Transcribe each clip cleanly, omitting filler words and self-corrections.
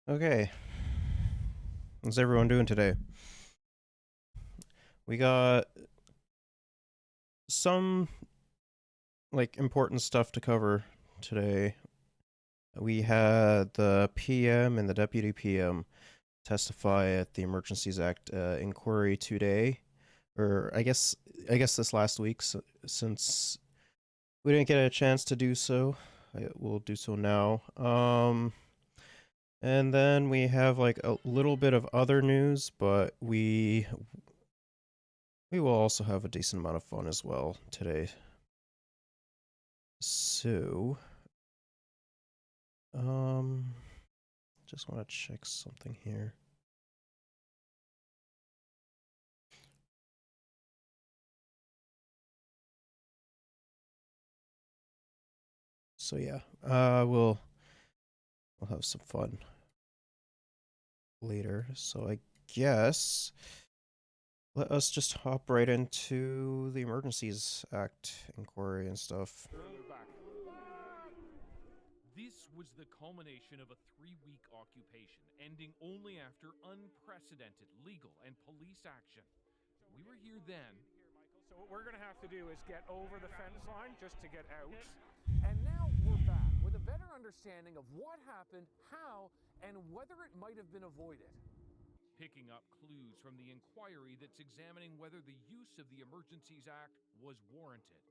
Okay, how's everyone doing today? We got some important stuff to cover today. We had the PM and the deputy PM testify at the Emergencies Act inquiry today, or I guess this last week, since we didn't get a chance to do so. We'll do so now. And then we have like a little bit of other news, but we will also have a decent amount of fun as well today. So, um, just want to check something here. So yeah, we'll have some fun later. So I guess let us just hop right into the Emergencies Act inquiry and stuff. This was the culmination of a 3-week occupation, ending only after unprecedented legal and police action. We were here then. So what we're going to have to do is get over the fence line just to get out. And now we're back with a better understanding of what happened, how, and whether it might have been avoided. Picking up clues from the inquiry that's examining whether the use of the Emergencies Act was warranted.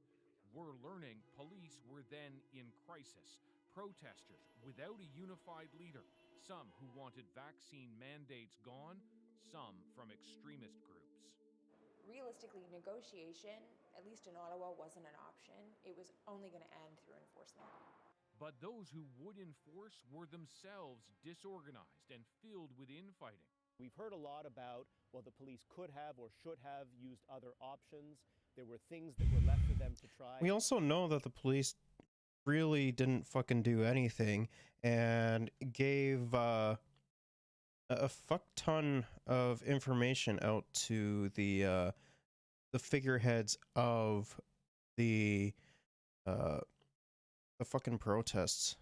We're learning police were then in crisis. Protesters without a unified leader. Some who wanted vaccine mandates gone, some from extremist groups. Realistically, negotiation, at least in Ottawa, wasn't an option. It was only going to end through enforcement. But those who would enforce were themselves disorganized and filled with infighting. We've heard a lot about, well, the police could have or should have used other options. There were things that were left for them to try. We also know that the police really didn't fucking do anything and gave a fuck ton of information out to the figureheads of the uh the fucking protests.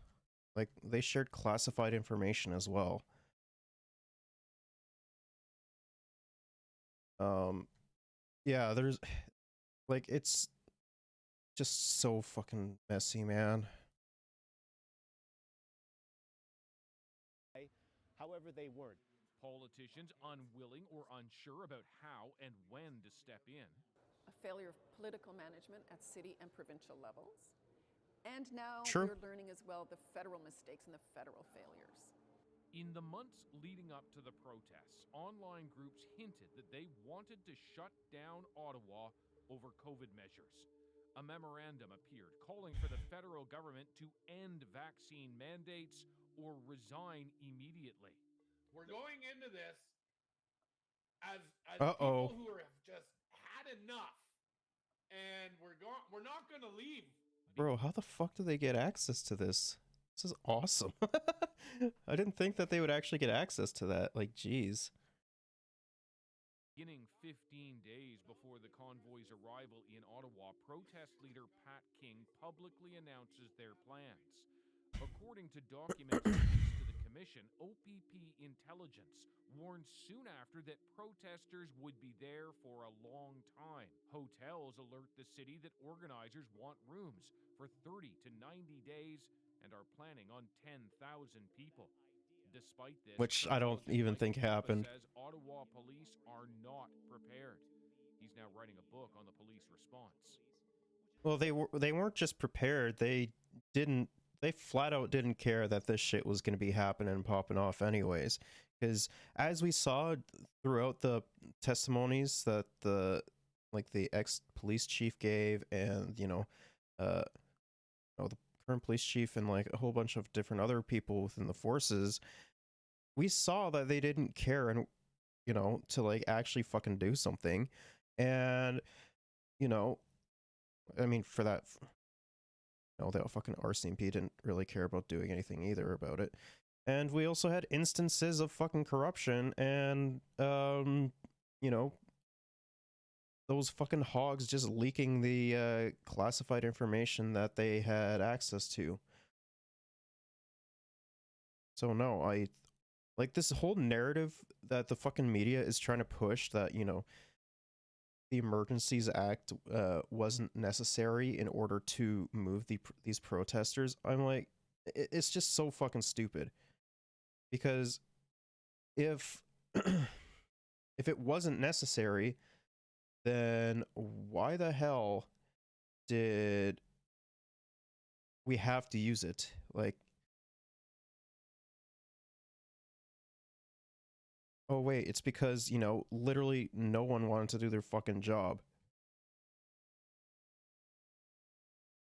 Like they shared classified information as well. Um yeah, there's like it's just so fucking messy, man. However, they weren't. Politicians unwilling or unsure about how and when to step in. A failure of political management at city and provincial levels. And now Sure. we're learning as well the federal mistakes and the federal failures. In the months leading up to the protests, online groups hinted that they wanted to shut down Ottawa over COVID measures. A memorandum appeared calling for the federal government to end vaccine mandates or resign immediately. We're going into this as Uh-oh. people who have just had enough, and we're not going to leave. Bro, how the fuck do they get access to this? This is awesome. I didn't think that they would actually get access to that. Like, jeez. Beginning 15 days before the convoy's arrival in Ottawa, protest leader Pat King publicly announces their plans. According to documents released to the commission, OPP intelligence warned soon after that protesters would be there for a long time. Hotels alert the city that organizers want rooms for 30 to 90 days and are planning on 10,000 people. Despite this, Which I don't even think happened. says Ottawa police are not prepared. He's now writing a book on the police response. Well, they weren't just prepared. They flat out didn't care that this shit was going to be happening and popping off anyways. Because as we saw throughout the testimonies that the ex-police chief gave, and the current police chief and like a whole bunch of different other people within the forces, we saw that they didn't care and to like actually fucking do something. And I mean, for that, the fucking RCMP didn't really care about doing anything either about it. And we also had instances of fucking corruption and those fucking hogs just leaking the classified information that they had access to. So no, Like this whole narrative that the fucking media is trying to push, that, you know, the Emergencies Act wasn't necessary in order to move these protesters. I'm like, it's just so fucking stupid. Because if if it wasn't necessary, then why the hell did we have to use it? Like, oh wait, it's because, you know, literally no one wanted to do their fucking job.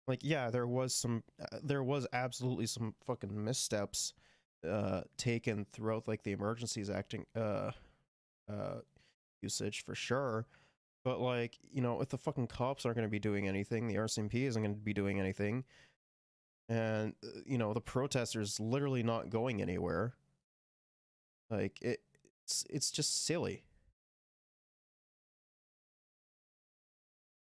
Like, yeah, there was absolutely some fucking missteps taken throughout, like, the Emergencies Acting usage for sure. But, like, you know, if the fucking cops aren't going to be doing anything, the RCMP isn't going to be doing anything, and you know, the protesters literally not going anywhere. Like, it's just silly.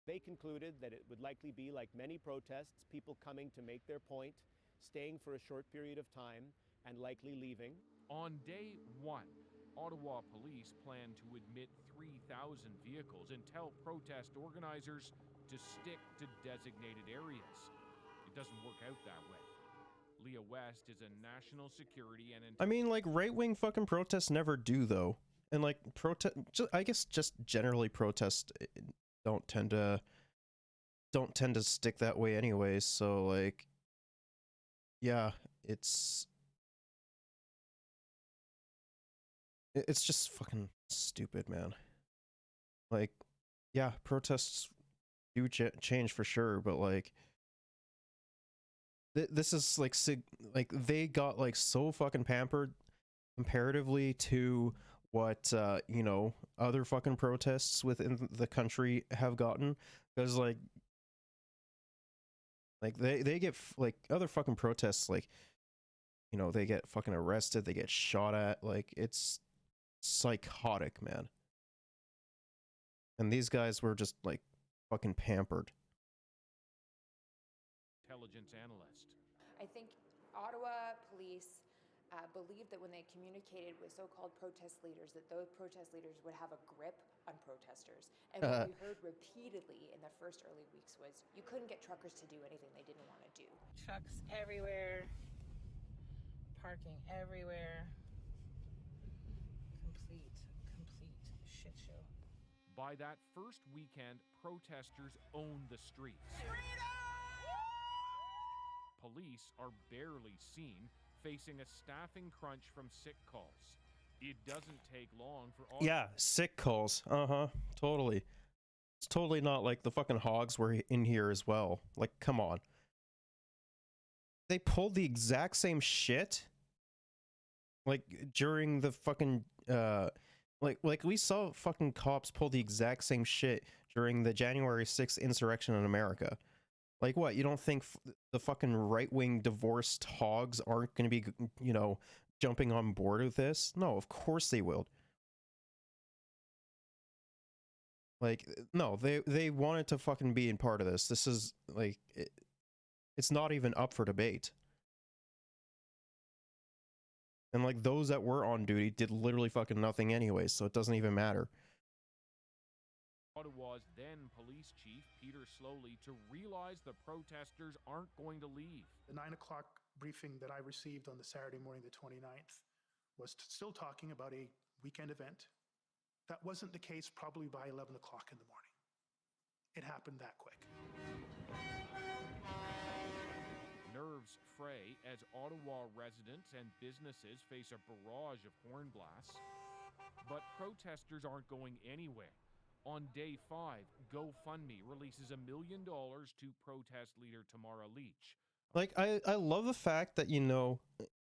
They concluded that it would likely be like many protests, people coming to make their point, staying for a short period of time, and likely leaving. On day one, Ottawa police plan to admit 3,000 vehicles and tell protest organizers to stick to designated areas. It doesn't work out that way. Leah West is a national security and I mean, like, right-wing fucking protests never do, though. And, like, I guess just generally protests don't tend to stick that way anyways, so, like, yeah, it's just fucking stupid, man. Like, yeah, protests do change for sure, but, like, this is like they got like so fucking pampered comparatively to what you know, other fucking protests within the country have gotten, because like they get like other fucking protests, like, you know, they get fucking arrested, they get shot at, like, it's psychotic, man. And these guys were just like fucking pampered. intelligence analyst. I think Ottawa police believed that when they communicated with so-called protest leaders, that those protest leaders would have a grip on protesters. And what we heard repeatedly in the first early weeks was you couldn't get truckers to do anything they didn't want to do. Trucks everywhere, parking everywhere. Complete shit show. By that first weekend, protesters owned the streets. Police are barely seen, facing a staffing crunch from sick calls. It doesn't take long for all. Yeah, sick calls. Totally. It's totally not like the fucking hogs were in here as well. Like, come on. They pulled the exact same shit, like, during the fucking like we saw fucking cops pull the exact same shit during the January 6th insurrection in America. Like, what, you don't think the fucking right-wing divorced hogs aren't going to be, you know, jumping on board with this? No, of course they will. Like, no, they wanted to fucking be in part of this. This is, like, it's not even up for debate. And, like, those that were on duty did literally fucking nothing anyway, so it doesn't even matter. Ottawa's then police chief, Peter Slowly, to realize the protesters aren't going to leave. The 9 o'clock briefing that I received on the Saturday morning, the 29th, was still talking about a weekend event. That wasn't the case probably by 11 o'clock in the morning. It happened that quick. Nerves fray as Ottawa residents and businesses face a barrage of horn blasts. But protesters aren't going anywhere. On day 5, GoFundMe releases $1 million to protest leader Tamara Leach. Like, I love the fact that, you know,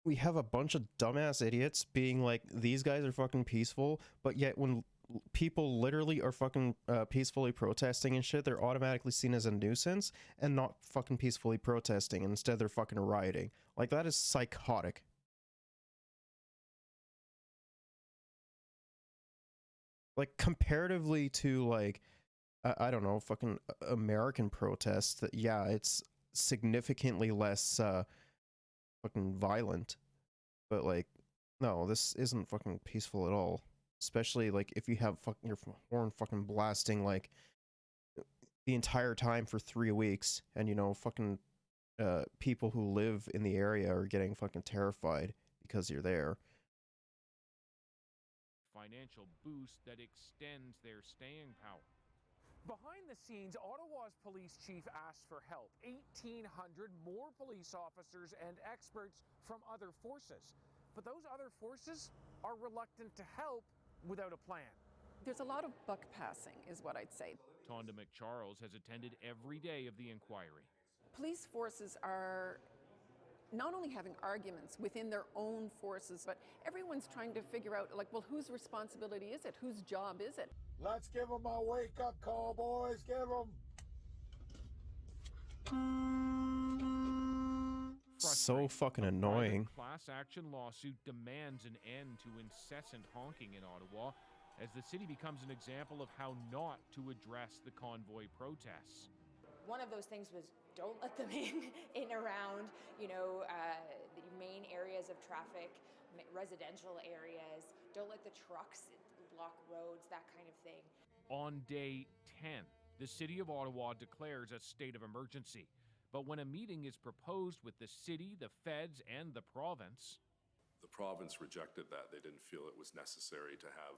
we have a bunch of dumbass idiots being like, these guys are fucking peaceful, but yet when people literally are fucking peacefully protesting and shit, they're automatically seen as a nuisance and not fucking peacefully protesting, and instead they're fucking rioting. Like, that is psychotic. Like, comparatively to, like, I don't know, fucking American protests, that, yeah, it's significantly less fucking violent, but, like, no, this isn't fucking peaceful at all. Especially like if you have fucking your horn fucking blasting like the entire time for 3 weeks, and you know fucking people who live in the area are getting fucking terrified because you're there. Financial boost that extends their staying power. Behind the scenes, Ottawa's police chief asked for help. 1,800 more police officers and experts from other forces. But those other forces are reluctant to help without a plan. There's a lot of buck passing, is what I'd say. Tonda McCharles has attended every day of the inquiry. Police forces are not only having arguments within their own forces, but everyone's trying to figure out, like, well, whose responsibility is it? Whose job is it? Let's give them a wake-up call, boys. Give them. So fucking annoying. A class action lawsuit demands an end to incessant honking in Ottawa as the city becomes an example of how not to address the convoy protests. One of those things was don't let them in around, you know, the main areas of traffic, residential areas. Don't let the trucks block roads, that kind of thing. On day 10, the city of Ottawa declares a state of emergency. But when a meeting is proposed with the city, the feds, and the province rejected that. They didn't feel it was necessary to have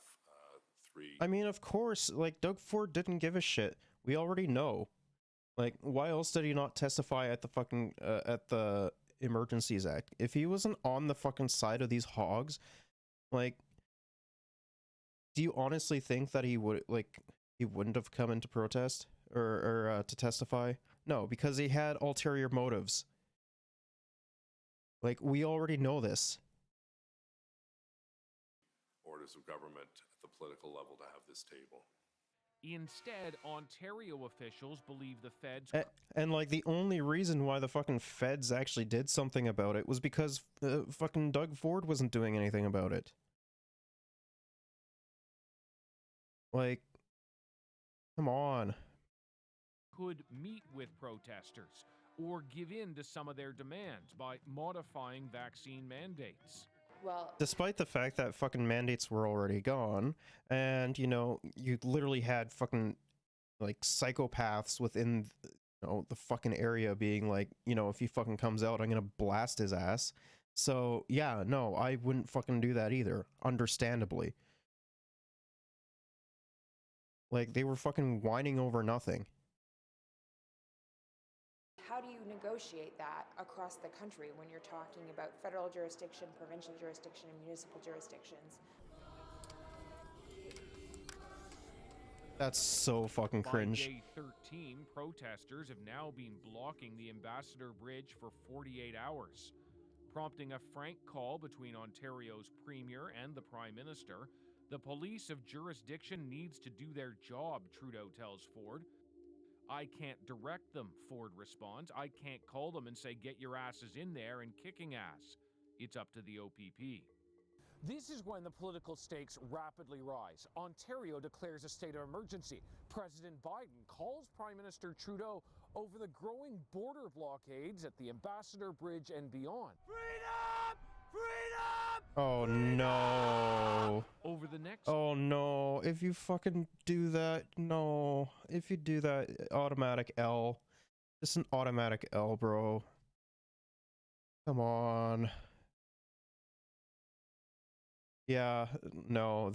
three. I mean, of course, like Doug Ford didn't give a shit. We already know. Like, why else did he not testify at the fucking at the Emergencies Act? If he wasn't on the fucking side of these hogs, like, do you honestly think that he wouldn't have come into protest or to testify? No, because he had ulterior motives. Like, we already know this. Orders of government at the political level to have this table. Instead, Ontario officials believe the feds... And like, the only reason why the fucking feds actually did something about it was because fucking Doug Ford wasn't doing anything about it. Like, come on. Could meet with protesters or give in to some of their demands by modifying vaccine mandates. Well, despite the fact that fucking mandates were already gone, and you know, you literally had fucking like psychopaths within, you know, the fucking area being like, you know, if he fucking comes out, I'm gonna blast his ass. So yeah, no, I wouldn't fucking do that either, understandably. Like, they were fucking whining over nothing. how do you negotiate that across the country when you're talking about federal jurisdiction, provincial jurisdiction, and municipal jurisdictions? That's so fucking cringe. By day 13, protesters have now been blocking the Ambassador Bridge for 48 hours, prompting a frank call between Ontario's Premier and the Prime Minister. The police of jurisdiction needs to do their job, Trudeau tells Ford. I can't direct them, Ford responds. I can't call them and say, get your asses in there and kicking ass. It's up to the OPP. This is when the political stakes rapidly rise. Ontario declares a state of emergency. President Biden calls Prime Minister Trudeau over the growing border blockades at the Ambassador Bridge and beyond. Freedom! Freedom! Oh no. Over the next... Oh no. If you fucking do that, no. If you do that, automatic L. Just an automatic L, bro. Come on. Yeah, no,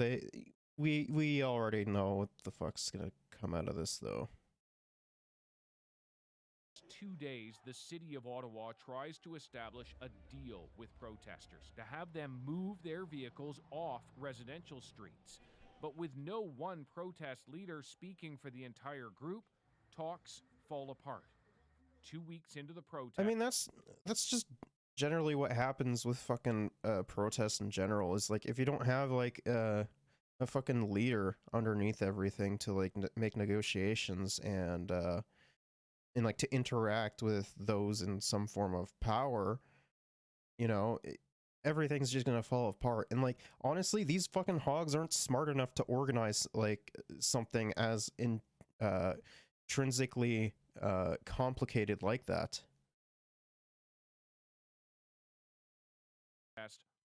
we already know what the fuck's gonna come out of this, though. 2 days, the city of Ottawa tries to establish a deal with protesters to have them move their vehicles off residential streets. But with no one protest leader speaking for the entire group, talks fall apart. 2 weeks into the protest... I mean, that's just generally what happens with fucking protests in general, is like, if you don't have like a fucking leader underneath everything to like make negotiations and like to interact with those in some form of power, you know, everything's just gonna fall apart. And like, honestly, these fucking hogs aren't smart enough to organize like something as intrinsically complicated like that.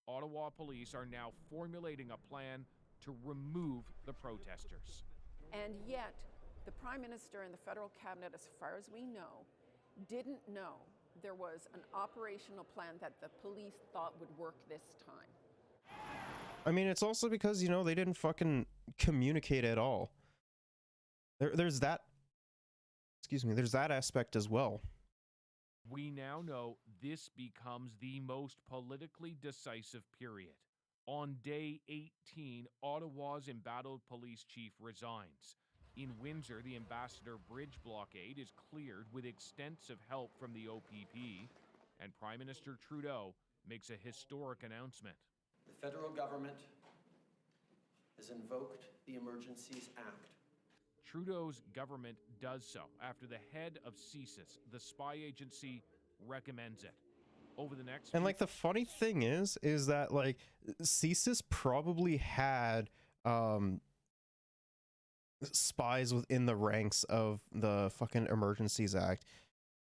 Ottawa police are now formulating a plan to remove the protesters. And yet, the Prime Minister and the federal cabinet, as far as we know, didn't know there was an operational plan that the police thought would work this time. I mean, it's also because, you know, they didn't fucking communicate at all. There's that, excuse me, there's that aspect as well. We now know this becomes the most politically decisive period. On day 18, Ottawa's embattled police chief resigns. In Windsor, the Ambassador Bridge blockade is cleared with extensive help from the OPP, and Prime Minister Trudeau makes a historic announcement. The federal government has invoked the Emergencies Act. Trudeau's government does so after the head of CSIS, the spy agency, recommends it. Over the next And like the funny thing is that like CSIS probably had spies within the ranks of the fucking Emergencies Act,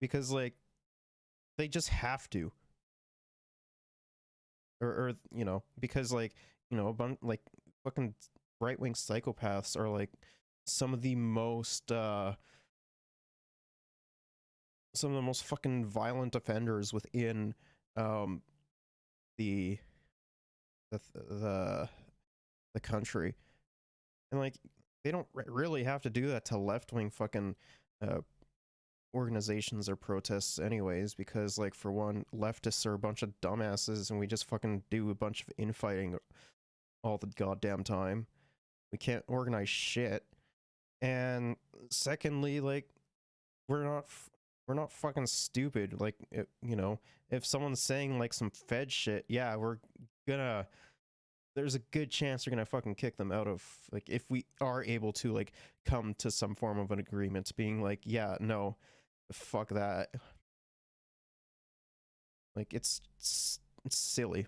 because like they just have to, or you know, because like, you know, a bunch like fucking right-wing psychopaths are like some of the most fucking violent offenders within the country. And like they don't really have to do that to left-wing fucking organizations or protests anyways, because like for one, leftists are a bunch of dumbasses and we just fucking do a bunch of infighting all the goddamn time. We can't organize shit. And secondly, like we're not fucking stupid. Like you know, if someone's saying like some Fed shit, yeah, there's a good chance we're gonna fucking kick them out of, like, if we are able to like come to some form of an agreement, being like, yeah, no, fuck that. Like it's silly.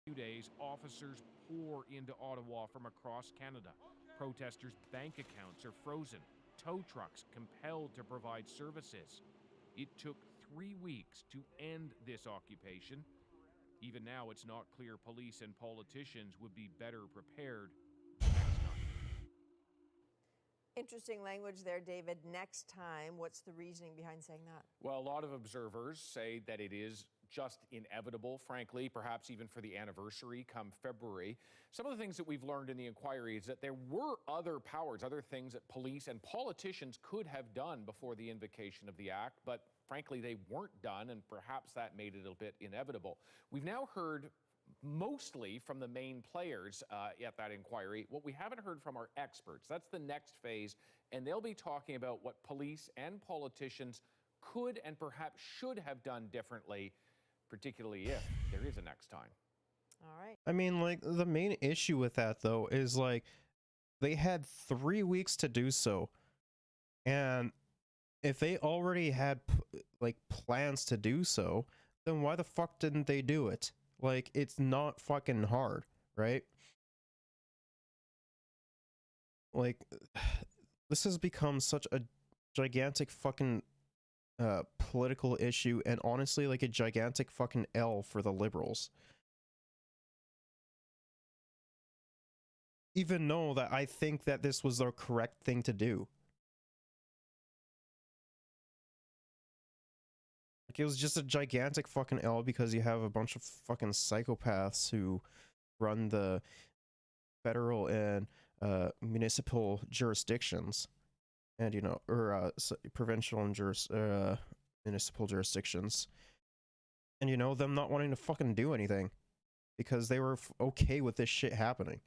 2 days, officers pour into Ottawa from across Canada. Protesters' bank accounts are frozen. Tow trucks compelled to provide services. It took 3 weeks to end this occupation. Even now, it's not clear police and politicians would be better prepared next time. Interesting language there, David. Next time, what's the reasoning behind saying that? Well, a lot of observers say that it is just inevitable, frankly, perhaps even for the anniversary come February. Some of the things that we've learned in the inquiry is that there were other powers, other things that police and politicians could have done before the invocation of the act, but frankly, they weren't done, and perhaps that made it a bit inevitable. We've now heard mostly from the main players at that inquiry. What we haven't heard from are experts. That's the next phase, and they'll be talking about what police and politicians could and perhaps should have done differently, particularly if there is a next time. All right. I mean, like, the main issue with that, though, is, like, they had 3 weeks to do so. And if they already had, like, plans to do so, then why the fuck didn't they do it? Like, it's not fucking hard, right? Like, this has become such a gigantic fucking political issue, and honestly, like, a gigantic fucking L for the Liberals. Even though that I think that this was the correct thing to do. Like, it was just a gigantic fucking L because you have a bunch of fucking psychopaths who run the federal and municipal jurisdictions, and, you know, or provincial and municipal jurisdictions, and, you know, them not wanting to fucking do anything because they were okay with this shit happening.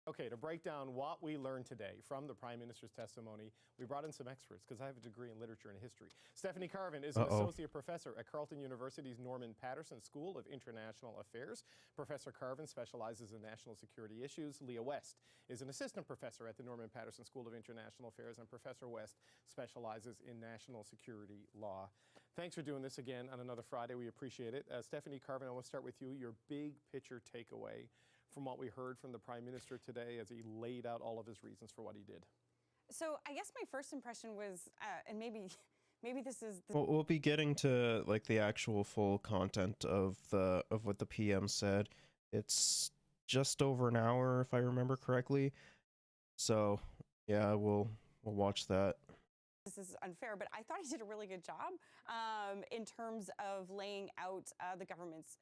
Okay, to break down what we learned today from the Prime Minister's testimony, we brought in some experts because I have a degree in literature and history. Stephanie Carvin is an associate professor at Carleton University's Norman Paterson School of International Affairs. Professor Carvin specializes in national security issues. Leah West is an assistant professor at the Norman Paterson School of International Affairs, and Professor West specializes in national security law. Thanks for doing this again on another Friday. We appreciate it. Stephanie Carvin, I want to start with you. Your big picture takeaway from what we heard from the Prime Minister today as he laid out all of his reasons for what he did. So I guess my first impression was, and maybe maybe this is the We'll be getting to like the actual full content of what the PM said. It's just over an hour, if I remember correctly. So yeah, we'll watch that. this is unfair, but I thought he did a really good job in terms of laying out the government's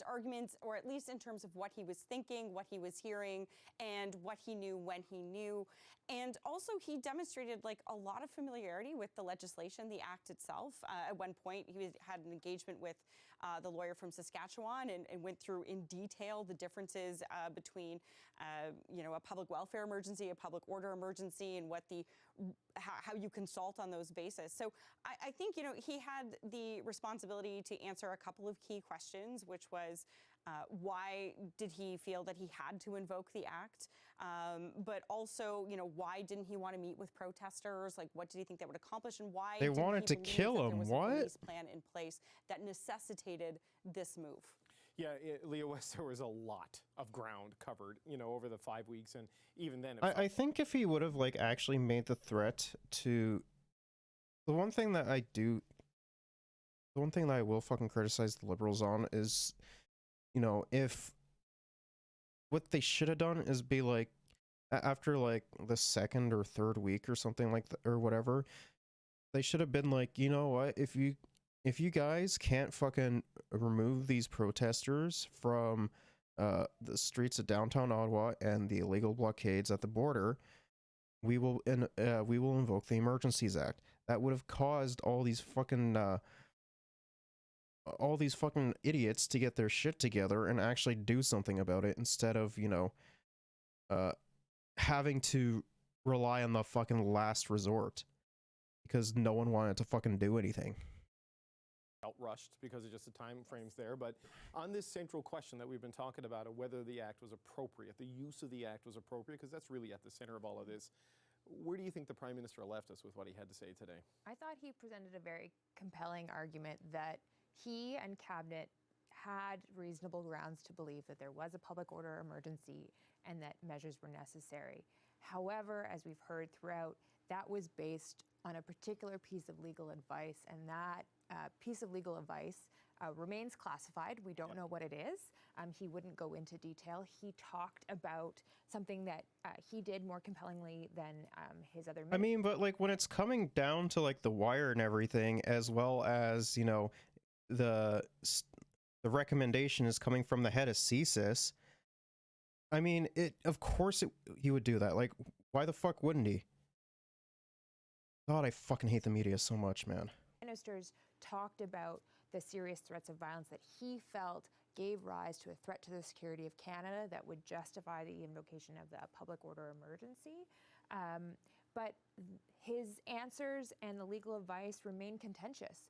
arguments, or at least in terms of what he was thinking, what he was hearing, and what he knew when he knew. And also he demonstrated like a lot of familiarity with the legislation, the act itself. At one point he had an engagement with the lawyer from Saskatchewan and went through in detail the differences between a public welfare emergency, a public order emergency, and what how you consult on those bases. So I think he had the responsibility to answer a couple of key questions, which was why did he feel that he had to invoke the act? But also, why didn't he want to meet with protesters? Like, what did he think that would accomplish, and why They didn't wanted he to believe kill that him. there was What? a police plan in place that necessitated this move? Yeah, Leah West, there was a lot of ground covered, over the 5 weeks, and even then, I think if he would have like actually made the threat to, the one thing that I will fucking criticize the Liberals on is, if what they should have done is be like, after like the second or third week or something like that, or whatever, they should have been like, you know what, if you guys can't fucking remove these protesters from the streets of downtown Ottawa and the illegal blockades at the border, we will invoke the Emergencies Act. That would have caused all these fucking idiots to get their shit together and actually do something about it, instead of having to rely on the fucking last resort because no one wanted to fucking do anything. felt rushed because of just the time frames there. But on this central question that we've been talking about of whether the act was appropriate, the use of the act was appropriate, because that's really at the center of all of this, where do you think the Prime Minister left us with what he had to say today? I thought he presented a very compelling argument that he and Cabinet had reasonable grounds to believe that there was a public order emergency and that measures were necessary. However, as we've heard throughout, that was based on a particular piece of legal advice, and that piece of legal advice remains classified. We don't know what it is. He wouldn't go into detail. He talked about something that he did more compellingly than his other I mean, but like when it's coming down to like the wire and everything, as well as, the recommendation is coming from the head of CSIS. I mean, of course he would do that. Like, why the fuck wouldn't he? God, I fucking hate the media so much, man. Ministers talked about the serious threats of violence that he felt gave rise to a threat to the security of Canada that would justify the invocation of the public order emergency. But his answers and the legal advice remain contentious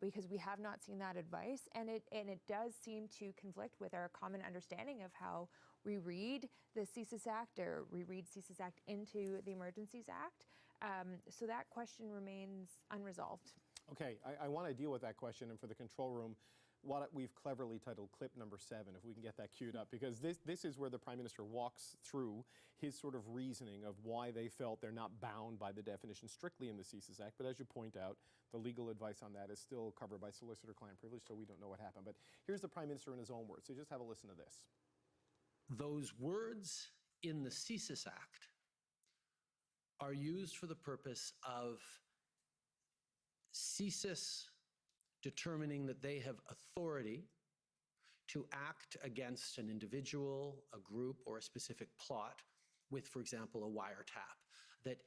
because we have not seen that advice, and it does seem to conflict with our common understanding of how we read the CSIS Act, or we read CSIS Act into the Emergencies Act. So that question remains unresolved. Okay, I want to deal with that question, and for the control room, what we've cleverly titled clip number 7, if we can get that queued up, because this is where the Prime Minister walks through his sort of reasoning of why they felt they're not bound by the definition strictly in the CSIS Act. But as you point out, the legal advice on that is still covered by solicitor-client privilege, so we don't know what happened. But here's the Prime Minister in his own words, so just have a listen to this. Those words in the CSIS Act are used for the purpose of CSIS determining that they have authority to act against an individual, a group, or a specific plot with, for example, a wiretap. That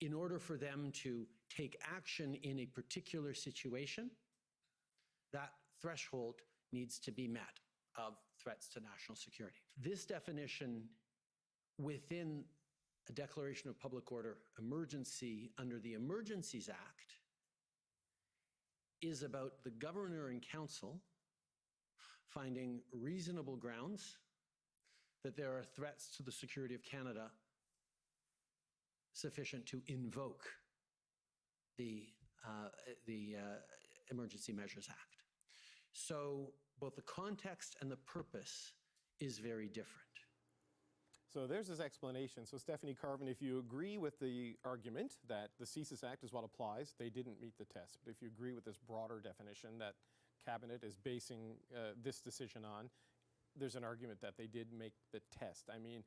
in order for them to take action in a particular situation, that threshold needs to be met of threats to national security. This definition within a declaration of public order emergency under the Emergencies Act is about the Governor and Council finding reasonable grounds that there are threats to the security of Canada sufficient to invoke the Emergency Measures Act. So both the context and the purpose is very different. So there's his explanation. So Stephanie Carvin, if you agree with the argument that the CSIS Act is what applies, they didn't meet the test. But if you agree with this broader definition that Cabinet is basing this decision on, there's an argument that they did make the test. I mean,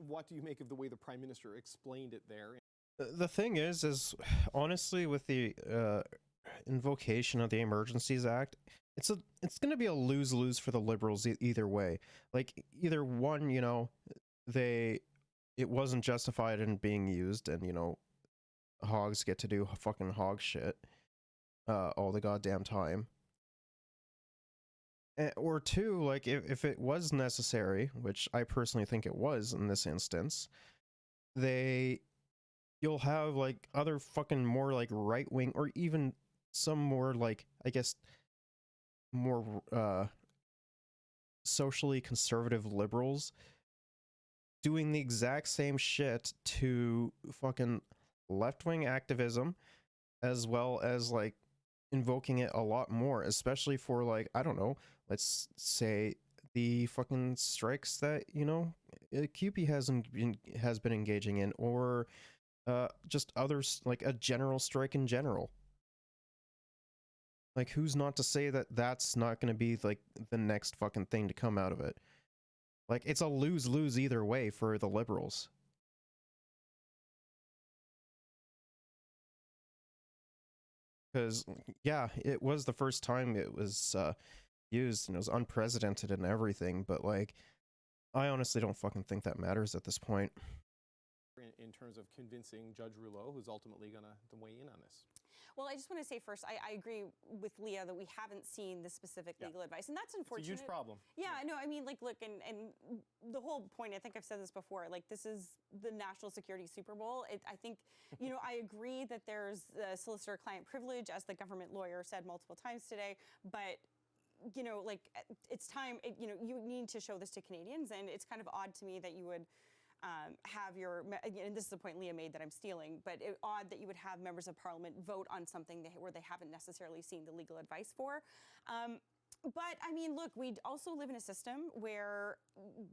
what do you make of the way the Prime Minister explained it there? The thing is honestly, with the invocation of the Emergencies Act, it's going to be a lose-lose for the Liberals either way. Like, either one, you know, it wasn't justified in being used, and, you know, hogs get to do fucking hog shit all the goddamn time. Or two, like, if it was necessary, which I personally think it was in this instance, you'll have, like, other fucking more, like, right-wing, or even some more, like, I guess, more socially conservative liberals doing the exact same shit to fucking left-wing activism, as well as, like, invoking it a lot more, especially for, like, I don't know, let's say the fucking strikes that, you know, CUPE has been engaging in, or just others, like a general strike in general. Like, who's not to say that that's not going to be, like, the next fucking thing to come out of it? Like, it's a lose-lose either way for the Liberals. Because, yeah, it was the first time it was used, and it was unprecedented and everything, but, like, I honestly don't fucking think that matters at this point. In terms of convincing Judge Rouleau, who's ultimately going to weigh in on this? Well, I just want to say first, I agree with Leah that we haven't seen the specific legal advice, and that's unfortunate. It's a huge problem. Yeah, no, I mean, like, look, and the whole point, I think I've said this before, like, this is the national security Super Bowl. I think, you know, I agree that there's solicitor-client privilege, as the government lawyer said multiple times today, but, you know, like, it's time, you know, you need to show this to Canadians, and it's kind of odd to me that you would have your, and this is the point Leah made that I'm stealing, but odd that you would have members of parliament vote on something where they haven't necessarily seen the legal advice for. But I mean, look, we also live in a system where,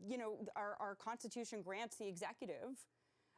you know, our Constitution grants the executive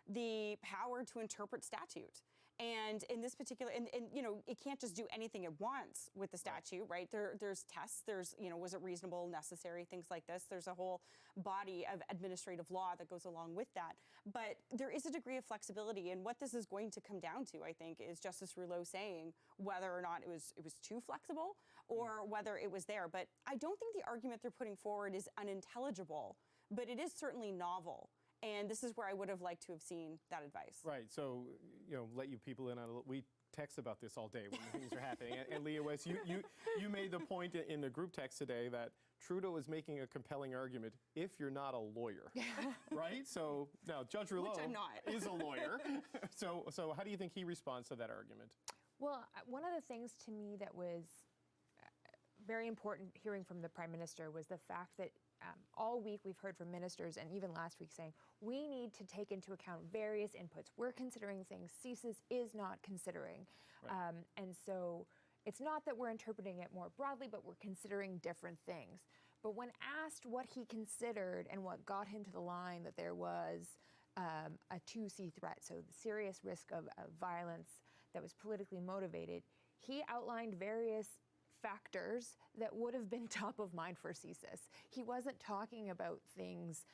the power to interpret statute. And in this particular, and you know, it can't just do anything it wants with the statute, right? There's tests, there's, you know, was it reasonable, necessary, things like this. There's a whole body of administrative law that goes along with that. But there is a degree of flexibility, and what this is going to come down to, I think, is Justice Rouleau saying whether or not it was too flexible or whether it was there. But I don't think the argument they're putting forward is unintelligible, but it is certainly novel. And this is where I would have liked to have seen that advice. Right. So, you know, let you people in on a we text about this all day when things are happening. And Leah West, you made the point in the group text today that Trudeau is making a compelling argument if you're not a lawyer, right? So now Judge Rouleau is a lawyer. So how do you think he responds to that argument? Well, one of the things to me that was very important hearing from the Prime Minister was the fact that all week we've heard from ministers, and even last week, saying we need to take into account various inputs. We're considering things CSIS is not considering. Right. And so it's not that we're interpreting it more broadly, but we're considering different things. But when asked what he considered and what got him to the line that there was a 2C threat, so the serious risk of violence that was politically motivated, he outlined various factors that would have been top of mind for CSIS. He wasn't talking about things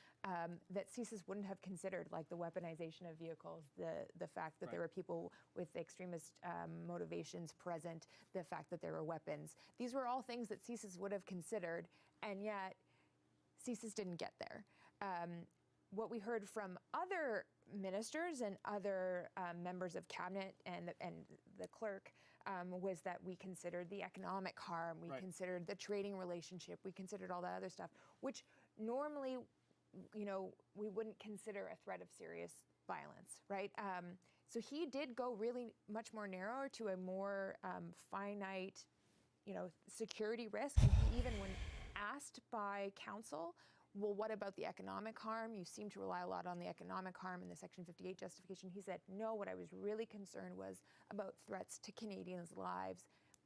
that CSIS wouldn't have considered, like the weaponization of vehicles, the fact that there were people with extremist motivations present, the fact that there were weapons. These were all things that CSIS would have considered, and yet CSIS didn't get there. What we heard from other ministers and other members of cabinet and the clerk was that we considered the economic harm, we considered the trading relationship, we considered all that other stuff, which normally, you know, we wouldn't consider a threat of serious violence, right? So he did go really much more narrow to a more finite, you know, security risk. And he even, when asked by counsel, well, what about the economic harm? You seem to rely a lot on the economic harm in the Section 58 justification. He said, no, what I was really concerned was about threats to Canadians' lives.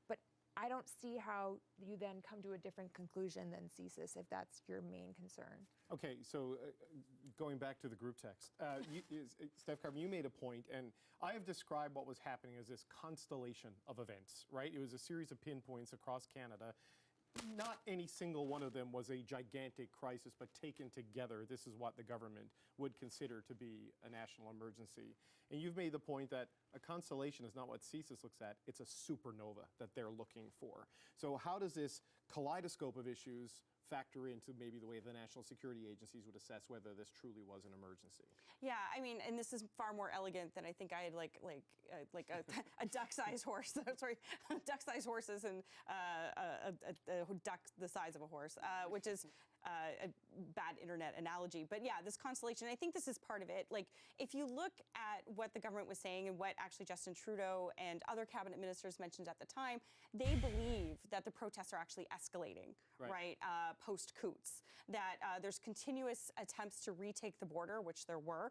But I don't see how you then come to a different conclusion than CSIS if that's your main concern. Okay, so going back to the group text, Steph Carvin, you made a point, and I have described what was happening as this constellation of events, right? It was a series of pinpoints across Canada. Not any single one of them was a gigantic crisis, but taken together, this is what the government would consider to be a national emergency. And you've made the point that a constellation is not what CSIS looks at, it's a supernova that they're looking for. So how does this kaleidoscope of issues factor into maybe the way the national security agencies would assess whether this truly was an emergency? Yeah, I mean, and this is far more elegant than I think I had like a duck-sized horse. Sorry, duck-sized horses and a duck the size of a horse, which is a bad internet analogy. But yeah, this constellation, I think this is part of it. Like, if you look at what the government was saying and what actually Justin Trudeau and other cabinet ministers mentioned at the time, they believe that the protests are actually escalating, right? Post-Coots, that there's continuous attempts to retake the border, which there were.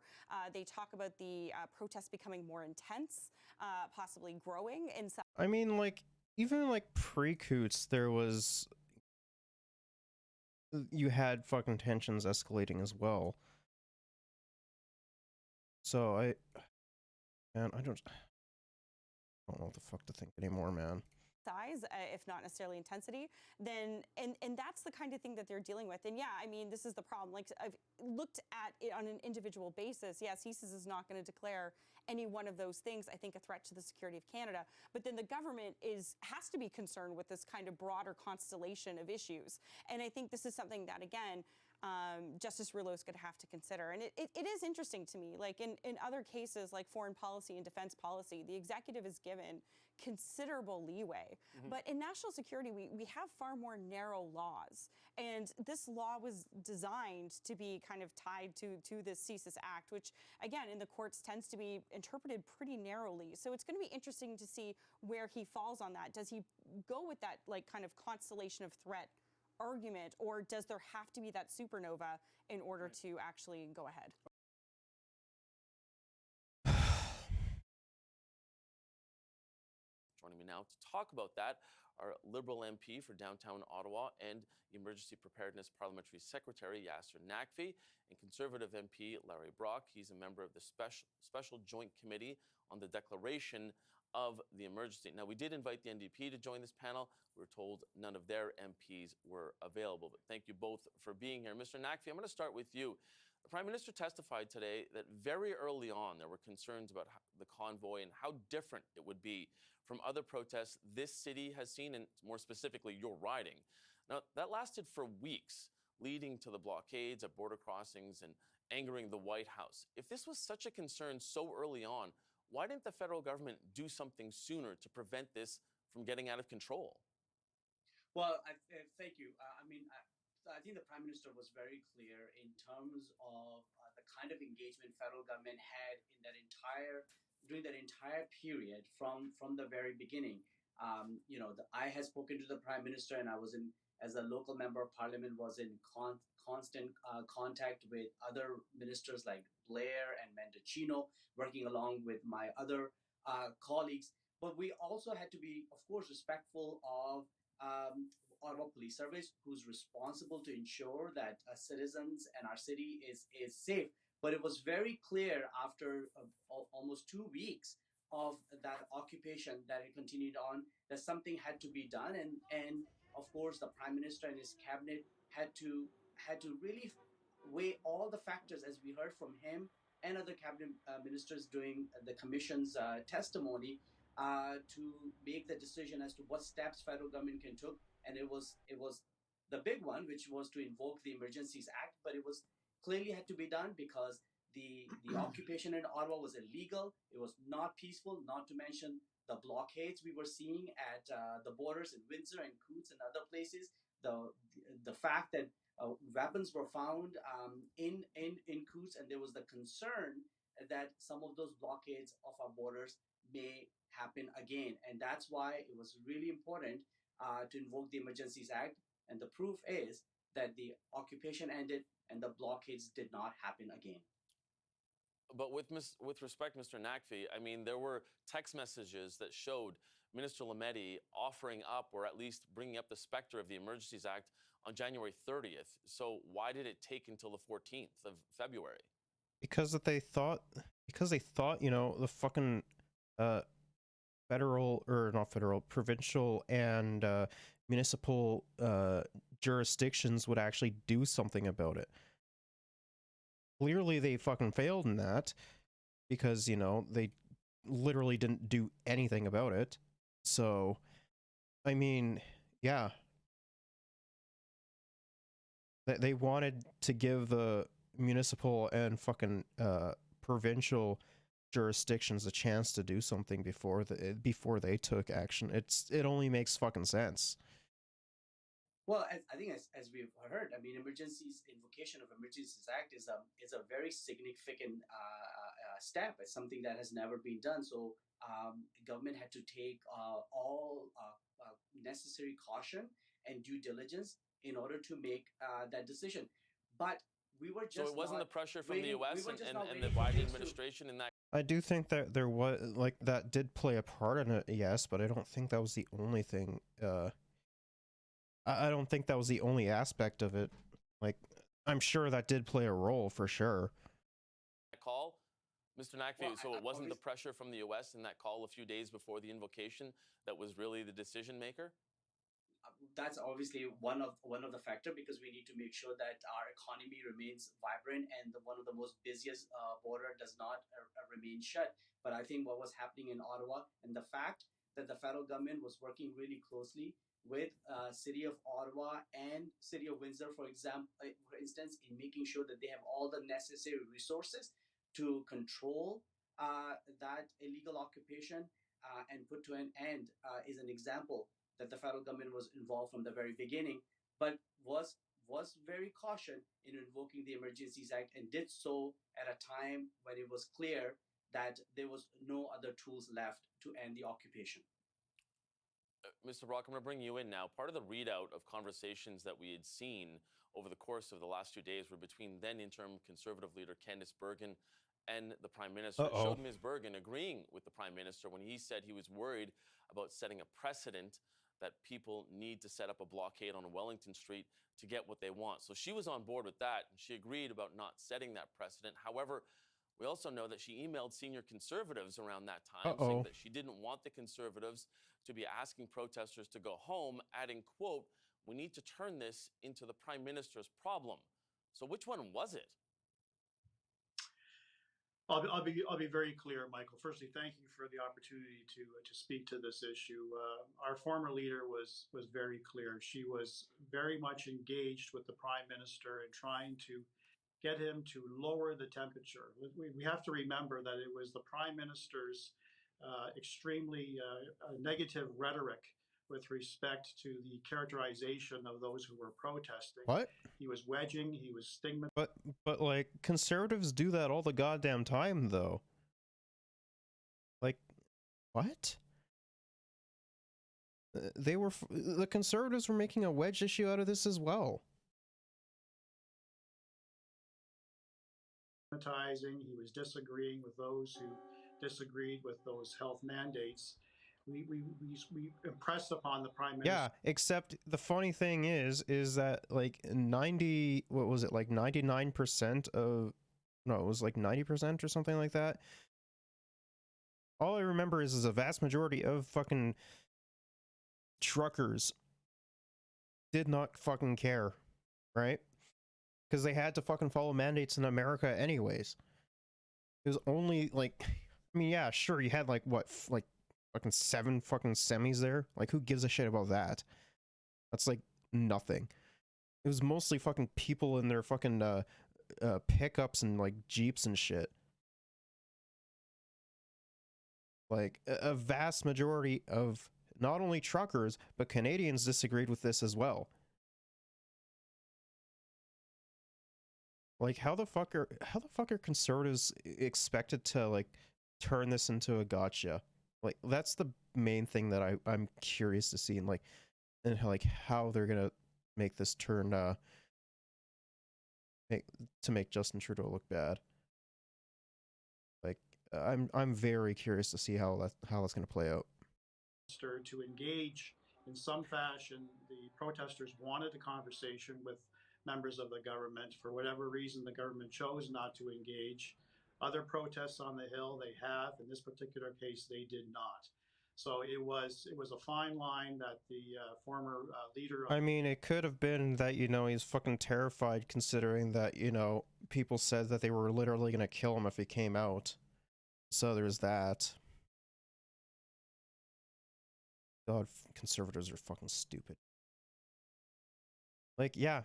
They talk about the protests becoming more intense, possibly growing in some. I mean, like, even like pre-Coots, there was, you had fucking tensions escalating as well. So I don't know what the fuck to think anymore, man. Size, if not necessarily intensity, then and that's the kind of thing that they're dealing with. And yeah, I mean, this is the problem. Like, I've looked at it on an individual basis. Yes, CSIS is not going to declare any one of those things, I think, a threat to the security of Canada. But then the government has to be concerned with this kind of broader constellation of issues. And I think this is something that, again, Justice Rouleau is going to have to consider. And it is interesting to me, like in other cases like foreign policy and defense policy, the executive is given considerable leeway. But in national security, we have far more narrow laws. And this law was designed to be kind of tied to this CSIS Act, which, again, in the courts tends to be interpreted pretty narrowly. So it's going to be interesting to see where he falls on that. Does he go with that, like, kind of constellation of threat argument, or does there have to be that supernova in order to actually go ahead? Joining me now to talk about that are Liberal MP for downtown Ottawa and Emergency Preparedness Parliamentary Secretary Yasser Naqvi, and Conservative MP Larry Brock. He's a member of the Special Joint Committee on the Declaration of the Emergency. Now, we did invite the NDP to join this panel. We were told none of their MPs were available, but thank you both for being here. Mr. Naqvi, I'm going to start with you. The Prime Minister testified today that very early on there were concerns about the convoy and how different it would be from other protests this city has seen, and more specifically, your riding. Now, that lasted for weeks, leading to the blockades at border crossings and angering the White House. If this was such a concern so early on, why didn't the federal government do something sooner to prevent this from getting out of control? Well, thank you. I think the Prime Minister was very clear in terms of the kind of engagement federal government had in during that entire period from the very beginning. I had spoken to the Prime Minister, and as a local member of Parliament, was in constant contact with other ministers like Blair and Mendocino, working along with my other colleagues. But we also had to be, of course, respectful of Ottawa Police Service, who's responsible to ensure that citizens and our city is safe. But it was very clear after almost 2 weeks of that occupation that it continued on, that something had to be done. And of course, the Prime Minister and his cabinet had to really weigh all the factors, as we heard from him and other cabinet ministers during the commission's testimony, to make the decision as to what steps federal government can take. And it was the big one, which was to invoke the Emergencies Act, but it was clearly had to be done because the occupation in Ottawa was illegal. It was not peaceful, not to mention the blockades we were seeing at the borders in Windsor and Coutts and other places. The fact that weapons were found in Coutts, and there was the concern that some of those blockades of our borders may happen again. And that's why it was really important to invoke the Emergencies Act. And the proof is that the occupation ended and the blockades did not happen again. But with respect, Mr. Naqvi, I mean, there were text messages that showed Minister Lametti offering up, or at least bringing up the specter of the Emergencies Act on January 30th. So why did it take until the 14th of February? Because they thought, you know, the fucking federal, or not federal, provincial and municipal jurisdictions would actually do something about it. Clearly they fucking failed in that, because, you know, they literally didn't do anything about it. So, I mean, yeah. They wanted to give the municipal and fucking provincial jurisdictions a chance to do something before they took action. It only makes fucking sense. Well, I think as we've heard, I mean, invocation of Emergencies Act is a very significant step. It's something that has never been done. So government had to take all necessary caution and due diligence in order to make that decision. But we were just so it wasn't the pressure from the U.S. and the Biden administration in that. I do think that there was, like, that did play a part in it, yes, but I don't think that was the only thing. I don't think that was the only aspect of it. Like, I'm sure that did play a role for sure. Call, Mr. Nakvi, so it wasn't the pressure from the U.S. in that call a few days before the invocation that was really the decision maker? That's obviously one of the factor, because we need to make sure that our economy remains vibrant and one of the most busiest border does not remain shut. But I think what was happening in Ottawa, and the fact that the federal government was working really closely with City of Ottawa and City of Windsor, for instance, in making sure that they have all the necessary resources to control that illegal occupation and put to an end, is an example that the federal government was involved from the very beginning, but was very cautious in invoking the Emergencies Act, and did so at a time when it was clear that there was no other tools left to end the occupation. Mr. Brock, I'm going to bring you in now. Part of the readout of conversations that we had seen over the course of the last 2 days were between then interim Conservative leader Candice Bergen and the Prime Minister. It showed Ms. Bergen agreeing with the Prime Minister when he said he was worried about setting a precedent that people need to set up a blockade on Wellington Street to get what they want. So she was on board with that, and she agreed about not setting that precedent. However, we also know that she emailed senior Conservatives around that time saying that she didn't want the Conservatives to be asking protesters to go home, adding, quote, "We need to turn this into the Prime Minister's problem." So which one was it? I'll be very clear, Michael. Firstly, thank you for the opportunity to speak to this issue. Our former leader was very clear. She was very much engaged with the Prime Minister in trying to get him to lower the temperature. We have to remember that it was the Prime Minister's extremely negative rhetoric with respect to the characterization of those who were protesting. What? He was wedging, he was stigmatizing. But like, Conservatives do that all the goddamn time, though. Like, what? The Conservatives were making a wedge issue out of this as well. He was disagreeing with those who disagreed with those health mandates. We impressed upon the Prime Minister. Yeah, except the funny thing is that like 99% of, no, it was like 90% or something like that. All I remember is a vast majority of fucking truckers did not fucking care, right? Because they had to fucking follow mandates in America anyways. It was only like, I mean, yeah, sure, you had like what, like fucking 7 fucking semis there. Like, who gives a shit about that? That's like nothing. It was mostly fucking people in their fucking pickups and like Jeeps and shit. Like, a vast majority of not only truckers but Canadians disagreed with this as well. Like, how the fuck are Conservatives expected to like turn this into a gotcha? Like, that's the main thing that I'm curious to see, and how they're gonna make this turn to make Justin Trudeau look bad. Like, I'm very curious to see how that's gonna play out. to engage in some fashion. The protesters wanted a conversation with members of the government. For whatever reason, the government chose not to engage. Other protests on the Hill, they have. In this particular case, they did not. So it was a fine line that the former leader of I mean, it could have been that, you know, he's fucking terrified, considering that, you know, people said that they were literally gonna kill him if he came out. So there's that. God, conservatives are fucking stupid. Like, yeah,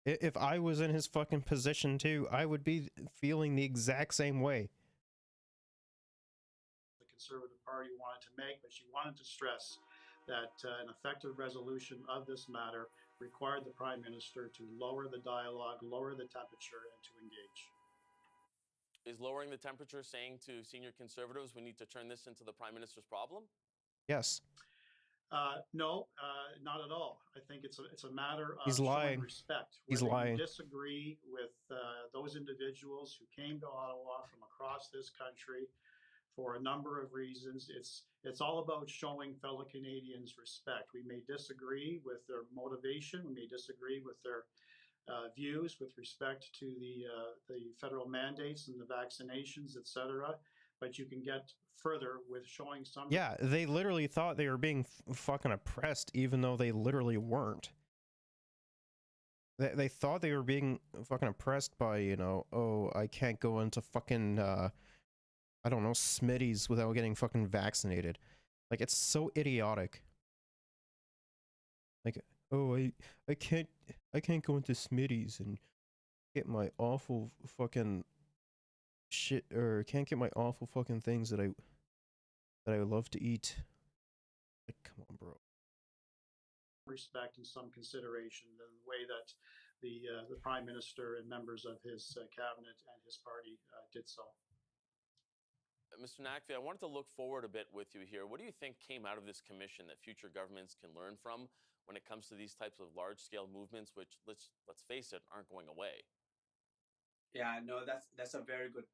if I was in his fucking position too, I would be feeling the exact same way. the Conservative Party wanted to make, but she wanted to stress that an effective resolution of this matter required the Prime Minister to lower the dialogue, lower the temperature, and to engage. Is lowering the temperature saying to senior Conservatives we need to turn this into the Prime Minister's problem? Yes. No, not at all. I think it's a matter of He's lying. showing respect. He's Whether lying. you disagree with those individuals who came to Ottawa from across this country for a number of reasons, it's all about showing fellow Canadians respect. We may disagree with their motivation. We may disagree with their views with respect to the federal mandates and the vaccinations, etc. But you can get further with showing some. Yeah, they literally thought they were being fucking oppressed, even though they literally weren't. They thought they were being fucking oppressed by, you know, oh, I can't go into fucking, I don't know, Smitty's without getting fucking vaccinated. Like, it's so idiotic. Like, oh, I can't go into Smitty's and get my awful fucking shit, or can't get my awful fucking things that I love to eat. Like, come on, bro. Respect and some consideration in the way that the Prime Minister and members of his cabinet and his party did so. Mr. Naqvi, I wanted to look forward a bit with you here. What do you think came out of this commission that future governments can learn from when it comes to these types of large-scale movements, which let's face it, aren't going away? Yeah, no, that's a very good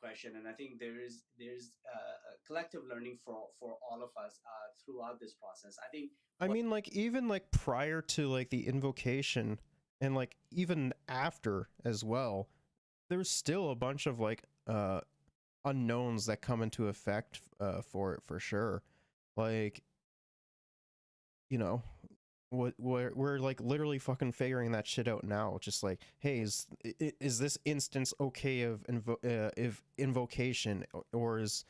question, and I think there's a collective learning for all of us throughout this process. I think. I mean, like, even like prior to like the invocation, and like even after as well, there's still a bunch of like unknowns that come into effect for it, for sure. Like, you know, we're like literally fucking figuring that shit out now. Just like, hey, is this instance okay of invocation, or is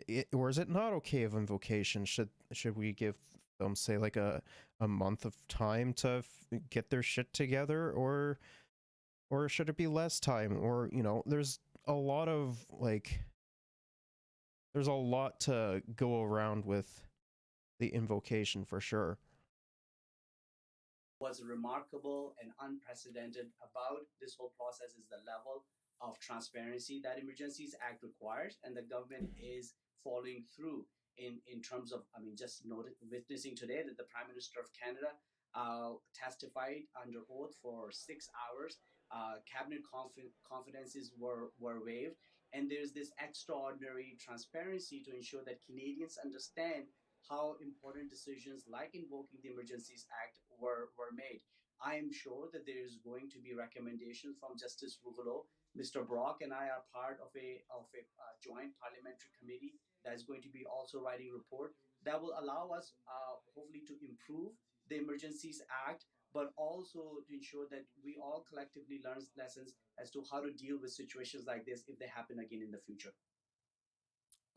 it not okay of invocation? Should we give them, say, like a month of time to get their shit together, or should it be less time? Or, you know, there's a lot of like, there's a lot to go around with the invocation, for sure. What's remarkable and unprecedented about this whole process is the level of transparency that Emergencies Act requires, and the government is following through in terms of, I mean, just witnessing today that the Prime Minister of Canada testified under oath for 6 hours. Cabinet confidences were waived, and there's this extraordinary transparency to ensure that Canadians understand how important decisions like invoking the Emergencies Act were made. I am sure that there is going to be recommendations from Justice Rouleau. Mr. Brock and I are part of a joint parliamentary committee that's going to be also writing a report that will allow us hopefully to improve the Emergencies Act, but also to ensure that we all collectively learn lessons as to how to deal with situations like this if they happen again in the future.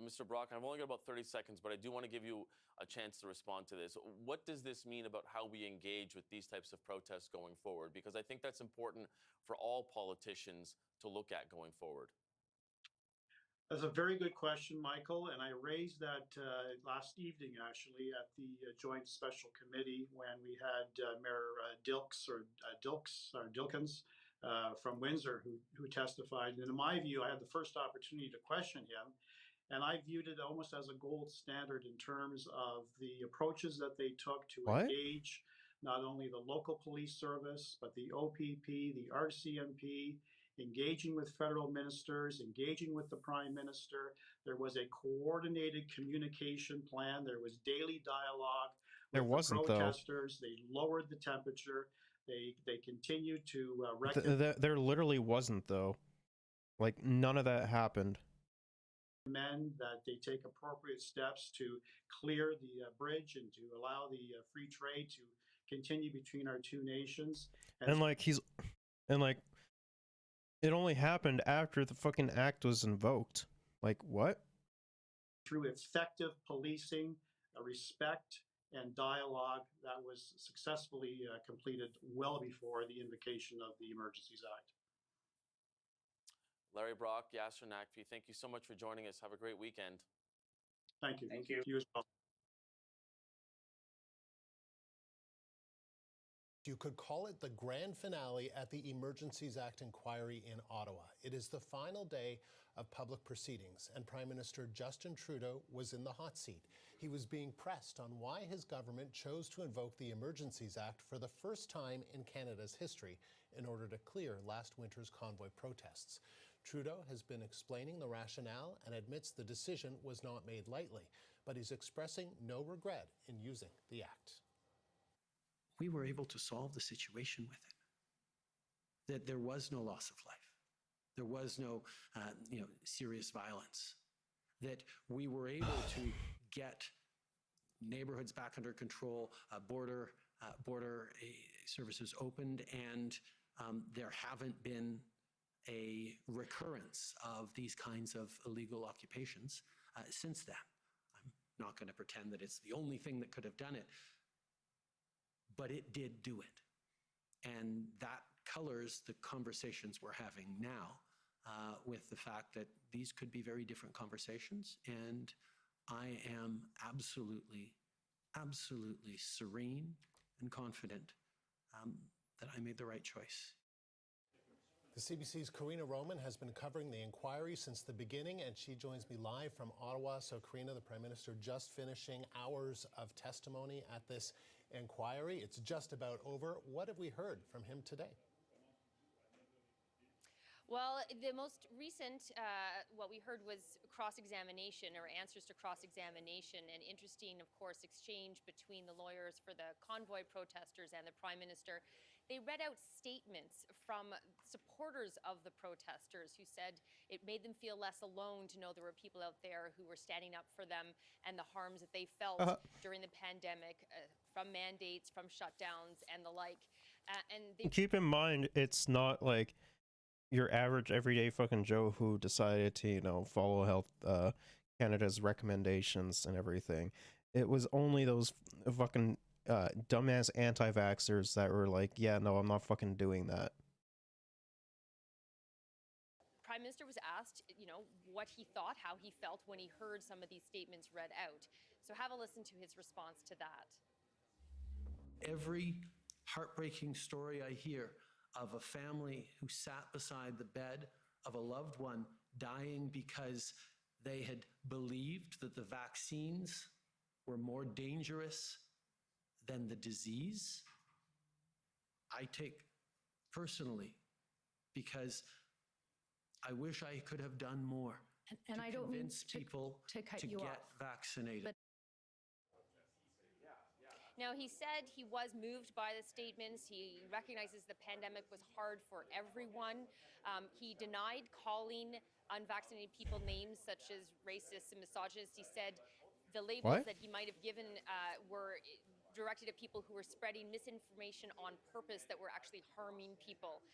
Mr. Brock, I've only got about 30 seconds, but I do want to give you a chance to respond to this. What does this mean about how we engage with these types of protests going forward? Because I think that's important for all politicians to look at going forward. That's a very good question, Michael, and I raised that last evening, actually, at the Joint Special Committee when we had Mayor Dilkens from Windsor who testified. And in my view, I had the first opportunity to question him, and I viewed it almost as a gold standard in terms of the approaches that they took to engage not only the local police service, but the OPP, the RCMP, engaging with federal ministers, engaging with the Prime Minister. There was a coordinated communication plan. There was daily dialogue There with the wasn't, though. protesters. They lowered the temperature. They continued to recommend There literally wasn't, though. Like, none of that happened. that they take appropriate steps to clear the bridge and to allow the free trade to continue between our two nations. And like it only happened after the fucking act was invoked. Like, what? Through effective policing, respect, and dialogue that was successfully completed well before the invocation of the Emergencies Act. Larry Brock, Yasser Naqvi, thank you so much for joining us. Have a great weekend. Thank you. Thank you. You as well. You could call it the grand finale at the Emergencies Act inquiry in Ottawa. It is the final day of public proceedings, and Prime Minister Justin Trudeau was in the hot seat. He was being pressed on why his government chose to invoke the Emergencies Act for the first time in Canada's history in order to clear last winter's convoy protests. Trudeau has been explaining the rationale and admits the decision was not made lightly, but he's expressing no regret in using the act. We were able to solve the situation with it. That there was no loss of life. There was no, serious violence. That we were able to get neighborhoods back under control, border services opened, and there haven't been a recurrence of these kinds of illegal occupations since then. I'm not going to pretend that it's the only thing that could have done it, but it did do it. And that colors the conversations we're having now with the fact that these could be very different conversations. And I am absolutely, absolutely serene and confident that I made the right choice. The CBC's Karina Roman has been covering the inquiry since the beginning, and she joins me live from Ottawa. So, Karina, the Prime Minister just finishing hours of testimony at this inquiry. It's just about over. What have we heard from him today? Well, the most recent, what we heard was cross-examination or answers to cross-examination, an interesting, of course, exchange between the lawyers for the convoy protesters and the Prime Minister. They read out statements from supporters of the protesters who said it made them feel less alone to know there were people out there who were standing up for them and the harms that they felt during the pandemic from mandates, from shutdowns, and the like. Keep in mind, it's not like your average everyday fucking Joe who decided to, follow Health Canada's recommendations and everything. It was only those fucking dumbass anti-vaxxers that were like, yeah, no, I'm not fucking doing that. Prime Minister was asked, what he thought, how he felt when he heard some of these statements read out. So have a listen to his response to that. Every heartbreaking story I hear of a family who sat beside the bed of a loved one dying because they had believed that the vaccines were more dangerous than the disease, I take personally, because I wish I could have done more and to I don't mean convince people to cut to you get off, vaccinated. Now, he said he was moved by the statements. He recognizes the pandemic was hard for everyone. He denied calling unvaccinated people names such as racist and misogynist. He said the labels that he might have given were directed at people who were spreading misinformation on purpose that were actually harming people.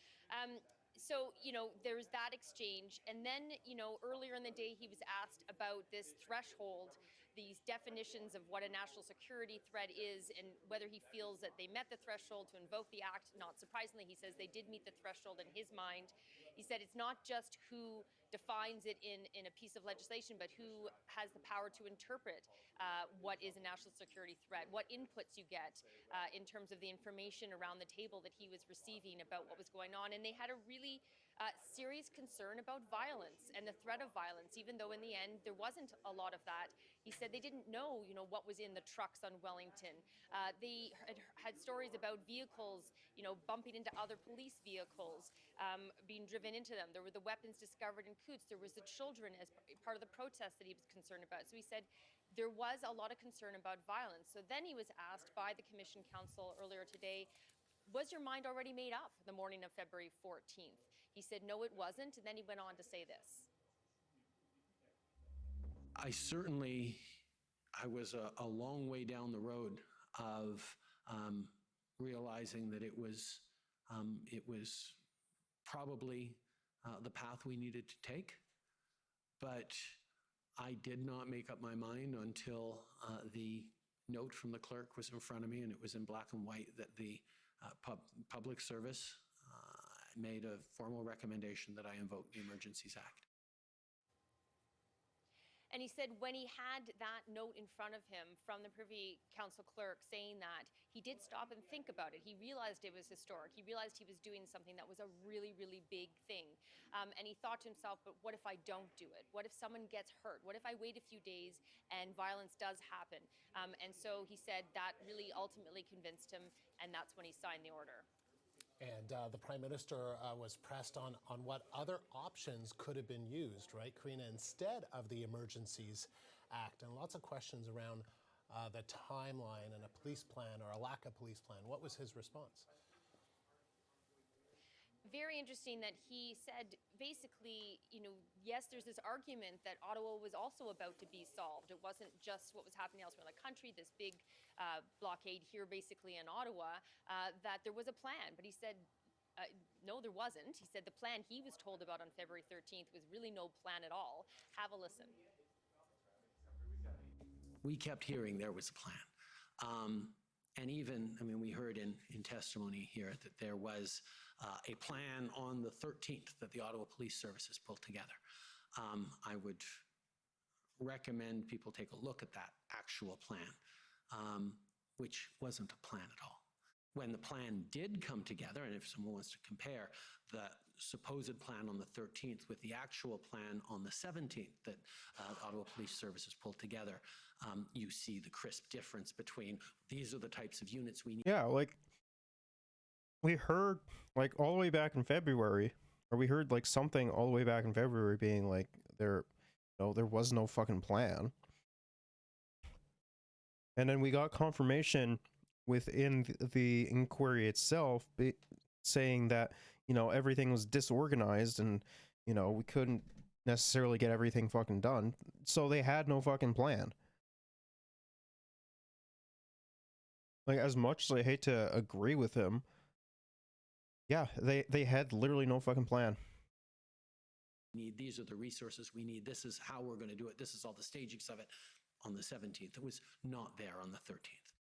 So, there's that exchange. And then, earlier in the day, he was asked about this threshold, these definitions of what a national security threat is and whether he feels that they met the threshold to invoke the act. Not surprisingly, he says they did meet the threshold in his mind. He said it's not just who defines it in a piece of legislation, but who has the power to interpret what is a national security threat, what inputs you get in terms of the information around the table that he was receiving about what was going on. And they had a really serious concern about violence and the threat of violence, even though in the end there wasn't a lot of that. He said they didn't know, what was in the trucks on Wellington. They had stories about vehicles, bumping into other police vehicles, being driven into them. There were the weapons discovered in Coots. There was the children as part of the protest that he was concerned about. So he said there was a lot of concern about violence. So then he was asked by the Commission Council earlier today, was your mind already made up the morning of February 14th? He said, no, it wasn't. And then he went on to say this. I was a long way down the road of realizing that it was probably the path we needed to take. But I did not make up my mind until the note from the clerk was in front of me, and it was in black and white that the public service made a formal recommendation that I invoke the Emergencies Act. And he said when he had that note in front of him from the Privy Council clerk saying that, he did stop and think about it. He realized it was historic. He realized he was doing something that was a really, really big thing. And he thought to himself, but what if I don't do it? What if someone gets hurt? What if I wait a few days and violence does happen? And so he said that really ultimately convinced him, and that's when he signed the order. And the Prime Minister was pressed on what other options could have been used, right, Karina, instead of the Emergencies Act. And lots of questions around the timeline and a police plan or a lack of police plan. What was his response? Very interesting that he said, basically, yes, there's this argument that Ottawa was also about to be solved. It wasn't just what was happening elsewhere in the country, this big blockade here basically in Ottawa, that there was a plan. But he said, no, there wasn't. He said the plan he was told about on February 13th was really no plan at all. Have a listen. We kept hearing there was a plan. And even, we heard in testimony here that there was a plan on the 13th that the Ottawa Police Services pulled together. I would recommend people take a look at that actual plan, which wasn't a plan at all. When the plan did come together, and if someone wants to compare the supposed plan on the 13th with the actual plan on the 17th that Ottawa Police Services pulled together, you see the crisp difference between these are the types of units we need. Yeah, we heard all the way back in February, or we heard something all the way back in February being there was no fucking plan. And then we got confirmation within the inquiry itself saying that, everything was disorganized and, we couldn't necessarily get everything fucking done. So they had no fucking plan. As much as I hate to agree with him, yeah, they had literally no fucking plan. These are the resources we need. This is how we're going to do it. This is all the stagings of it on the 17th. It was not there on the 13th.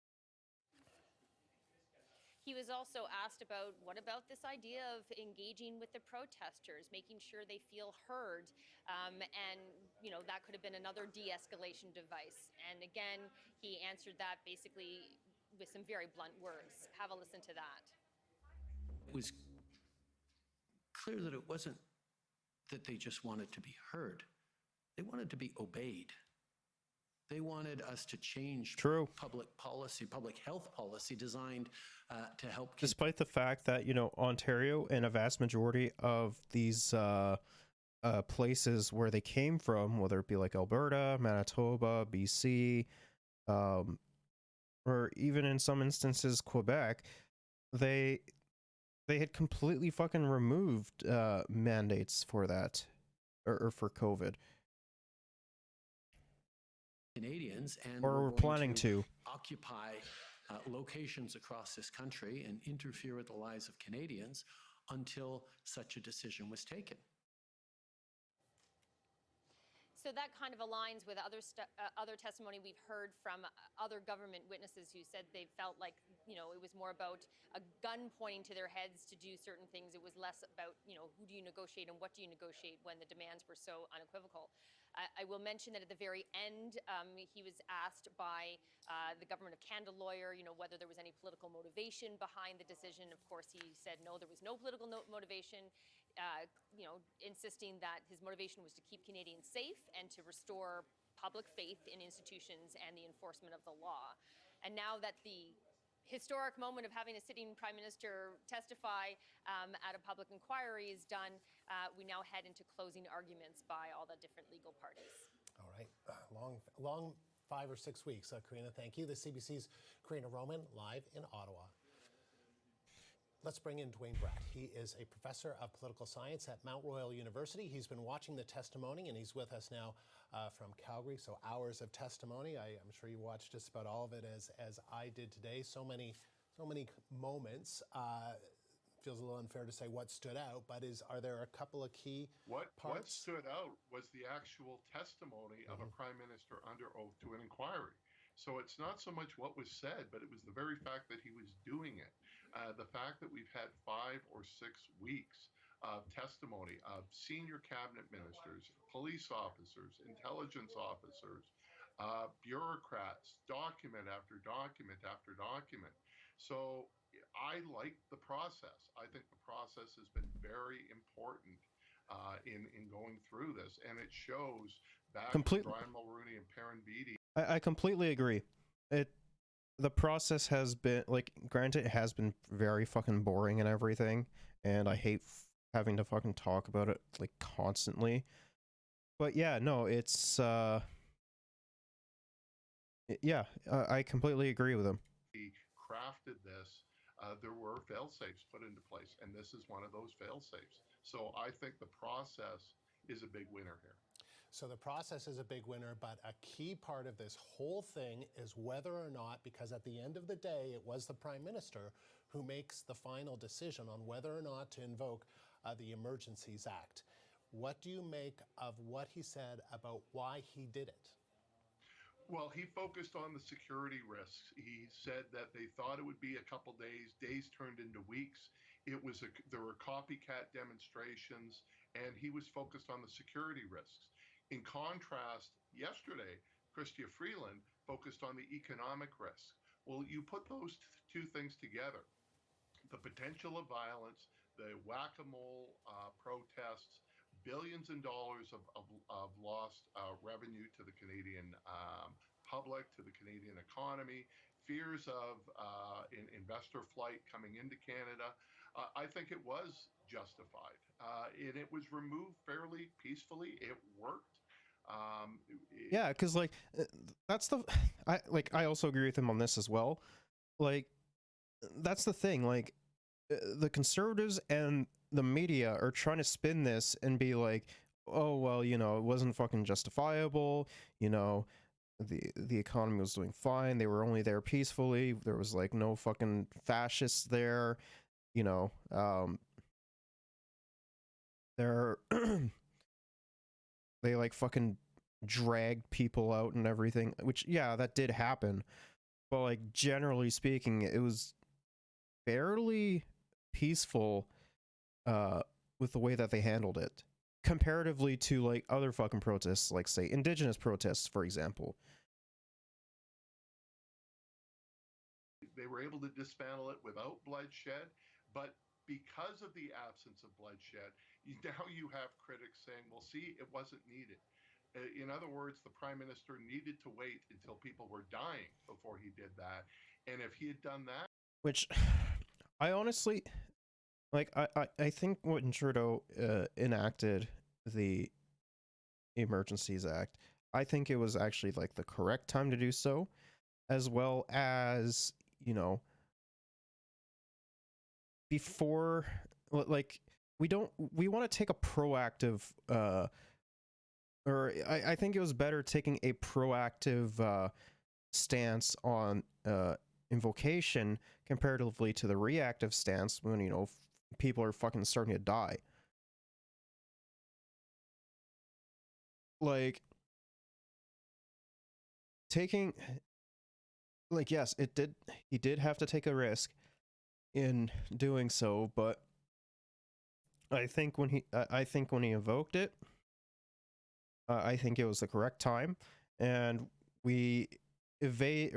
He was also asked about, what about this idea of engaging with the protesters, making sure they feel heard, and, that could have been another de-escalation device. And again, he answered that basically with some very blunt words. Have a listen to that. It was clear that it wasn't that they just wanted to be heard. They wanted to be obeyed. They wanted us to change public policy, public health policy designed to help. Despite the fact that, Ontario and a vast majority of these places where they came from, whether it be Alberta, Manitoba, BC, or even in some instances Quebec, they had completely fucking removed mandates for that, or for COVID. Canadians, and we're planning to occupy locations across this country and interfere with the lives of Canadians until such a decision was taken. So that kind of aligns with other testimony we've heard from other government witnesses who said they felt like, it was more about a gun pointing to their heads to do certain things. It was less about, who do you negotiate and what do you negotiate when the demands were so unequivocal. I will mention that at the very end, he was asked by the Government of Canada lawyer, whether there was any political motivation behind the decision. Of course, he said no, there was no political motivation. insisting that his motivation was to keep Canadians safe and to restore public faith in institutions and the enforcement of the law. And now that the historic moment of having a sitting prime minister testify at a public inquiry is done, we now head into closing arguments by all the different legal parties. All right, long 5 or 6 weeks. Karina, thank you. The CBC's Karina Roman, live in Ottawa. Let's bring in Dwayne Brett. He is a professor of political science at Mount Royal University. He's been watching the testimony, and he's with us now from Calgary. So hours of testimony. I'm sure you watched just about all of it as I did today. So many moments. Feels a little unfair to say what stood out, but are there a couple of key What parts? stood out was the actual testimony of a prime minister under oath to an inquiry. So it's not so much what was said, but it was the very fact that he was doing it. The fact that we've had 5 or 6 weeks of testimony of senior cabinet ministers, police officers, intelligence officers, bureaucrats, document after document after document. So I like the process. I think the process has been very important in going through this, and it shows back to Brian Mulrooney and Perrin Beatty. I completely agree. The process has been, like, granted, it has been very fucking boring and everything, and I hate having to fucking talk about it, like, constantly. But yeah, no, it's, yeah, I completely agree with him. He crafted this. There were fail-safes put into place, and this is one of those fail-safes. So I think the process is a big winner here. So the process is a big winner, but a key part of this whole thing is whether or not, because at the end of the day, it was the Prime Minister who makes the final decision on whether or not to invoke the Emergencies Act. What do you make of what he said about why he did it? Well, he focused on the security risks. He said that they thought it would be a couple days. Days turned into weeks. There were copycat demonstrations, and he was focused on the security risks. In contrast, yesterday, Chrystia Freeland focused on the economic risks. Well, you put those two things together, the potential of violence, the whack-a-mole protests, billions in dollars of lost revenue to the Canadian public, to the Canadian economy, fears of investor flight coming into Canada. I think it was justified, and it was removed fairly peacefully. It worked. Yeah, because like that's I also agree with him on this as well. Like, that's the thing. Like, the Conservatives and the media are trying to spin this and be like, oh well, it wasn't fucking justifiable. The economy was doing fine. They were only there peacefully. There was like no fucking fascists there. They're they like fucking dragged people out and everything, which, yeah, that did happen, but like generally speaking, it was fairly peaceful with the way that they handled it comparatively to like other fucking protests, like say Indigenous protests, for example. They were able to dismantle it without bloodshed, but because of the absence of bloodshed, now you have critics saying, well, see, it wasn't needed. In other words, the Prime Minister needed to wait until people were dying before he did that. And if he had done that... Which, I honestly, like, I think when Trudeau enacted the Emergencies Act, I think it was actually, like, the correct time to do so, as well as, before, like, we want to take a proactive, or I think it was better taking a proactive stance on invocation comparatively to the reactive stance when, people are fucking starting to die. Like, yes, he did have to take a risk in doing so, but I think when he invoked it, I think it was the correct time, and we evaded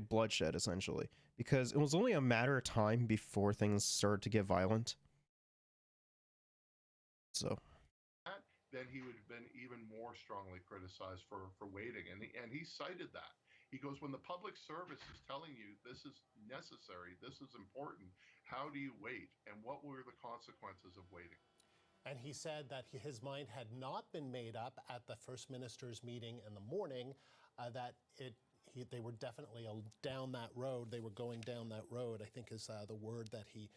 bloodshed, essentially, because it was only a matter of time before things started to get violent. So then he would have been even more strongly criticized for waiting. And he cited that. He goes, when the public service is telling you this is necessary, this is important, how do you wait? And what were the consequences of waiting? And he said that his mind had not been made up at the First Minister's meeting in the morning, that they were definitely down that road. They were going down that road, I think is the word that he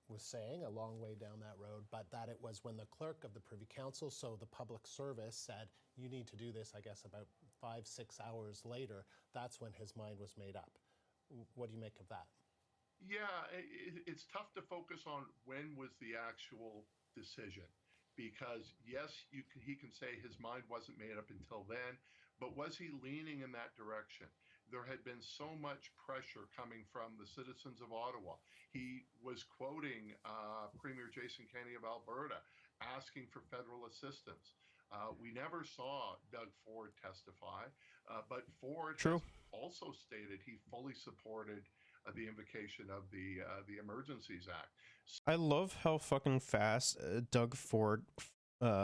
was saying, a long way down that road, but that it was when the clerk of the Privy Council, so the public service, said, you need to do this, I guess, about 5-6 hours later, that's when his mind was made up. What do you make of that? Yeah, it's tough to focus on when was the actual decision, because yes, he can say his mind wasn't made up until then, but was he leaning in that direction? There had been so much pressure coming from the citizens of Ottawa. He was quoting Premier Jason Kenney of Alberta, asking for federal assistance. We never saw Doug Ford testify, but Ford also stated he fully supported the invocation of the Emergencies Act. I love how fucking fast Doug Ford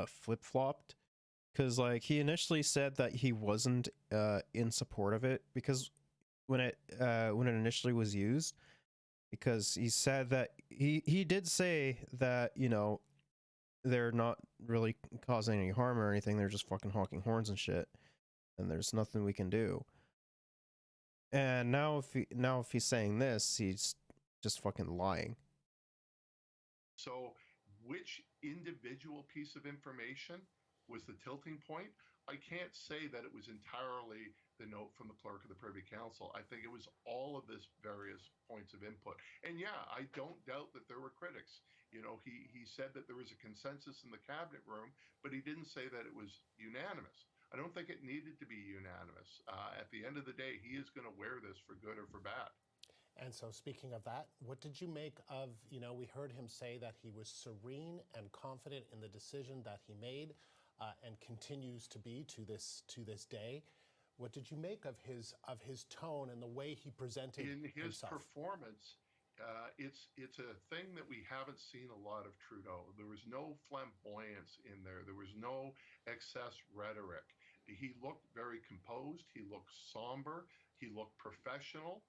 flip-flopped, because like he initially said that he wasn't in support of it because when it initially was used, because he said that he did say that, you know, they're not really causing any harm or anything, they're just fucking honking horns and shit, and there's nothing we can do. And now if he's saying this, he's just fucking lying. So which individual piece of information was the tilting point? I can't say that it was entirely the note from the clerk of the Privy Council. I think it was all of this various points of input. And yeah, I don't doubt that there were critics. You know, he said that there was a consensus in the cabinet room, but he didn't say that it was unanimous. I don't think it needed to be unanimous. At the end of the day, he is going to wear this for good or for bad. And so speaking of that, what did you make of, you know, we heard him say that he was serene and confident in the decision that he made and continues to be to this day. What did you make of his tone and the way he presented in his himself? Performance? It's a thing that we haven't seen a lot of Trudeau. There was no flamboyance in there. There was no excess rhetoric. He looked very composed. He looked somber. He looked professional.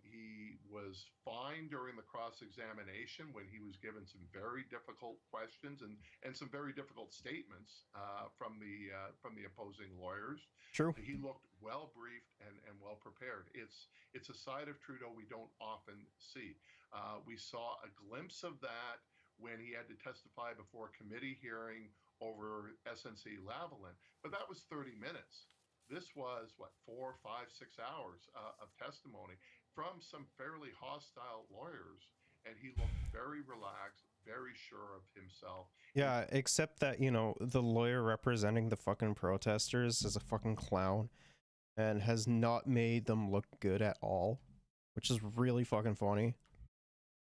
He was fine during the cross-examination when he was given some very difficult questions and some very difficult statements from the opposing lawyers. True. He looked well briefed and well prepared. It's a side of Trudeau we don't often see. We saw a glimpse of that when he had to testify before a committee hearing over SNC Lavalin, but that was 30 minutes. This was, 4, 5, 6 hours of testimony from some fairly hostile lawyers, and he looked very relaxed, very sure of himself. Yeah, except that, you know, the lawyer representing the fucking protesters is a fucking clown and has not made them look good at all, which is really fucking funny.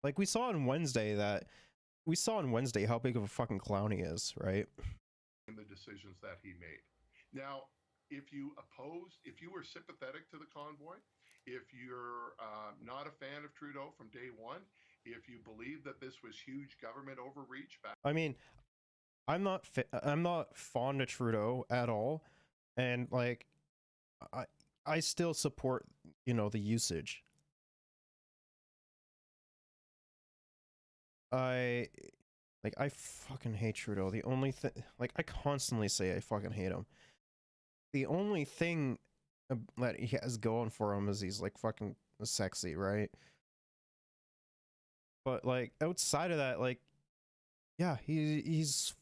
Like we saw on Wednesday how big of a fucking clown he is, right? In the decisions that he made. Now, if you were sympathetic to the convoy, if you're not a fan of Trudeau from day one, if you believe that this was huge government overreach back. I mean, I'm not fond of Trudeau at all, and like I still support, you know, the usage. I fucking hate Trudeau. The only thing, like, I constantly say I fucking hate him. The only thing that he has going for him is he's like fucking sexy, right? But like outside of that, like, yeah, he's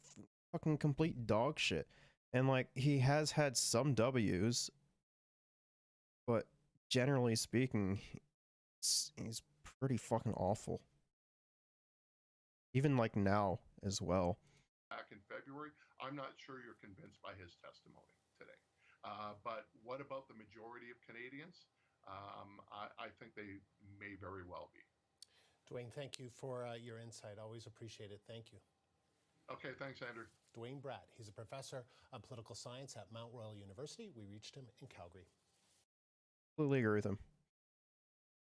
fucking complete dog shit. And like he has had some W's, but generally speaking, he's pretty fucking awful. Even like now as well. Back in February, I'm not sure you're convinced by his testimony today. But what about the majority of Canadians? I think they may very well be. Dwayne, thank you for your insight. Always appreciate it. Thank you. Okay, thanks, Andrew. Dwayne Bratt, he's a professor of political science at Mount Royal University. We reached him in Calgary. Completely agree with him.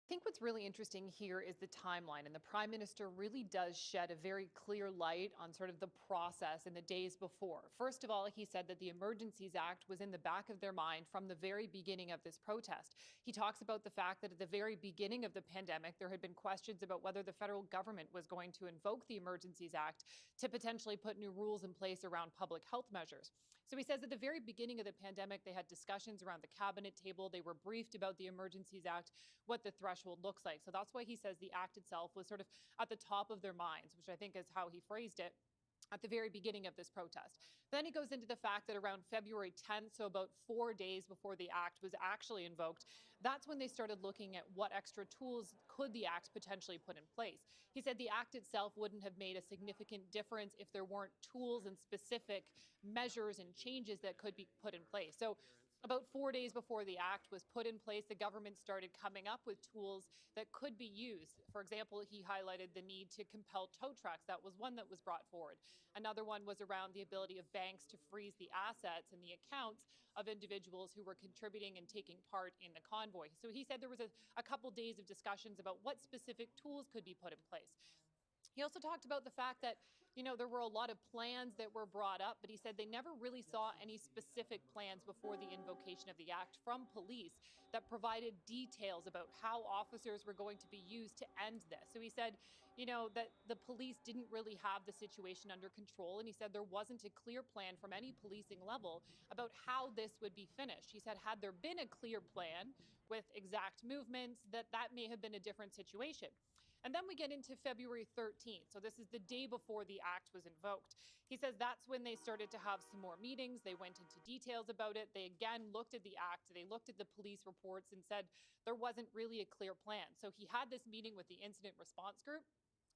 I think what's really interesting here is the timeline, and the Prime Minister really does shed a very clear light on sort of the process in the days before. First of all, he said that the Emergencies Act was in the back of their mind from the very beginning of this protest. He talks about the fact that at the very beginning of the pandemic, there had been questions about whether the federal government was going to invoke the Emergencies Act to potentially put new rules in place around public health measures. So he says at the very beginning of the pandemic, they had discussions around the cabinet table. They were briefed about the Emergencies Act, what the threshold looks like. So that's why he says the act itself was sort of at the top of their minds, which I think is how he phrased it at the very beginning of this protest. Then he goes into the fact that around February 10th, so about 4 days before the act was actually invoked, that's when they started looking at what extra tools could the act potentially put in place. He said the act itself wouldn't have made a significant difference if there weren't tools and specific measures and changes that could be put in place. So about 4 days before the act was put in place, the government started coming up with tools that could be used. For example, he highlighted the need to compel tow trucks. That was one that was brought forward. Another one was around the ability of banks to freeze the assets and the accounts of individuals who were contributing and taking part in the convoy. So he said there was a couple days of discussions about what specific tools could be put in place. He also talked about the fact that, there were a lot of plans that were brought up, but he said they never really saw any specific plans before the invocation of the act from police that provided details about how officers were going to be used to end this. So he said, that the police didn't really have the situation under control. And he said there wasn't a clear plan from any policing level about how this would be finished. He said, had there been a clear plan with exact movements, that may have been a different situation. And then we get into February 13th. So this is the day before the act was invoked. He says that's when they started to have some more meetings. They went into details about it. They again looked at the act. They looked at the police reports and said there wasn't really a clear plan. So he had this meeting with the incident response group.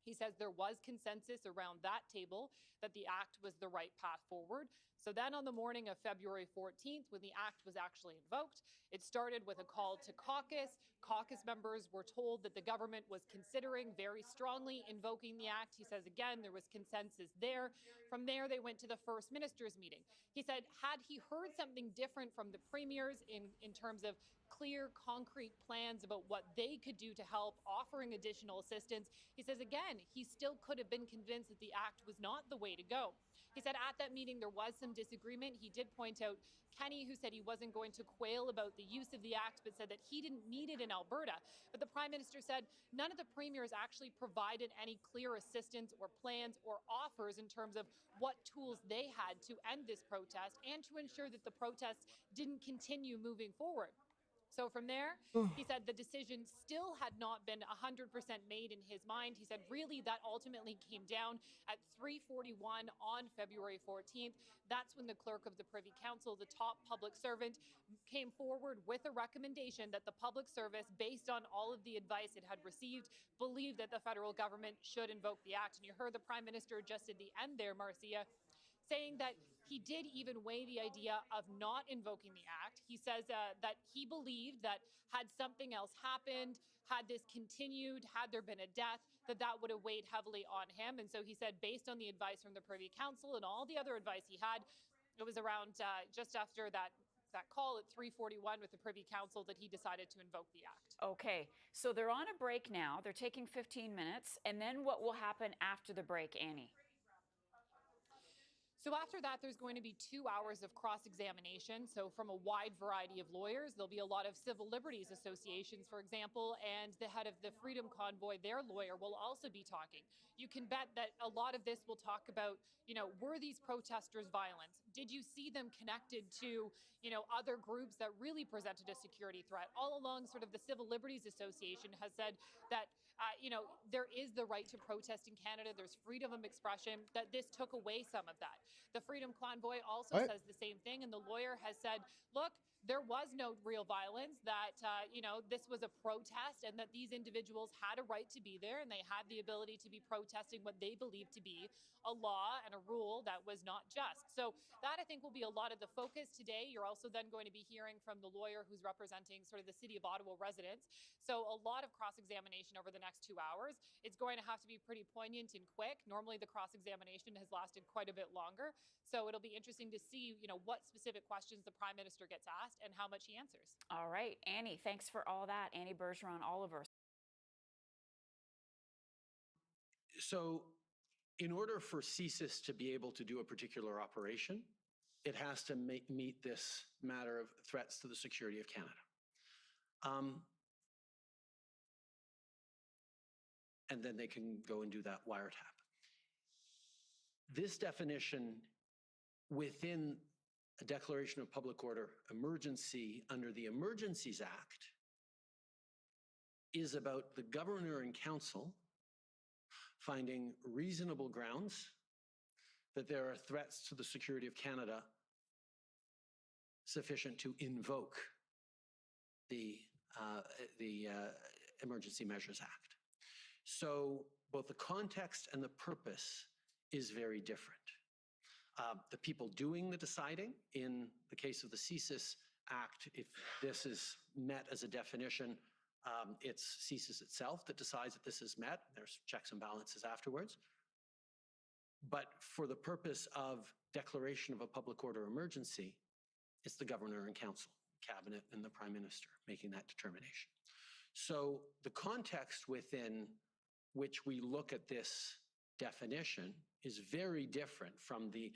He says there was consensus around that table that the act was the right path forward. So then on the morning of February 14th, when the act was actually invoked, it started with a call to caucus. Caucus members were told that the government was considering very strongly invoking the act. He says, again, there was consensus there. From there, they went to the first minister's meeting. He said, had he heard something different from the premiers in terms of clear, concrete plans about what they could do to help, offering additional assistance, he says, again, he still could have been convinced that the act was not the way to go. He said at that meeting there was some disagreement. He did point out Kenny, who said he wasn't going to quail about the use of the act, but said that he didn't need it in Alberta. But the Prime Minister said none of the premiers actually provided any clear assistance or plans or offers in terms of what tools they had to end this protest and to ensure that the protests didn't continue moving forward. So from there, he said the decision still had not been 100% made in his mind. He said really that ultimately came down at 3:41 on February 14th. That's when the clerk of the Privy Council, the top public servant, came forward with a recommendation that the public service, based on all of the advice it had received, believed that the federal government should invoke the act. And you heard the Prime Minister just at the end there, Marcia, saying that he did even weigh the idea of not invoking the act. He says that he believed that had something else happened, had this continued, had there been a death, that would have weighed heavily on him. And so he said, based on the advice from the Privy Council and all the other advice he had, it was around just after that call at 3:41 with the Privy Council that he decided to invoke the act. Okay, so they're on a break now. They're taking 15 minutes. And then what will happen after the break, Annie? So after that, there's going to be 2 hours of cross-examination. So from a wide variety of lawyers, there'll be a lot of civil liberties associations, for example, and the head of the Freedom Convoy, their lawyer, will also be talking. You can bet that a lot of this will talk about, were these protesters violent? Did you see them connected to, other groups that really presented a security threat? All along, sort of the Civil Liberties Association has said that there is the right to protest in Canada. There's freedom of expression, that this took away some of that. The Freedom Convoy also says the same thing. And the lawyer has said, look, there was no real violence, that, this was a protest and that these individuals had a right to be there and they had the ability to be protesting what they believed to be a law and a rule that was not just. So that, I think, will be a lot of the focus today. You're also then going to be hearing from the lawyer who's representing sort of the City of Ottawa residents. So a lot of cross-examination over the next 2 hours. It's going to have to be pretty poignant and quick. Normally the cross-examination has lasted quite a bit longer. So it'll be interesting to see, what specific questions the Prime Minister gets asked and how much he answers. All right, Annie, thanks for all that. Annie Bergeron, Oliver. So in order for CSIS to be able to do a particular operation, it has to meet this matter of threats to the security of Canada. And then they can go and do that wiretap. This definition within a declaration of public order emergency under the Emergencies Act is about the governor and council finding reasonable grounds that there are threats to the security of Canada sufficient to invoke the Emergency Measures Act. So both the context and the purpose is very different. The people doing the deciding in the case of the CSIS Act, if this is met as a definition, it's CSIS itself that decides that this is met. There's checks and balances afterwards. But for the purpose of declaration of a public order emergency, it's the governor and council, cabinet, and the prime minister making that determination. So the context within which we look at this definition is very different from the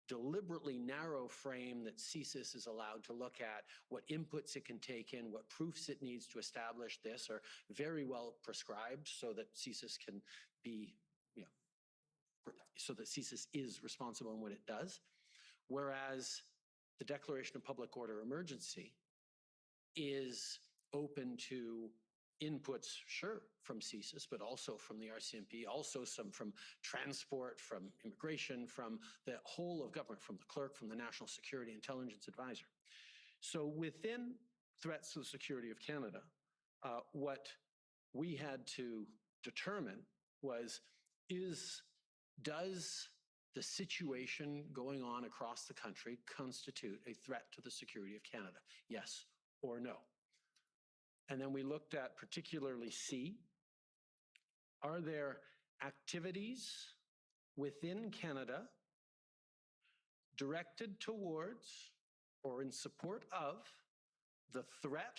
deliberately narrow frame that CSIS is allowed to look at. What inputs it can take in, what proofs it needs to establish this are very well prescribed so that CSIS can be, so that CSIS is responsible in what it does. Whereas the declaration of public order emergency is open to inputs, sure, from CSIS, but also from the RCMP, also some from transport, from immigration, from the whole of government, from the clerk, from the National Security Intelligence Advisor. So within threats to the security of Canada, what we had to determine was, does the situation going on across the country constitute a threat to the security of Canada? Yes or no? And then we looked at particularly C. Are there activities within Canada directed towards or in support of the threat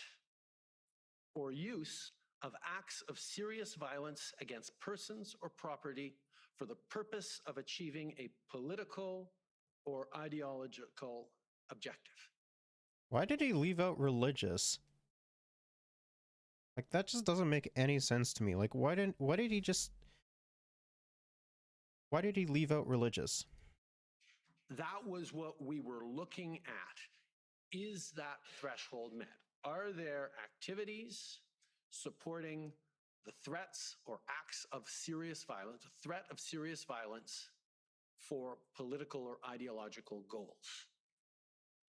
or use of acts of serious violence against persons or property for the purpose of achieving a political or ideological objective? Why did he leave out religious? Like, that just doesn't make any sense to me. Like, why did he leave out religious? That was what we were looking at. Is that threshold met? Are there activities supporting the threats or acts of serious violence, a threat of serious violence for political or ideological goals?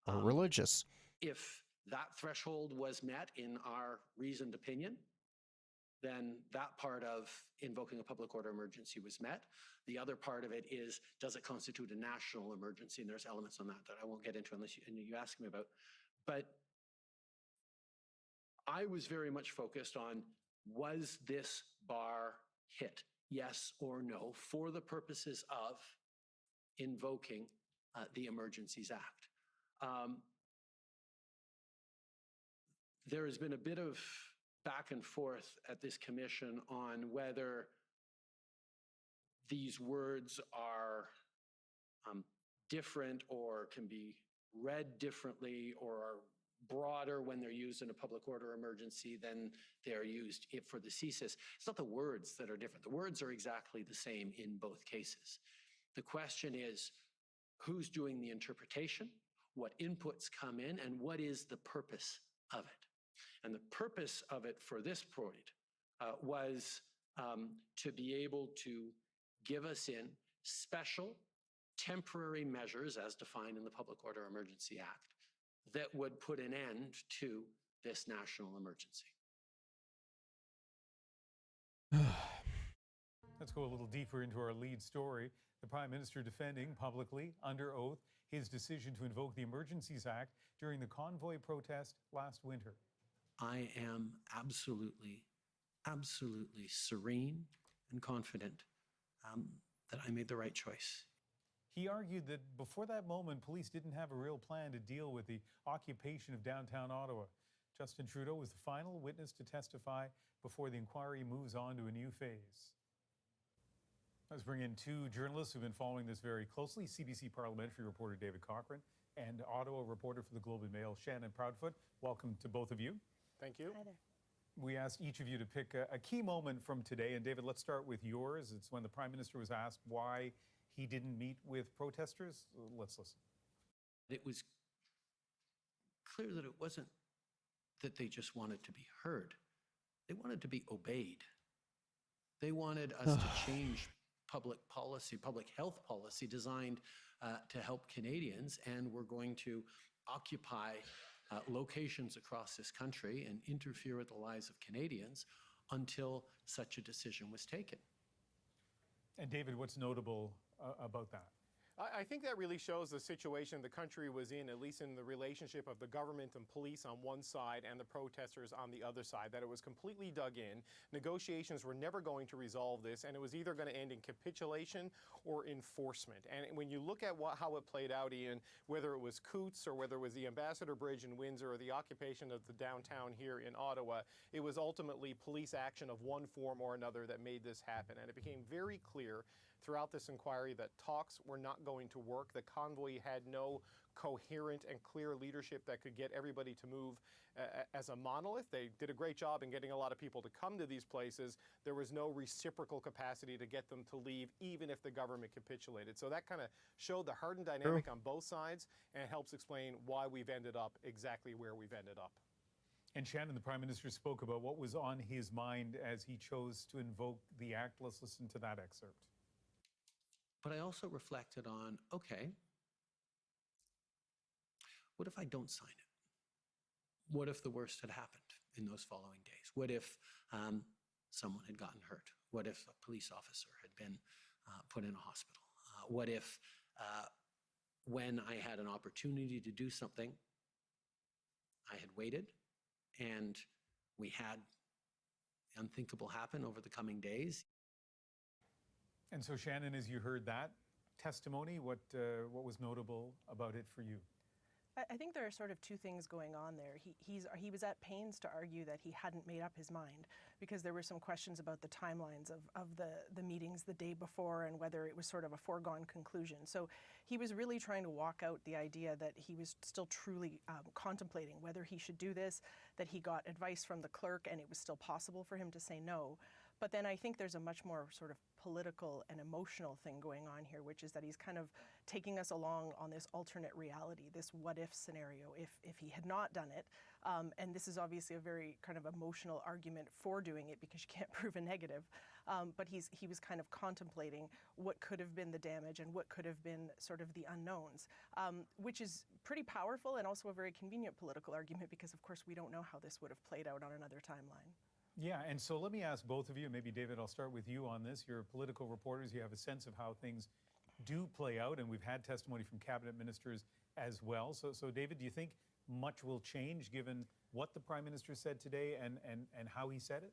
Or religious? If that threshold was met in our reasoned opinion, then that part of invoking a public order emergency was met. The other part of it is, does it constitute a national emergency? And there's elements on that I won't get into unless you ask me about. But I was very much focused on, was this bar hit? Yes or no, for the purposes of invoking the Emergencies Act. There has been a bit of back and forth at this commission on whether these words are different or can be read differently or are broader when they're used in a public order emergency than they're used for the CSIS. It's not the words that are different. The words are exactly the same in both cases. The question is, who's doing the interpretation? What inputs come in? And what is the purpose of it? And the purpose of it for this project was to be able to give us in special temporary measures as defined in the Public Order Emergency Act that would put an end to this national emergency. Let's go a little deeper into our lead story. The Prime Minister defending publicly, under oath, his decision to invoke the Emergencies Act during the convoy protest last winter. I am absolutely serene and confident that I made the right choice. He argued that before that moment, police didn't have a real plan to deal with the occupation of downtown Ottawa. Justin Trudeau was the final witness to testify before the inquiry moves on to a new phase. Let's bring in two journalists who've been following this very closely. CBC parliamentary reporter David Cochrane and Ottawa reporter for the Globe and Mail, Shannon Proudfoot. Welcome to both of you. Thank you. Hi there. We asked each of you to pick a key moment from today. And David, let's start with yours. It's when the Prime Minister was asked why he didn't meet with protesters. Let's listen. It was clear that it wasn't that they just wanted to be heard. They wanted to be obeyed. They wanted us to change public policy, public health policy designed to help Canadians, and we're going to occupy locations across this country and interfere with the lives of Canadians until such a decision was taken. And David, what's notable about that? I think that really shows the situation the country was in, at least in the relationship of the government and police on one side and the protesters on the other side, that it was completely dug in. Negotiations were never going to resolve this, and it was either going to end in capitulation or enforcement. And when you look at how it played out, Ian, whether it was Coots or whether it was the Ambassador Bridge in Windsor or the occupation of the downtown here in Ottawa, it was ultimately police action of one form or another that made this happen. And it became very clear throughout this inquiry that talks were not going to work. The convoy had no coherent and clear leadership that could get everybody to move as a monolith. They did a great job in getting a lot of people to come to these places. There was no reciprocal capacity to get them to leave, even if the government capitulated. So that kind of showed the hardened dynamic on both sides, and it helps explain why we've ended up exactly where we've ended up. And Shannon, the Prime Minister spoke about what was on his mind as he chose to invoke the act. Let's listen to that excerpt. But I also reflected on, okay, what if I don't sign it? What if the worst had happened in those following days? What if someone had gotten hurt? What if a police officer had been put in a hospital? What if when I had an opportunity to do something, I had waited and we had the unthinkable happen over the coming days? And so, Shannon, as you heard that testimony, what was notable about it for you? I think there are sort of two things going on there. He was at pains to argue that he hadn't made up his mind, because there were some questions about the timelines of the meetings the day before and whether it was sort of a foregone conclusion. So he was really trying to walk out the idea that he was still truly contemplating whether he should do this, that he got advice from the clerk and it was still possible for him to say no. But then I think there's a much more sort of political and emotional thing going on here, which is that he's kind of taking us along on this alternate reality, this what-if scenario, if he had not done it. And this is obviously a very kind of emotional argument for doing it because you can't prove a negative. But he was kind of contemplating what could have been the damage and what could have been sort of the unknowns, which is pretty powerful and also a very convenient political argument because, of course, we don't know how this would have played out on another timeline. Yeah, and so let me ask both of you, maybe David, I'll start with you on this. You're political reporters, you have a sense of how things do play out, and we've had testimony from cabinet ministers as well. So David, do you think much will change given what the Prime Minister said today and how he said it?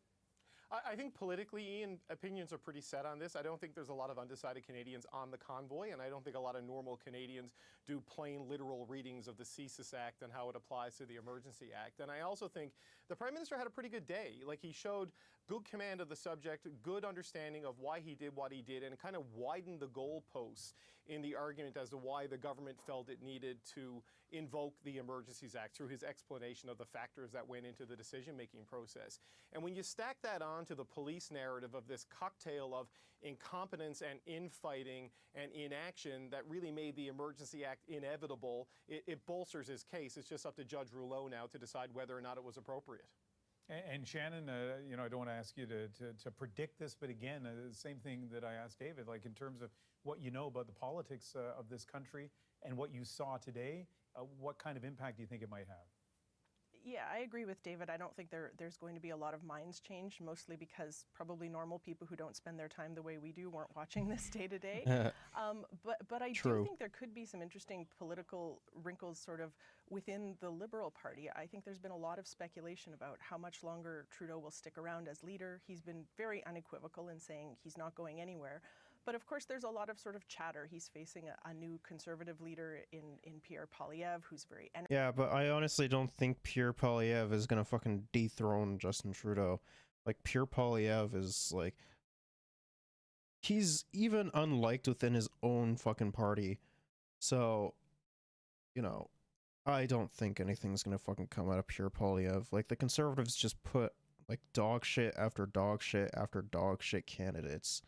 I think politically, Ian, opinions are pretty set on this. I don't think there's a lot of undecided Canadians on the convoy, and I don't think a lot of normal Canadians do plain literal readings of the CSIS Act and how it applies to the Emergency Act. And I also think the Prime Minister had a pretty good day. Like, he showed good command of the subject, good understanding of why he did what he did, and kind of widened the goalposts in the argument as to why the government felt it needed to invoke the Emergencies Act through his explanation of the factors that went into the decision-making process. And when you stack that on to the police narrative of this cocktail of incompetence and infighting and inaction that really made the Emergency Act inevitable, it bolsters his case. It's just up to Judge Rouleau now to decide whether or not it was appropriate. And Shannon, I don't want to ask you to predict this, but again, the same thing that I asked David, like in terms of what you know about the politics of this country and what you saw today, what kind of impact do you think it might have? Yeah, I agree with David. I don't think there's going to be a lot of minds changed, mostly because probably normal people who don't spend their time the way we do weren't watching this day to day. But I do think there could be some interesting political wrinkles sort of within the Liberal Party. I think there's been a lot of speculation about how much longer Trudeau will stick around as leader. He's been very unequivocal in saying he's not going anywhere. But of course, there's a lot of sort of chatter. He's facing a new Conservative leader in Pierre Poilievre, who's very... Yeah, but I honestly don't think Pierre Poilievre is going to fucking dethrone Justin Trudeau. Like, Pierre Poilievre is, like... he's even unliked within his own fucking party. So, you know, I don't think anything's gonna fucking come out of Pierre Poilievre. Like, the Conservatives just put like dog shit after dog shit after dog shit candidates.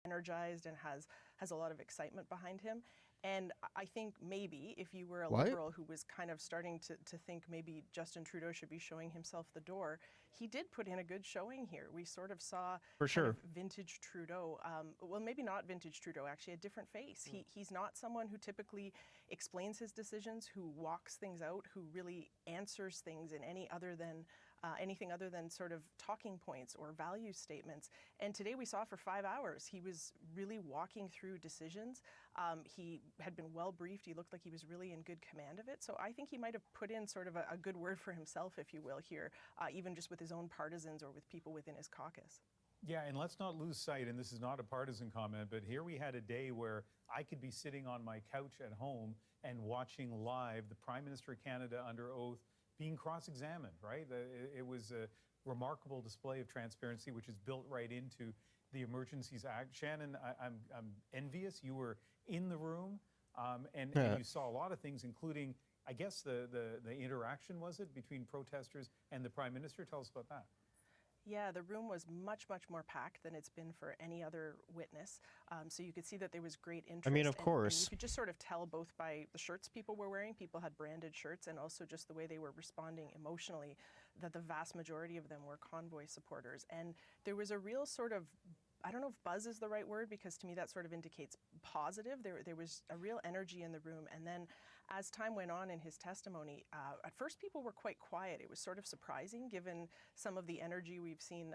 Energized and has a lot of excitement behind him. And I think maybe if you were a What? Liberal who was kind of starting to think maybe Justin Trudeau should be showing himself the door, he did put in a good showing here. We sort of saw For kind sure. of vintage Trudeau. Well, maybe not vintage Trudeau, actually, a different face. He's not someone who typically explains his decisions, who walks things out, who really answers things in anything other than sort of talking points or value statements. And today we saw for 5 hours, he was really walking through decisions. He had been well briefed. He looked like he was really in good command of it. So I think he might have put in sort of a good word for himself, if you will, here, even just with his own partisans or with people within his caucus. Yeah, and let's not lose sight, and this is not a partisan comment, but here we had a day where I could be sitting on my couch at home and watching live the Prime Minister of Canada under oath being cross-examined, right? It was a remarkable display of transparency, which is built right into the Emergencies Act. Shannon, I'm envious. You were in the room, and you saw a lot of things, including, I guess, the interaction, was it, between protesters and the Prime Minister? Tell us about that. Yeah, the room was much, much more packed than it's been for any other witness. So you could see that there was great interest. I mean, of and course. you could just sort of tell both by the shirts people were wearing. People had branded shirts, and also just the way they were responding emotionally, that the vast majority of them were convoy supporters. And there was a real sort of, I don't know if buzz is the right word, because to me that sort of indicates positive. There was a real energy in the room. And then as time went on in his testimony, at first people were quite quiet. It was sort of surprising given some of the energy we've seen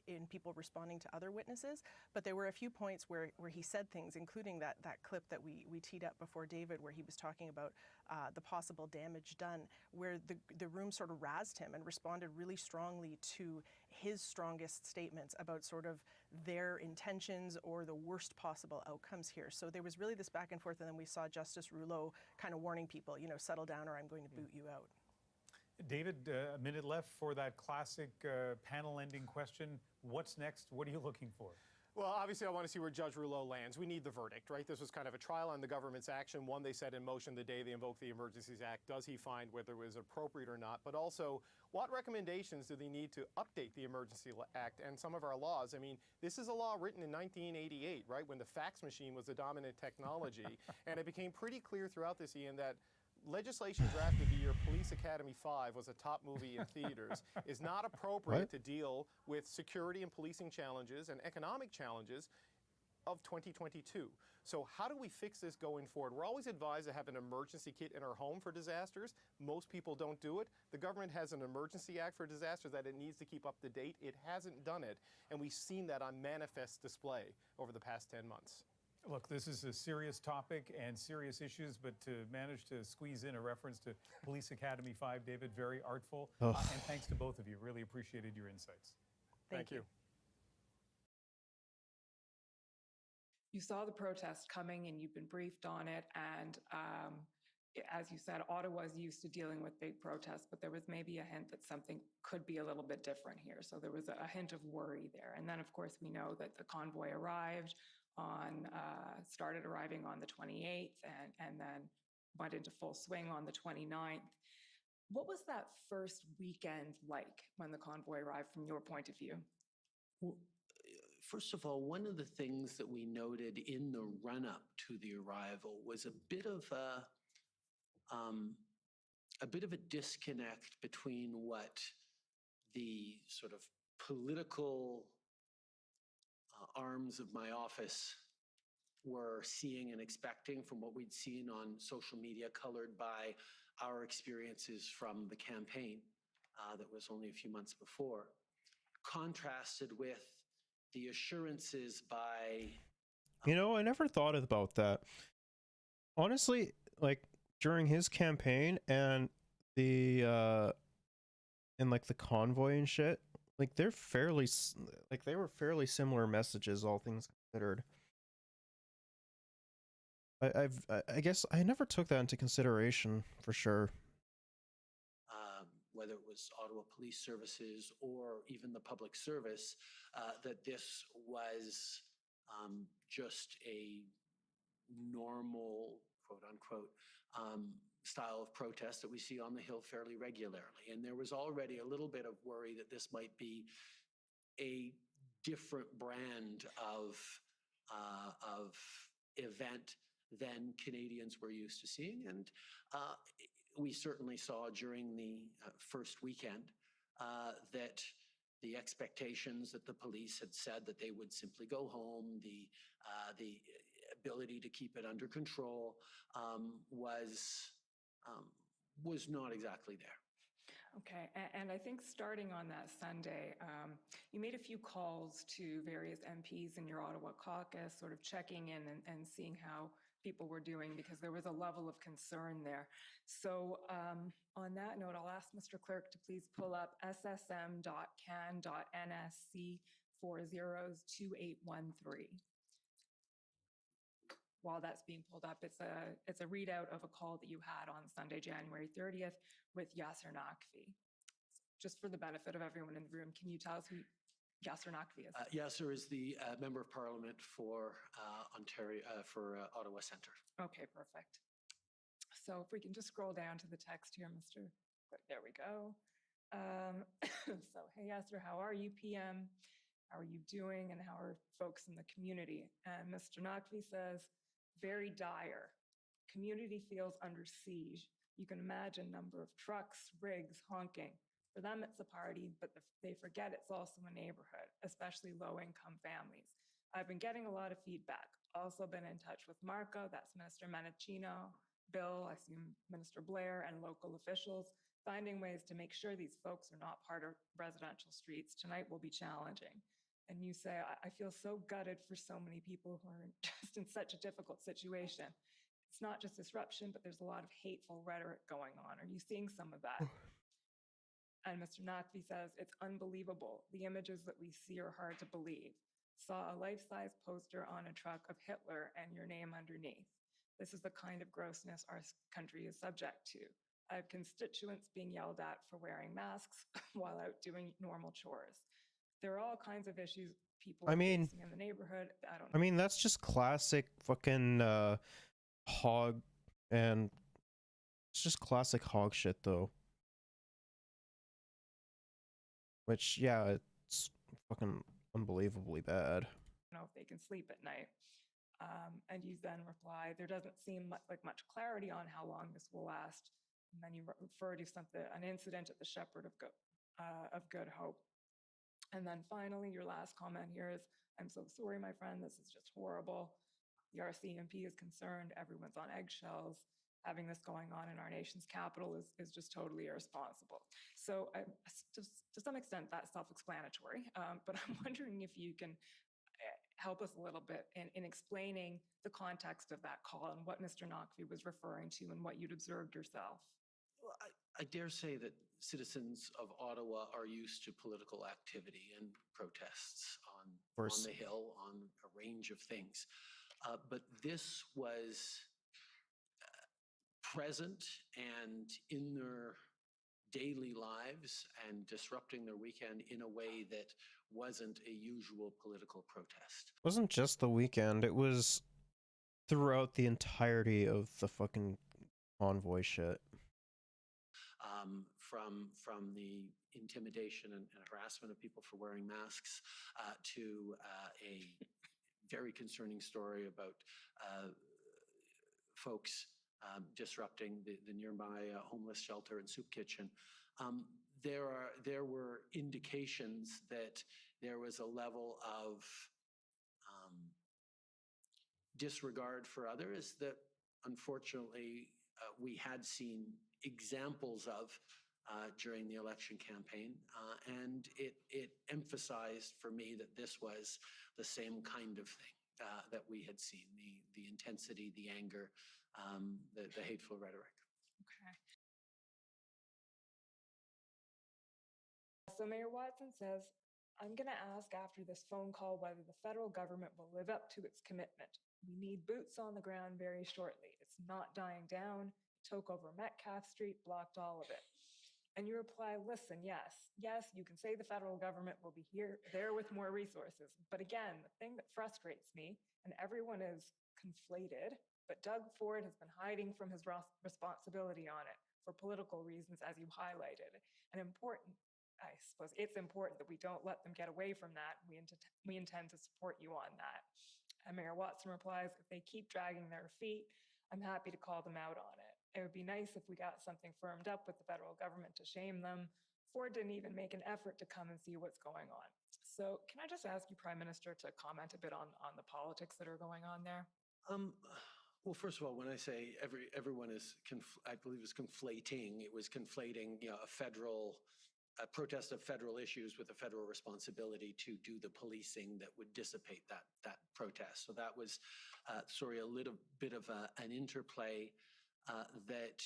in people responding to other witnesses. But there were a few points where he said things, including that clip that we teed up before David, where he was talking about the possible damage done, where the room sort of razzed him and responded really strongly to his strongest statements about sort of their intentions or the worst possible outcomes here. So there was really this back and forth, and then we saw Justice Rouleau kind of warning people, settle down or I'm going to boot you out. David, a minute left for that classic panel ending question. What's next? What are you looking for? Well, obviously, I want to see where Judge Rouleau lands. We need the verdict, right? This was kind of a trial on the government's action, one they set in motion the day they invoked the Emergencies Act. Does he find whether it was appropriate or not? But also, what recommendations do they need to update the Emergency Act and some of our laws? I mean, this is a law written in 1988, right, when the fax machine was the dominant technology. And it became pretty clear throughout this, Ian, that legislation drafted the year Police Academy 5 was a top movie in theaters is not appropriate to deal with security and policing challenges and economic challenges of 2022. So how do we fix this going forward? We're always advised to have an emergency kit in our home for disasters. Most people don't do it. The government has an emergency act for disasters that it needs to keep up to date. It hasn't done it, and we've seen that on manifest display over the past 10 months. Look, this is a serious topic and serious issues, but to manage to squeeze in a reference to Police Academy 5, David, very artful. And thanks to both of you. Really appreciated your insights. Thank you. You saw the protest coming and you've been briefed on it. And as you said, Ottawa's used to dealing with big protests, but there was maybe a hint that something could be a little bit different here. So there was a hint of worry there. And then, of course, we know that the convoy arrived started arriving on the 28th and then went into full swing on the 29th. What was that first weekend like when the convoy arrived from your point of view? Well, first of all, one of the things that we noted in the run-up to the arrival was a bit of a disconnect between what the sort of political arms of my office were seeing and expecting from what we'd seen on social media, colored by our experiences from the campaign that was only a few months before, contrasted with the assurances by... I never thought about that. Honestly, like, during his campaign and the convoy and shit, like, they were fairly similar messages, all things considered. I guess I never took that into consideration, for sure. whether it was Ottawa Police Services or even the public service, that this was just a normal, quote unquote, style of protest that we see on the Hill fairly regularly. And there was already a little bit of worry that this might be a different brand of event than Canadians were used to seeing. And we certainly saw during the first weekend that the expectations that the police had said that they would simply go home, the ability to keep it under control was not exactly there. Okay, and I think starting on that Sunday, you made a few calls to various MPs in your Ottawa caucus, sort of checking in and seeing how people were doing, because there was a level of concern there. So on that note, I'll ask Mr. Clerk to please pull up ssm.can.nsc402813. While that's being pulled up, it's a readout of a call that you had on Sunday, January 30th with Yasser Naqvi. Just for the benefit of everyone in the room, can you tell us who Yasser Naqvi is? Yasser is the Member of Parliament for Ontario, for Ottawa Centre. Okay, perfect. So if we can just scroll down to the text here, Mr. There we go. So, hey Yasser, how are you, PM? How are you doing, and how are folks in the community? And Mr. Naqvi says, very dire. Community feels under siege. You can imagine number of trucks, rigs, honking. For them, it's a party, but they forget it's also a neighborhood, especially low-income families. I've been getting a lot of feedback. Also been in touch with Marco, that's Minister Menachino, Bill, I assume Minister Blair, and local officials, finding ways to make sure these folks are not part of residential streets. Tonight will be challenging. And you say, I feel so gutted for so many people who are just in such a difficult situation. It's not just disruption, but there's a lot of hateful rhetoric going on. Are you seeing some of that? And Mr. Naqvi says, it's unbelievable. The images that we see are hard to believe. Saw a life-size poster on a truck of Hitler and your name underneath. This is the kind of grossness our country is subject to. I have constituents being yelled at for wearing masks while out doing normal chores. There are all kinds of issues people are facing in the neighborhood. I don't know. I mean, that's just classic fucking hog, and it's just classic hog shit, though. Which, yeah, it's fucking unbelievably bad. Know if they can sleep at night. And you then reply, there doesn't seem like much clarity on how long this will last. And then you refer to an incident at the Shepherd of Good Hope. And then finally, your last comment here is, I'm so sorry, my friend, this is just horrible. The RCMP is concerned, everyone's on eggshells. Having this going on in our nation's capital is just totally irresponsible. So to some extent, that's self-explanatory, but I'm wondering if you can help us a little bit in explaining the context of that call and what Mr. Naqvi was referring to and what you'd observed yourself. Well, I dare say that citizens of Ottawa are used to political activity and protests on the Hill, on a range of things. But this was present and in their daily lives and disrupting their weekend in a way that wasn't a usual political protest. It wasn't just the weekend, it was throughout the entirety of the fucking convoy shit. From the intimidation and harassment of people for wearing masks to a very concerning story about folks disrupting the nearby homeless shelter and soup kitchen. There were indications that there was a level of disregard for others that unfortunately we had seen examples of during the election campaign, and it emphasized for me that this was the same kind of thing that we had seen, the intensity, the anger, the hateful rhetoric. Okay. So Mayor Watson says, I'm going to ask after this phone call whether the federal government will live up to its commitment. We need boots on the ground very shortly. It's not dying down. It took over Metcalfe Street, blocked all of it. And you reply, listen, yes, you can say the federal government will be there with more resources. But again, the thing that frustrates me, and everyone is conflated, but Doug Ford has been hiding from his responsibility on it for political reasons, as you highlighted. And I suppose it's important that we don't let them get away from that. We intend to support you on that. And Mayor Watson replies, if they keep dragging their feet, I'm happy to call them out on it. It would be nice if we got something firmed up with the federal government to shame them. Ford didn't even make an effort to come and see what's going on. So can I just ask you, Prime Minister, to comment a bit on the politics that are going on there? Well, first of all, when I say everyone is, I believe, is conflating, it was conflating, a protest of federal issues with a federal responsibility to do the policing that would dissipate that protest. So that was, a little bit of an interplay that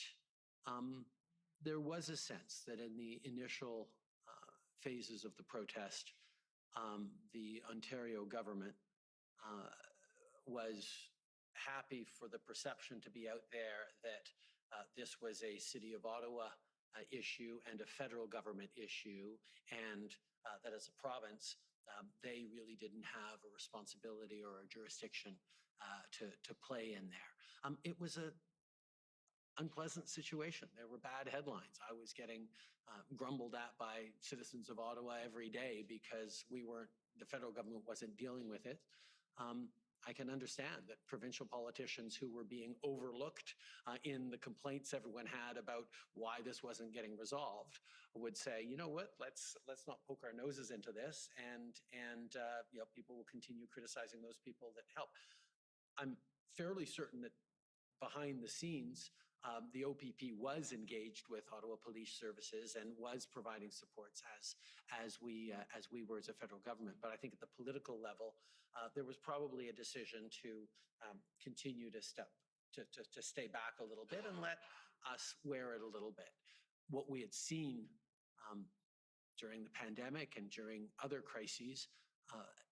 there was a sense that in the initial phases of the protest, the Ontario government was happy for the perception to be out there that this was a City of Ottawa issue and a federal government issue, and that as a province, they really didn't have a responsibility or a jurisdiction to play in there. It was an unpleasant situation. There were bad headlines. I was getting grumbled at by citizens of Ottawa every day because the federal government wasn't dealing with it. I can understand that provincial politicians who were being overlooked in the complaints everyone had about why this wasn't getting resolved would say, you know what, let's not poke our noses into this, and people will continue criticizing those people that help. I'm fairly certain that behind the scenes, the OPP was engaged with Ottawa Police Services and was providing supports as we were as a federal government. But I think at the political level, there was probably a decision to continue to stay back a little bit and let us wear it a little bit. What we had seen during the pandemic and during other crises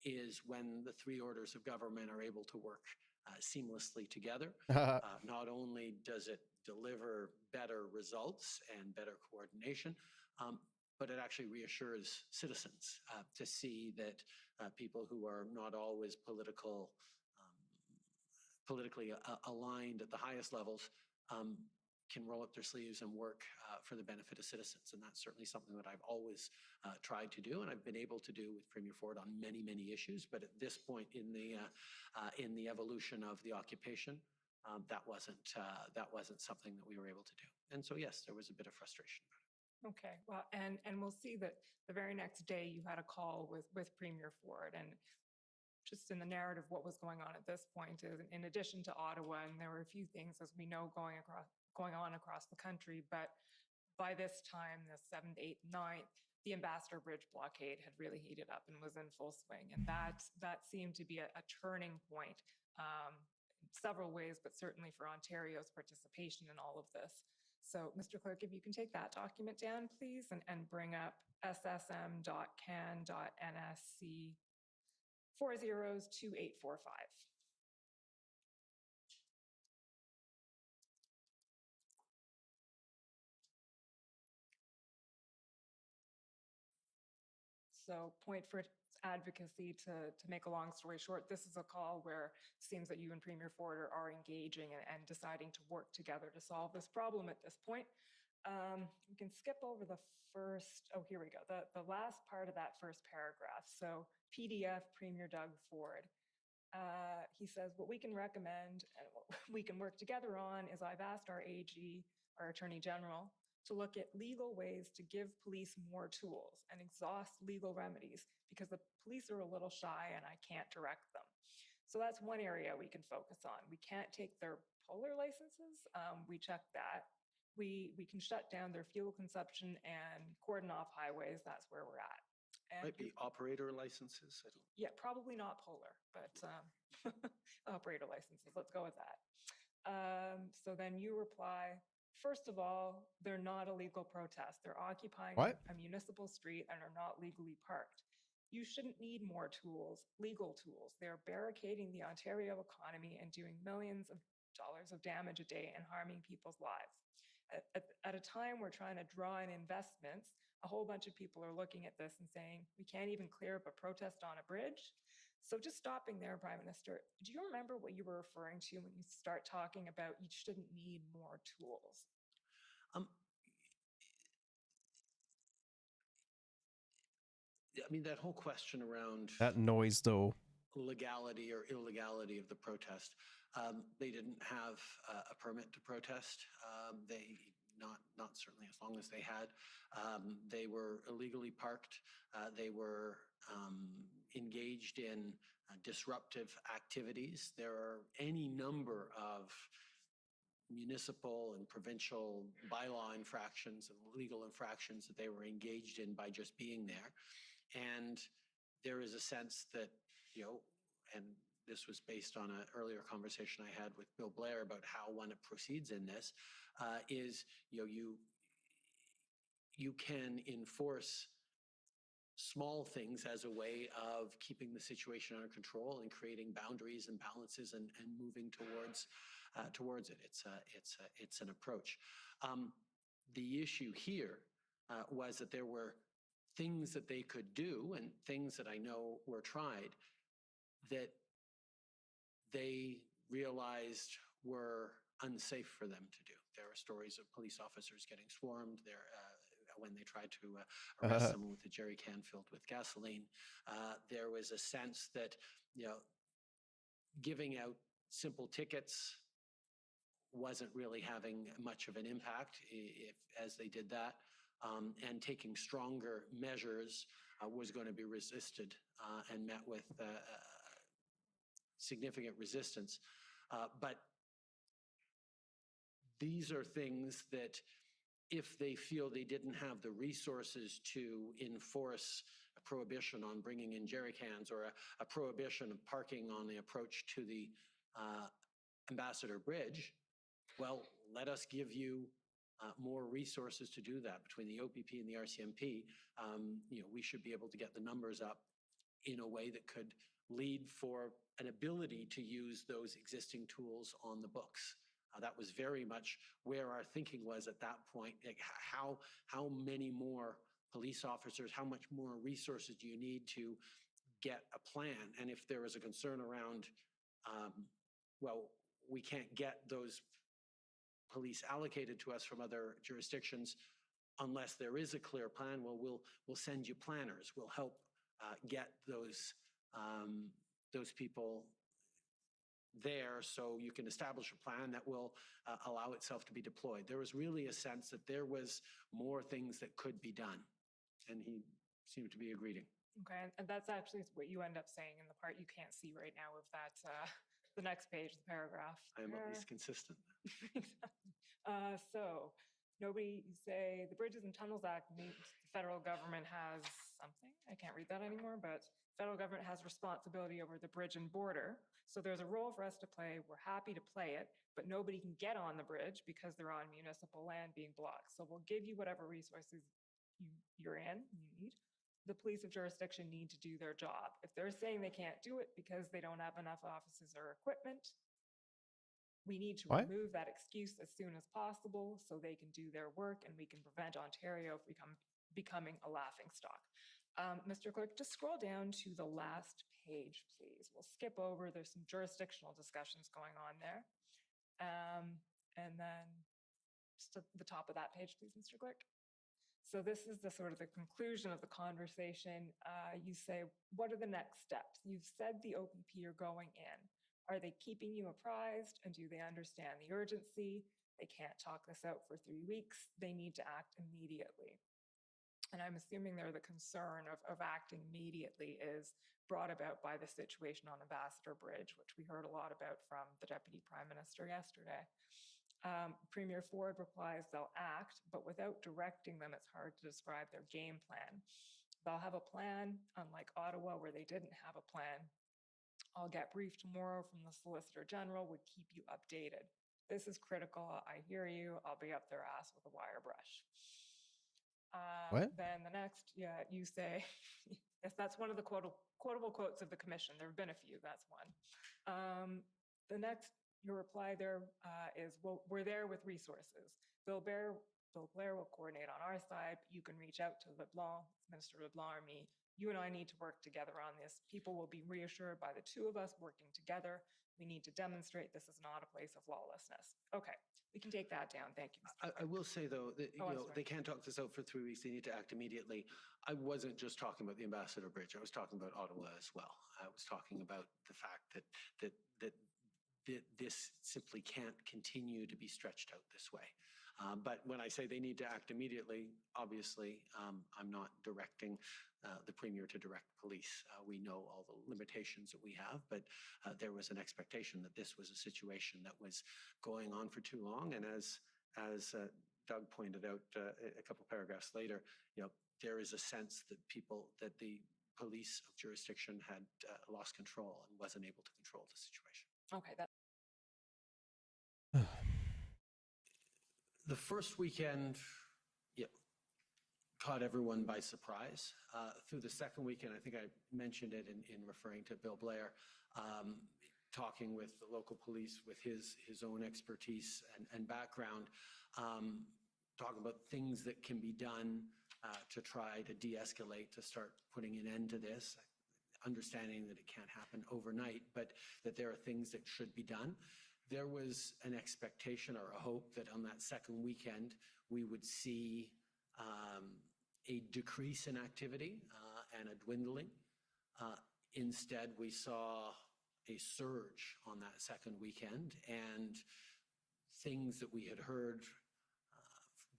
is when the three orders of government are able to work seamlessly together. Not only does it deliver better results and better coordination, but it actually reassures citizens to see that people who are not always politically aligned at the highest levels can roll up their sleeves and work for the benefit of citizens. And that's certainly something that I've always tried to do, and I've been able to do with Premier Ford on many, many issues. But at this point in the evolution of the occupation, that wasn't something that we were able to do. And so, yes, there was a bit of frustration. Okay, well, and we'll see that the very next day you had a call with Premier Ford, and just in the narrative, what was going on at this point is, in addition to Ottawa, and there were a few things, as we know, going on across the country, but by this time, the 7th, 8th, 9th, the Ambassador Bridge blockade had really heated up and was in full swing, and that seemed to be a turning point in several ways, but certainly for Ontario's participation in all of this. So, Mr. Clerk, if you can take that document down, please, and bring up ssm.can.nsc 402845. So, point for advocacy, to make a long story short, this is a call where it seems that you and Premier Ford are engaging and deciding to work together to solve this problem at this point. We can skip over the first, here we go, the last part of that first paragraph. So PDF, Premier Doug Ford. He says, what we can recommend and what we can work together on is I've asked our AG, our Attorney General, to look at legal ways to give police more tools and exhaust legal remedies, because the police are a little shy and I can't direct them. So that's one area we can focus on. We can't take their polar licenses. We checked that. We can shut down their fuel consumption and cordon off highways. That's where we're at. And might be operator licenses. Yeah, probably not polar, but operator licenses. Let's go with that. So then you reply, first of all, they're not a legal protest. They're occupying a municipal street and are not legally parked. You shouldn't need more tools, legal tools. They're barricading the Ontario economy and doing millions of dollars of damage a day and harming people's lives. At a time we're trying to draw in investments, a whole bunch of people are looking at this and saying, we can't even clear up a protest on a bridge. So just stopping there, Prime Minister, do you remember what you were referring to when you start talking about you shouldn't need more tools? I mean, that whole question around That noise, though. legality or illegality of the protest. They didn't have a permit to protest. They not certainly as long as they had. They were illegally parked. They were engaged in disruptive activities. There are any number of municipal and provincial bylaw infractions and legal infractions that they were engaged in by just being there. And there is a sense that, you know, and this was based on an earlier conversation I had with Bill Blair about how one proceeds in this, is, you know, you can enforce small things as a way of keeping the situation under control and creating boundaries and balances and moving towards it. It's an approach. The issue here was that there were things that they could do and things that I know were tried that they realized were unsafe for them to do. There are stories of police officers getting swarmed there when they tried to arrest someone with a jerry can filled with gasoline. There was a sense that, you know, giving out simple tickets wasn't really having much of an impact as they did that. And taking stronger measures was going to be resisted and met with significant resistance. But these are things that if they feel they didn't have the resources to enforce a prohibition on bringing in jerry cans or a prohibition of parking on the approach to the Ambassador Bridge, well, let us give you more resources to do that. Between the OPP and the RCMP, you know, we should be able to get the numbers up in a way that could lead for an ability to use those existing tools on the books. That was very much where our thinking was at that point. Like how many more police officers, how much more resources do you need to get a plan? And if there was a concern around, well, we can't get those police allocated to us from other jurisdictions unless there is a clear plan, well, we'll send you planners. We'll help get those people there so you can establish a plan that will allow itself to be deployed. There was really a sense that there was more things that could be done, and he seemed to be agreeing. Okay, and that's actually what you end up saying in the part you can't see right now of that, the next page, the paragraph. I am at least consistent. So, nobody, you say, the Bridges and Tunnels Act means the federal government has something, I can't read that anymore, but federal government has responsibility over the bridge and border. So there's a role for us to play. We're happy to play it, but nobody can get on the bridge because they're on municipal land being blocked. So we'll give you whatever resources you're in, you need. The police of jurisdiction need to do their job. If they're saying they can't do it because they don't have enough officers or equipment, we need to remove that excuse as soon as possible so they can do their work and we can prevent Ontario from becoming a laughingstock. Mr. Clerk, just scroll down to the last page, please. We'll skip over. There's some jurisdictional discussions going on there. And then just at the top of that page, please, Mr. Clerk. So this is the sort of the conclusion of the conversation. You say, what are the next steps? You've said the OPP are going in. Are they keeping you apprised? And do they understand the urgency? They can't talk this out for 3 weeks. They need to act immediately. And I'm assuming there the concern of acting immediately is brought about by the situation on Ambassador Bridge, which we heard a lot about from the Deputy Prime Minister yesterday. Premier Ford replies they'll act, but without directing them, it's hard to describe their game plan. They'll have a plan, unlike Ottawa, where they didn't have a plan. I'll get briefed tomorrow from the Solicitor General, would keep you updated. This is critical. I hear you. I'll be up their ass with a wire brush. Then the next, you say, yes, that's one of the quotable quotes of the commission. There have been a few, that's one. The next, your reply there is, well, we're there with resources. Bill Blair will coordinate on our side. You can reach out to LeBlanc, Minister LeBlanc, or me. You and I need to work together on this. People will be reassured by the two of us working together. We need to demonstrate this is not a place of lawlessness. Okay, we can take that down. Thank you, Mr. I will say, though, that Oh, they can't talk this out for 3 weeks. They need to act immediately. I wasn't just talking about the Ambassador Bridge. I was talking about Ottawa as well. I was talking about the fact that this simply can't continue to be stretched out this way. But when I say they need to act immediately, obviously, I'm not directing the Premier to direct police. We know all the limitations that we have, but there was an expectation that this was a situation that was going on for too long. And as Doug pointed out a couple paragraphs later, there is a sense that the police of jurisdiction had lost control and wasn't able to control the situation. Okay, that. The first weekend, caught everyone by surprise. Through the second weekend, I think I mentioned it in referring to Bill Blair, talking with the local police with his own expertise and background, talking about things that can be done to try to de-escalate, to start putting an end to this, understanding that it can't happen overnight, but that there are things that should be done. There was an expectation or a hope that on that second weekend, we would see a decrease in activity and a dwindling. Instead, we saw a surge on that second weekend, and things that we had heard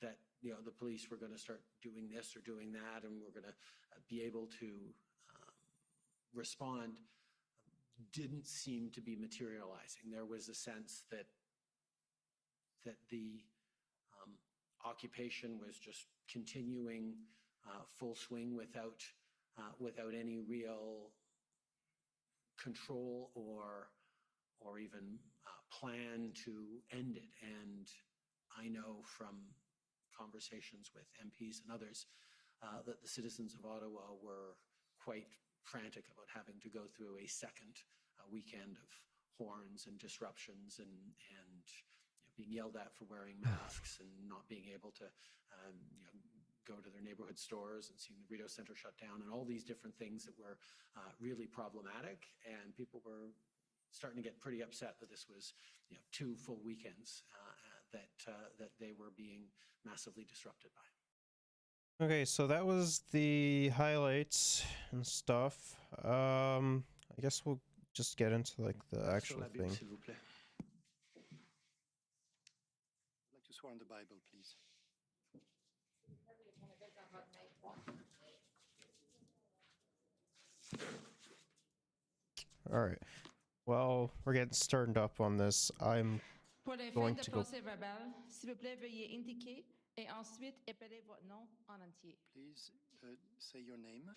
that the police were going to start doing this or doing that, and we're going to be able to respond, didn't seem to be materializing. There was a sense that the occupation was just continuing full swing without any real control or even plan to end it. And I know from conversations with MPs and others that the citizens of Ottawa were quite frantic about having to go through a second weekend of horns and disruptions and being yelled at for wearing masks and not being able to go to their neighborhood stores and seeing the Rideau Centre shut down and all these different things that were really problematic. And people were starting to get pretty upset that this was 2 full weekends that they were being massively disrupted by. Okay, so that was the highlights and stuff. I guess we'll just get into like the actual thing. I'd like to swear on the Bible, please. All right. Well, we're getting started up on this. I'm Pour les going fins de to go. procès verbal, s'il vous plaît, veuillez indiquer et ensuite épeler votre nom en entier. Please say your name.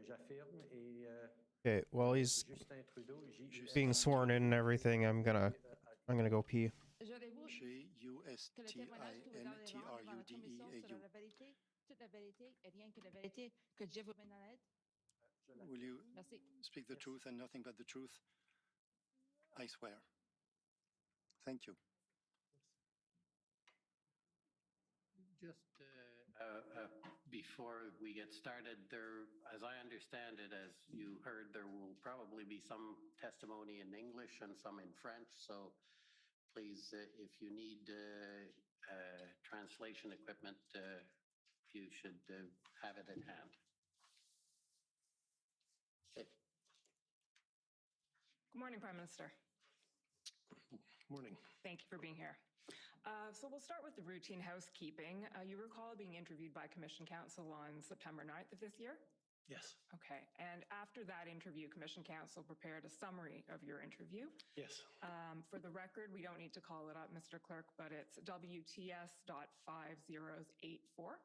J'affirme et Okay, while he's Justin Trudeau, being sworn in and everything, I'm gonna go pee. Justintrudeau sur la vérité, toute la vérité et rien que la vérité, que Dieu vous mène en aide. Will you Merci. speak the truth and nothing but the truth? I swear. Thank you. Just before we get started, as I understand it, as you heard, there will probably be some testimony in English and some in French. So please, if you need translation equipment, you should have it in hand. Okay. Good morning, Prime Minister. Morning. Thank you for being here. So we'll start with the routine housekeeping. You recall being interviewed by Commission Counsel on September 9th of this year? Yes. Okay. And after that interview, Commission Counsel prepared a summary of your interview. Yes. For the record, we don't need to call it up, Mr. Clerk, but it's WTS.5084.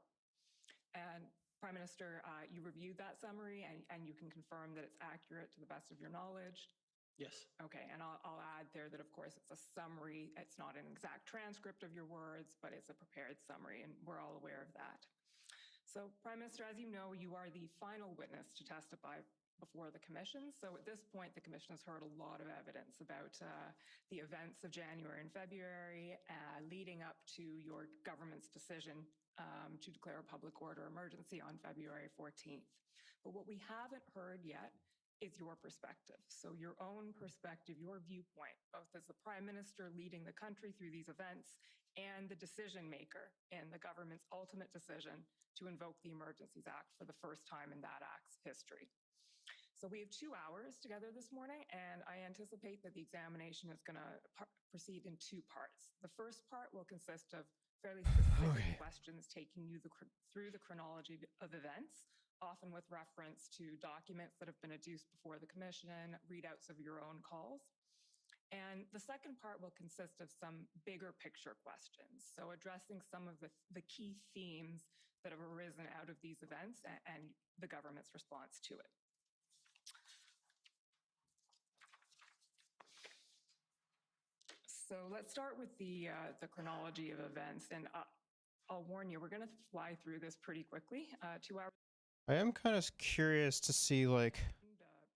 And Prime Minister, you reviewed that summary and you can confirm that it's accurate to the best of your knowledge. Yes. Okay, and I'll add there that, of course, it's a summary. It's not an exact transcript of your words, but it's a prepared summary, and we're all aware of that. So, Prime Minister, as you know, you are the final witness to testify before the commission. So at this point, the commission has heard a lot of evidence about the events of January and February leading up to your government's decision to declare a public order emergency on February 14th. But what we haven't heard yet is your perspective. So your own perspective, your viewpoint, both as the Prime Minister leading the country through these events and the decision maker in the government's ultimate decision to invoke the Emergencies Act for the first time in that act's history. So we have 2 hours together this morning, and I anticipate that the examination is going to proceed in 2 parts. The first part will consist of fairly specific questions taking you through the chronology of events, often with reference to documents that have been adduced before the commission, readouts of your own calls. And the second part will consist of some bigger picture questions, so addressing some of the key themes that have arisen out of these events and the government's response to it. So let's start with the chronology of events, and I'll warn you, we're going to fly through this pretty quickly. 2 hours. I am kind of curious to see like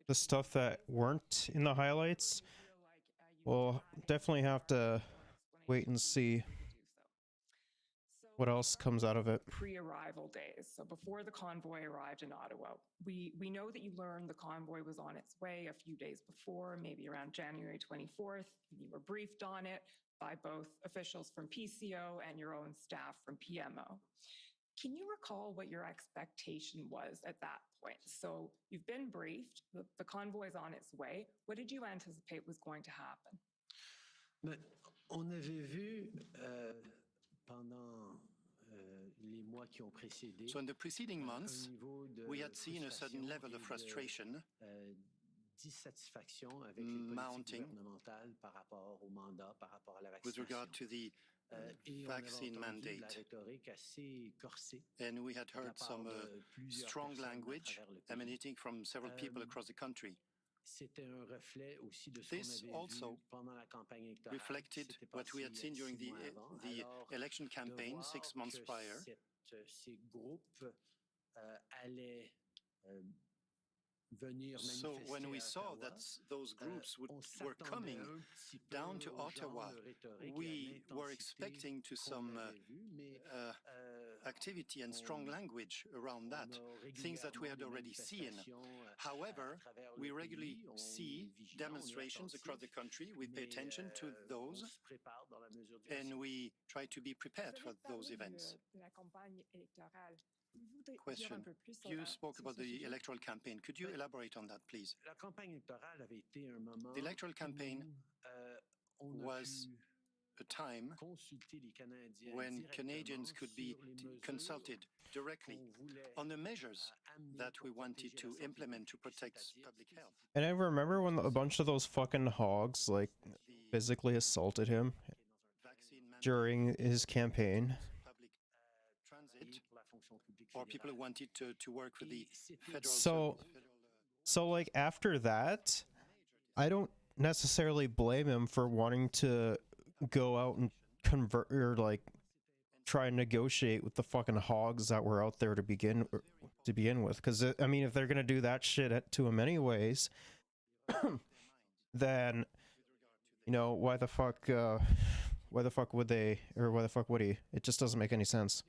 the stuff that weren't in the highlights. We'll definitely have to wait and see what else comes out of it. Pre-arrival days, so before the convoy arrived in Ottawa. We know that you learned the convoy was on its way a few days before, maybe around January 24th. You were briefed on it by both officials from PCO and your own staff from PMO. Can you recall what your expectation was at that point? So you've been briefed, the convoy is on its way. What did you anticipate was going to happen? On avait vu pendant les mois qui ont précédé. So in the preceding months, we had seen a certain level of frustration dissatisfaction avec les politiques gouvernementales par rapport au mandat, par rapport à la vaccination. With regard to the vaccine mandate. And we had heard some strong language emanating from several people across the country. This also reflected what we had seen during the election campaign 6 months prior. So when we saw that those groups were coming down to Ottawa, we were expecting to some activity and strong language around that, things that we had already seen. However, we regularly see demonstrations across the country. We pay attention to those, and we try to be prepared for those events. Question. You spoke about the electoral campaign. Could you elaborate on that, please? The electoral campaign was a time when Canadians could be consulted directly on the measures that we wanted to implement to protect public health. And I remember when a bunch of those fucking hogs like physically assaulted him during his campaign. Transit, or people who wanted to work for the federal So like after that, I don't necessarily blame him for wanting to go out and convert or like try and negotiate with the fucking hogs that were out there to begin with, because I mean, if they're gonna do that shit to him anyways, then you know, why the fuck would they, or why the fuck would he? It just doesn't make any sense.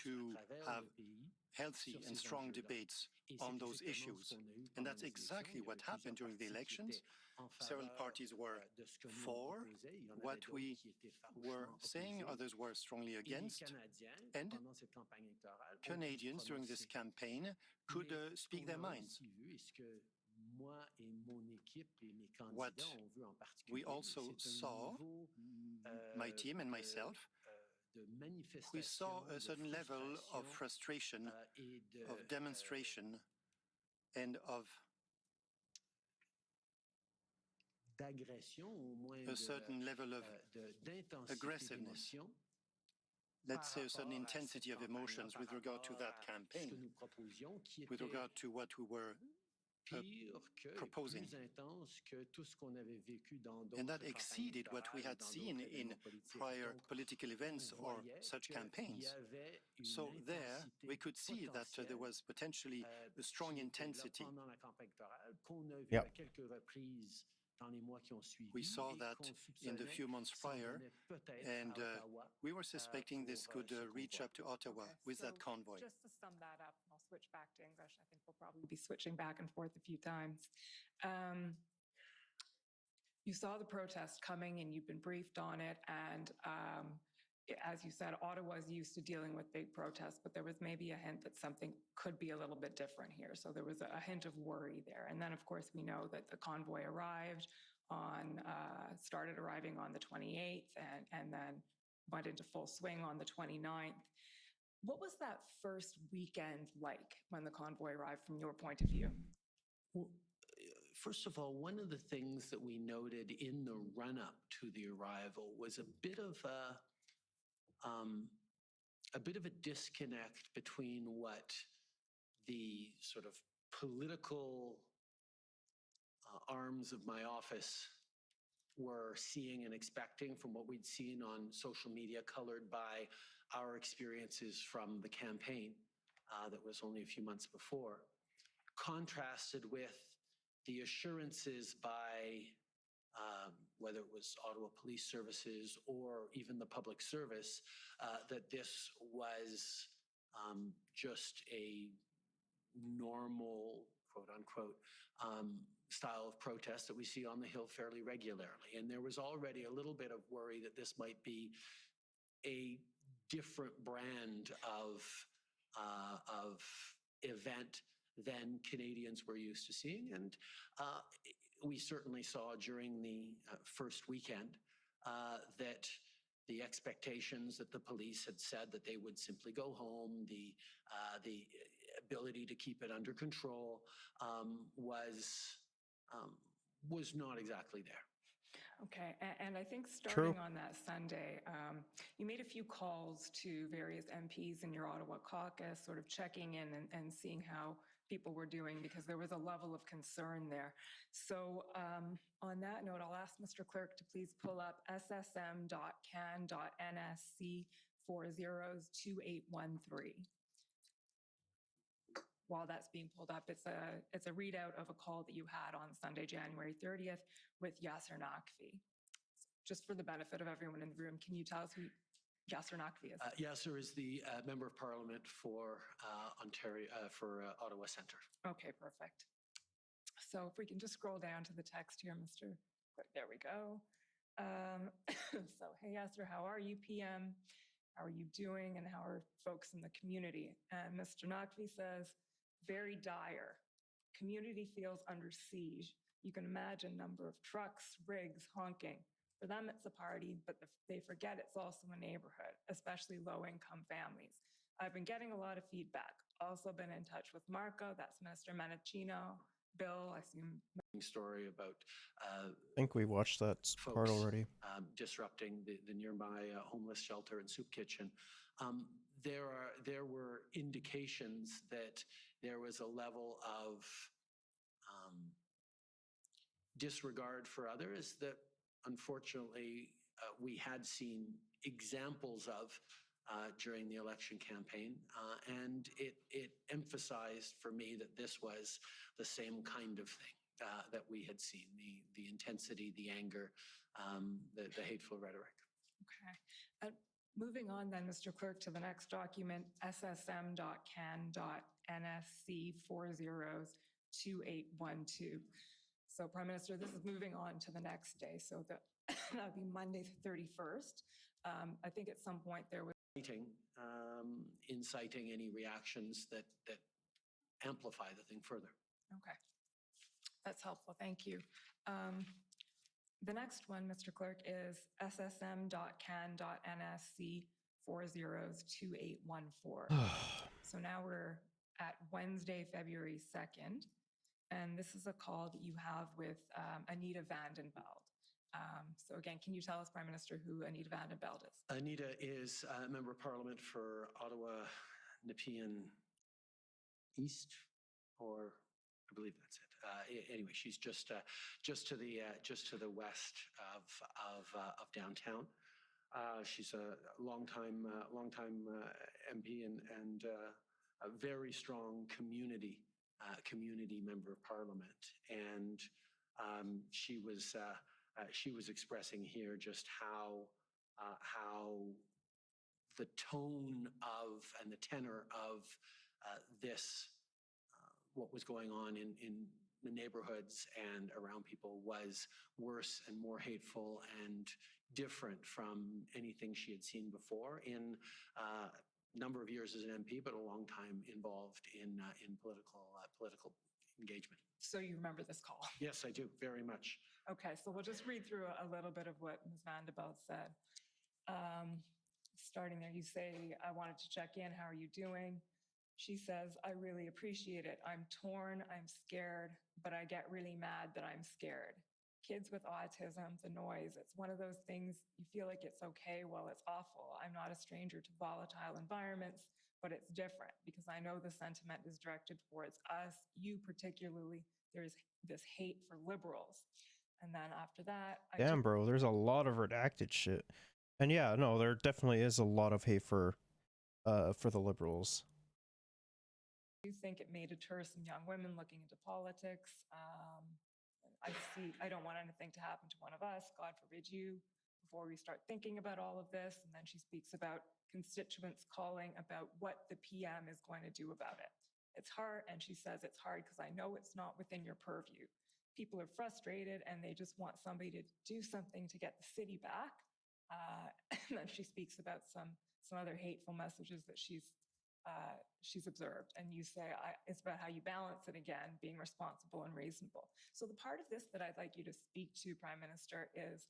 To have healthy and strong debates on those issues. And that's exactly what happened during the elections. Several parties were for what we were saying, others were strongly against. And Canadians during this campaign could speak their minds. What we also saw, my team and myself, we saw a certain level of frustration, of demonstration, and of a certain level of aggressiveness. Let's say a certain intensity of emotions with regard to that campaign, with regard to what we were proposing. And that exceeded what we had seen in prior political events or such campaigns. So there, we could see that there was potentially a strong intensity. Yep. We saw that in the few months prior, and we were suspecting this could reach up to Ottawa with that convoy. Just to sum that up, and I'll switch back to English. I think we'll probably be switching back and forth a few times. You saw the protest coming and you've been briefed on it. And as you said, Ottawa is used to dealing with big protests, but there was maybe a hint that something could be a little bit different here. So there was a hint of worry there. And then, of course, we know that the convoy started arriving on the 28th and then went into full swing on the 29th. What was that first weekend like when the convoy arrived from your point of view? Well, first of all, one of the things that we noted in the run-up to the arrival was a bit of a disconnect between what the sort of political arms of my office were seeing and expecting from what we'd seen on social media, colored by our experiences from the campaign that was only a few months before, contrasted with the assurances by whether it was Ottawa Police Services or even the public service, that this was just a normal, quote unquote, style of protest that we see on the Hill fairly regularly. And there was already a little bit of worry that this might be a different brand of event than Canadians were used to seeing. And we certainly saw during the first weekend that the expectations that the police had said that they would simply go home, the ability to keep it under control was not exactly there. Okay, and I think starting on that Sunday, you made a few calls to various MPs in your Ottawa caucus, sort of checking in and seeing how people were doing, because there was a level of concern there. So on that note, I'll ask Mr. Clerk to please pull up ssm.can.nsc402813. While that's being pulled up, it's a readout of a call that you had on Sunday, January 30th with Yasser Naqvi. Just for the benefit of everyone in the room, can you tell us who Yasser Naqvi is? Yasser is the Member of Parliament for Ottawa Centre. Okay, perfect. So if we can just scroll down to the text here, Mr. Clerk, there we go. So, hey Yasser, how are you, PM? How are you doing? And how are folks in the community? And Mr. Naqvi says, very dire. Community feels under siege. You can imagine number of trucks, rigs, honking. For them, it's a party, but they forget it's also a neighborhood, especially low-income families. I've been getting a lot of feedback. Also been in touch with Marco, that's Minister Menachino, Bill, I assume. Story about I think we watched that part already. Disrupting the nearby homeless shelter and soup kitchen. There were indications that there was a level of disregard for others that unfortunately we had seen examples of during the election campaign, and it emphasized for me that this was the same kind of thing that we had seen, the intensity, the anger, the hateful rhetoric. Okay. Moving on then, Mr. Clerk, to the next document, ssm.can.nsc402812. So, Prime Minister, this is moving on to the next day. So that would be Monday the 31st. I think at some point there was inciting any reactions that amplify the thing further. Okay. That's helpful. Thank you. The next one, Mr. Clerk, is ssm.can.nsc402814. So now we're at Wednesday, February 2nd, and this is a call that you have with Anita Vandenbeld. So again, can you tell us, Prime Minister, who Anita Vandenbeld is? Anita is a Member of Parliament for Ottawa, Nepean East, or I believe that's it. Anyway, she's just to the west of downtown. She's a longtime MP and a very strong community member of parliament. And she was expressing here just how the tone of and the tenor of this, what was going on in the neighborhoods and around people, was worse and more hateful and different from anything she had seen before in a number of years as an MP, but a long time involved in political engagement. So you remember this call? Yes, I do, very much. Okay, so we'll just read through a little bit of what Ms. Vandeveld said. Starting there, you say, I wanted to check in. How are you doing? She says, I really appreciate it. I'm torn, I'm scared, but I get really mad that I'm scared. Kids with autism, the noise, it's one of those things you feel like it's okay. Well, it's awful. I'm not a stranger to volatile environments, but it's different because I know the sentiment is directed towards us, you particularly. There's this hate for liberals. And then after that, Damn, bro, there's a lot of redacted shit. And yeah, no, there definitely is a lot of hate for the liberals. Do think it may deter some young women looking into politics. I don't want anything to happen to one of us, God forbid you, before we start thinking about all of this. And then she speaks about constituents calling about what the PM is going to do about it. It's hard, and she says it's hard because I know it's not within your purview. People are frustrated and they just want somebody to do something to get the city back. And then she speaks about some other hateful messages that she's observed. And you say, it's about how you balance it again, being responsible and reasonable. So the part of this that I'd like you to speak to, Prime Minister, is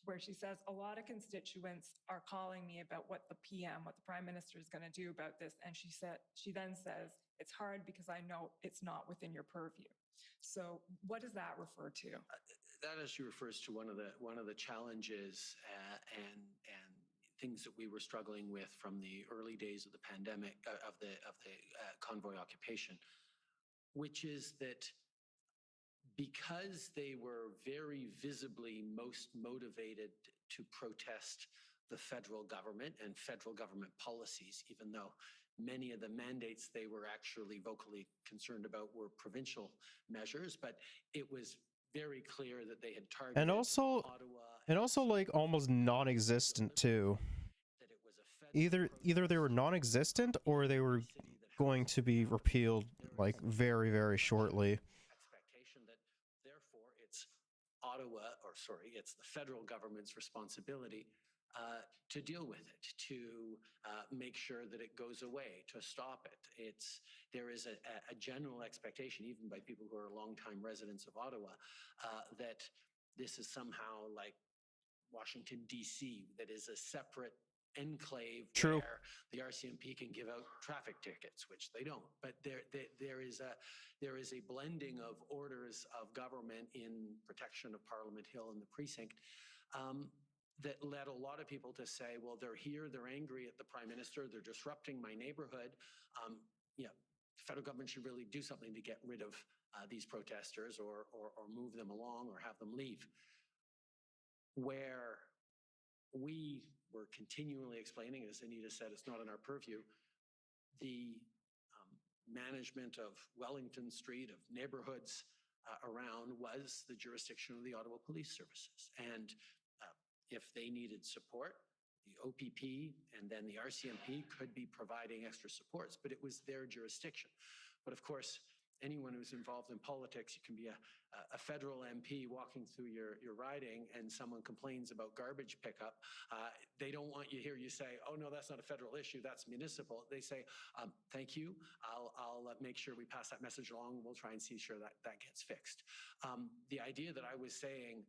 where she says, a lot of constituents are calling me about what the PM, what the Prime Minister is going to do about this. And she then says, it's hard because I know it's not within your purview. So what does that refer to? That actually refers to one of the challenges and things that we were struggling with from the early days of the pandemic, of the convoy occupation, which is that because they were very visibly most motivated to protest the federal government and federal government policies, even though many of the mandates they were actually vocally concerned about were provincial measures, but it was very clear that they had targeted Ottawa. And also like almost non-existent too. Either they were non-existent or they were going to be repealed like very, very shortly. Expectation that therefore it's it's the federal government's responsibility to deal with it, to make sure that it goes away, to stop it. There is a general expectation, even by people who are longtime residents of Ottawa, that this is somehow like Washington, D.C., that is a separate enclave where the RCMP can give out traffic tickets, which they don't. But there is a blending of orders of government in protection of Parliament Hill and the precinct that led a lot of people to say, well, they're here, they're angry at the Prime Minister, they're disrupting my neighborhood. The federal government should really do something to get rid of these protesters or move them along or have them leave. Where we were continually explaining, as Anita said, it's not in our purview, the management of Wellington Street, of neighborhoods around, was the jurisdiction of the Ottawa Police Services. And if they needed support, the OPP and then the RCMP could be providing extra supports, but it was their jurisdiction. But of course, anyone who's involved in politics, you can be a federal MP walking through your riding and someone complains about garbage pickup. They don't want you to hear you say, oh no, that's not a federal issue, that's municipal. They say, thank you, I'll make sure we pass that message along. We'll try and see sure that gets fixed. The idea that I was saying,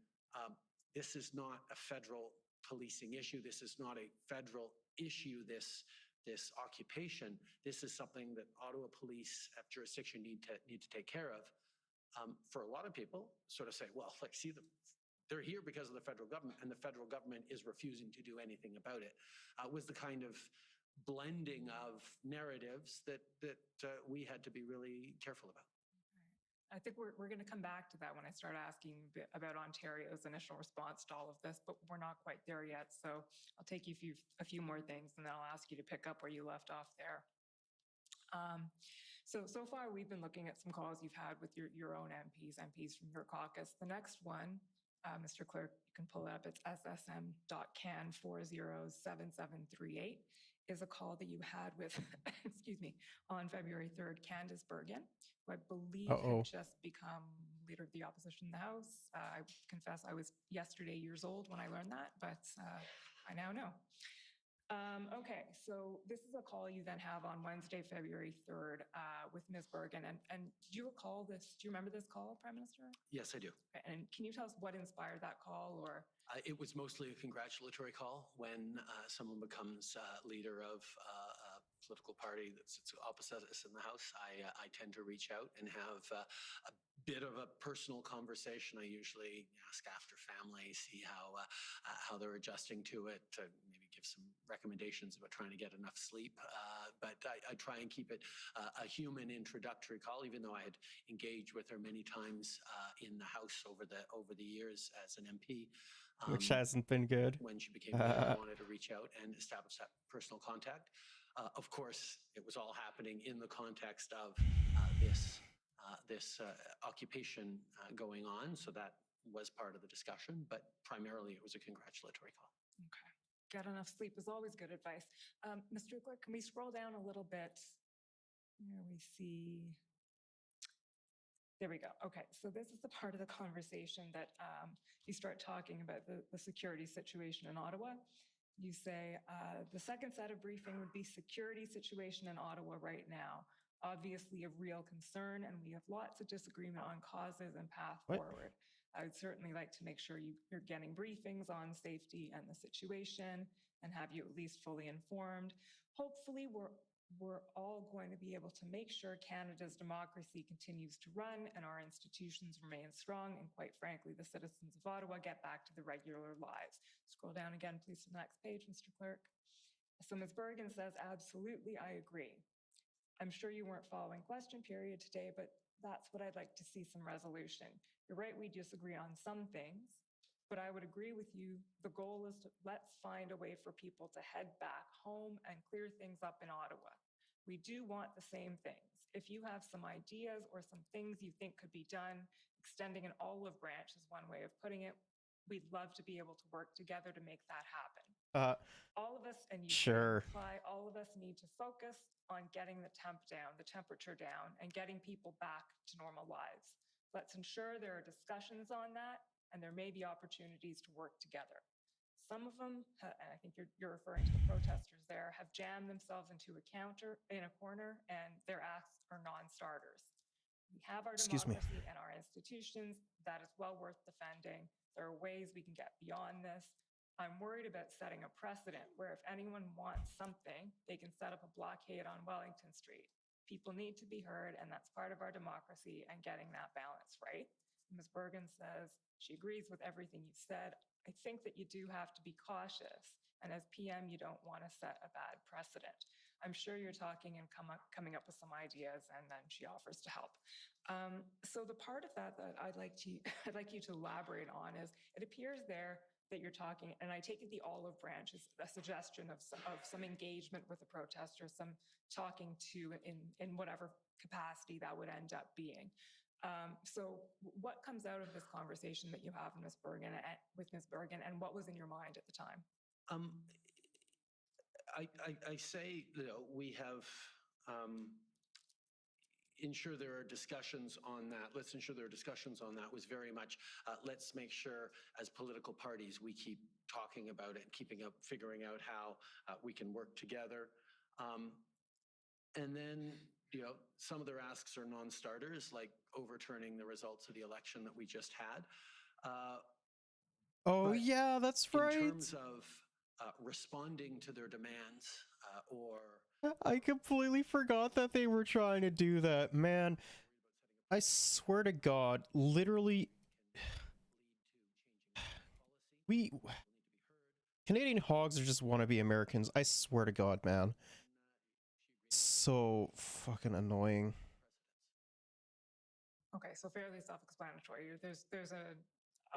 this is not a federal policing issue, this is not a federal issue, this occupation, this is something that Ottawa Police at jurisdiction need to take care of. For a lot of people, sort of say, well, like, see, they're here because of the federal government, and the federal government is refusing to do anything about it. Was the kind of blending of narratives that we had to be really careful about. I think we're going to come back to that when I start asking a bit about Ontario's initial response to all of this, but we're not quite there yet. So I'll take you a few more things, and then I'll ask you to pick up where you left off there. So far, we've been looking at some calls you've had with your own MPs from your caucus. The next one, Mr. Clerk, you can pull it up. It's ssm.can407738, is a call that you had with, excuse me, on February 3rd, Candace Bergen, who I believe had just become Leader of the Opposition in the House. I confess I was yesterday years old when I learned that, but I now know. Okay, so this is a call you then have on Wednesday, February 3rd with Ms. Bergen. And did you recall this? Do you remember this call, Prime Minister? Yes, I do. Okay, and can you tell us what inspired that call? Or it was mostly a congratulatory call. When someone becomes leader of a political party that sits opposite us in the House, I tend to reach out and have a bit of a personal conversation. I usually ask after family, see how they're adjusting to it, to maybe give some recommendations about trying to get enough sleep. But I try and keep it a human introductory call, even though I had engaged with her many times in the House over the years as an MP. Which hasn't been good. When she became leader, I wanted to reach out and establish that personal contact. Of course, it was all happening in the context of this occupation going on, so that was part of the discussion, but primarily it was a congratulatory call. Okay. Get enough sleep is always good advice. Mr. Clerk, can we scroll down a little bit? Here we see. There we go. Okay, so this is the part of the conversation that you start talking about the security situation in Ottawa. You say, the second set of briefing would be security situation in Ottawa right now. Obviously of real concern, and we have lots of disagreement on causes and path forward. I would certainly like to make sure you're getting briefings on safety and the situation and have you at least fully informed. Hopefully we're all going to be able to make sure Canada's democracy continues to run and our institutions remain strong, and quite frankly, the citizens of Ottawa get back to their regular lives. Scroll down again, please, to the next page, Mr. Clerk. So Ms. Bergen says, absolutely, I agree. I'm sure you weren't following question period today, but that's what I'd like to see, some resolution. You're right, we disagree on some things, but I would agree with you. The goal is to let's find a way for people to head back home and clear things up in Ottawa. We do want the same things. If you have some ideas or some things you think could be done, extending an olive branch is one way of putting it. We'd love to be able to work together to make that happen. All of us, and you sure. imply, all of us need to focus on getting the temperature down, and getting people back to normal lives. Let's ensure there are discussions on that, and there may be opportunities to work together. Some of them, and I think you're referring to the protesters there, have jammed themselves into a corner, and their asks are non-starters. We have our democracy and our institutions. That is well worth defending. There are ways we can get beyond this. I'm worried about setting a precedent where if anyone wants something, they can set up a blockade on Wellington Street. People need to be heard, and that's part of our democracy, and getting that balance right. Ms. Bergen says she agrees with everything you said. I think that you do have to be cautious, and as PM, you don't want to set a bad precedent. I'm sure you're talking and coming up with some ideas, and then she offers to help. So the part of that I'd like you to elaborate on is, it appears there that you're talking, and I take it the olive branch is a suggestion of some engagement with the protesters, some talking to in whatever capacity that would end up being. So what comes out of this conversation that you have with Ms. Bergen, and what was in your mind at the time? I say, we have ensure there are discussions on that. Let's ensure there are discussions on that was very much, let's make sure as political parties we keep talking about it, figuring out how we can work together. And then, some of their asks are non-starters, like overturning the results of the election that we just had. Yeah, that's right. In terms of responding to their demands or... I completely forgot that they were trying to do that, man. I swear to God, literally... Canadian hogs are just wannabe Americans. I swear to God, man. So fucking annoying. Okay, so fairly self-explanatory. There's a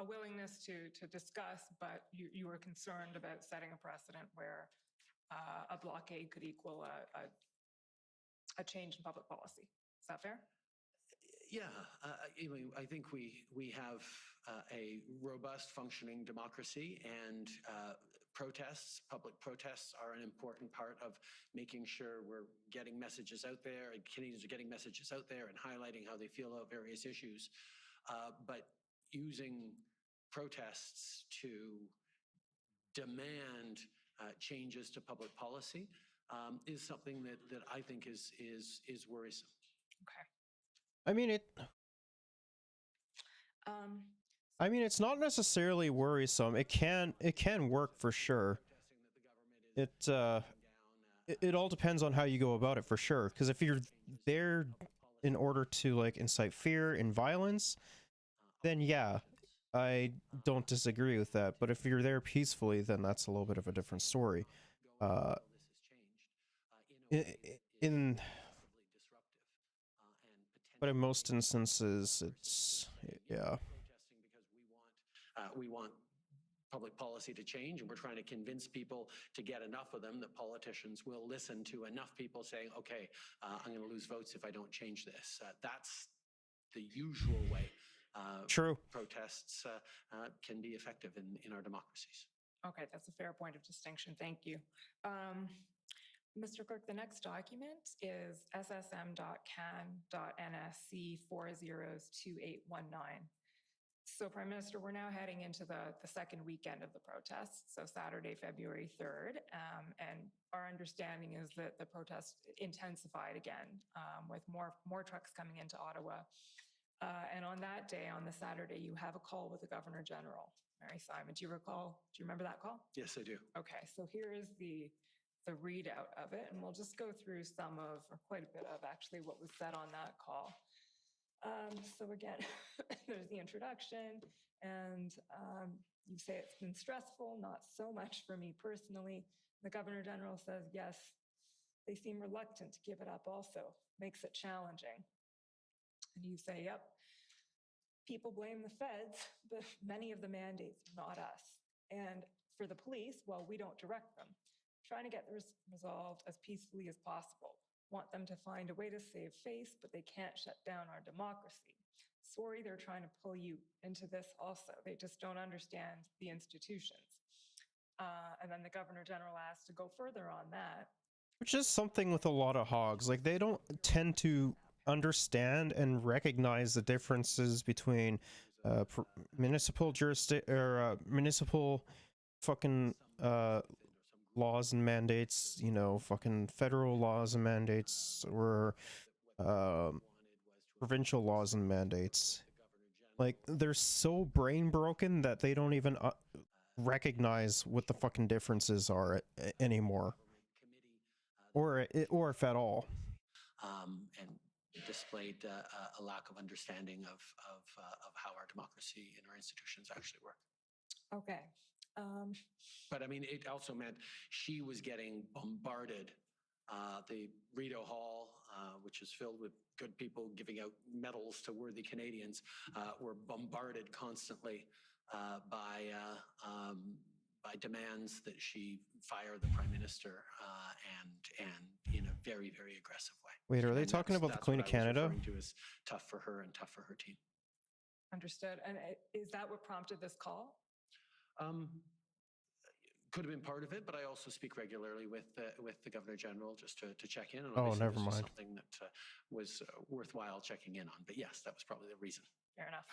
willingness to discuss, but you were concerned about setting a precedent where a blockade could equal a change in public policy. Is that fair? Yeah, I think we have a robust functioning democracy, and protests, public protests, are an important part of making sure we're getting messages out there, and Canadians are getting messages out there and highlighting how they feel about various issues. But using protests to demand changes to public policy is something that I think is worrisome. Okay. I mean, it's not necessarily worrisome. It can work for sure. It all depends on how you go about it, for sure. Because if you're there in order to like incite fear and violence, then yeah, I don't disagree with that. But if you're there peacefully, then that's a little bit of a different story. But in most instances, it's yeah. We want public policy to change, and we're trying to convince people to get enough of them that politicians will listen to enough people saying, okay, I'm going to lose votes if I don't change this. That's the usual way True. Protests can be effective in our democracies. Okay, that's a fair point of distinction. Thank you. Mr. Clerk, the next document is ssm.can.nsc 402819. So, Prime Minister, we're now heading into the second weekend of the protests, so Saturday, February 3rd, and our understanding is that the protests intensified again with more trucks coming into Ottawa. And on that day, on the Saturday, you have a call with the Governor General, Mary Simon. Do you remember that call? Yes, I do. Okay, so here is the readout of it, and we'll just go through some of, or quite a bit of actually, what was said on that call. So again, there's the introduction, and you say it's been stressful, not so much for me personally. The Governor General says, yes, they seem reluctant to give it up also, makes it challenging. And you say, yep, people blame the feds, but many of the mandates are not us. And for the police, well, we don't direct them. Trying to get this resolved as peacefully as possible. Want them to find a way to save face, but they can't shut down our democracy. Sorry, they're trying to pull you into this also. They just don't understand the institutions. And then the Governor General asked to go further on that. Which is something with a lot of hogs. Like, they don't tend to understand and recognize the differences between municipal municipal fucking laws and mandates, you know, fucking federal laws and mandates, or provincial laws and mandates. Like, they're so brain broken that they don't even recognize what the fucking differences are anymore, or if at all. And displayed a lack of understanding of how our democracy and our institutions actually work. Okay. But I mean, it also meant she was getting bombarded. The Rideau Hall, which is filled with good people giving out medals to worthy Canadians, were bombarded constantly by demands that she fire the Prime Minister, and in a very, very aggressive way. Wait, are they talking about the Queen of Canada? Referring to as tough for her and tough for her team. Understood. And is that what prompted this call? Could have been part of it, but I also speak regularly with the Governor General just to check in. And oh, never this was mind. Something that was worthwhile checking in on. But yes, that was probably the reason. Fair enough.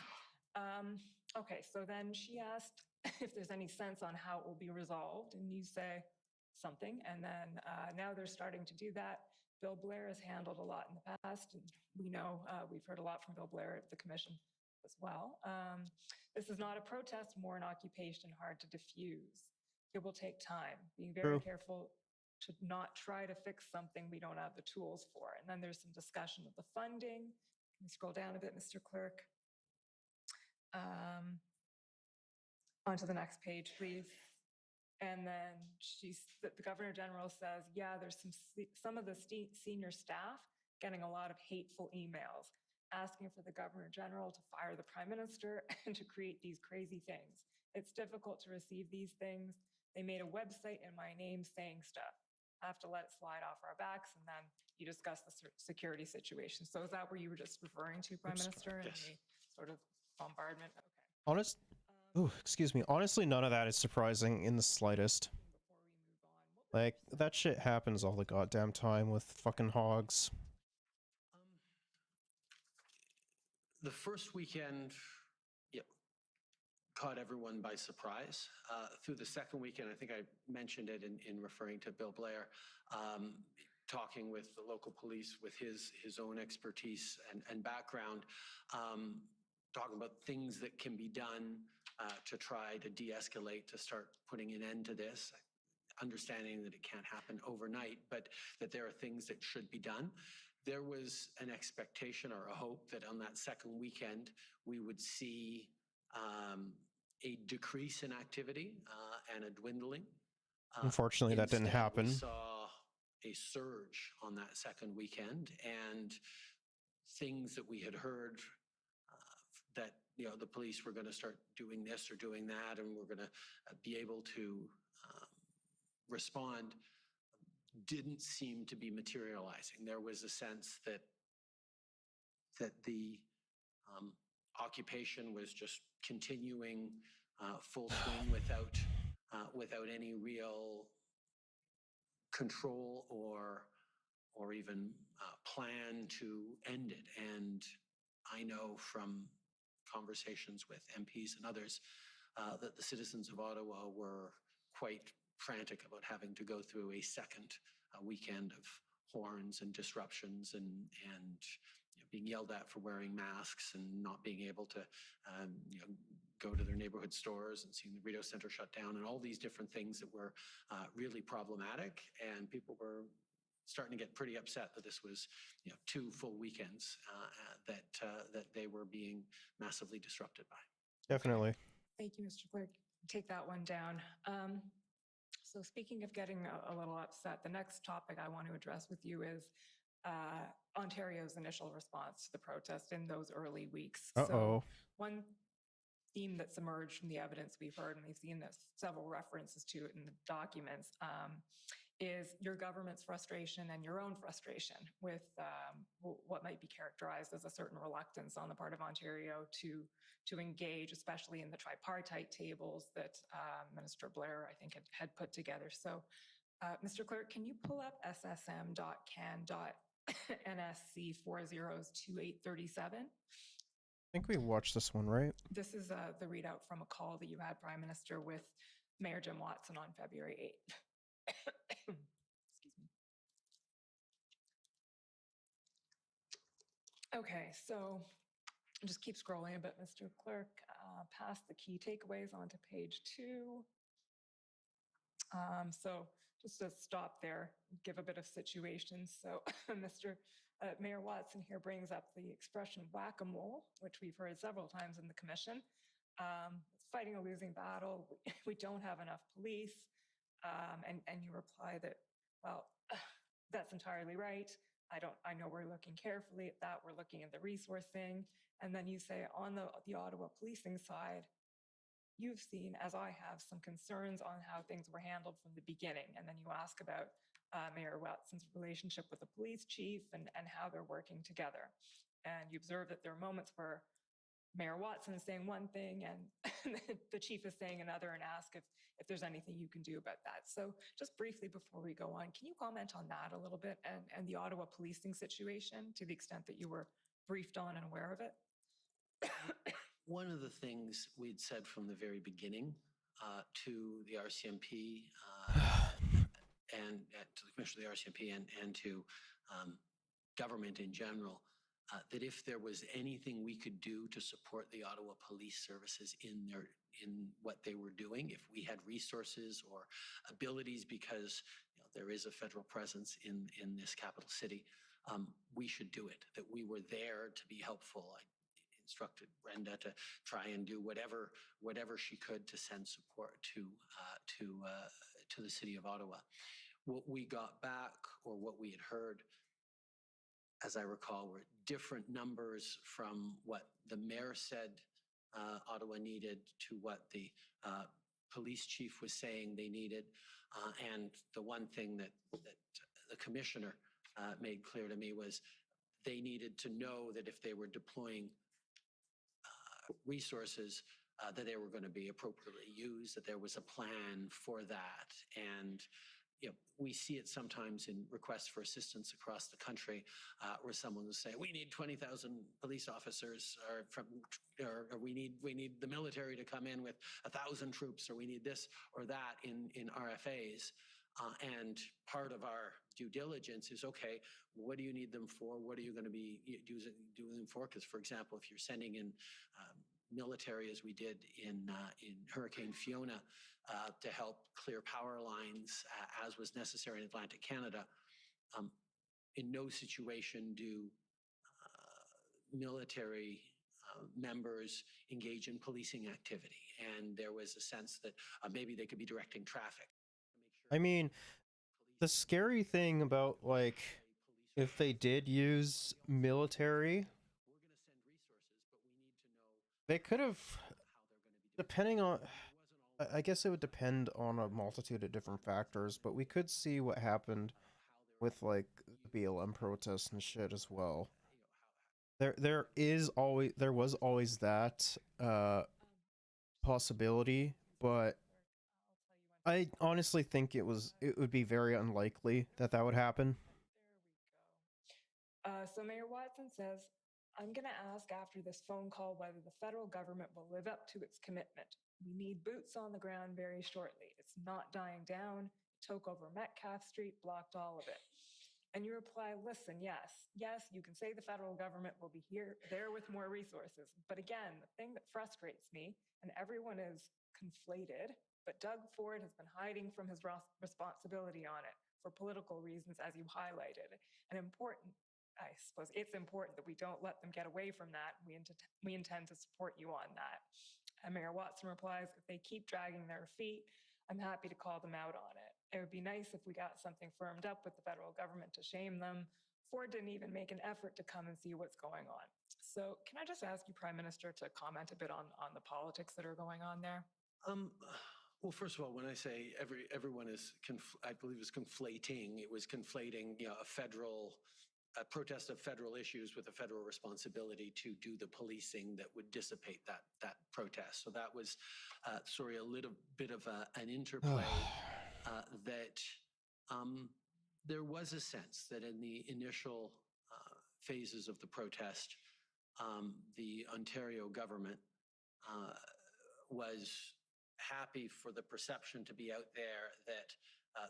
Okay, so then she asked if there's any sense on how it will be resolved, and you say something, and then now they're starting to do that. Bill Blair has handled a lot in the past, and we know we've heard a lot from Bill Blair at the commission as well. This is not a protest, more an occupation, hard to diffuse. It will take time. Being very careful to not try to fix something we don't have the tools for. And then there's some discussion of the funding. Can we scroll down a bit, Mr. Clerk? Onto the next page, please. And then the Governor General says, yeah, there's some of the senior staff getting a lot of hateful emails. asking for the Governor General to fire the Prime Minister and to create these crazy things. It's difficult to receive these things. They made a website in my name saying stuff. I have to let it slide off our backs, and then you discuss the security situation. So is that where you were just referring to, Prime Minister, and the sort of bombardment? Okay. Excuse me. Honestly, none of that is surprising in the slightest. Like, that shit happens all the goddamn time with fucking hogs. The first weekend, yeah, caught everyone by surprise. Through the second weekend, I think I mentioned it in referring to Bill Blair, talking with the local police with his own expertise and background, talking about things that can be done to try to de-escalate, to start putting an end to this, understanding that it can't happen overnight, but that there are things that should be done. There was an expectation or a hope that on that second weekend, we would see a decrease in activity and a dwindling. Unfortunately, that didn't happen. We saw a surge on that second weekend, and things that we had heard that the police were going to start doing this or doing that, and we're going to be able to respond, didn't seem to be materializing. There was a sense that the occupation was just continuing full swing without any real control or even plan to end it. And I know from conversations with MPs and others that the citizens of Ottawa were quite frantic about having to go through a second weekend of horns and disruptions and being yelled at for wearing masks and not being able to go to their neighborhood stores and seeing the Rideau Centre shut down and all these different things that were really problematic. And people were starting to get pretty upset that this was 2 full weekends that they were being massively disrupted by. Definitely. Thank you, Mr. Clerk. Take that one down. So speaking of getting a little upset, the next topic I want to address with you is Ontario's initial response to the protest in those early weeks. So one theme that's emerged from the evidence we've heard, and we've seen this, several references to it in the documents, is your government's frustration and your own frustration with what might be characterized as a certain reluctance on the part of Ontario to engage, especially in the tripartite tables that Minister Blair, I think, had put together. So, Mr. Clerk, can you pull up ssm.can.nsc 402837? I think we watched this one, right? This is the readout from a call that you had, Prime Minister, with Mayor Jim Watson on February 8th. Excuse me. Okay, so just keep scrolling a bit, Mr. Clerk. Pass the key takeaways onto page 2. So just to stop there, give a bit of situation. So Mayor Watson here brings up the expression whack-a-mole, which we've heard several times in the commission. It's fighting a losing battle. We don't have enough police. And you reply that, well, that's entirely right. I know we're looking carefully at that. We're looking at the resourcing. And then you say on the Ottawa policing side, you've seen, as I have, some concerns on how things were handled from the beginning. And then you ask about Mayor Watson's relationship with the police chief and how they're working together. And you observe that there are moments where Mayor Watson is saying one thing and the chief is saying another, and ask if there's anything you can do about that. So just briefly before we go on, can you comment on that a little bit and the Ottawa policing situation to the extent that you were briefed on and aware of it? One of the things we'd said from the very beginning to the RCMP and to the Commissioner of the RCMP and to government in general, that if there was anything we could do to support the Ottawa Police Services in what they were doing, if we had resources or abilities, because there is a federal presence in this capital city, we should do it, that we were there to be helpful. I instructed Brenda to try and do whatever she could to send support to the city of Ottawa. What we got back, or what we had heard, as I recall, were different numbers from what the mayor said Ottawa needed to what the police chief was saying they needed. And the one thing that the commissioner made clear to me was they needed to know that if they were deploying resources, that they were going to be appropriately used, that there was a plan for that. And we see it sometimes in requests for assistance across the country, where someone will say, "We need 20,000 police officers," or we need the military to come in with 1,000 troops, or we need this or that in RFAs. And part of our due diligence is, okay, what do you need them for? What are you going to be doing them for? Because, for example, if you're sending in military, as we did in Hurricane Fiona, to help clear power lines, as was necessary in Atlantic Canada, in no situation do military members engage in policing activity. And there was a sense that maybe they could be directing traffic. I mean, the scary thing about, like, if they did use military, they could have, depending on, I guess it would depend on a multitude of different factors, but we could see what happened with, like, the BLM protests and shit as well. There was always that possibility, but I honestly think it would be very unlikely that would happen. So Mayor Watson says, "I'm going to ask after this phone call whether the federal government will live up to its commitment. We need boots on the ground very shortly. It's not dying down. It took over Metcalfe Street, blocked all of it." And you reply, "Listen, yes, you can say the federal government will be there with more resources. But again, the thing that frustrates me, and everyone is conflated, but Doug Ford has been hiding from his responsibility on it for political reasons, as you highlighted. I suppose it's important that we don't let them get away from that. We intend to support you on that." And Mayor Watson replies, "If they keep dragging their feet, I'm happy to call them out on it. It would be nice if we got something firmed up with the federal government to shame them. Ford didn't even make an effort to come and see what's going on." So can I just ask you, Prime Minister, to comment a bit on the politics that are going on there? Well, first of all, when I say everyone is, I believe, is conflating, it was conflating, a protest of federal issues with a federal responsibility to do the policing that would dissipate that protest. So that was, a little bit of an interplay that there was a sense that in the initial phases of the protest, the Ontario government was happy for the perception to be out there that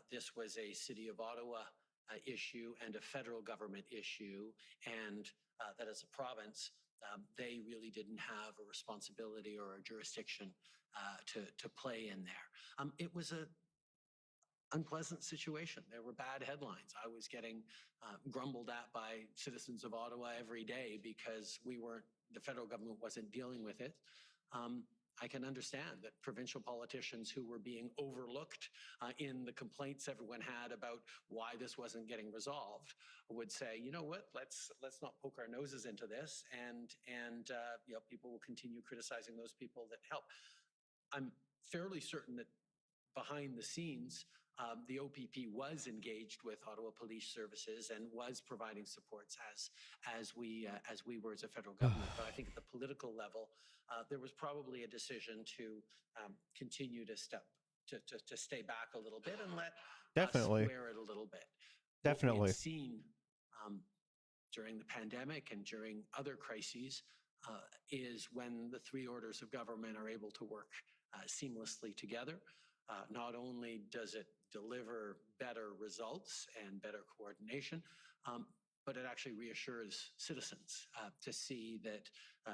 this was a City of Ottawa issue and a federal government issue, and that as a province, they really didn't have a responsibility or a jurisdiction to play in there. It was an unpleasant situation. There were bad headlines. I was getting grumbled at by citizens of Ottawa every day because the federal government wasn't dealing with it. I can understand that provincial politicians who were being overlooked in the complaints everyone had about why this wasn't getting resolved would say, "You know what, let's not poke our noses into this," and people will continue criticizing those people that help. I'm fairly certain that behind the scenes, the OPP was engaged with Ottawa Police Services and was providing supports as we were as a federal government. But I think at the political level, there was probably a decision to continue to stay back a little bit and let Definitely. us wear it a little bit. Definitely. What we had seen during the pandemic and during other crises is when the three orders of government are able to work seamlessly together. Not only does it deliver better results and better coordination, but it actually reassures citizens to see that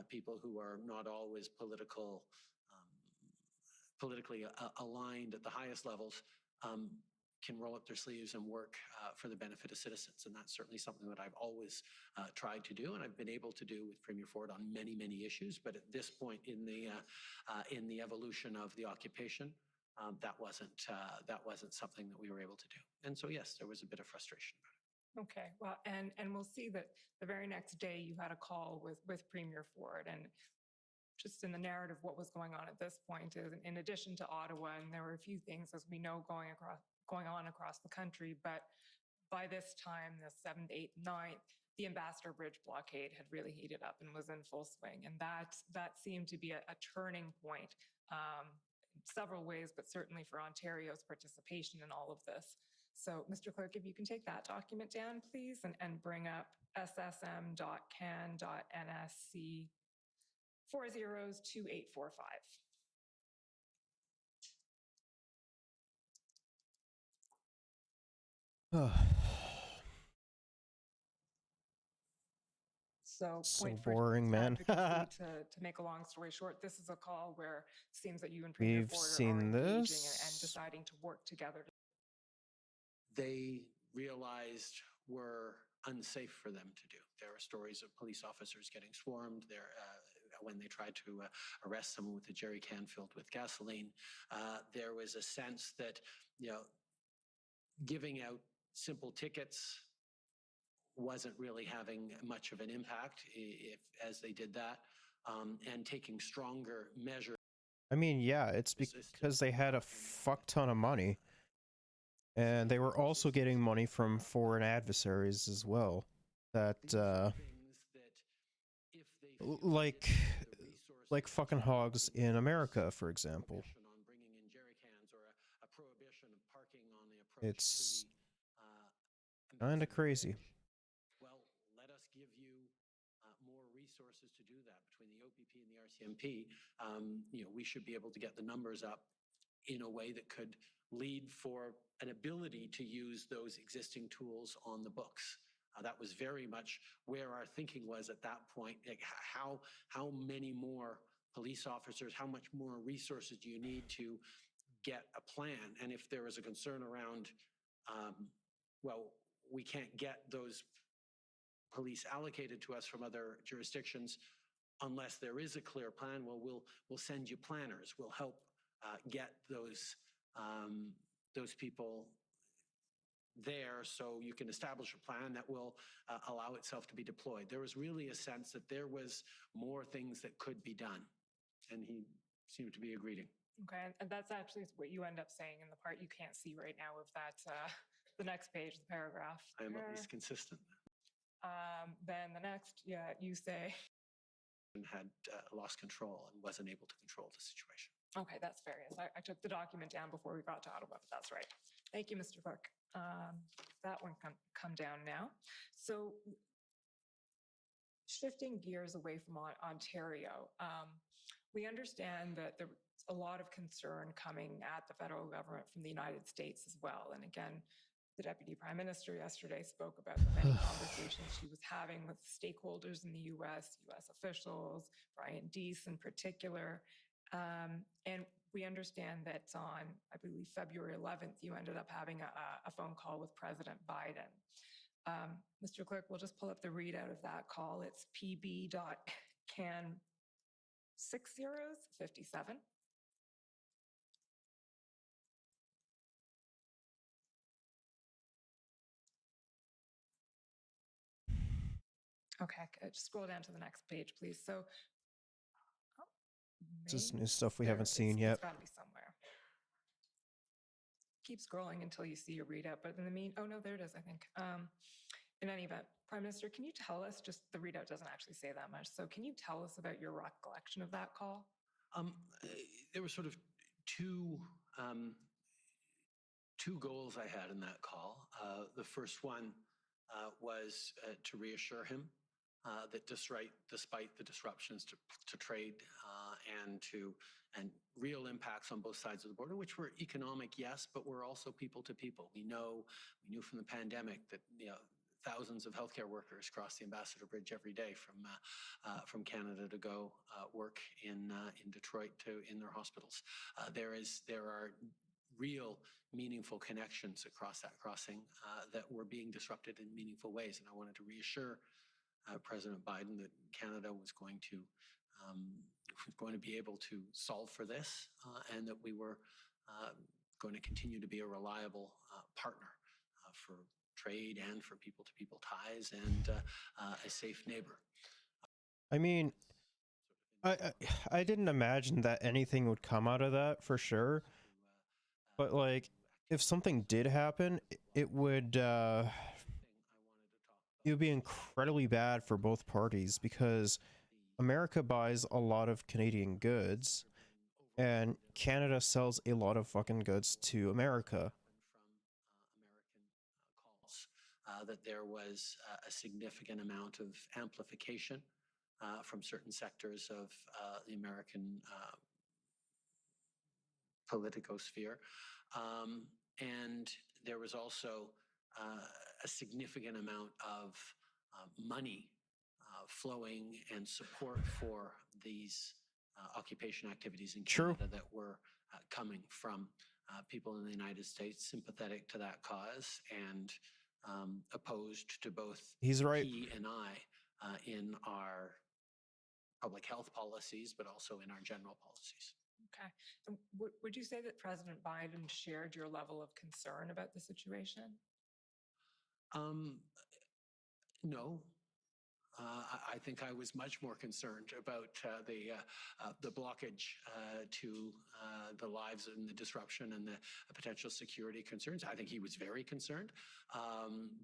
people who are not always politically aligned at the highest levels can roll up their sleeves and work for the benefit of citizens. And that's certainly something that I've always tried to do, and I've been able to do with Premier Ford on many, many issues. But at this point in the evolution of the occupation, that wasn't something that we were able to do. And so, yes, there was a bit of frustration about it. Okay, well, and we'll see that the very next day you had a call with Premier Ford, and just in the narrative, what was going on at this point is, in addition to Ottawa, and there were a few things, as we know, going on across the country, but by this time, the 7th, 8th, 9th, the Ambassador Bridge blockade had really heated up and was in full swing, and that seemed to be a turning point in several ways, but certainly for Ontario's participation in all of this. So, Mr. Clerk, if you can take that document down, please, and bring up ssm.can.nsc 402845. So, So point for boring, man. advocacy to make a long story short, this is a call where it seems that you and Premier We've Ford are seen engaging and this. deciding to work together. They realized were unsafe for them to do. There are stories of police officers getting swarmed. When they tried to arrest someone with a jerry can filled with gasoline, there was a sense that, giving out simple tickets wasn't really having much of an impact as they did that, and taking stronger measures. I mean, yeah, it's because they had a fuck ton of money. And they were also getting money from foreign adversaries as well. That, like fucking hogs in America, for example. It's kind of crazy. Well, let us give you more resources to do that between the OPP and the RCMP. We should be able to get the numbers up in a way that could lead for an ability to use those existing tools on the books. That was very much where our thinking was at that point. Like how many more police officers, how much more resources do you need to get a plan? And if there is a concern around, we can't get those police allocated to us from other jurisdictions unless there is a clear plan. Well, we'll send you planners. We'll help get those people there so you can establish a plan that will allow itself to be deployed. There was really a sense that there was more things that could be done, and he seemed to be agreeing. Okay, and that's actually what you end up saying in the part you can't see right now of that, the next page, the paragraph. I am at least consistent. Then the next, you say. Had lost control and wasn't able to control the situation. Okay, that's fair. Yes, I took the document down before we got to Ottawa, but that's right. Thank you, Mr. Clerk. That one come down now. So shifting gears away from Ontario, we understand that there's a lot of concern coming at the federal government from the United States as well. And again, the Deputy Prime Minister yesterday spoke about the many conversations she was having with stakeholders in the U.S. officials, Brian Deese in particular. And we understand that on, I believe, February 11th, you ended up having a phone call with President Biden. Mr. Clerk, we'll just pull up the readout of that call. It's pb.can 6057. Okay, just scroll down to the next page, please. So, just new stuff we haven't seen yet. It's got to be somewhere. Keep scrolling until you see your readout, but in the oh no, there it is, I think. In any event, Prime Minister, can you tell us, just the readout doesn't actually say that much, so can you tell us about your recollection of that call? There were sort of two goals I had in that call. The first one was to reassure him that despite the disruptions to trade and real impacts on both sides of the border, which were economic, yes, but were also people to people. We knew from the pandemic that thousands of healthcare workers cross the Ambassador Bridge every day from Canada to go work in Detroit in their hospitals. There are real meaningful connections across that crossing that were being disrupted in meaningful ways, and I wanted to reassure President Biden that Canada was going to be able to solve for this, and that we were going to continue to be a reliable partner for trade and for people-to-people ties and a safe neighbor. I mean, I didn't imagine that anything would come out of that for sure. But like, if something did happen, it would be incredibly bad for both parties because America buys a lot of Canadian goods and Canada sells a lot of fucking goods to America. That there was a significant amount of amplification from certain sectors of the American politicosphere. And there was also a significant amount of money flowing and support for these occupation activities in Canada that were coming from people in the United States sympathetic to that cause and opposed to both He's right. he and I in our public health policies, but also in our general policies. Okay. And would you say that President Biden shared your level of concern about the situation? No. I think I was much more concerned about the blockage to the lives and the disruption and the potential security concerns. I think he was very concerned,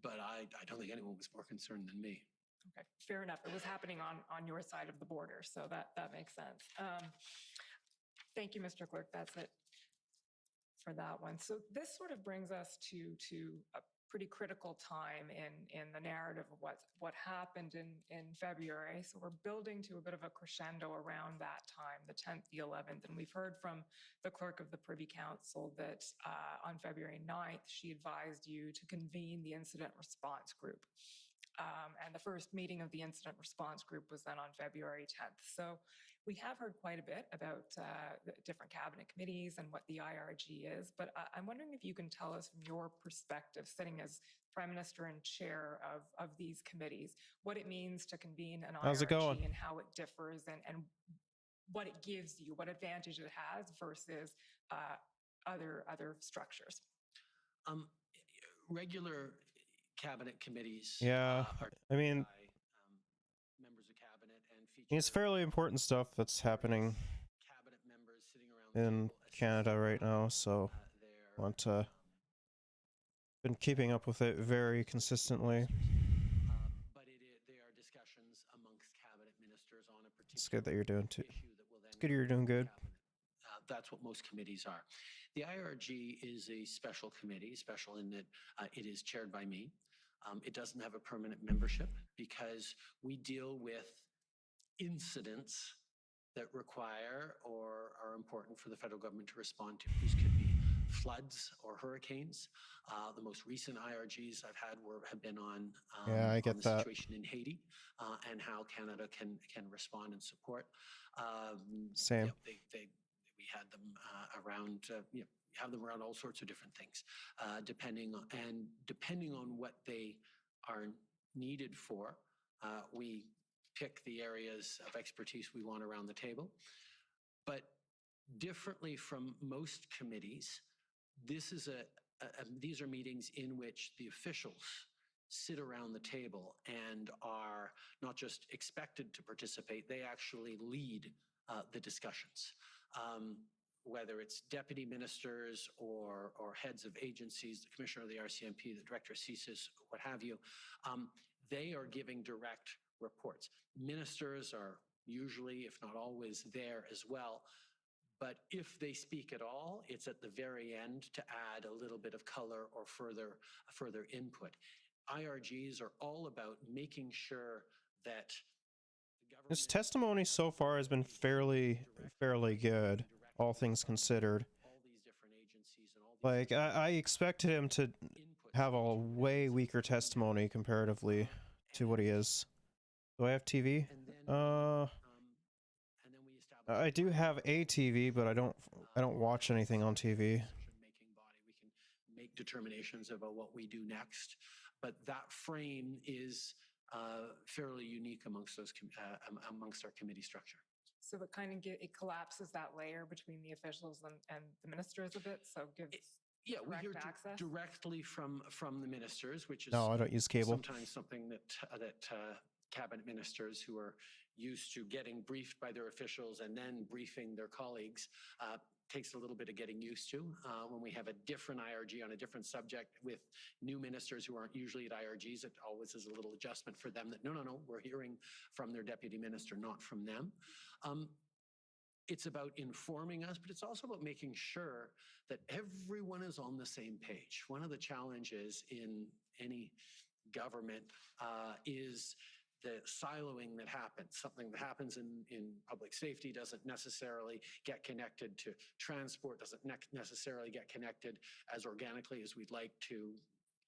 but I don't think anyone was more concerned than me. Okay, fair enough. It was happening on your side of the border, so that makes sense. Thank you, Mr. Clerk. That's it for that one. So this sort of brings us to a pretty critical time in the narrative of what happened in February. So we're building to a bit of a crescendo around that time, the 10th, the 11th, and we've heard from the clerk of the Privy Council that on February 9th, she advised you to convene the incident response group. And the first meeting of the incident response group was then on February 10th. So we have heard quite a bit about the different cabinet committees and what the IRG is, but I'm wondering if you can tell us from your perspective, sitting as Prime Minister and chair of these committees, what it means to convene an How's it going? IRG and how it differs and what it gives you, what advantage it has versus other structures. Regular cabinet committees. Yeah, I mean, members of cabinet and it's fairly important stuff that's happening cabinet members sitting around in Canada right now, so want to been keeping up with it very consistently. But they are discussions amongst cabinet ministers on a particular It's good that you're doing too. issue that will then It's good you're doing good. That's what most committees are. The IRG is a special committee, special in that it is chaired by me. It doesn't have a permanent membership because we deal with incidents that require or are important for the federal government to respond to. These could be floods or hurricanes. The most recent IRGs I've had have been on I get the that. situation in Haiti and how Canada can respond and support. Same. We had them around. Have them around all sorts of different things, depending on what they are needed for. We pick the areas of expertise we want around the table. But differently from most committees, these are meetings in which the officials sit around the table and are not just expected to participate, they actually lead the discussions. Whether it's deputy ministers or heads of agencies, the commissioner of the RCMP, the director of CSIS, what have you, they are giving direct reports. Ministers are usually, if not always, there as well. But if they speak at all, it's at the very end to add a little bit of color or further input. IRGs are all about making sure that His testimony so far has been fairly good, all things considered. Like, I expected him to have a way weaker testimony comparatively to what he is. Do I have TV? I do have a TV, but I don't watch anything on TV. We can make determinations about what we do next, but that frame is fairly unique amongst our committee structure. So it kind of it collapses that layer between the officials and the ministers a bit. So gives Yeah, we direct hear access? directly from the ministers, which is No, I don't use cable. sometimes something that cabinet ministers who are used to getting briefed by their officials and then briefing their colleagues takes a little bit of getting used to. When we have a different IRG on a different subject with new ministers who aren't usually at IRGs, it always is a little adjustment for them that no, we're hearing from their deputy minister, not from them. It's about informing us, but it's also about making sure that everyone is on the same page. One of the challenges in any government is the siloing that happens. Something that happens in public safety doesn't necessarily get connected to transport, doesn't necessarily get connected as organically as we'd like to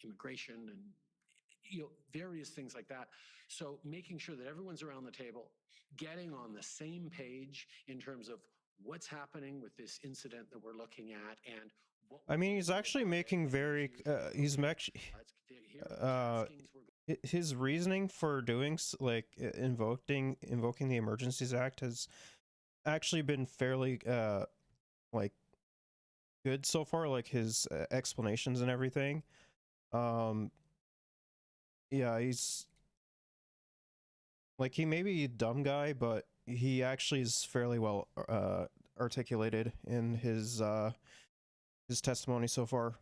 immigration and various things like that. So making sure that everyone's around the table, getting on the same page in terms of what's happening with this incident that we're looking at and what I mean, he's actually making very his reasoning for doing like invoking the Emergencies Act has actually been fairly like good so far, like his explanations and everything. Yeah, he's like, he may be a dumb guy, but he actually is fairly well articulated in his testimony so far.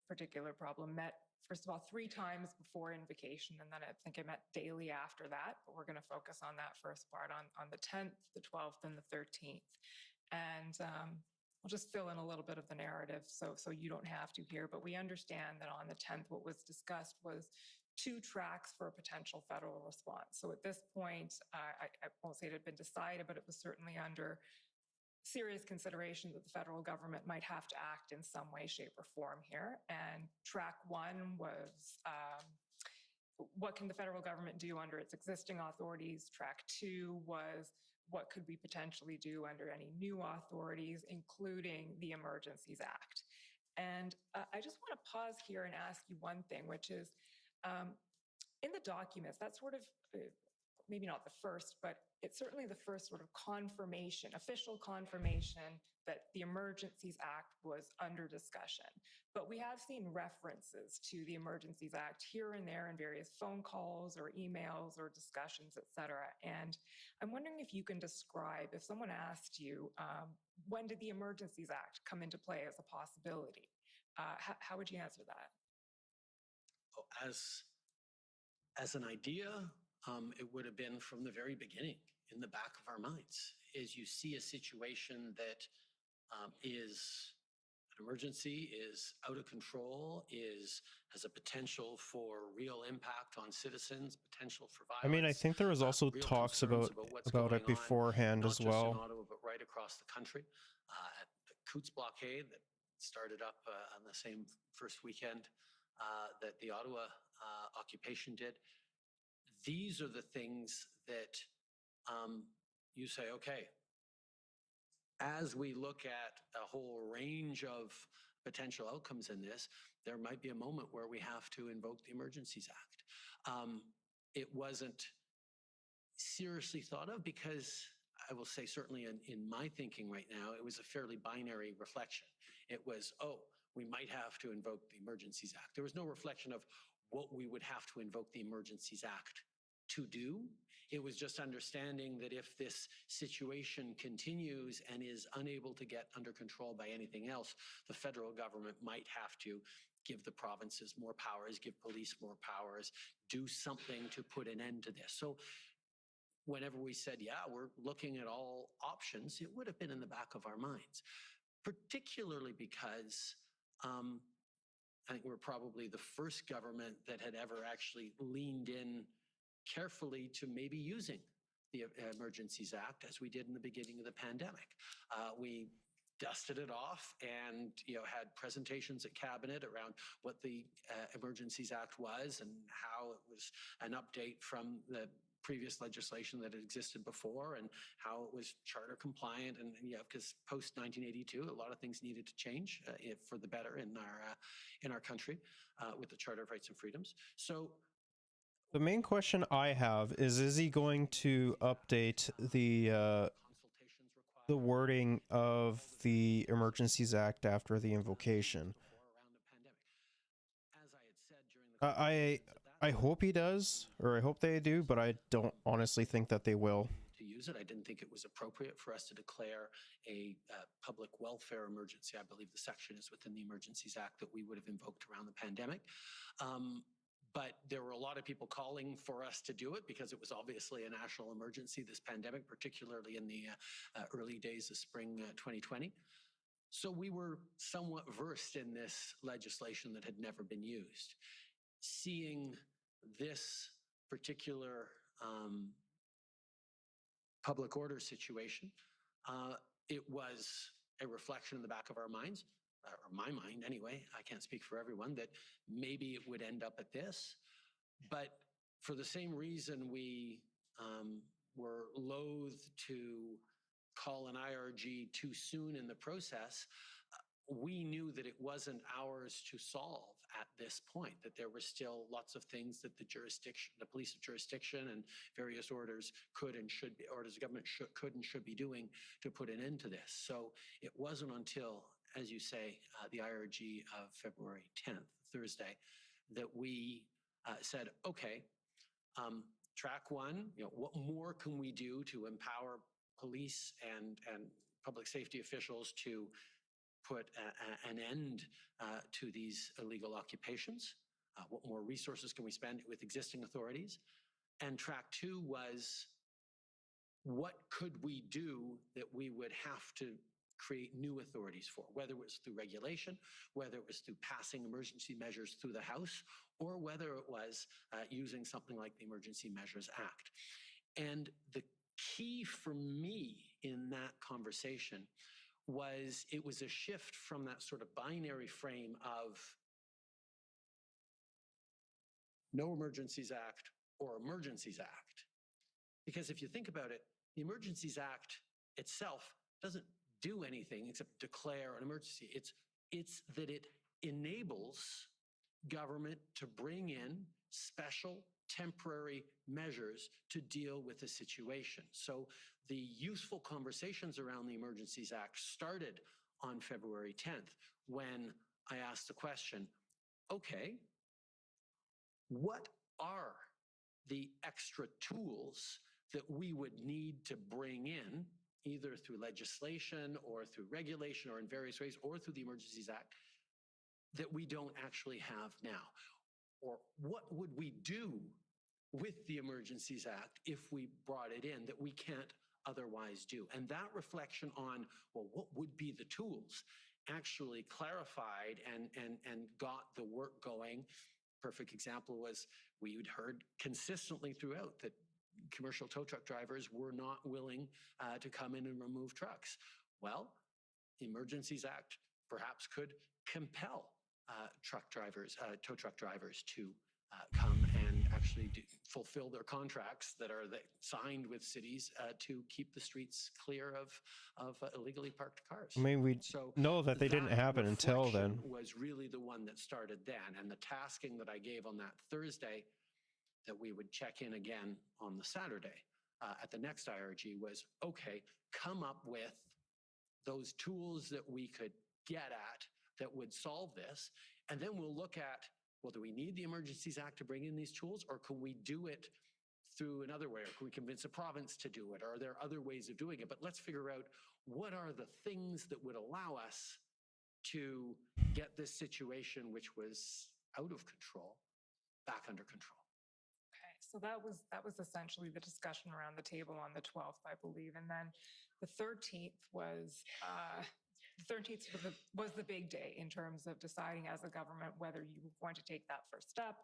Particular problem met, first of all, 3 times before invocation, and then I think it met daily after that, but we're going to focus on that first part on the 10th, the 12th, and the 13th. And I'll just fill in a little bit of the narrative so you don't have to here, but we understand that on the 10th, what was discussed was 2 tracks for a potential federal response. So at this point, I won't say it had been decided, but it was certainly under serious consideration that the federal government might have to act in some way, shape, or form here. And track 1 was what can the federal government do under its existing authorities? Track 2 was what could we potentially do under any new authorities, including the Emergencies Act. And I just want to pause here and ask you one thing, which is in the documents, that's sort of maybe not the first, but it's certainly the first sort of confirmation, official confirmation that the Emergencies Act was under discussion. But we have seen references to the Emergencies Act here and there in various phone calls or emails or discussions, et cetera. And I'm wondering if you can describe, if someone asked you, when did the Emergencies Act come into play as a possibility? How would you answer that? As an idea, it would have been from the very beginning in the back of our minds. As you see a situation that is an emergency, is out of control, has a potential for real impact on citizens, potential for violence. I mean, I think there was also talks about it beforehand as well. Not just in Ottawa, but right across the country. At the Coutts blockade that started up on the same first weekend that the Ottawa occupation did. These are the things that you say, okay, as we look at a whole range of potential outcomes in this, there might be a moment where we have to invoke the Emergencies Act. It wasn't seriously thought of because I will say certainly in my thinking right now, it was a fairly binary reflection. It was, oh, we might have to invoke the Emergencies Act. There was no reflection of what we would have to invoke the Emergencies Act to do. It was just understanding that if this situation continues and is unable to get under control by anything else, the federal government might have to give the provinces more powers, give police more powers, do something to put an end to this. So whenever we said, yeah, we're looking at all options, it would have been in the back of our minds, particularly because I think we're probably the first government that had ever actually leaned in carefully to maybe using the Emergencies Act as we did in the beginning of the pandemic. We dusted it off and had presentations at cabinet around what the Emergencies Act was and how it was an update from the previous legislation that had existed before and how it was charter compliant. And because post 1982, a lot of things needed to change for the better in our country with the Charter of Rights and Freedoms. So the main question I have is he going to update the the wording of the Emergencies Act after the invocation. I hope he does, or I hope they do, but I don't honestly think that they will. To use it. I didn't think it was appropriate for us to declare a public welfare emergency. I believe the section is within the Emergencies Act that we would have invoked around the pandemic. But there were a lot of people calling for us to do it because it was obviously a national emergency, this pandemic, particularly in the early days of spring 2020. So we were somewhat versed in this legislation that had never been used. Seeing this particular public order situation, it was a reflection in the back of our minds, or my mind anyway, I can't speak for everyone, that maybe it would end up at this. But for the same reason we were loath to call an IRG too soon in the process, we knew that it wasn't ours to solve at this point, that there were still lots of things that the jurisdiction, the police of jurisdiction and various orders could and should be, orders of government could and should be doing to put an end to this. So it wasn't until, as you say, the IRG of February 10th, Thursday, that we said, okay, track one, what more can we do to empower police and public safety officials to put an end to these illegal occupations? What more resources can we spend with existing authorities? And track two was, what could we do that we would have to create new authorities for, whether it was through regulation, whether it was through passing emergency measures through the House, or whether it was using something like the Emergency Measures Act. And the key for me in that conversation was it was a shift from that sort of binary frame of no Emergencies Act or Emergencies Act. Because if you think about it, the Emergencies Act itself doesn't do anything except declare an emergency. It's that it enables government to bring in special temporary measures to deal with the situation. So the useful conversations around the Emergencies Act started on February 10th when I asked the question, okay, what are the extra tools that we would need to bring in, either through legislation or through regulation or in various ways, or through the Emergencies Act, that we don't actually have now? Or what would we do with the Emergencies Act if we brought it in that we can't otherwise do? And that reflection on, well, what would be the tools, actually clarified and got the work going. Perfect example was we had heard consistently throughout that commercial tow truck drivers were not willing to come in and remove trucks. Well, the Emergencies Act perhaps could compel truck drivers, tow truck drivers to come and actually fulfill their contracts that are signed with cities to keep the streets clear of illegally parked cars. I mean, we know that they didn't happen until then. Was really the one that started then. And the tasking that I gave on that Thursday, that we would check in again on the Saturday at the next IRG, was, okay, come up with those tools that we could get at that would solve this. And then we'll look at, well, do we need the Emergencies Act to bring in these tools, or can we do it through another way? Or can we convince a province to do it? Or are there other ways of doing it? But let's figure out what are the things that would allow us to get this situation, which was out of control, back under control. Okay, so that was essentially the discussion around the table on the 12th, I believe. And then the 13th was the big day in terms of deciding as a government whether you were going to take that first step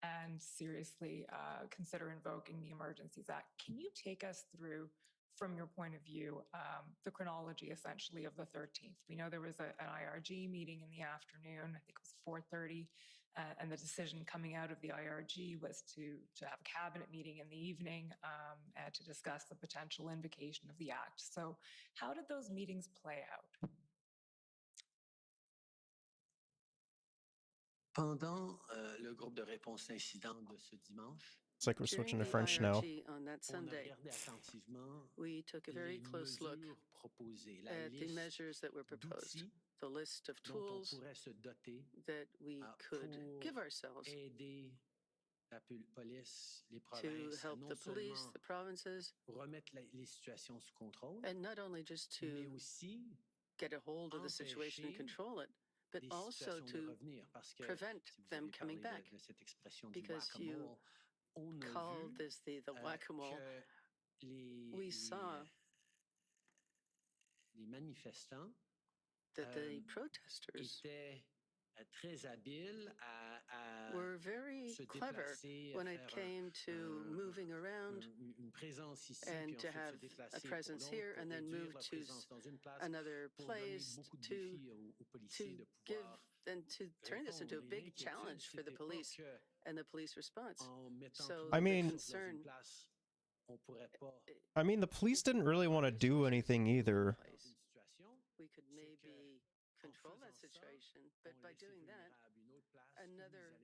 and seriously consider invoking the Emergencies Act. Can you take us through, from your point of view, the chronology essentially of the 13th? We know there was an IRG meeting in the afternoon, I think it was 4:30, and the decision coming out of the IRG was to have a cabinet meeting in the evening to discuss the potential invocation of the act. So how did those meetings play out? Pendant le groupe de réponse incident de ce dimanche, It's like we're switching to During the French now. IRG on that Sunday, we took a very close look at the measures that were proposed, the list of tools that we could give ourselves to help the police, the provinces, and not only just to get a hold of the situation and control it, but also to prevent them coming back. Because you called this the whack-a-mole, we saw that the protesters were very clever when it came to moving around and to have a presence here and then move to another place to give and to turn this into a big challenge for the police and the police response. So I mean, the concern. the police didn't really want to do anything either. We could maybe control that situation, but by doing that, another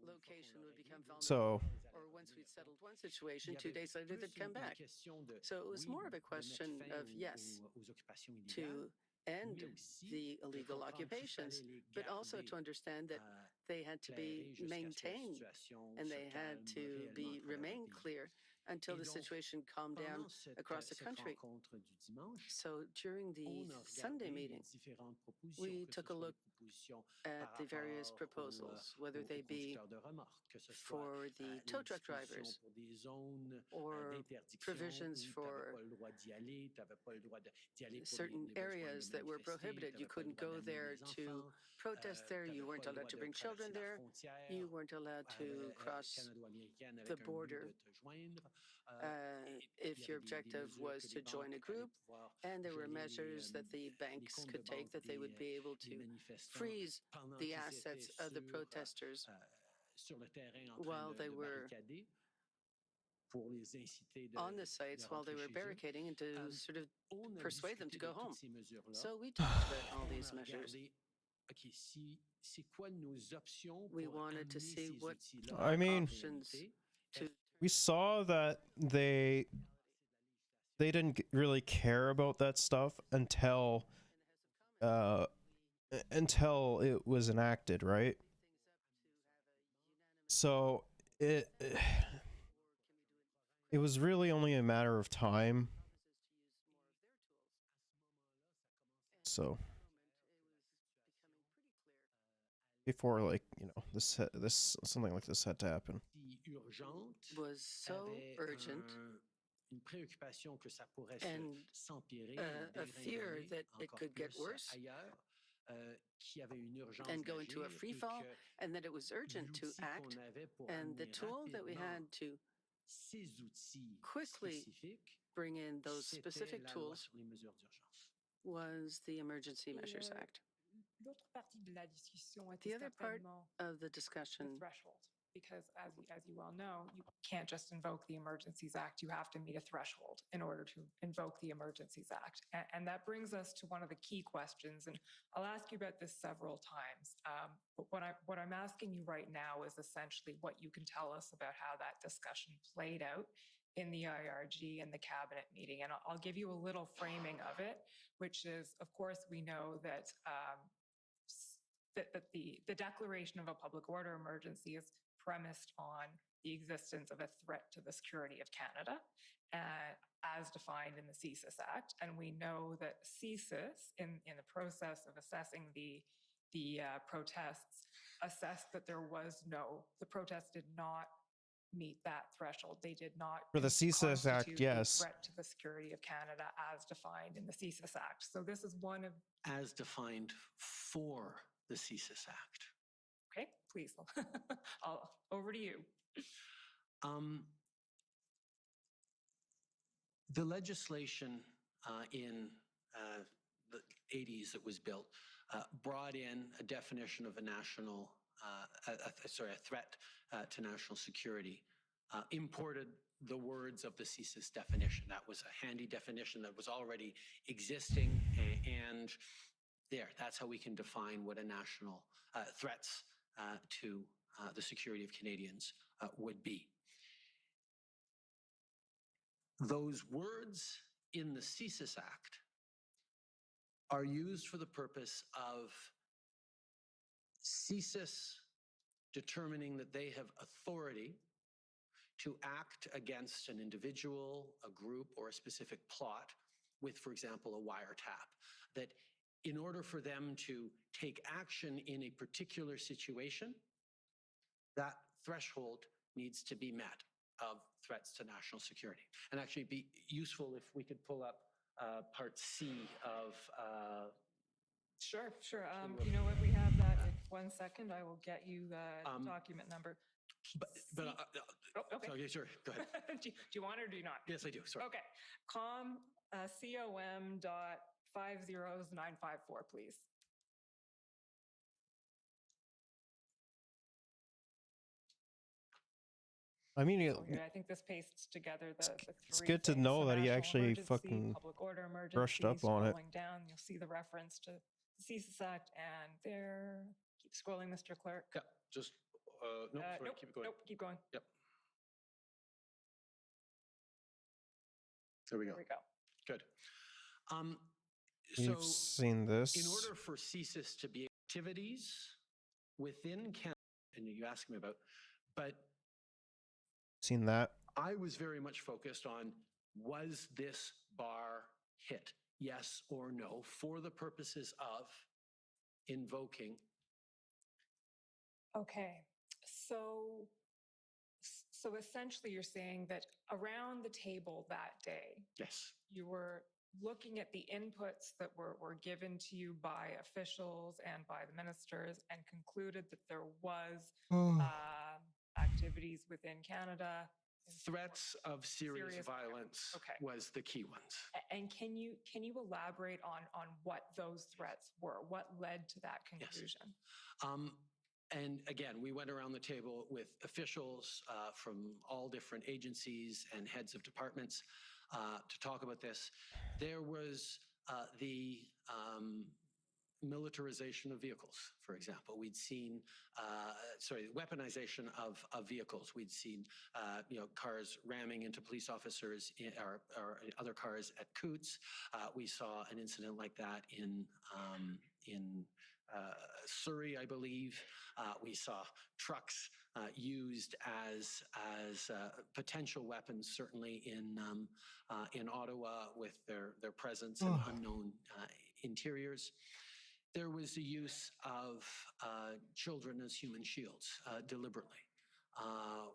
location would become vulnerable. So, Or once we'd settled one situation, 2 days later they'd come back. So it was more of a question of, yes, to end the illegal occupations, but also to understand that they had to be maintained and they had to remain clear until the situation calmed down across the country. So during the Sunday meeting, we took a look at the various proposals, whether they be for the tow truck drivers or provisions for certain areas that were prohibited. You couldn't go there to protest there. You weren't allowed to bring children there. You weren't allowed to cross the border if your objective was to join a group. And there were measures that the banks could take, that they would be able to freeze the assets of the protesters while they were on the sites, while they were barricading, and to sort of persuade them to go home. So we talked about all these measures. We wanted to see what options to. We saw that they didn't really care about that stuff until it was enacted, right? So it was really only a matter of time. So before, like, this something like this had to happen. Was so urgent and a fear that it could get worse and go into a free fall, and that it was urgent to act. And the tool that we had to quickly bring in those specific tools was the Emergency Measures Act. The other part of the discussion, threshold, because as you well know, you can't just invoke the Emergencies Act. You have to meet a threshold in order to invoke the Emergencies Act. And that brings us to one of the key questions, and I'll ask you about this several times. But what I'm asking you right now is essentially what you can tell us about how that discussion played out in the IRG and the cabinet meeting. And I'll give you a little framing of it, which is, of course, we know that that the declaration of a public order emergency is premised on the existence of a threat to the security of Canada, as defined in the CSIS Act. And we know that CSIS, in the process of assessing the protests, assessed that the protests did not meet that threshold. They did not For the CSIS Act, constitute yes. a threat to the security of Canada as defined in the CSIS Act. So this is one of... As defined for the CSIS Act. Okay, please. Over to you. The legislation in the 80s that was built brought in a definition of a national, a threat to national security, imported the words of the CSIS definition. That was a handy definition that was already existing, and that's how we can define what a national threats to the security of Canadians would be. Those words in the CSIS Act are used for the purpose of CSIS determining that they have authority to act against an individual, a group, or a specific plot with, for example, a wiretap. That in order for them to take action in a particular situation, that threshold needs to be met of threats to national security. And actually it'd be useful if we could pull up part C of Sure. You know what, we have that in 1 second. I will get you document number. Okay. Okay, sure, go ahead. do you want it or do you not? Yes, I do, sorry. Okay. COM dot 50954, please. I mean, I think this pastes together the it's three good to things. know So that he national actually emergency, fucking public order emergency, brushed up on it. scrolling down, you'll see the reference to the CSIS Act, and there. Keep scrolling, Mr. Clerk. Yeah, just, no, sorry, nope, keep it going. Nope, keep going. Yep. There we go. There we go. Good. We've seen this. In order for CSIS to be activities within Canada, and you asked me about, but Seen that. I was very much focused on, was this bar hit? Yes or no, for the purposes of invoking. Okay, so essentially you're saying that around the table that day, yes, you were looking at the inputs that were given to you by officials and by the ministers and concluded that there was activities within Canada. Threats of serious violence was the key ones. And can you elaborate on what those threats were? What led to that conclusion? Yes. And again, we went around the table with officials from all different agencies and heads of departments to talk about this. There was the militarization of vehicles, for example. We'd seen, weaponization of vehicles. We'd seen, cars ramming into police officers or other cars at Coots. We saw an incident like that in Surrey, I believe. We saw trucks used as potential weapons, certainly in Ottawa, with their presence in unknown interiors. There was the use of children as human shields deliberately,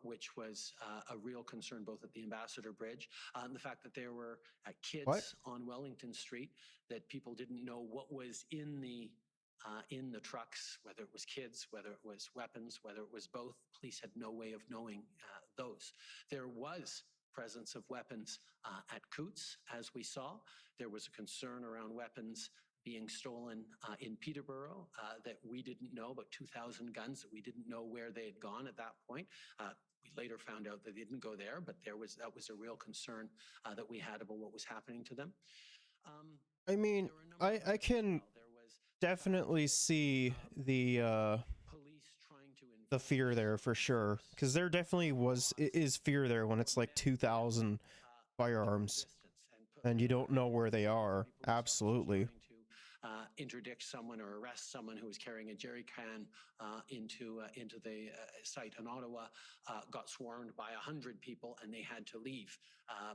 which was a real concern both at the Ambassador Bridge and the fact that there were kids on Wellington Street, that people didn't know what was in the trucks, whether it was kids, whether it was weapons, whether it was both. Police had no way of knowing those. There was presence of weapons at Coots, as we saw. There was a concern around weapons being stolen in Peterborough that we didn't know, about 2,000 guns that we didn't know where they had gone at that point. We later found out that they didn't go there, but that was a real concern that we had about what was happening to them. I mean, I can definitely see the fear there for sure, because there definitely is fear there when it's like 2,000 firearms and you don't know where they are. Absolutely. Interdict someone or arrest someone who was carrying a jerry can into the site in Ottawa, got swarmed by 100 people, and they had to leave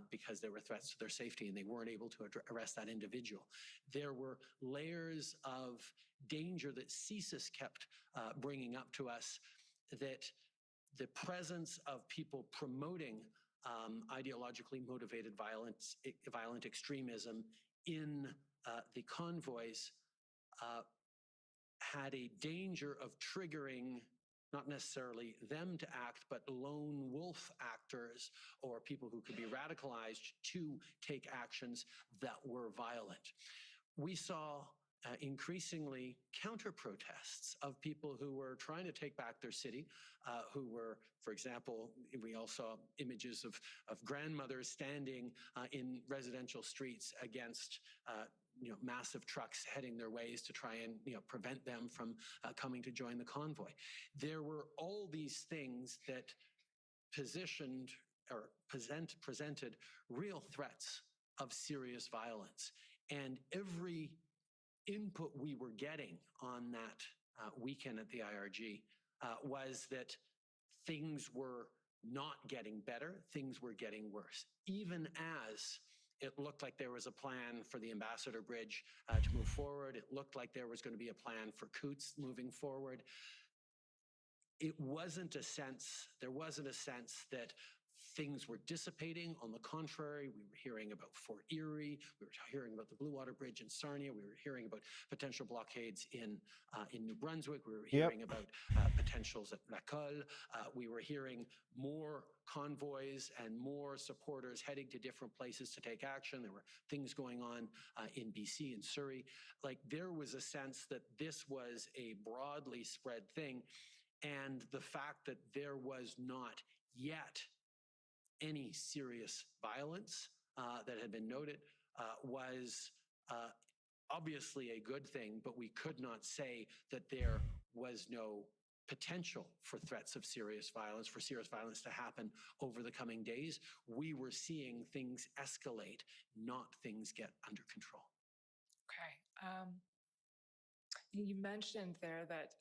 because there were threats to their safety and they weren't able to arrest that individual. There were layers of danger that CSIS kept bringing up to us, that the presence of people promoting ideologically motivated violent extremism in the convoys had a danger of triggering not necessarily them to act, but lone wolf actors or people who could be radicalized to take actions that were violent. We saw increasingly counter-protests of people who were trying to take back their city, who were, for example, we all saw images of grandmothers standing in residential streets against massive trucks heading their ways to try and prevent them from coming to join the convoy. There were all these things that positioned presented real threats of serious violence. And every input we were getting on that weekend at the IRG was that things were not getting better, things were getting worse. Even as it looked like there was a plan for the Ambassador Bridge to move forward, it looked like there was going to be a plan for Coutts moving forward. There wasn't a sense that things were dissipating. On the contrary, we were hearing about Fort Erie, we were hearing about the Blue Water Bridge in Sarnia, we were hearing about potential blockades in New Brunswick, we were hearing about potentials at Lacolle, we were hearing more convoys and more supporters heading to different places to take action. There were things going on in BC and Surrey. Like, there was a sense that this was a broadly spread thing, and the fact that there was not yet any serious violence that had been noted was obviously a good thing, but we could not say that there was no potential for threats of serious violence, for serious violence to happen over the coming days. We were seeing things escalate, not things get under control. Okay. You mentioned there that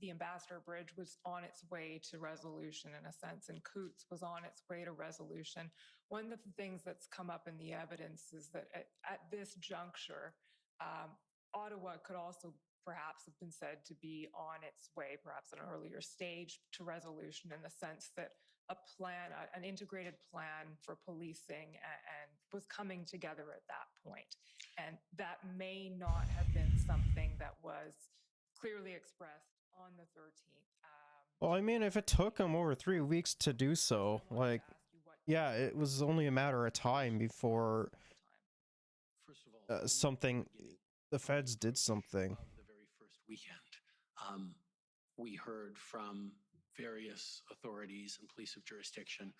the Ambassador Bridge was on its way to resolution in a sense, and Coutts was on its way to resolution. One of the things that's come up in the evidence is that at this juncture, Ottawa could also perhaps have been said to be on its way, perhaps at an earlier stage, to resolution, in the sense that a plan, an integrated plan for policing and was coming together at that point. And that may not have been something that was clearly expressed on the 13th. Well, I mean, if it took them over 3 weeks to do so, like, yeah, it was only a matter of time before something, the feds did something. The very first weekend, we heard from various authorities and police of jurisdiction,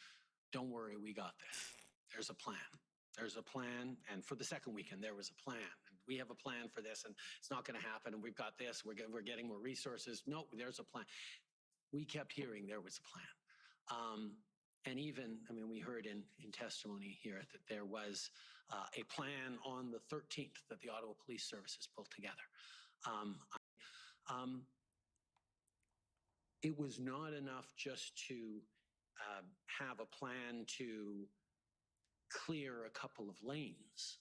don't worry, we got this. There's a plan. There's a plan. And for the second weekend, there was a plan. And we have a plan for this, and it's not going to happen. And we've got this. We're getting more resources. No, there's a plan. We kept hearing there was a plan. And even, I mean, we heard in testimony here that there was a plan on the 13th that the Ottawa Police Services pulled together. It was not enough just to have a plan to clear a couple of lanes.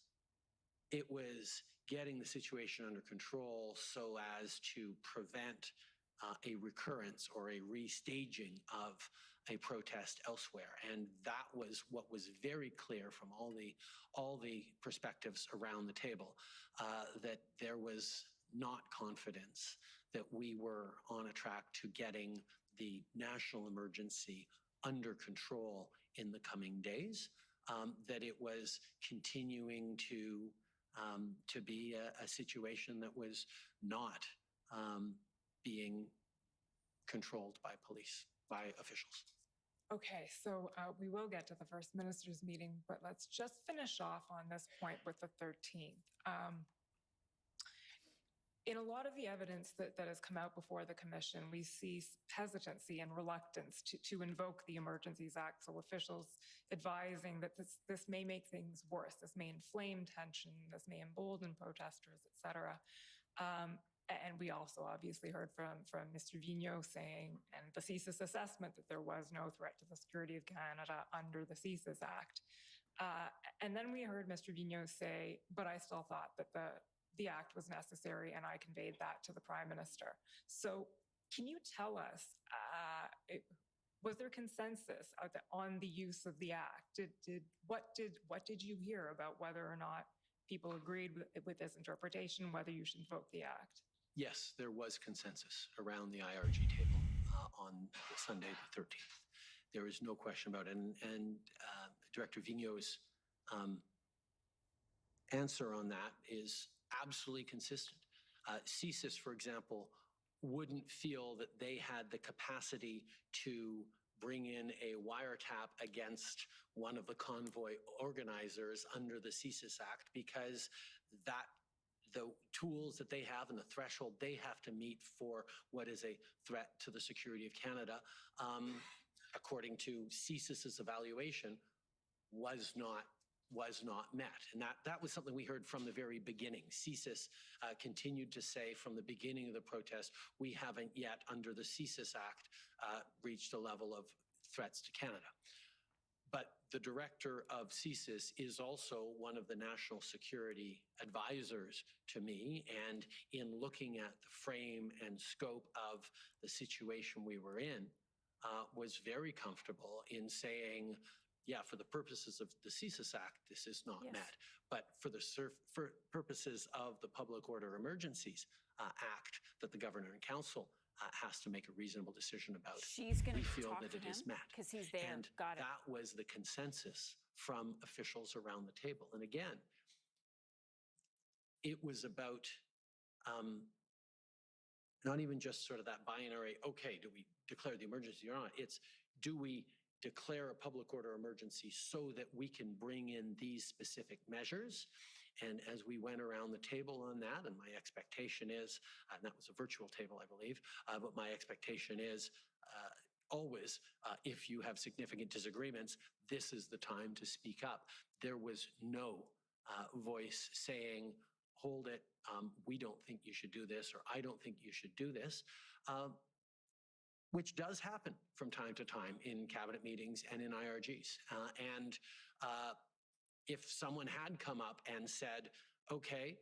It was getting the situation under control so as to prevent a recurrence or a restaging of a protest elsewhere. And that was what was very clear from all the perspectives around the table, that there was not confidence that we were on a track to getting the national emergency under control in the coming days, that it was continuing to be a situation that was not being controlled by police, by officials. Okay, so we will get to the First Minister's meeting, but let's just finish off on this point with the 13th. In a lot of the evidence that has come out before the Commission, we see hesitancy and reluctance to invoke the Emergencies Act. So officials advising that this may make things worse, this may inflame tension, this may embolden protesters, et cetera. And we also obviously heard from Mr. Vigneault saying, and the CSIS assessment, that there was no threat to the security of Canada under the CSIS Act. And then we heard Mr. Vigneault say, but I still thought that the act was necessary, and I conveyed that to the Prime Minister. So can you tell us, was there consensus on the use of the act? What did you hear about whether or not people agreed with this interpretation, whether you should invoke the act? Yes, there was consensus around the IRG table on Sunday the 13th. There is no question about it. And Director Vigneault's answer on that is absolutely consistent. CSIS, for example, wouldn't feel that they had the capacity to bring in a wiretap against one of the convoy organizers under the CSIS Act, because the tools that they have and the threshold they have to meet for what is a threat to the security of Canada according to CSIS's evaluation, was not met. And that was something we heard from the very beginning. CSIS continued to say from the beginning of the protest, we haven't yet, under the CSIS Act, reached a level of threats to Canada. But the director of CSIS is also one of the national security advisors to me. And in looking at the frame and scope of the situation we were in, was very comfortable in saying, yeah, for the purposes of the CSIS Act, this is not met. But for the purposes of the Public Order Emergencies Act that the Governor and Council has to make a reasonable decision about, She's going we to feel talk that to it him is met. because he's there. And Got it. that was the consensus from officials around the table. And again, it was about not even just sort of that binary, okay, do we declare the emergency or not? It's, do we declare a public order emergency so that we can bring in these specific measures? And as we went around the table on that, and my expectation is, and that was a virtual table, I believe, but my expectation is always, if you have significant disagreements, this is the time to speak up. There was no voice saying, hold it, we don't think you should do this, or I don't think you should do this, which does happen from time to time in cabinet meetings and in IRGs. If someone had come up and said, okay,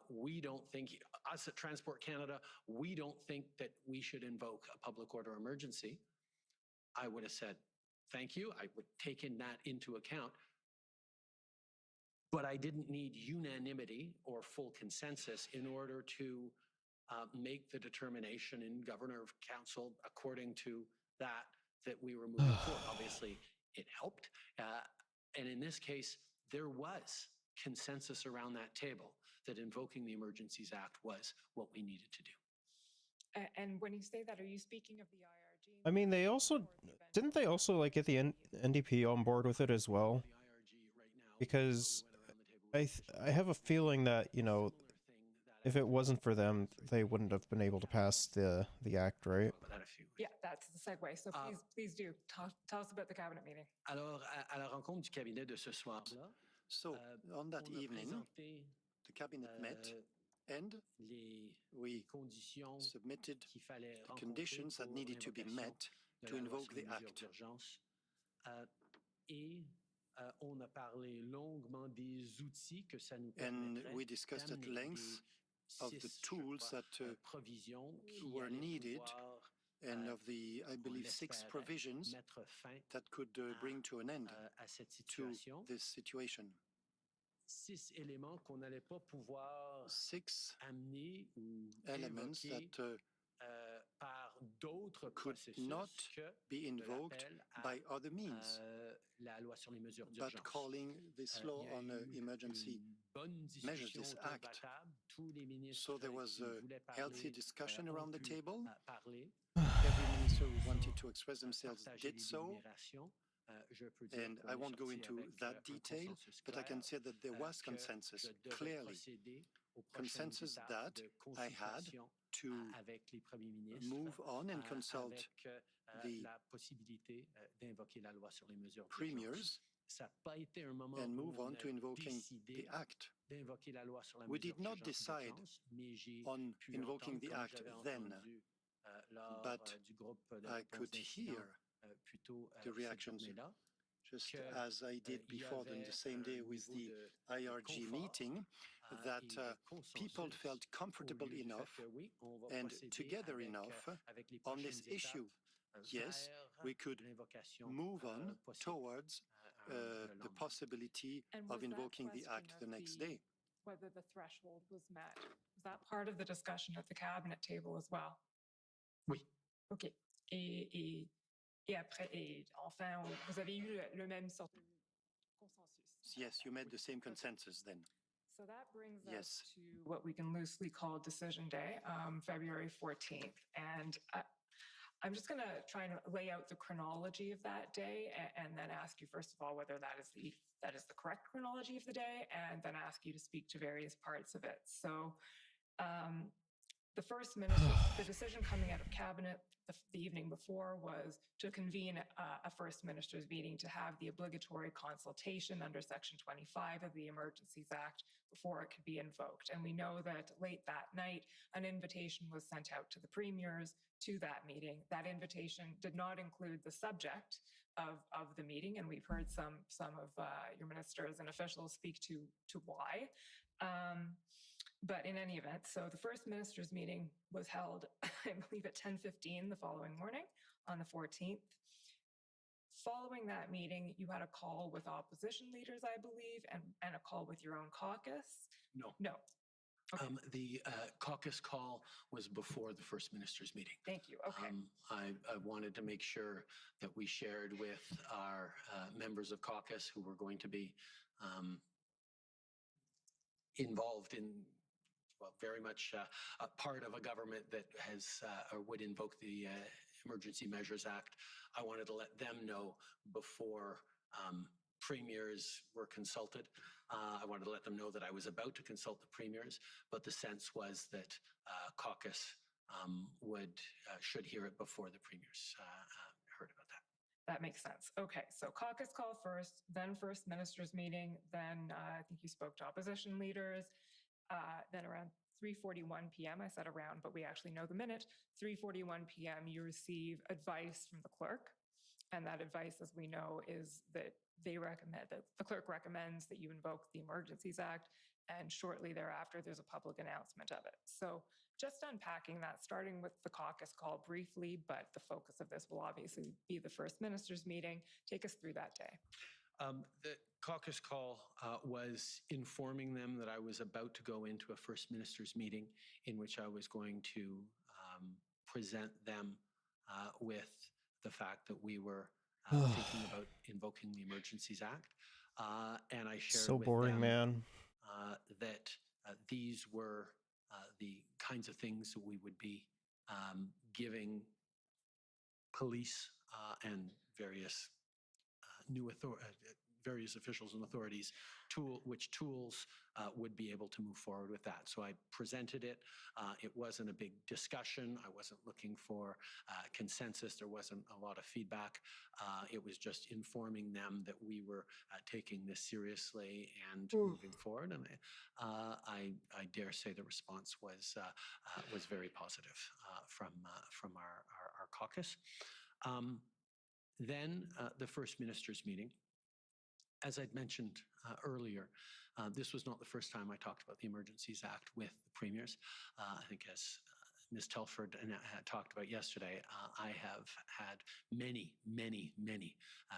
we don't think, us at Transport Canada, we don't think that we should invoke a public order emergency, I would have said, thank you. I would have taken that into account. But I didn't need unanimity or full consensus in order to make the determination in Governor of Council according to that we were moving forward. Obviously, it helped. And in this case, there was consensus around that table that invoking the Emergencies Act was what we needed to do. And when you say that, are you speaking of the IRG? I mean, didn't they also like get the NDP on board with it as well? Because I have a feeling that, you know, if it wasn't for them, they wouldn't have been able to pass the act, right? Yeah, that's the segue. So please do tell us about the cabinet meeting. Alors, à la rencontre du cabinet de ce soir-là, so on that evening, the cabinet met and we submitted the conditions that needed to be met to invoke the act. And we discussed at length of the tools that were needed and of the, I believe, 6 provisions that could bring to an end to this situation. 6 éléments qu'on n'allait pas pouvoir 6 amener ou elements that par d'autres could not be invoked by other means, la loi sur les mesures but d'urgence. calling this law on emergency measures, this act. So there was a healthy discussion around the table. Every minister who wanted to express themselves did so. And I won't go into that detail, but I can say that there was consensus, clearly. Consensus that I had to move on and consult the premiers and move on to invoking the act. We did not decide on invoking the act then, but I could hear the reactions, just as I did before on the same day with the IRG meeting, that people felt comfortable enough and together enough on this issue. Yes, we could move on towards the possibility of invoking the act the next day. Whether the threshold was met. Was that part of the discussion at the cabinet table as well? Oui. OK. Et après, enfin, vous avez eu le même sorte de consensus. Yes, you made the same consensus then. So that brings us to what we can loosely call Decision Day, February 14th. And I'm just going to try and lay out the chronology of that day and then ask you, first of all, whether that is the correct chronology of the day, and then ask you to speak to various parts of it. So the first minister, the decision coming out of cabinet the evening before was to convene a first minister's meeting to have the obligatory consultation under Section 25 of the Emergencies Act before it could be invoked. And we know that late that night, an invitation was sent out to the premiers to that meeting. That invitation did not include the subject of the meeting, and we've heard some of your ministers and officials speak to why. But in any event, so the first ministers meeting was held, I believe, at 10:15 the following morning on the 14th. Following that meeting, you had a call with opposition leaders, I believe, and a call with your own caucus. No. No. Okay. The caucus call was before the first ministers meeting. Thank you. Okay. I wanted to make sure that we shared with our members of caucus who were going to be involved in, well, very much a part of a government that has or would invoke the Emergency Measures Act. I wanted to let them know before premiers were consulted. I wanted to let them know that I was about to consult the premiers, but the sense was that caucus should hear it before the premiers heard about that. That makes sense. Okay, so caucus call first, then first ministers meeting, then I think you spoke to opposition leaders, then around 3:41 p.m., I said around, but we actually know the minute, 3:41 p.m., you receive advice from the clerk. And that advice, as we know, is that that the clerk recommends that you invoke the Emergencies Act, and shortly thereafter, there's a public announcement of it. So just unpacking that, starting with the caucus call briefly, but the focus of this will obviously be the first ministers meeting. Take us through that day. The caucus call was informing them that I was about to go into a first ministers meeting in which I was going to present them with the fact that we were thinking about invoking the Emergencies Act. And I shared so with boring, them man. That these were the kinds of things that we would be giving police and various various officials and authorities which tools would be able to move forward with that. So I presented it. It wasn't a big discussion. I wasn't looking for consensus. There wasn't a lot of feedback. It was just informing them that we were taking this seriously and moving forward. And I dare say the response was very positive from our caucus. Then the first ministers meeting. As I'd mentioned earlier, this was not the first time I talked about the Emergencies Act with the premiers. I think as Ms. Telford talked about yesterday, I have had many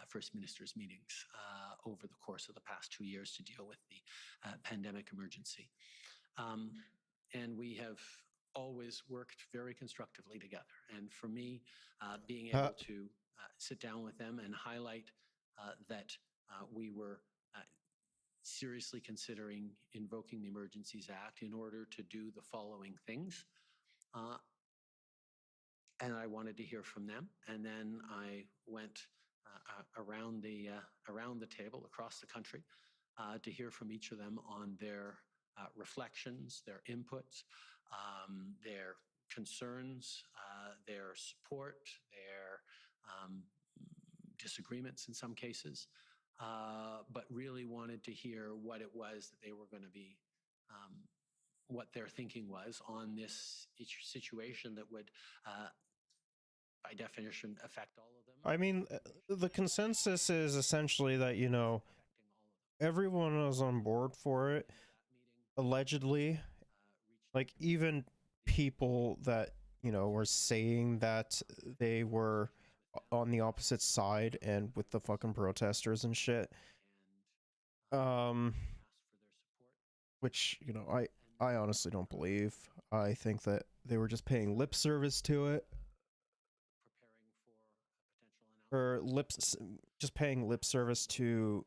first ministers meetings over the course of the past 2 years to deal with the pandemic emergency. And we have always worked very constructively together. And for me, being able to sit down with them and highlight that we were seriously considering invoking the Emergencies Act in order to do the following things. And I wanted to hear from them. And then I went around the table across the country to hear from each of them on their reflections, their inputs, their concerns, their support, their disagreements in some cases, but really wanted to hear what it was that they were going to be, what their thinking was on this situation that would, by definition, affect all of them. I mean, the consensus is essentially that, you know, everyone was on board for it, allegedly. Like, even people that, you know, were saying that they were on the opposite side and with the fucking protesters and shit. Which, you know, I honestly don't believe. I think that they were just paying lip service to it. Or just paying lip service to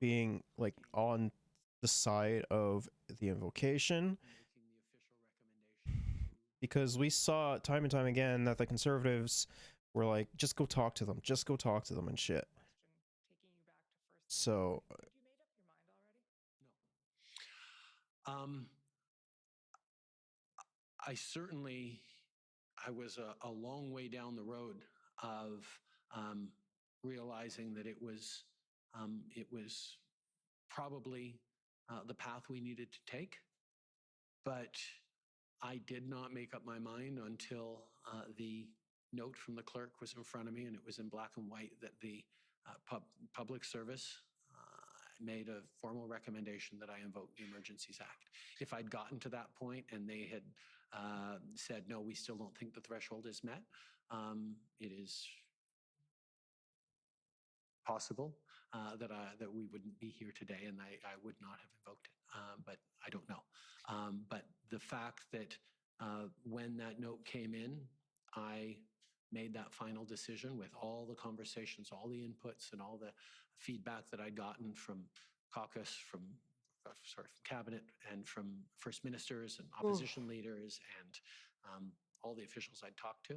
being, like, on the side of the invocation. Because we saw time and time again that the conservatives were like, just go talk to them, and shit. So I was a long way down the road of realizing that it was probably the path we needed to take. But I did not make up my mind until the note from the clerk was in front of me, and it was in black and white that the public service made a formal recommendation that I invoke the Emergencies Act. If I'd gotten to that point and they had said, no, we still don't think the threshold is met, it is possible that we wouldn't be here today, and I would not have invoked it, but I don't know. But the fact that when that note came in, I made that final decision with all the conversations, all the inputs, and all the feedback that I'd gotten from caucus, from cabinet, and from first ministers and opposition leaders, and all the officials I'd talked to.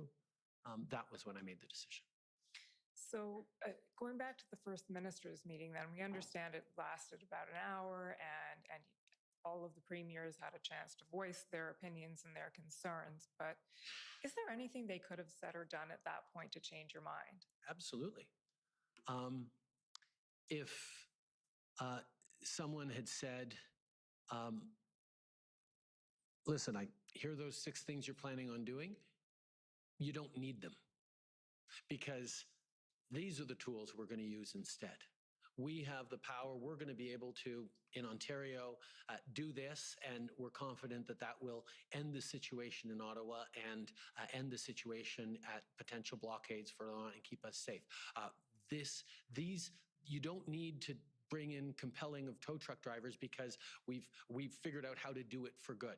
That was when I made the decision. So going back to the first minister's meeting, then we understand it lasted about an hour, and all of the premiers had a chance to voice their opinions and their concerns. But is there anything they could have said or done at that point to change your mind? Absolutely. If someone had said, listen, I hear those 6 things you're planning on doing, you don't need them, because these are the tools we're going to use instead. We have the power. We're going to be able to, in Ontario, do this, and we're confident that that will end the situation in Ottawa and end the situation at potential blockades for law and keep us safe. You don't need to bring in compelling of tow truck drivers because we've figured out how to do it for good.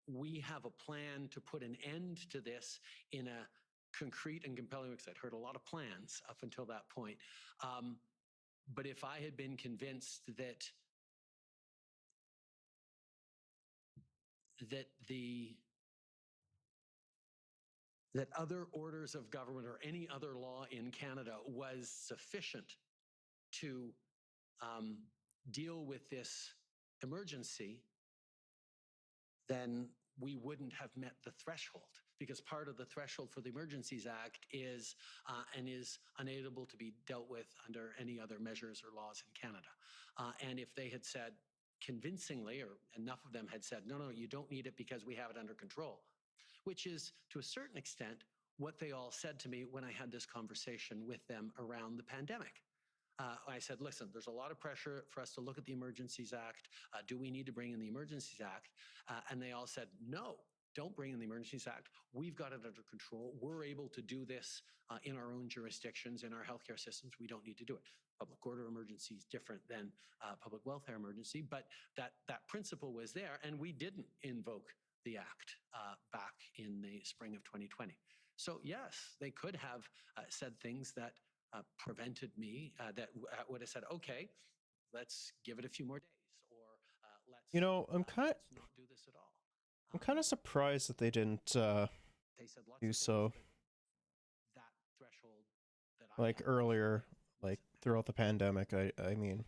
We have a plan to put an end to this in a concrete and compelling way, because I'd heard a lot of plans up until that point. But if I had been convinced that other orders of government or any other law in Canada was sufficient to deal with this emergency, then we wouldn't have met the threshold, because part of the threshold for the Emergencies Act is and is unable to be dealt with under any other measures or laws in Canada. And if they had said convincingly, or enough of them had said, no, you don't need it because we have it under control, which is to a certain extent what they all said to me when I had this conversation with them around the pandemic. I said, listen, there's a lot of pressure for us to look at the Emergencies Act. Do we need to bring in the Emergencies Act? And they all said, no, don't bring in the Emergencies Act. We've got it under control. We're able to do this in our own jurisdictions, in our healthcare systems. We don't need to do it. Public order emergency is different than public welfare emergency, but that principle was there, and we didn't invoke the Act back in the spring of 2020. So yes, they could have said things that prevented me, that would have said, okay, let's give it a few more days, or let's let's not do this at all. I'm kind of surprised that they didn't They said lots do of so. things, but that threshold that Like earlier, like throughout the pandemic. I mean.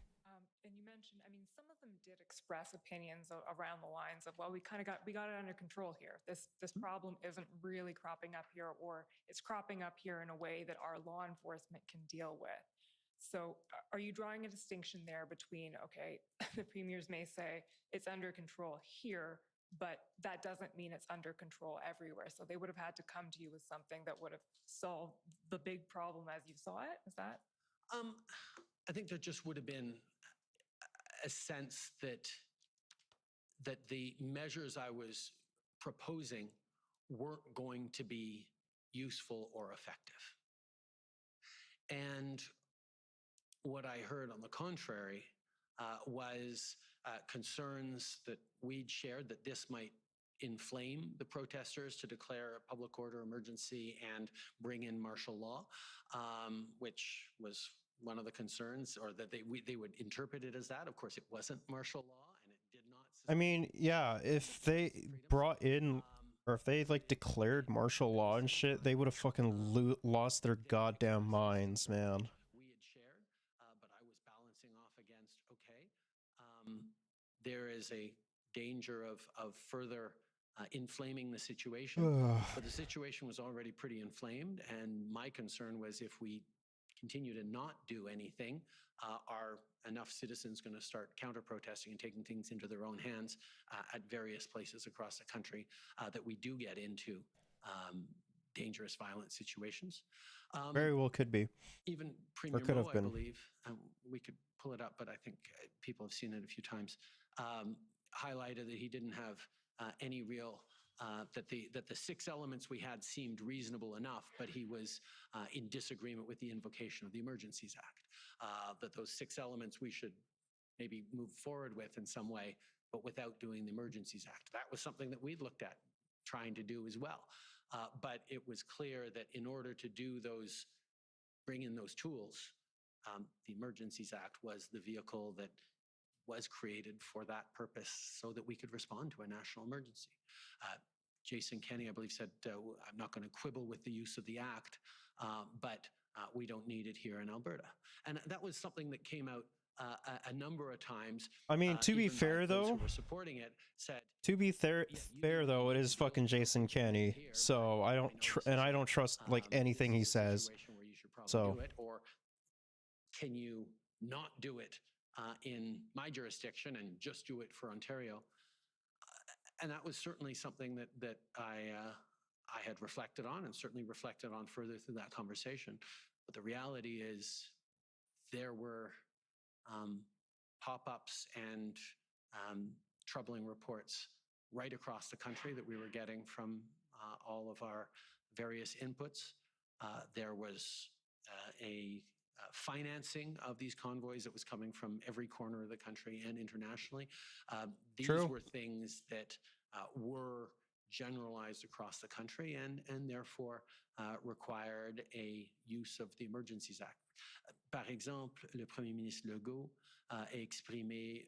And you mentioned, some of them did express opinions around the lines of, well, we got it under control here. This problem isn't really cropping up here, or it's cropping up here in a way that our law enforcement can deal with. So are you drawing a distinction there between, okay, the premiers may say it's under control here, but that doesn't mean it's under control everywhere. So they would have had to come to you with something that would have solved the big problem as you saw it? Is that? I think there just would have been a sense that the measures I was proposing weren't going to be useful or effective. And what I heard on the contrary was concerns that we'd shared that this might inflame the protesters to declare a public order emergency and bring in martial law, which was one of the concerns, or that they would interpret it as that. Of course, it wasn't martial law, and it did not. I mean, yeah, if they brought in, or if they like declared martial law and shit, they would have fucking lost their goddamn minds, man. We had shared, but I was balancing off against, okay, there is a danger of further inflaming the situation. But the situation was already pretty inflamed. And my concern was if we continue to not do anything, are enough citizens going to start counter-protesting and taking things into their own hands at various places across the country that we do get into dangerous, violent situations. Very well could be. Even Or Premier could Mo, have I been. believe, we could pull it up, but I think people have seen it a few times, highlighted that he didn't have any real, that the 6 elements we had seemed reasonable enough, but he was in disagreement with the invocation of the Emergencies Act. That those 6 elements we should maybe move forward with in some way, but without doing the Emergencies Act. That was something that we'd looked at trying to do as well. But it was clear that in order to do those, bring in those tools, the Emergencies Act was the vehicle that was created for that purpose so that we could respond to a national emergency. Jason Kenney, I believe, said, I'm not going to quibble with the use of the act, but we don't need it here in Alberta. And that was something that came out a number of times. I mean, to be fair, those though, who were supporting it said, to be fair, though, it is fucking Jason Kenney, so I don't trust like anything he says. So do it, or can you not do it in my jurisdiction and just do it for Ontario? And that was certainly something that I had reflected on, and certainly reflected on further through that conversation. But the reality is there were pop-ups and troubling reports right across the country that we were getting from all of our various inputs. There was a financing of these convoys that was coming from every corner of the country and internationally. These were things that were generalized across the country and therefore required a use of the Emergencies Act. Par exemple, le Premier ministre Legault a exprimé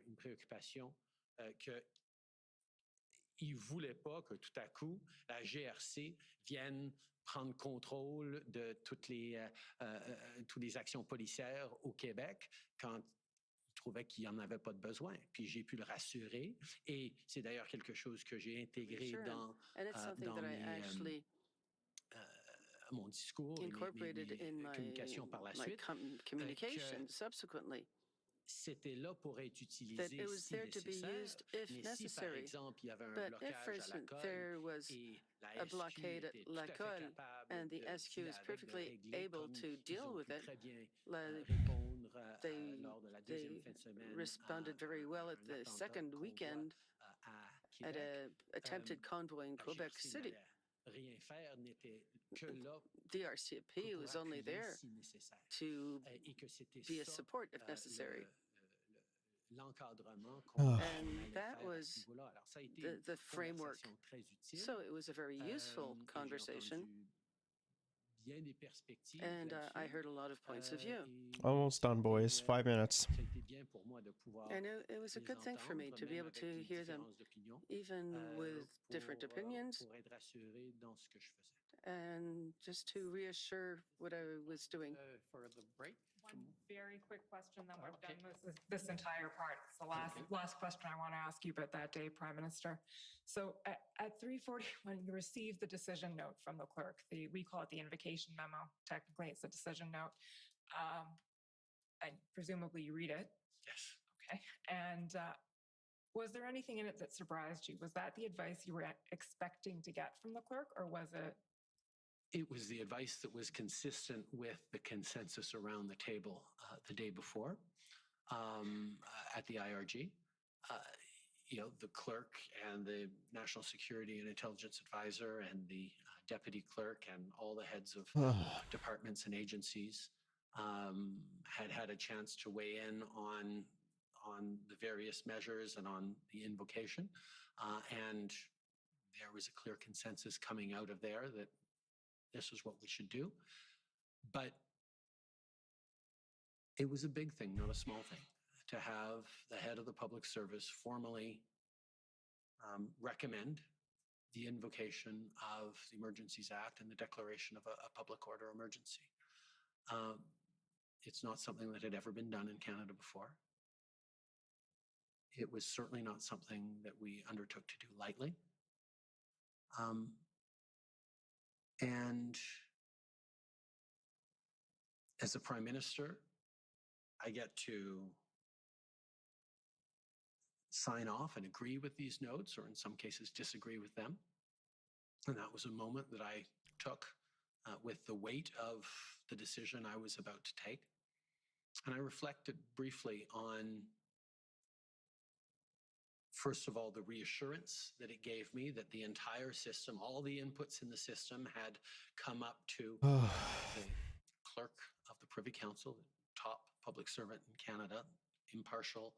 une préoccupation qu'il ne voulait pas que tout à coup la GRC vienne prendre contrôle de toutes les actions policières au Québec quand il trouvait qu'il n'y en avait pas de besoin. Puis j'ai pu le rassurer, et c'est d'ailleurs quelque chose que j'ai intégré dans mon discours et mes communications par la suite. C'était là pour être utilisé si nécessaire, mais si par exemple il y avait un blocage à la colle et la SQ était tout à fait capable and the SQ is perfectly able to deal with it. They responded very well at the second weekend at an attempted convoy in Quebec City. The RCMP was only there to be a support if necessary. And that was the framework. So it was a very useful conversation. And I heard a lot of points of view. Almost done, boys. 5 minutes. And it was a good thing for me to be able to hear them, even with different opinions, and just to reassure what I was doing. For the break. One very quick question, then we're done this entire part. It's the last question I want to ask you about that day, Prime Minister. So at 3:40, when you received the decision note from the clerk, we call it the invocation memo. Technically, it's a decision note. And presumably you read it. Yes. Okay. And was there anything in it that surprised you? Was that the advice you were expecting to get from the clerk, or was it? It was the advice that was consistent with the consensus around the table the day before at the IRG. The clerk and the National Security and Intelligence Advisor and the deputy clerk and all the heads of departments and agencies had a chance to weigh in on the various measures and on the invocation. And there was a clear consensus coming out of there that this is what we should do. But it was a big thing, not a small thing, to have the head of the public service formally recommend the invocation of the Emergencies Act and the declaration of a public order emergency. It's not something that had ever been done in Canada before. It was certainly not something that we undertook to do lightly. And as a prime minister, I get to sign off and agree with these notes, or in some cases disagree with them. And that was a moment that I took with the weight of the decision I was about to take. And I reflected briefly on, first of all, the reassurance that it gave me that the entire system, all the inputs in the system had come up to the clerk of the Privy Council, the top public servant in Canada, impartial,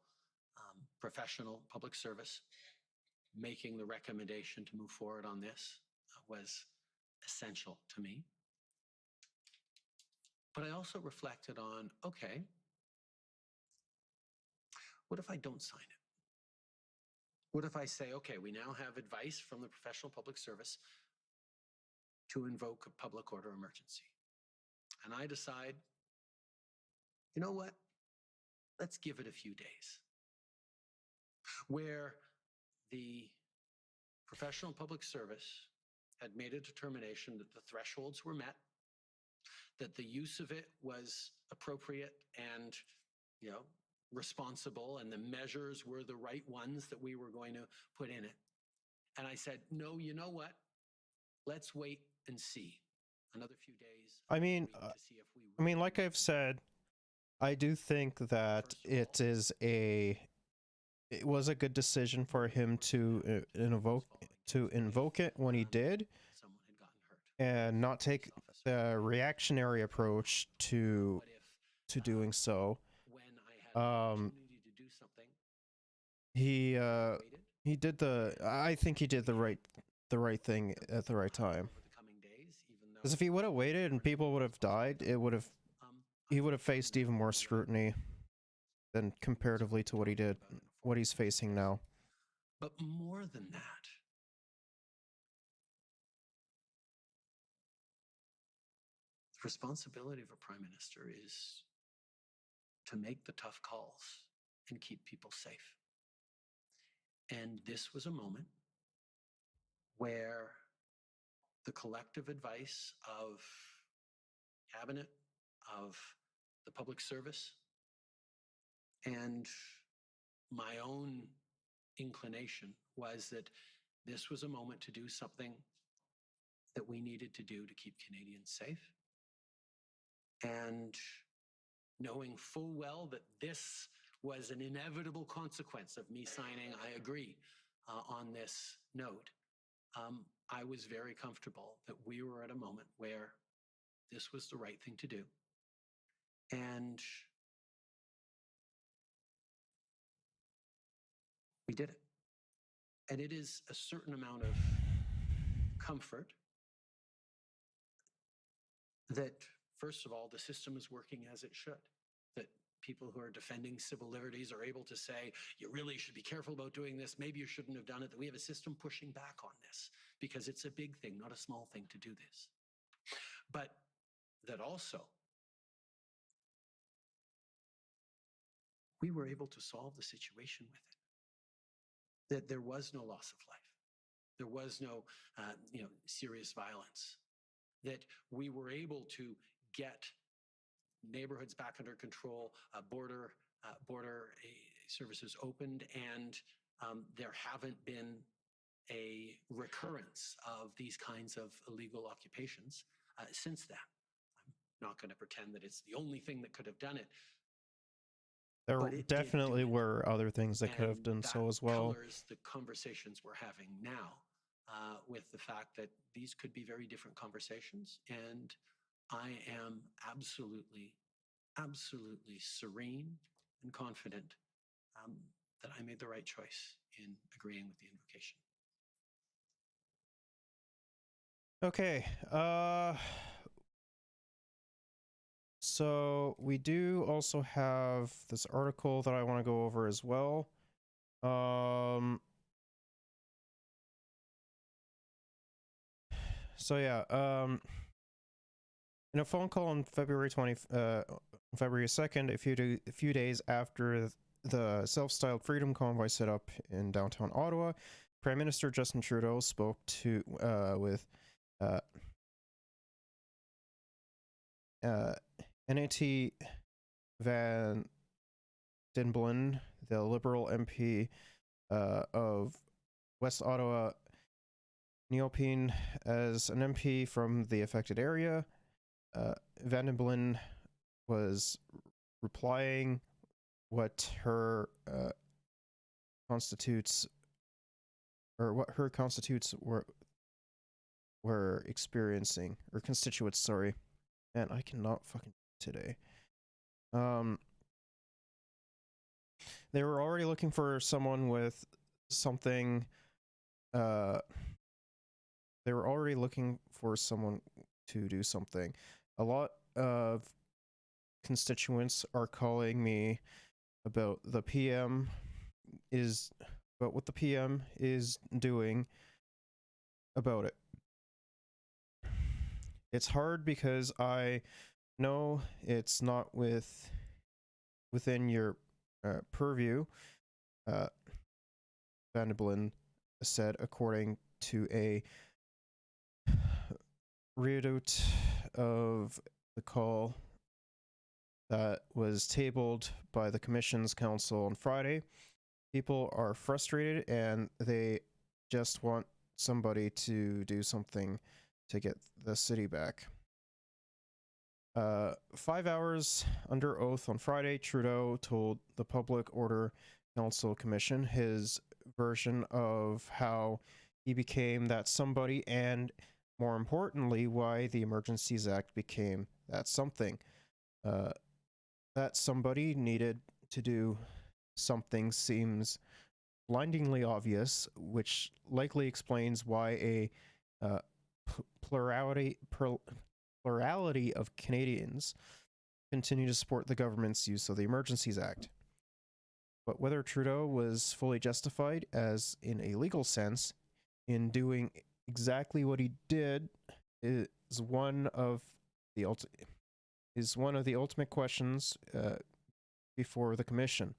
professional public service, making the recommendation to move forward on this was essential to me. But I also reflected on, okay, what if I don't sign it? What if I say, okay, we now have advice from the professional public service to invoke a public order emergency. And I decide, you know what? Let's give it a few days. Where the professional public service had made a determination that the thresholds were met, that the use of it was appropriate and, responsible, and the measures were the right ones that we were going to put in it. And I said, no, you know what? Let's wait and see another few days. I mean, like I've said, I do think that it was a good decision for him to invoke it when he did, and not take the reactionary approach to doing so. He did I think he did the right thing at the right time. Because if he would have waited and people would have died, he would have faced even more scrutiny than comparatively to what he's facing now. But more than that, the responsibility of a prime minister is to make the tough calls and keep people safe. And this was a moment where the collective advice of cabinet, of the public service, and my own inclination was that this was a moment to do something that we needed to do to keep Canadians safe. And knowing full well that this was an inevitable consequence of me signing, I agree, on this note, I was very comfortable that we were at a moment where this was the right thing to do. And we did it. And it is a certain amount of comfort that, first of all, the system is working as it should. That people who are defending civil liberties are able to say, you really should be careful about doing this. Maybe you shouldn't have done it. That we have a system pushing back on this because it's a big thing, not a small thing to do this. But that also we were able to solve the situation with it. That there was no loss of life. There was no, serious violence. That we were able to get neighborhoods back under control, border services opened, and there haven't been a recurrence of these kinds of illegal occupations since then. I'm not going to pretend that it's the only thing that could have done it. There definitely were other things that could have done so as well. Colors the conversations we're having now with the fact that these could be very different conversations. And I am absolutely serene and confident that I made the right choice in agreeing with the invocation. Okay. So we do also have this article that I want to go over as well. So yeah, in a phone call on February 2nd, a few days after the self-styled Freedom Convoy set up in downtown Ottawa, Prime Minister Justin Trudeau spoke with NAT Van Denblen, the Liberal MP of West Ottawa, Neopine, as an MP from the affected area. Van Denblen was replying what her constitutes, or what her constitutes were experiencing, or constituents, sorry. Man, I cannot fucking today. They were already looking for someone with something. They were already looking for someone to do something. A lot of constituents are calling me about what the PM is doing about it. It's hard because I know it's not within your purview, Van Denblen said, according to a readout of the call that was tabled by the Commission's Council on Friday. People are frustrated and they just want somebody to do something to get the city back. 5 hours under oath on Friday, Trudeau told the Public Order Council Commission his version of how he became that somebody, and more importantly, why the Emergencies Act became that something. That somebody needed to do something seems blindingly obvious, which likely explains why a plurality of Canadians continue to support the government's use of the Emergencies Act. But whether Trudeau was fully justified, as in a legal sense, in doing exactly what he did is one of the ultimate questions before the Commission.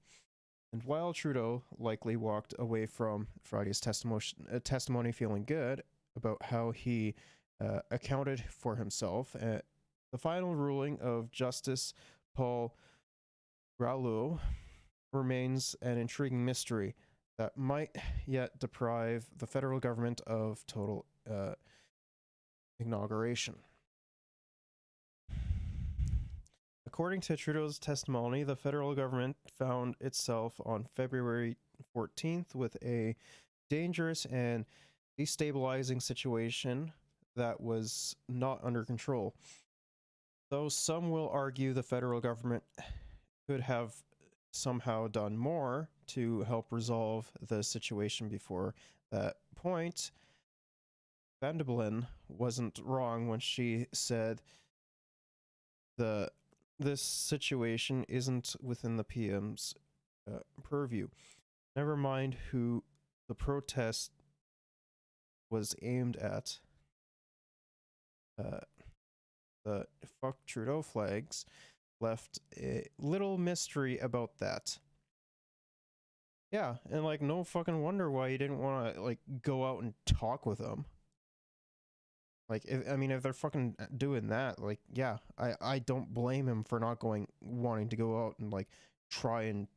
And while Trudeau likely walked away from Friday's testimony feeling good about how he accounted for himself, the final ruling of Justice Paul Rouleau remains an intriguing mystery that might yet deprive the federal government of total inauguration. According to Trudeau's testimony, the federal government found itself on February 14th with a dangerous and destabilizing situation that was not under control. Though some will argue the federal government could have somehow done more to help resolve the situation before that point, Van Denblen wasn't wrong when she said this situation isn't within the PM's purview. Never mind who the protest was aimed at. The fuck Trudeau flags left a little mystery about that. Yeah, and like no fucking wonder why you didn't want to like go out and talk with them. Like, if they're fucking doing that, like, yeah, I don't blame him for not wanting to go out and like try and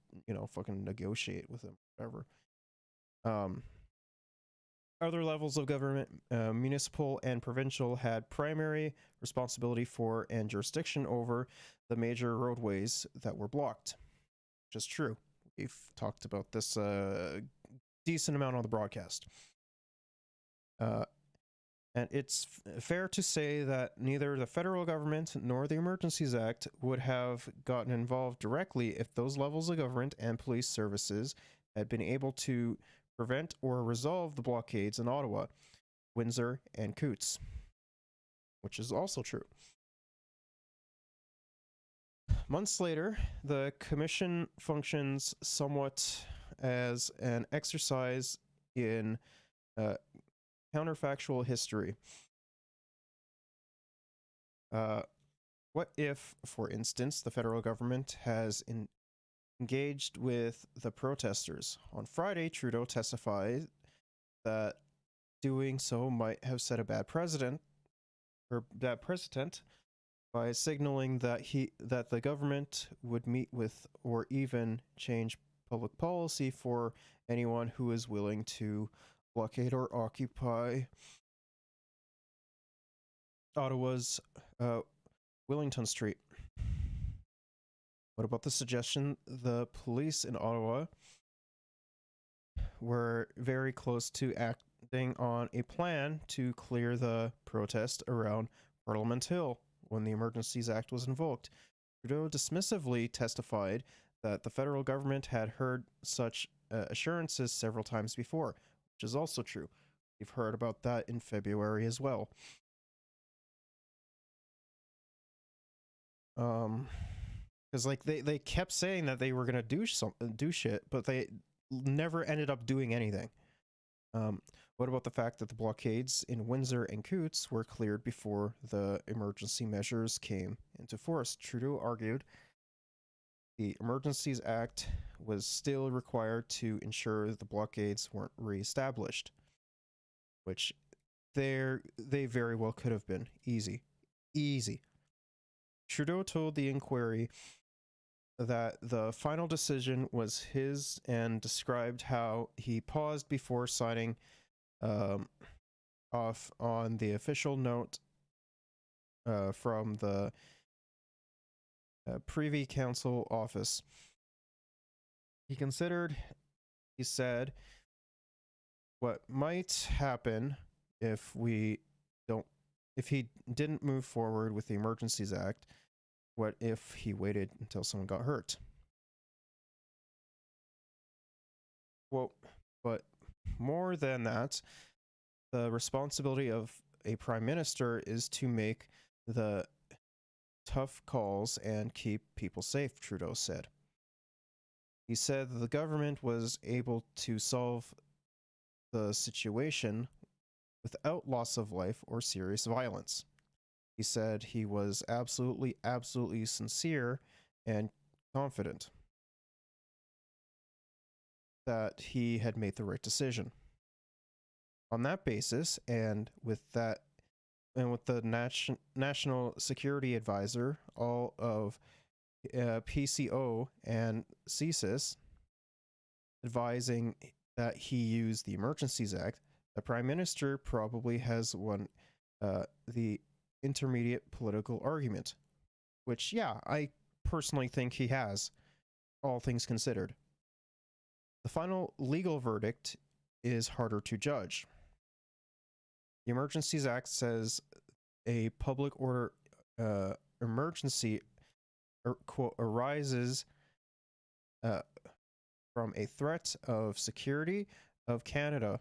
fucking negotiate with him, whatever. Other levels of government, municipal and provincial, had primary responsibility for and jurisdiction over the major roadways that were blocked, which is true. We've talked about this decent amount on the broadcast. And it's fair to say that neither the federal government nor the Emergencies Act would have gotten involved directly if those levels of government and police services had been able to prevent or resolve the blockades in Ottawa, Windsor, and Coutts, which is also true. Months later, the Commission functions somewhat as an exercise in counterfactual history. What if, for instance, the federal government has engaged with the protesters? On Friday, Trudeau testified that doing so might have set a bad precedent by signaling that the government would meet with or even change public policy for anyone who is willing to blockade or occupy Ottawa's Wellington Street. What about the suggestion the police in Ottawa were very close to acting on a plan to clear the protest around Parliament Hill when the Emergencies Act was invoked? Trudeau dismissively testified that the federal government had heard such assurances several times before, which is also true. We've heard about that in February as well. Because like they kept saying that they were gonna do shit, but they never ended up doing anything. What about the fact that the blockades in Windsor and Coutts were cleared before the emergency measures came into force? Trudeau argued the Emergencies Act was still required to ensure the blockades weren't reestablished, which they very well could have been. Easy. Trudeau told the inquiry that the final decision was his and described how he paused before signing off on the official note from the Privy Council office. He said, what might happen if he didn't move forward with the Emergencies Act. What if he waited until someone got hurt? Well, but more than that, the responsibility of a prime minister is to make the tough calls and keep people safe, Trudeau said. He said that the government was able to solve the situation without loss of life or serious violence. He said he was absolutely sincere and confident that he had made the right decision. On that basis, and with the National Security Advisor, all of PCO and CSIS advising that he use the Emergencies Act, the Prime Minister probably has won the intermediate political argument, which, yeah, I personally think he has, all things considered. The final legal verdict is harder to judge. The Emergencies Act says a public order emergency quote, arises from a threat of security of Canada.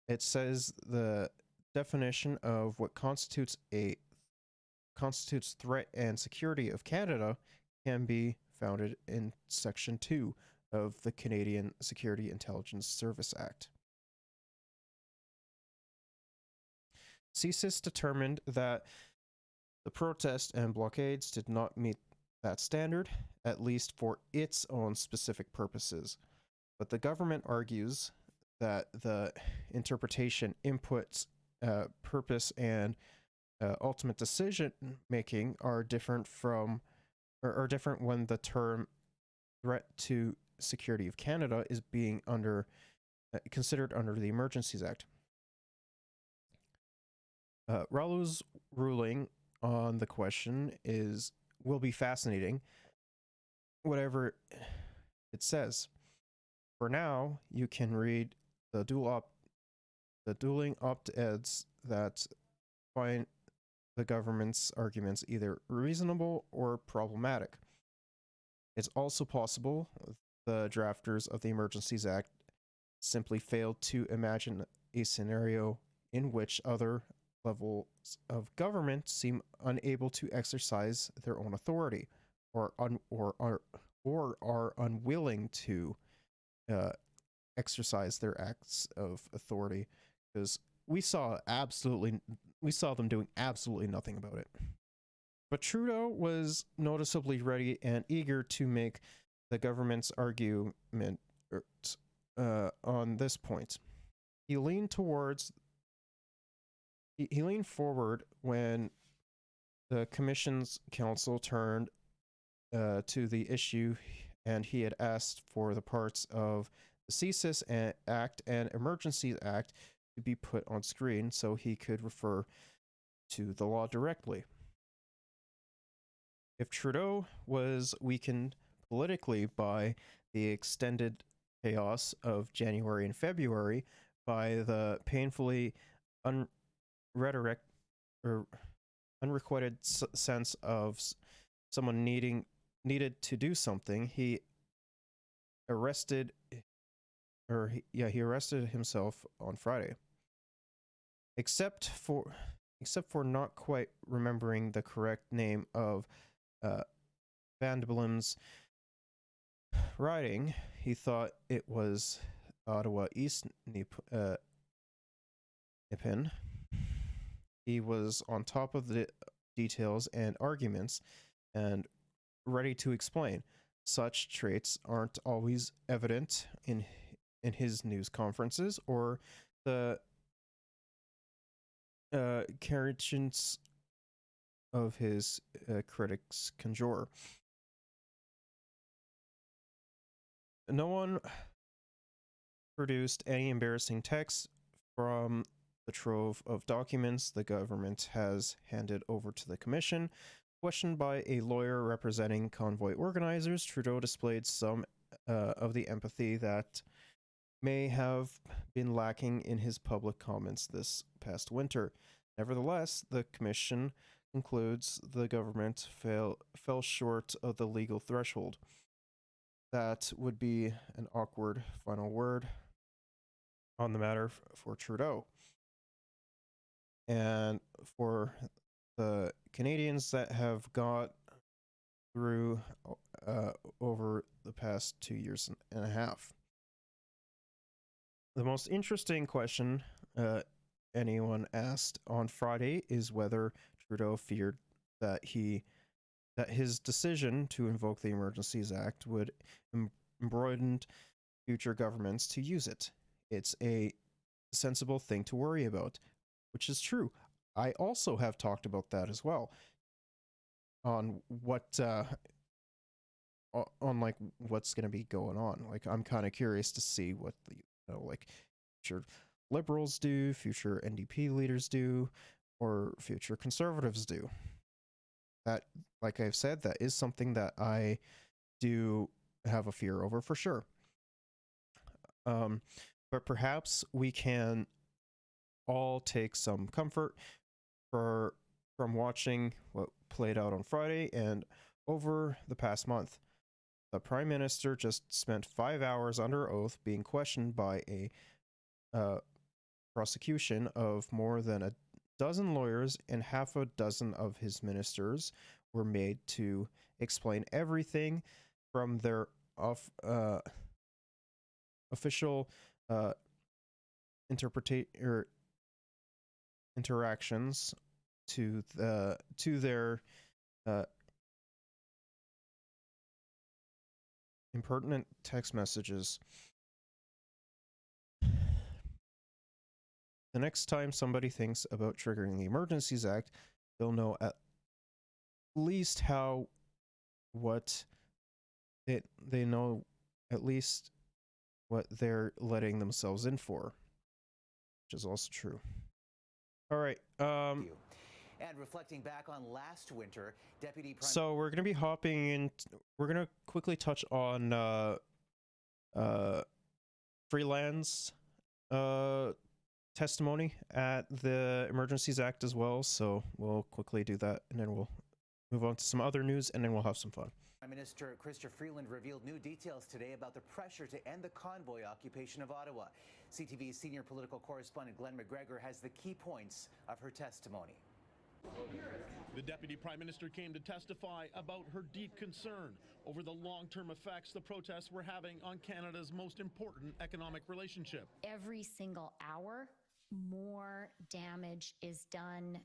It says the definition of what constitutes threat and security of Canada can be founded in Section 2 of the Canadian Security Intelligence Service Act. CSIS determined that the protest and blockades did not meet that standard, at least for its own specific purposes. But the government argues that the interpretation, inputs, purpose, and ultimate decision making are different when the term threat to security of Canada is being considered under the Emergencies Act. Ralu's ruling on the question will be fascinating, whatever it says. For now, you can read the dueling op-eds that find the government's arguments either reasonable or problematic. It's also possible the drafters of the Emergencies Act simply failed to imagine a scenario in which other levels of government seem unable to exercise their own authority, or are unwilling to exercise their acts of authority, because we saw them doing absolutely nothing about it. But Trudeau was noticeably ready and eager to make the government's argument on this point. he leaned towards he leaned forward when the Commission's counsel turned to the issue, and he had asked for the parts of the CSIS Act and Emergencies Act to be put on screen so he could refer to the law directly. If Trudeau was weakened politically by the extended chaos of January and February, by the painfully unrequited sense of someone needed to do something, he arrested himself on Friday. Except for not quite remembering the correct name of Van de Belem's riding, he thought it was Ottawa East Nepean. He was on top of the details and arguments and ready to explain. Such traits aren't always evident in his news conferences or the caricatures of his critics conjure. No one produced any embarrassing text from the trove of documents the government has handed over to the Commission. Questioned by a lawyer representing convoy organizers, Trudeau displayed some of the empathy that may have been lacking in his public comments this past winter. Nevertheless, the Commission concludes the government fell short of the legal threshold. That would be an awkward final word on the matter for Trudeau. And for the Canadians that have got through over the past 2 years and a half. The most interesting question anyone asked on Friday is whether Trudeau feared that his decision to invoke the Emergencies Act would embolden future governments to use it. It's a sensible thing to worry about, which is true. I also have talked about that as well on what on like what's going to be going on. Like, I'm kind of curious to see what the like future liberals do, future NDP leaders do, or future conservatives do. That, like I've said, that is something that I do have a fear over for sure. But perhaps we can all take some comfort from watching what played out on Friday and over the past month. The Prime Minister just spent 5 hours under oath being questioned by a prosecution of more than a dozen lawyers, and half a dozen of his ministers were made to explain everything from their official interactions to their impertinent text messages. The next time somebody thinks about triggering the Emergencies Act, they'll know at least they know at least what they're letting themselves in for, which is also true. All right. And reflecting back on last winter, Deputy Prime. So we're gonna be hopping in. We're gonna quickly touch on Freeland's testimony at the Emergencies Act as well. So we'll quickly do that, and then we'll move on to some other news, and then we'll have some fun. Prime Minister Chrystia Freeland revealed new details today about the pressure to end the convoy occupation of Ottawa. CTV's senior political correspondent Glenn McGregor has the key points of her testimony. The Deputy Prime Minister came to testify about her deep concern over the long-term effects the protests were having on Canada's most important economic relationship. Every single hour, more damage is done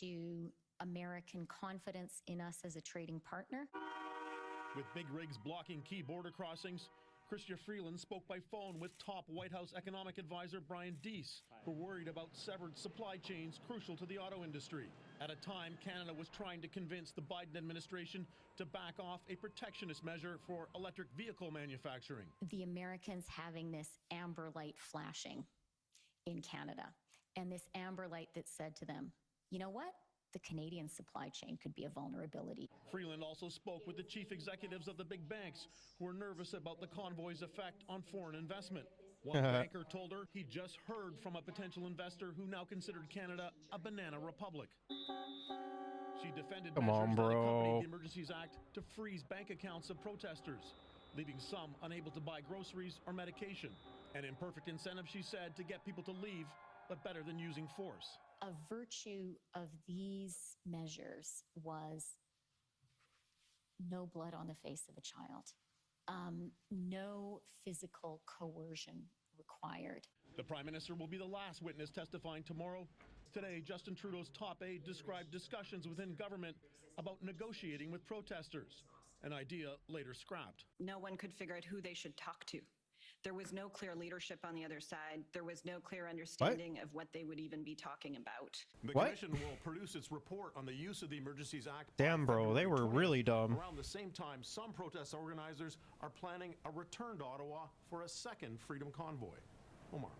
to American confidence in us as a trading partner. With big rigs blocking key border crossings, Chrystia Freeland spoke by phone with top White House economic advisor Brian Deese, who worried about severed supply chains crucial to the auto industry. At a time, Canada was trying to convince the Biden administration to back off a protectionist measure for electric vehicle manufacturing. The Americans having this amber light flashing in Canada, and this amber light that said to them, you know what? The Canadian supply chain could be a vulnerability. Freeland also spoke with the chief executives of the big banks who were nervous about the convoy's effect on foreign investment. One banker told her he just heard from a potential investor who now considered Canada a banana republic. She defended measures that accompanied the Emergencies Act to freeze bank accounts of protesters, leaving some unable to buy groceries or medication. An imperfect incentive, she said, to get people to leave, but better than using force. A virtue of these measures was no blood on the face of a child, no physical coercion required. The Prime Minister will be the last witness testifying tomorrow. Today, Justin Trudeau's top aide described discussions within government about negotiating with protesters, an idea later scrapped. No one could figure out who they should talk to. There was no clear leadership on the other side. There was no clear understanding of what they would even be talking about. The Commission will produce its report on the use of the Emergencies Act. Damn, bro, they were really dumb. Around the same time, some protest organizers are planning a return to Ottawa for a second Freedom Convoy. Omar.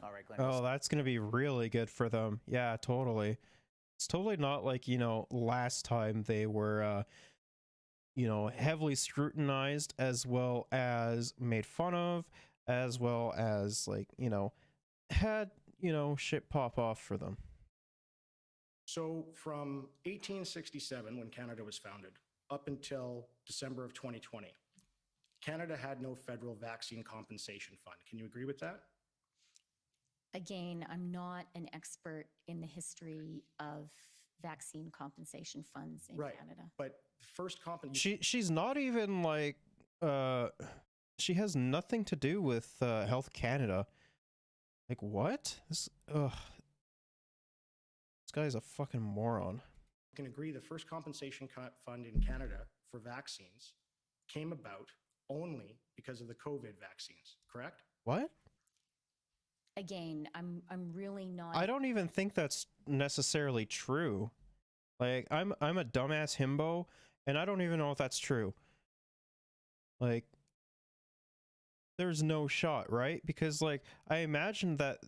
All right, Glenn. Oh, that's going to be really good for them. Yeah, totally. It's totally not like, you know, last time they were, you know, heavily scrutinized as well as made fun of, as well as, like, you know, had, you know, shit pop off for them. So from 1867, when Canada was founded, up until December of 2020, Canada had no federal vaccine compensation fund. Can you agree with that? Again, I'm not an expert in the history of vaccine compensation funds in Canada. But the first compensation... She's not even like, she has nothing to do with Health Canada. Like, what? This guy's a fucking moron. You can agree the first compensation fund in Canada for vaccines came about only because of the COVID vaccines, correct? What? Again, I'm really not... I don't even think that's necessarily true. Like, I'm a dumbass himbo, and I don't even know if that's true. Like, there's no shot, right? Because, like, I imagine that,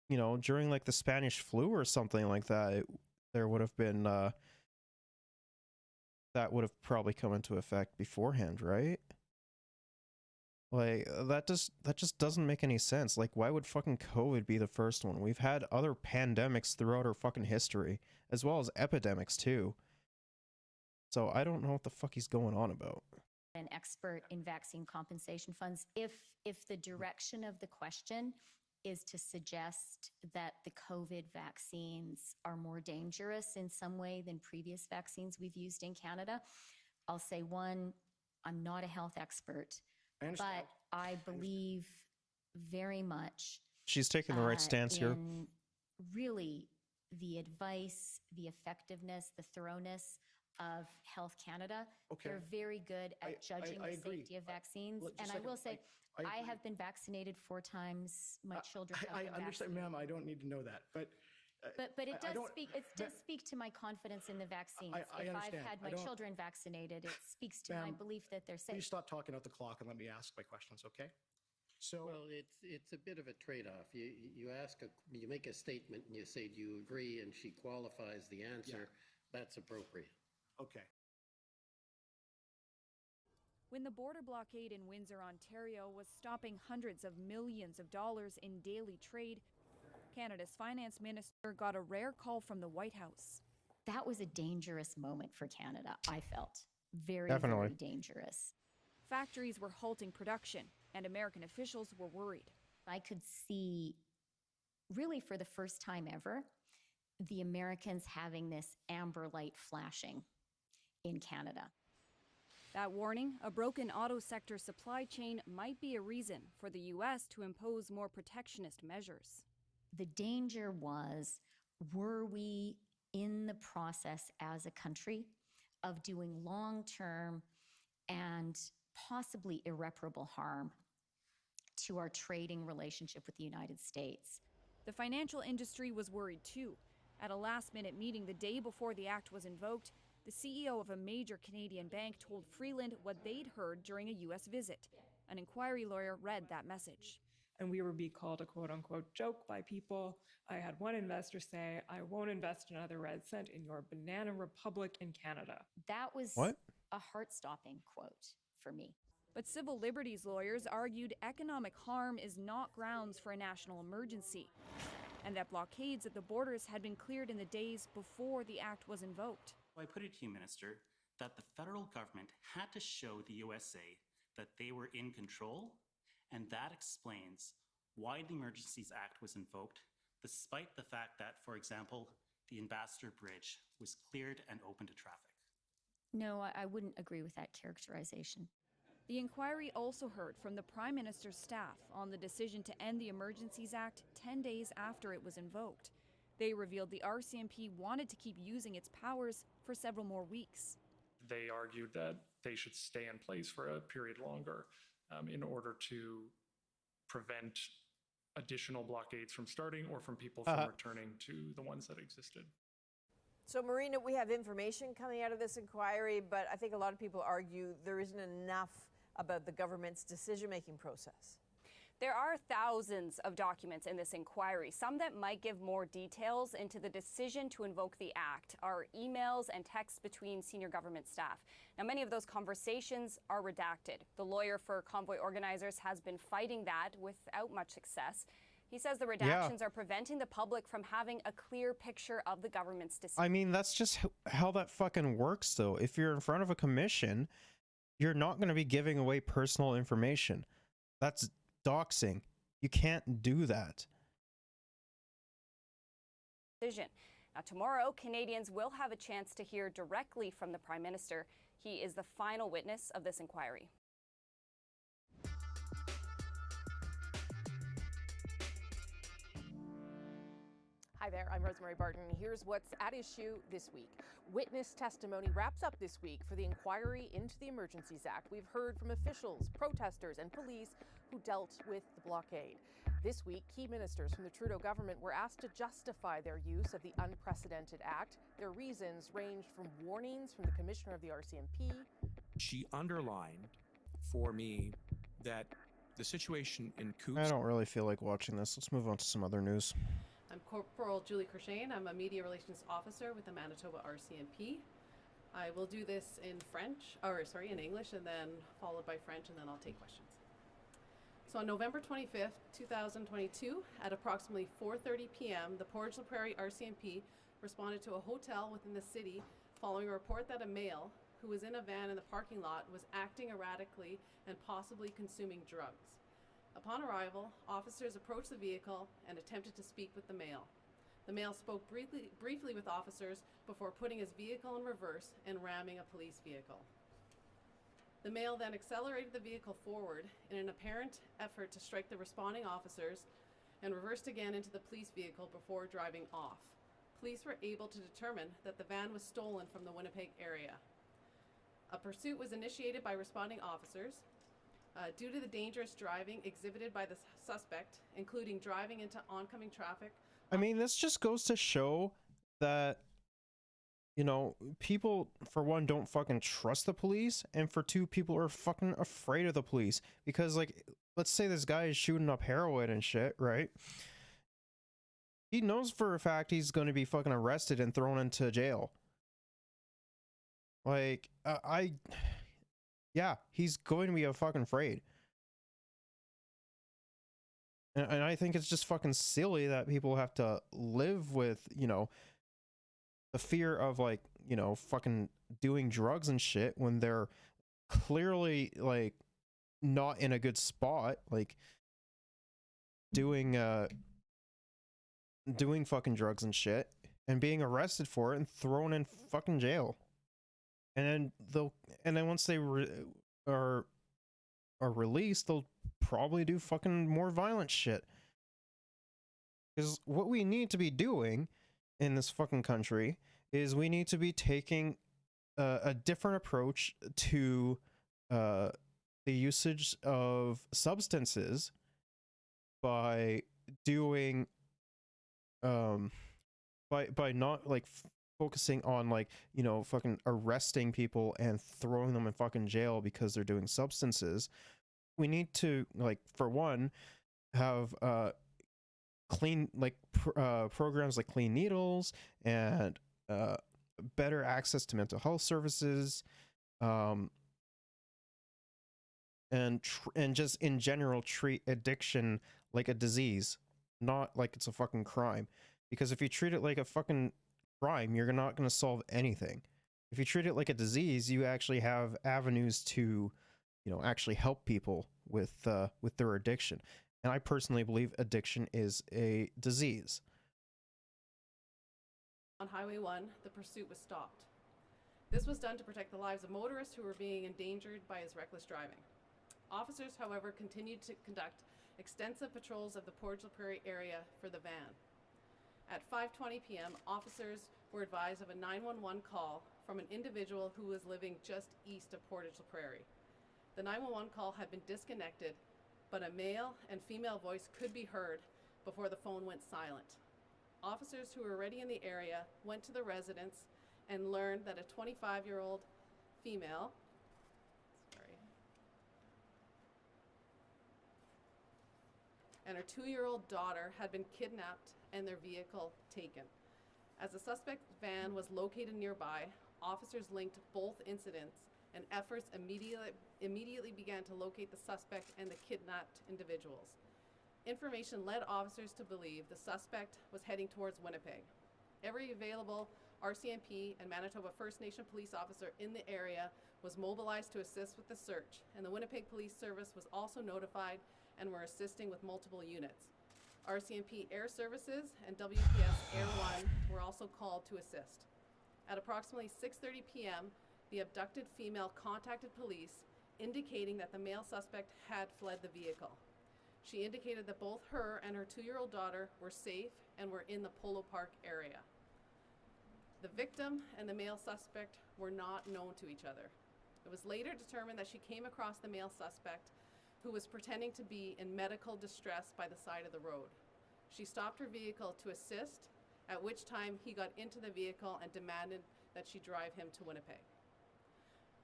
you know, during, like, the Spanish flu or something like that, there would have been, that would have probably come into effect beforehand, right? Like, that just doesn't make any sense. Like, why would fucking COVID be the first one? We've had other pandemics throughout our fucking history, as well as epidemics, too. So I don't know what the fuck he's going on about. An expert in vaccine compensation funds. If the direction of the question is to suggest that the COVID vaccines are more dangerous in some way than previous vaccines we've used in Canada, I'll say, one, I'm not a health expert, but I believe very much she's taking the right stance here. Really, the advice, the effectiveness, the thoroughness of Health Canada. Okay. They're very good at judging the safety of vaccines. And I will say, I have been vaccinated 4 times. My children have been understand, ma'am. I don't need to know that, but it does speak to my confidence in the vaccines. If I've had my children vaccinated, it speaks to my belief that they're safe. Please stop talking out the clock and let me ask my questions, okay? So, well, it's a bit of a trade-off. You make a statement and you say, do you agree? And she qualifies the answer. Yeah. That's appropriate. Okay. When the border blockade in Windsor, Ontario was stopping hundreds of millions of dollars in daily trade, Canada's finance minister got a rare call from the White House. That was a dangerous moment for Canada, I felt. Very, Definitely. very dangerous. Factories were halting production, and American officials were worried. I could see, really for the first time ever, the Americans having this amber light flashing in Canada. That warning, a broken auto sector supply chain, might be a reason for the U.S. to impose more protectionist measures. The danger was, were we in the process as a country of doing long-term and possibly irreparable harm to our trading relationship with the United States. The financial industry was worried too. At a last-minute meeting the day before the act was invoked, the CEO of a major Canadian bank told Freeland what they'd heard during a U.S. visit. An inquiry lawyer read that message. And we were being called a quote-unquote joke by people. I had one investor say, I won't invest another red cent in your banana republic in Canada. That was What? a heart-stopping quote for me. But civil liberties lawyers argued economic harm is not grounds for a national emergency, and that blockades at the borders had been cleared in the days before the act was invoked. I put it to you, Minister, that the federal government had to show the USA that they were in control, and that explains why the Emergencies Act was invoked, despite the fact that, for example, the Ambassador Bridge was cleared and open to traffic. No, I wouldn't agree with that characterization. The inquiry also heard from the Prime Minister's staff on the decision to end the Emergencies Act 10 days after it was invoked. They revealed the RCMP wanted to keep using its powers for several more weeks. They argued that they should stay in place for a period longer in order to prevent additional blockades from starting or from people from returning to the ones that existed. So, Marina, we have information coming out of this inquiry, but I think a lot of people argue there isn't enough about the government's decision-making process. There are thousands of documents in this inquiry. Some that might give more details into the decision to invoke the act are emails and texts between senior government staff. Now, many of those conversations are redacted. The lawyer for convoy organizers has been fighting that without much success. He says the redactions are preventing the public from having a clear picture of the government's decision. I mean, that's just how that fucking works, though. If you're in front of a commission, you're not going to be giving away personal information. That's doxing. You can't do that. Now, tomorrow, Canadians will have a chance to hear directly from the Prime Minister. He is the final witness of this inquiry. Hi there, I'm Rosemary Barton. Here's what's at issue this week. Witness testimony wraps up this week for the inquiry into the Emergencies Act. We've heard from officials, protesters, and police who dealt with the blockade. This week, key ministers from the Trudeau government were asked to justify their use of the unprecedented act. Their reasons ranged from warnings from the commissioner of the RCMP. She underlined for me that the situation in Coutts... I don't really feel like watching this. Let's move on to some other news. I'm Corporal Julie Crochet. I'm a Media Relations Officer with the Manitoba RCMP. I will do this in in English, and then followed by French, and then I'll take questions. So on November 25th, 2022, at approximately 4:30 p.m., the Portage la Prairie RCMP responded to a hotel within the city following a report that a male who was in a van in the parking lot was acting erratically and possibly consuming drugs. Upon arrival, officers approached the vehicle and attempted to speak with the male. The male spoke briefly with officers before putting his vehicle in reverse and ramming a police vehicle. The male then accelerated the vehicle forward in an apparent effort to strike the responding officers and reversed again into the police vehicle before driving off. Police were able to determine that the van was stolen from the Winnipeg area. A pursuit was initiated by responding officers. Due to the dangerous driving exhibited by the suspect, including driving into oncoming traffic. I mean, this just goes to show that, you know, people, for one, don't fucking trust the police, and for two, people are fucking afraid of the police. Because, like, let's say this guy is shooting up heroin and shit, right? He knows for a fact he's going to be fucking arrested and thrown into jail. Like, yeah, he's going to be fucking afraid. And I think it's just fucking silly that people have to live with, you know, the fear of, like, you know, fucking doing drugs and shit when they're clearly, like, not in a good spot, like doing fucking drugs and shit and being arrested for it and thrown in fucking jail. And then once they are released, they'll probably do fucking more violent shit. Because what we need to be doing in this fucking country is we need to be taking a different approach to the usage of substances by doing by not like focusing on like, you know, fucking arresting people and throwing them in fucking jail because they're doing substances. We need to, like, for one, have clean, like, programs like clean needles and better access to mental health services, and just in general treat addiction like a disease, not like it's a fucking crime. Because if you treat it like a fucking crime, you're not going to solve anything. If you treat it like a disease, you actually have avenues to, you know, actually help people with their addiction. And I personally believe addiction is a disease. On Highway 1, the pursuit was stopped. This was done to protect the lives of motorists who were being endangered by his reckless driving. Officers, however, continued to conduct extensive patrols of the Portage la Prairie area for the van. At 5:20 p.m., officers were advised of a 911 call from an individual who was living just east of Portage la Prairie. The 911 call had been disconnected, but a male and female voice could be heard before the phone went silent. Officers who were already in the area went to the residence and learned that a 25-year-old female and her 2-year-old daughter had been kidnapped and their vehicle taken. As the suspect van was located nearby, officers linked both incidents and efforts immediately began to locate the suspect and the kidnapped individuals. Information led officers to believe the suspect was heading towards Winnipeg. Every available RCMP and Manitoba First Nation police officer in the area was mobilized to assist with the search, and the Winnipeg Police Service was also notified and were assisting with multiple units. RCMP Air Services and WPS Air 1 were also called to assist. At approximately 6:30 p.m., the abducted female contacted police, indicating that the male suspect had fled the vehicle. She indicated that both her and her 2-year-old daughter were safe and were in the Polo Park area. The victim and the male suspect were not known to each other. It was later determined that she came across the male suspect, who was pretending to be in medical distress by the side of the road. She stopped her vehicle to assist, at which time he got into the vehicle and demanded that she drive him to Winnipeg.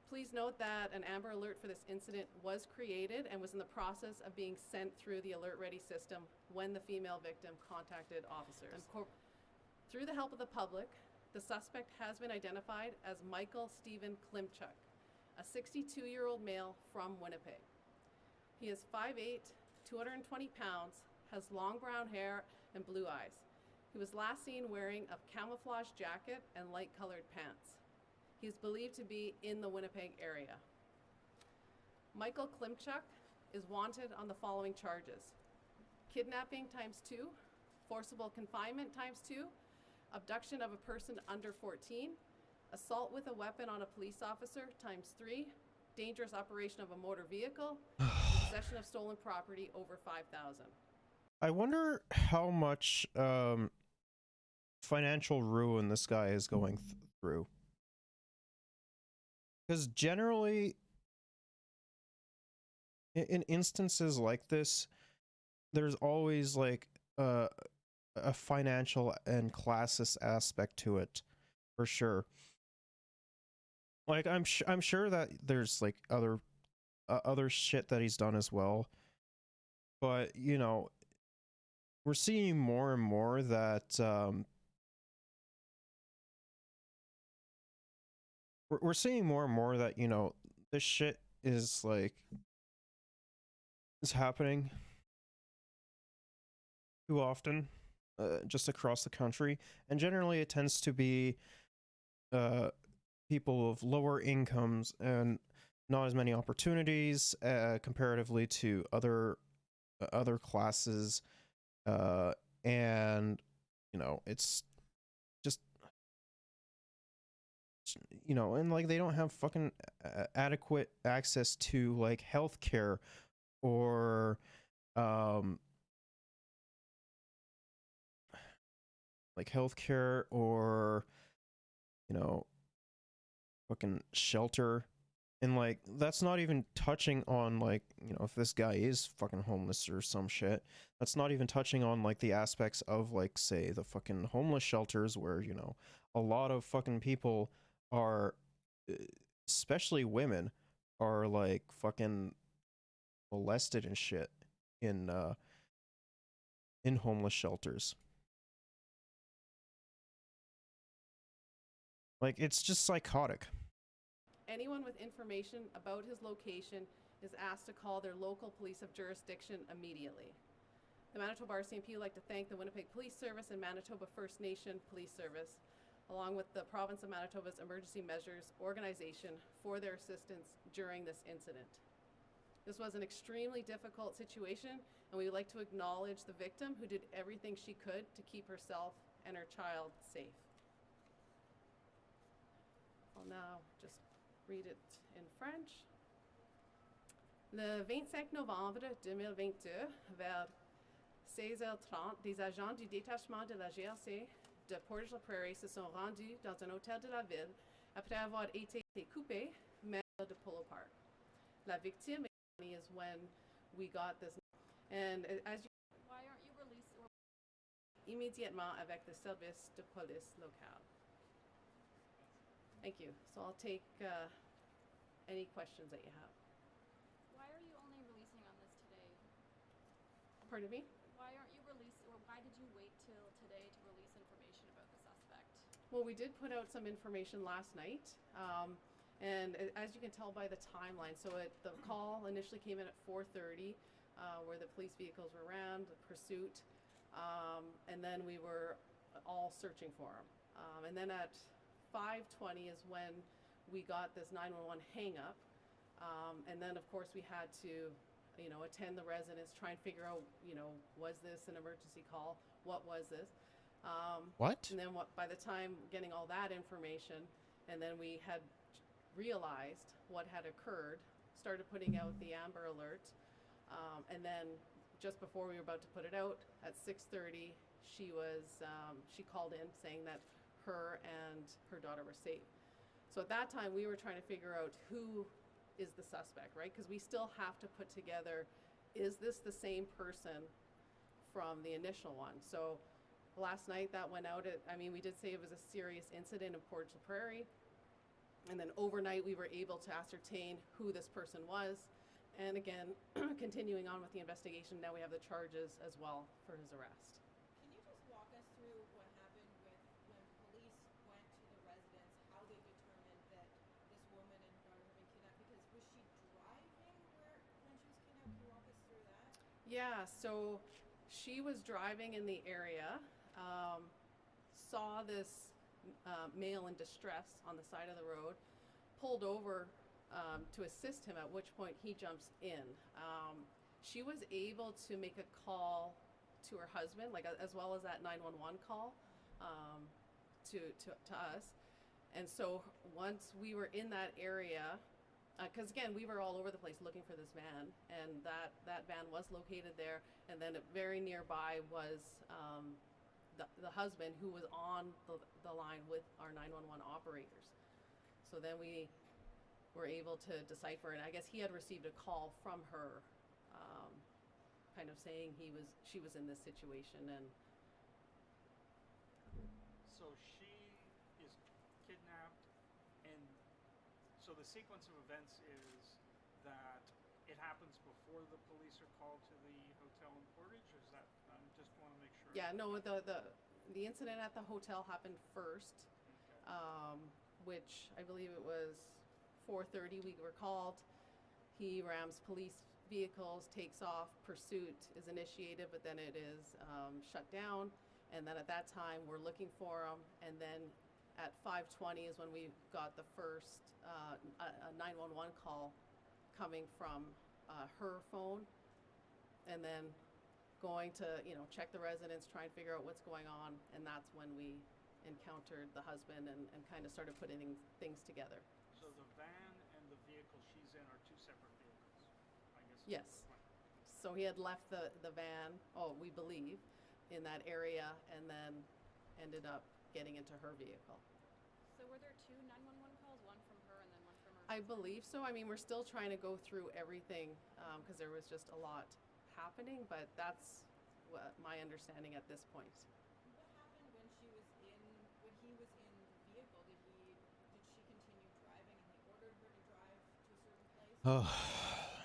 Please note that an Amber Alert for this incident was created and was in the process of being sent through the Alert Ready system when the female victim contacted officers. Through the help of the public, the suspect has been identified as Michael Stephen Klimchuk, a 62-year-old male from Winnipeg. He is 5'8", 220 pounds, has long brown hair and blue eyes. He was last seen wearing a camouflage jacket and light-colored pants. He is believed to be in the Winnipeg area. Michael Klimchuk is wanted on the following charges: kidnapping ×2, forcible confinement ×2, abduction of a person under 14, assault with a weapon on a police officer ×3, dangerous operation of a motor vehicle, and possession of stolen property over $5,000. I wonder how much financial ruin this guy is going through. Because generally, in instances like this, there's always like a financial and classist aspect to it, for sure. Like I'm sure that there's like other shit that he's done as well, but you know, we're seeing more and more that we're seeing more and more that, you know, this shit is like is happening too often, just across the country, and generally it tends to be people of lower incomes and not as many opportunities comparatively to other classes, and you know, it's just, you know, and like they don't have fucking adequate access to like healthcare or like healthcare or, you know, fucking shelter And like that's not even touching on like, you know, if this guy is fucking homeless or some shit. That's not even touching on like the aspects of like say the fucking homeless shelters where, you know, a lot of fucking people are uh, especially women are like fucking molested and shit in homeless shelters. Like it's just psychotic. Anyone with information about his location is asked to call their local police of jurisdiction immediately. The Manitoba RCMP would like to thank the Winnipeg Police Service and Manitoba First Nation Police Service, along with the Province of Manitoba's Emergency Measures Organization, for their assistance during this incident. This was an extremely difficult situation, and we would like to acknowledge the victim who did everything she could to keep herself and her child safe. I'll now just read it in French. Le 25 novembre 2022, vers 16h30, des agents du détachement de la GRC de Portage-la-Prairie se sont rendus dans un hôtel de la ville après avoir été coupés de Polo Park. La victime is when we got this, and as you, Why aren't you released? immédiatement avec le service de police local. Thank you. So I'll take any questions that you have. Why are you only releasing on this today? Pardon me? Why aren't you released, or why did you wait till today to release information about the suspect? Well, we did put out some information last night, and as you can tell by the timeline, so the call initially came in at 4:30, where the police vehicles were around, the pursuit, and then we were all searching for him. And then at 5:20 is when we got this 911 hang-up, and then of course we had to, you know, attend the residents, try and figure out, you know, was this an emergency call? What was this? What? And then by the time getting all that information, and then we had realized what had occurred, started putting out the Amber Alert, and then just before we were about to put it out, at 6:30, she called in saying that her and her daughter were safe. So at that time, we were trying to figure out who is the suspect, right? Because we still have to put together, is this the same person from the initial one? So last night that went out, we did say it was a serious incident in Portage-la-Prairie. And then overnight, we were able to ascertain who this person was. And again, continuing on with the investigation, now we have the charges as well for his arrest. Can you just walk us through what happened with when police went to the residence, how they determined that this woman and her daughter had been kidnapped? Because was she driving when she was kidnapped? Can you walk us through that? Yeah, so she was driving in the area, saw this male in distress on the side of the road, pulled over to assist him, at which point he jumps in. She was able to make a call to her husband, like as well as that 911 call to us. And so once we were in that area, because again, we were all over the place looking for this van, and that van was located there, and then very nearby was the husband, who was on the line with our 911 operators. So then we were able to decipher, and I guess he had received a call from her, kind of saying she was in this situation. And so she is kidnapped, and so the sequence of events is that it happens before the police are called to the hotel in Portage, or is that, just want to make sure? yeah, no, the incident at the hotel happened first, which I believe it was 4:30. We were called. He rams police vehicles, takes off, pursuit is initiated, but then it is shut down. And then at that time, we're looking for him. And then at 5:20 is when we got the first 911 call coming from her phone. And then going to, check the residence, try and figure out what's going on. And that's when we encountered the husband and kind of started putting things together. So the van and the vehicle she's in are two separate vehicles, I guess. Yes. So he had left the van, we believe, in that area, and then ended up getting into her vehicle. So were there two 911 calls, one from her and then one from her I believe so. I mean, we're still trying to go through everything because there was just a lot happening, but that's what my understanding at this point. What happened when he was in the vehicle? Did she continue driving and he ordered her to drive to a certain place? Oh.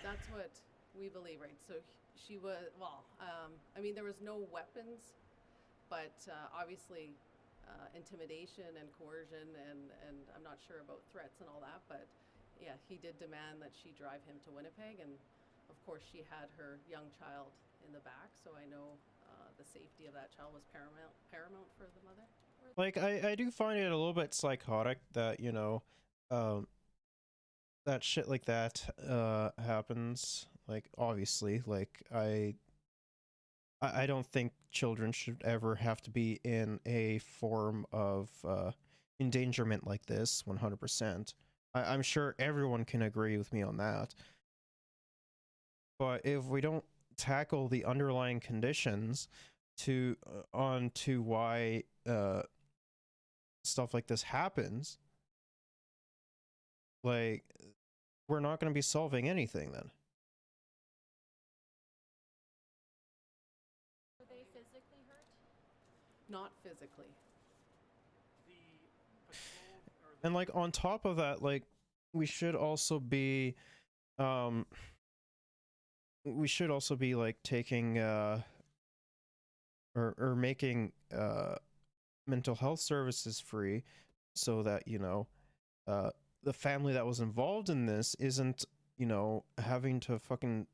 That's what we believe, right? So she was, well, I mean, there was no weapons, but obviously intimidation and coercion, and I'm not sure about threats and all that, but yeah, he did demand that she drive him to Winnipeg, and of course she had her young child in the back, so I know the safety of that child was paramount for the mother. Like, I do find it a little bit psychotic that, you know, that shit like that happens. Like, obviously, like, I don't think children should ever have to be in a form of endangerment like this, 100%. I'm sure everyone can agree with me on that. But if we don't tackle the underlying conditions onto why stuff like this happens, like, we're not going to be solving anything then. Were they physically hurt? Not physically. And like on top of that, like, we should also be like taking or making mental health services free, so that, you know, the family that was involved in this isn't, you know, having to fucking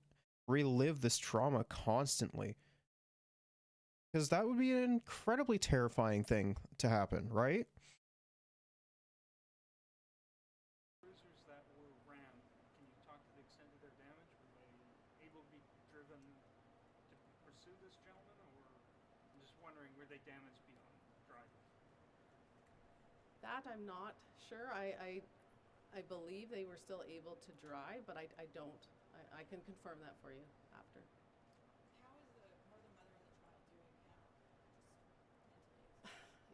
relive this trauma constantly. Because that would be an incredibly terrifying thing to happen, right? Cruisers that were rammed, can you talk to the extent of their damage? Were they able to be driven to pursue this gentleman, or I'm just wondering, were they damaged beyond driving? That I'm not sure. I believe they were still able to drive, but I don't. I can confirm that for you after. How are the mother and the child doing now?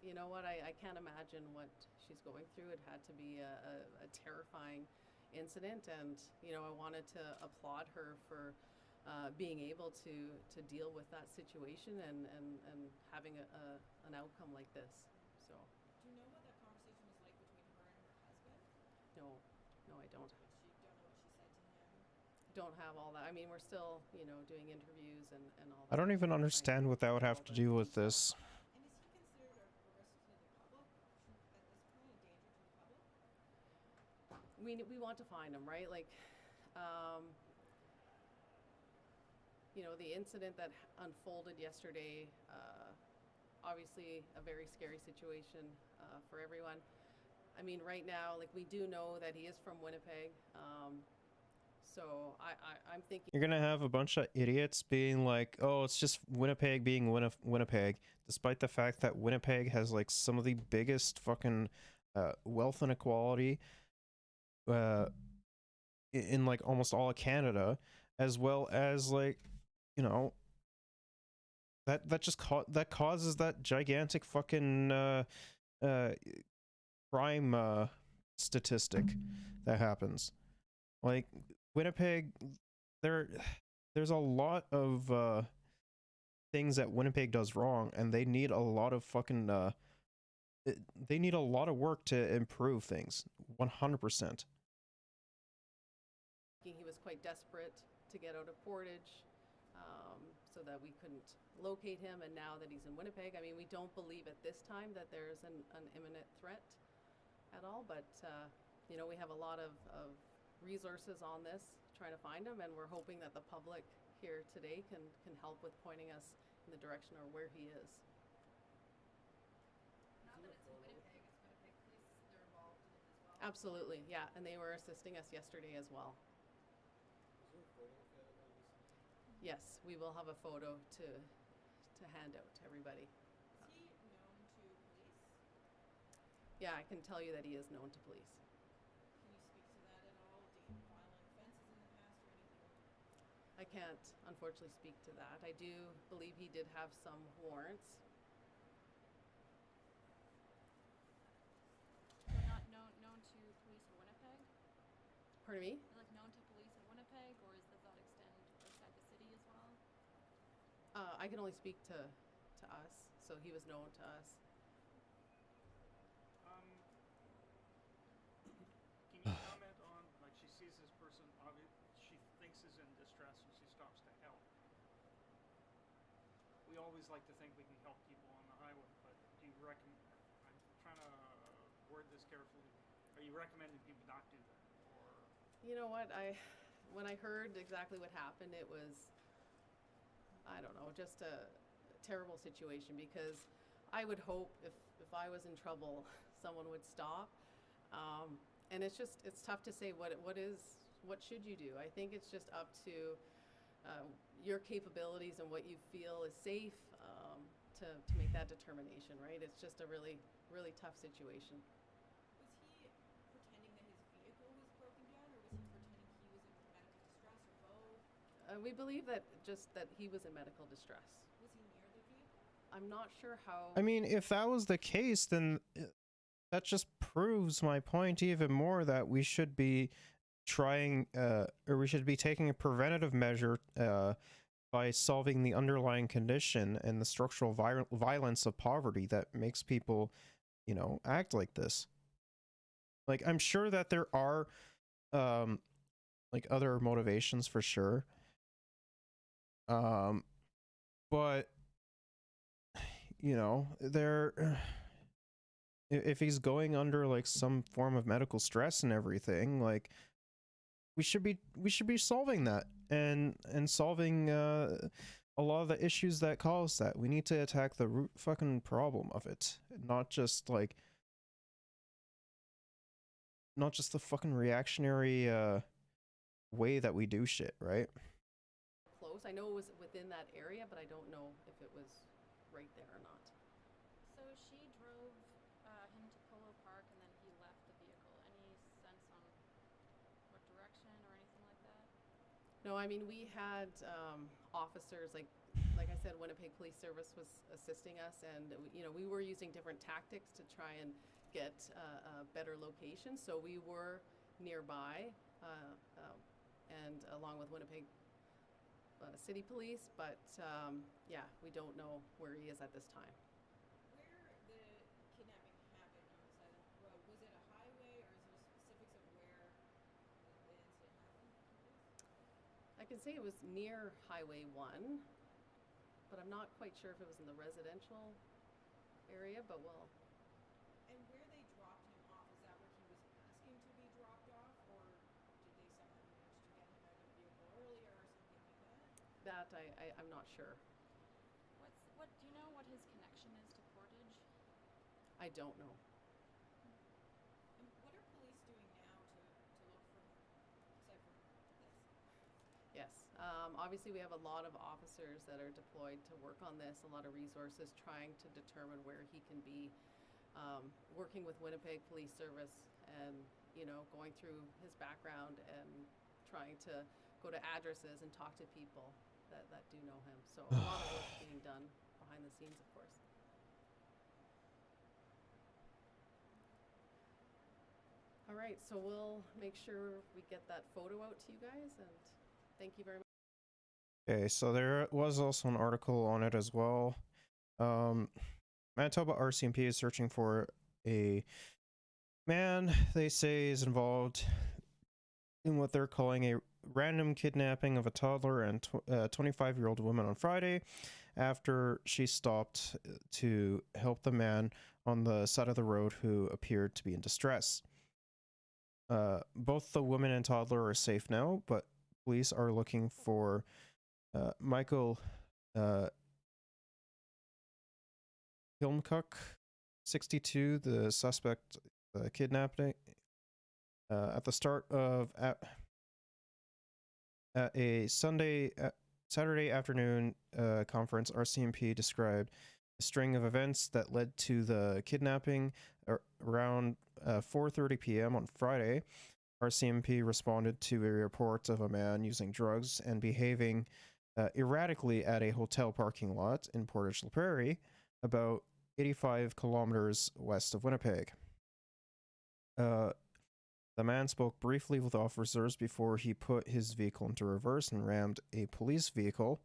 You know what? I can't imagine what she's going through. It had to be a terrifying incident, and you know, I wanted to applaud her for being able to deal with that situation and having an outcome like this. So. Do you know what that conversation was like between her and her husband? No, I don't. You don't know what she said to him? Don't have all that. I mean, we're still, you know, doing interviews and all that. I don't even understand what that would have to do with this. And is he considered a risk to the public at this point, a danger to the public? We want to find him, right? Like, you know, the incident that unfolded yesterday, obviously a very scary situation for everyone. I mean, right now, like, we do know that he is from Winnipeg. So I'm thinking You're gonna have a bunch of idiots being like, oh, it's just Winnipeg being Winnipeg, despite the fact that Winnipeg has like some of the biggest fucking wealth inequality in like almost all of Canada, as well as, like, you know, that just that causes that gigantic fucking crime statistic that happens. Like, Winnipeg, there's a lot of things that Winnipeg does wrong, and they need a lot of fucking they need a lot of work to improve things. 100%. he was quite desperate to get out of Portage, so that we couldn't locate him. And now that he's in Winnipeg, I mean, we don't believe at this time that there's an imminent threat at all. But you know, we have a lot of resources on this, trying to find him, and we're hoping that the public here today can help with pointing us in the direction of where he is. Now that it's in Winnipeg, is Winnipeg Police, they're involved in it as well? Absolutely, yeah, and they were assisting us yesterday as well. Yes, we will have a photo to hand out to everybody. Is he known to police? Yeah, I can tell you that he is known to police. Can you speak to that at all? Did he file any offenses in the past or anything? I can't unfortunately speak to that. I do believe he did have some warrants. So not known to police in Winnipeg? Pardon me? Like known to police in Winnipeg, or does that extend outside the city as well? I can only speak to us, so he was known to us. Can you comment on, like, she sees this person, she thinks is in distress, and she stops to help. We always like to think we can help people on the highway, but do you recommend, I'm trying to word this carefully, are you recommending people not do that? Or You know what? When I heard exactly what happened, it was, I don't know, just a terrible situation, because I would hope if I was in trouble, someone would stop. And it's tough to say what should you do. I think it's just up to your capabilities and what you feel is safe to make that determination, right? It's just a really, really tough situation. Was he pretending that his vehicle was broken down, or was he pretending he was in medical distress, or both? We believe that he was in medical distress. Was he near the vehicle? I'm not sure how. I mean, if that was the case, then that just proves my point even more, that we should be trying, or we should be taking a preventative measure by solving the underlying condition and the structural violence of poverty that makes people, you know, act like this. Like, I'm sure that there are, like, other motivations for sure. But, you know, if he's going under, like, some form of medical stress and everything, like, we should be solving that and solving a lot of the issues that cause that. We need to attack the root fucking problem of it, not just the fucking reactionary way that we do shit, right? Close. I know it was within that area, but I don't know if it was right there or not. So she drove him to Polo Park, and then he left the vehicle. Any sense on what direction or anything like that? No, I mean, we had officers, like I said, Winnipeg Police Service was assisting us, and we were using different tactics to try and get a better location. So we were nearby, and along with Winnipeg City Police, but yeah, we don't know where he is at this time. Where the kidnapping happened on the side of the road, was it a highway, or is there specifics of where the incident happened? I can say it was near Highway 1, but I'm not quite sure if it was in the residential area, but we'll... And where they dropped him off, is that where he was asking to be dropped off, or did they somehow manage to get him out of the vehicle earlier or something like that? That I'm not sure. Do you know what his connection is to Portage? I don't know. And what are police doing now to look for him, aside from this? Yes. Obviously, we have a lot of officers that are deployed to work on this, a lot of resources trying to determine where he can be, working with Winnipeg Police Service and, going through his background and trying to go to addresses and talk to people that do know him. So a lot of work being done behind the scenes, of course. All right, so we'll make sure we get that photo out to you guys, and thank you very much. Okay, so there was also an article on it as well. Manitoba RCMP is searching for a man they say is involved in what they're calling a random kidnapping of a toddler and 25-year-old woman on Friday after she stopped to help the man on the side of the road who appeared to be in distress. Both the woman and toddler are safe now, but police are looking for Michael Hilmcock, 62, the suspect kidnapping at the start of at a Saturday afternoon conference. RCMP described a string of events that led to the kidnapping around 4:30 p.m. on Friday. RCMP responded to a report of a man using drugs and behaving erratically at a hotel parking lot in Portage la Prairie, about 85 kilometers west of Winnipeg. The man spoke briefly with officers before he put his vehicle into reverse and rammed a police vehicle.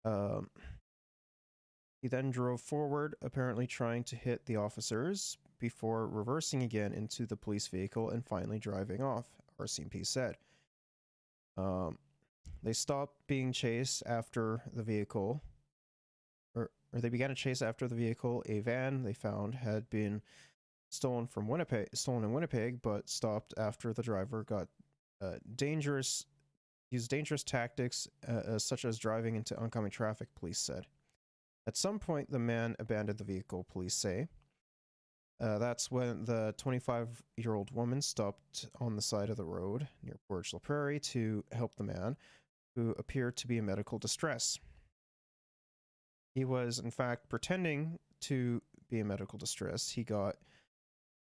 He then drove forward, apparently trying to hit the officers, before reversing again into the police vehicle and finally driving off, RCMP said. They stopped being chased after the vehicle, or they began a chase after the vehicle. A van they found had been stolen in Winnipeg, but stopped after the driver got used dangerous tactics, such as driving into oncoming traffic, police said. At some point, the man abandoned the vehicle, police say. That's when the 25-year-old woman stopped on the side of the road near Portage La Prairie to help the man, who appeared to be in medical distress. He was, in fact, pretending to be in medical distress. He got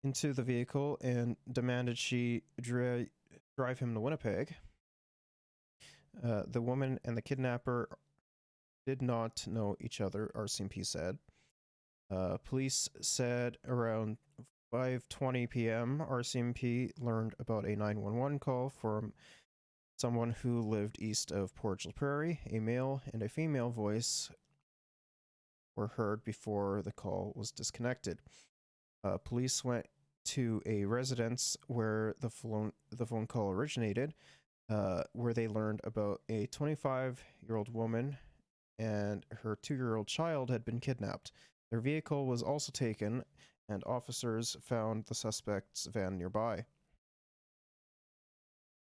into the vehicle and demanded she drive him to Winnipeg. The woman and the kidnapper did not know each other, RCMP said. Police said around 5:20 p.m., RCMP learned about a 911 call from someone who lived east of Portage La Prairie. A male and a female voice were heard before the call was disconnected. Police went to a residence where the phone call originated, where they learned about a 25-year-old woman and her 2-year-old child had been kidnapped. Their vehicle was also taken, and officers found the suspect's van nearby.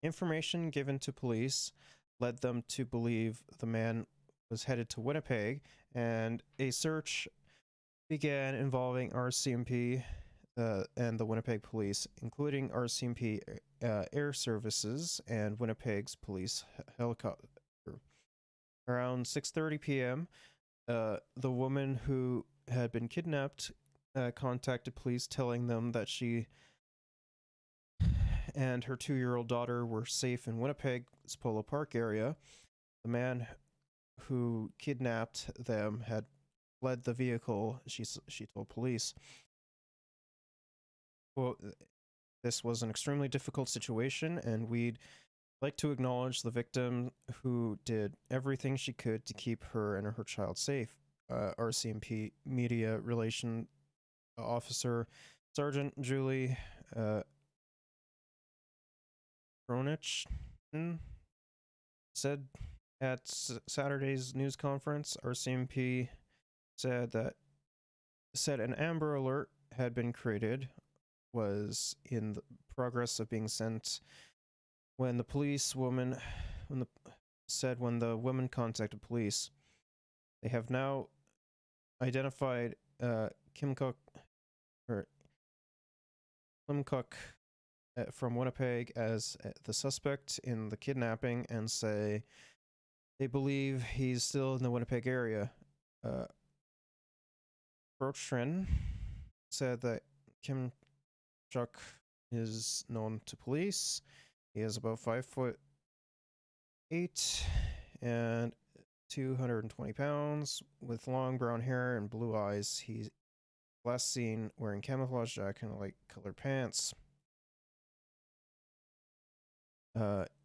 Information given to police led them to believe the man was headed to Winnipeg, and a search began involving RCMP and the Winnipeg Police, including RCMP Air Services and Winnipeg's police helicopter. Around 6:30 p.m., the woman who had been kidnapped contacted police, telling them that she and her 2-year-old daughter were safe in Winnipeg's Polo Park area. The man who kidnapped them had fled the vehicle, she told police. Well, this was an extremely difficult situation, and we'd like to acknowledge the victim who did everything she could to keep her and her child safe. RCMP Media Relation Officer Sergeant Julie Kronich said at Saturday's news conference. RCMP said an Amber Alert had been created, was in the progress of being sent when the woman contacted police. They have now identified Kim Cook from Winnipeg as the suspect in the kidnapping, and say they believe he's still in the Winnipeg area. Brochtren said that Kim Chuck is known to police. He is about 5'8" and 220 pounds, with long brown hair and blue eyes. He's last seen wearing camouflage jacket and light-colored pants.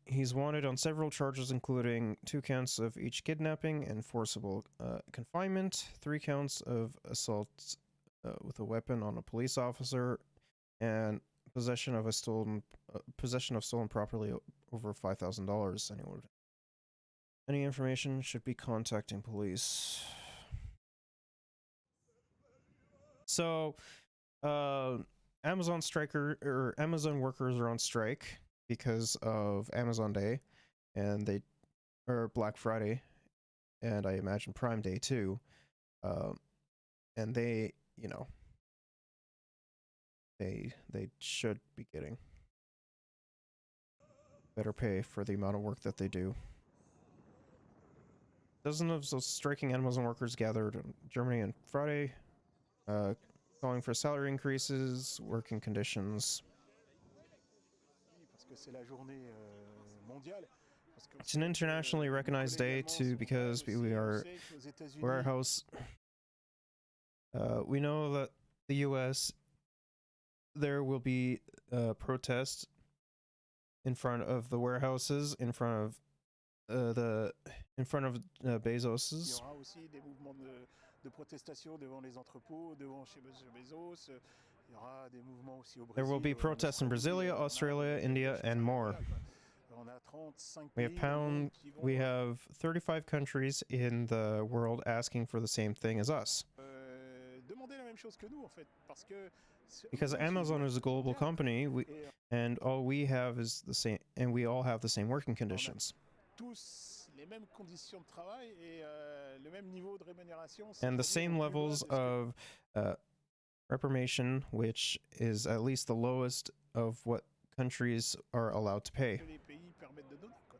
He's wanted on several charges, including 2 counts of each kidnapping and forcible confinement, 3 counts of assault with a weapon on a police officer, and possession of stolen property over $5,000. Any information should be contacting police. So, Amazon workers are on strike because of Amazon Day, and Black Friday, and I imagine Prime Day too. And they should be getting better pay for the amount of work that they do. Dozens of striking Amazon workers gathered in Germany on Friday, calling for salary increases, working conditions. It's an internationally recognized day too, because we are warehouse. We know that the U.S. there will be protests in front of the warehouses, in front of Bezos's. Il y aura aussi des mouvements de protestation devant les entrepôts, devant chez Monsieur Bezos. Il y aura des mouvements aussi au Brésil. There will be protests in Brasilia, Australia, India, and more. On a 35 We have 35 countries in the world asking for the same thing as us. demander la même chose que nous en fait, parce que Because Amazon is a global company, and all we have is the same, and we all have the same working conditions. tous les mêmes conditions de travail et le même niveau de rémunération. And the same levels of reparation, which is at least the lowest of what countries are allowed to pay. Les pays permettent de donner, quoi.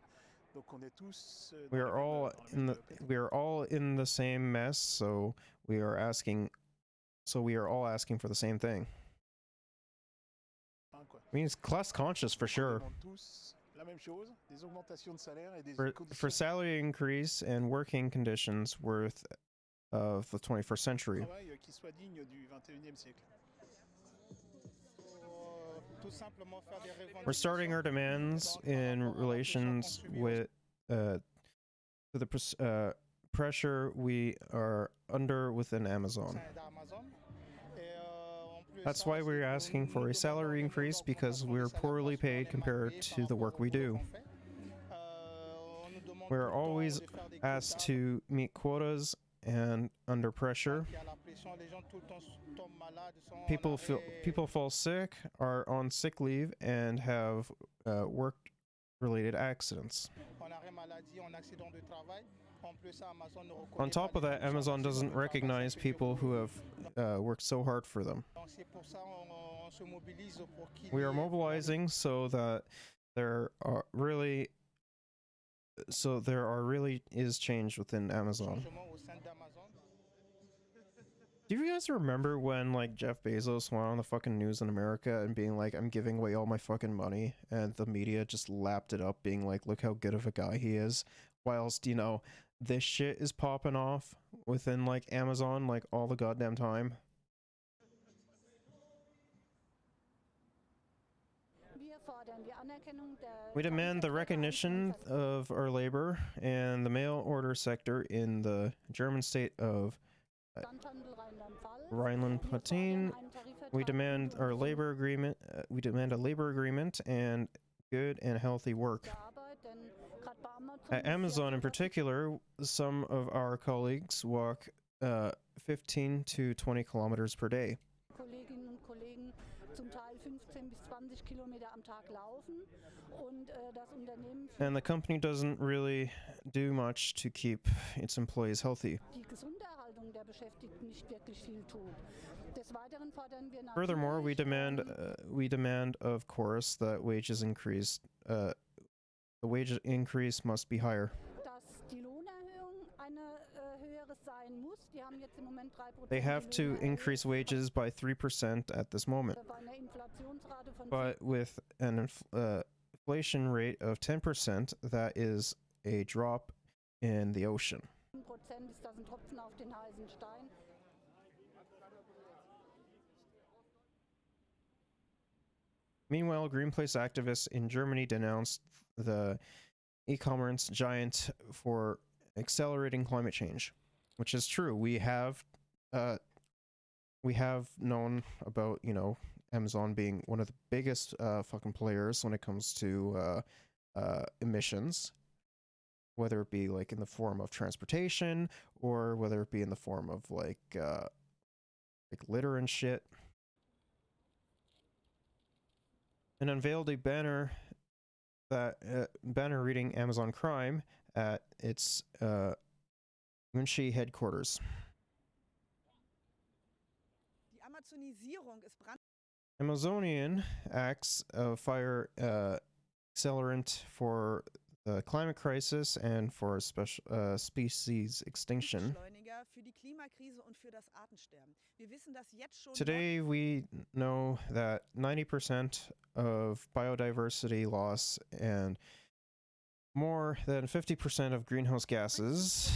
Donc on est tous We are all in the same mess, so we are all asking for the same thing. I mean, it's class conscious for sure. La même chose, des augmentations de salaire et des For salary increase and working conditions worth of the 21st century. travail qui soit digne du 21e siècle. We're starting our demands in relations with to the pressure we are under within Amazon. That's why we're asking for a salary increase, because we're poorly paid compared to the work we do. We're always asked to meet quotas and under pressure. People fall sick, are on sick leave, and have work-related accidents. On top of that, Amazon doesn't recognize people who have worked so hard for them. We are mobilizing so that there really is change within Amazon. Do you guys remember when like Jeff Bezos went on the fucking news in America and being like, I'm giving away all my fucking money, and the media just lapped it up, being like, look how good of a guy he is, whilst, you know, this shit is popping off within like Amazon like all the goddamn time? We demand the recognition of our labor and the mail order sector in the German state of Rhineland-Palatinate. We demand our labor agreement. We demand a labor agreement and good and healthy work. At Amazon in particular, some of our colleagues walk 15 to 20 kilometers per day. And the company doesn't really do much to keep its employees healthy. Furthermore, we demand, of course, that wages increase. The wage increase must be higher. They have to increase wages by 3% at this moment. But with an inflation rate of 10%, that is a drop in the ocean. Meanwhile, Greenpeace activists in Germany denounced the e-commerce giant for accelerating climate change, which is true. We have known about, you know, Amazon being one of the biggest fucking players when it comes to emissions, whether it be like in the form of transportation or whether it be in the form of like litter and shit. And unveiled a banner reading Amazon crime at its München headquarters. Amazonian acts of fire accelerant for the climate crisis and for species extinction. Today we know that 90% of biodiversity loss and more than 50% of greenhouse gases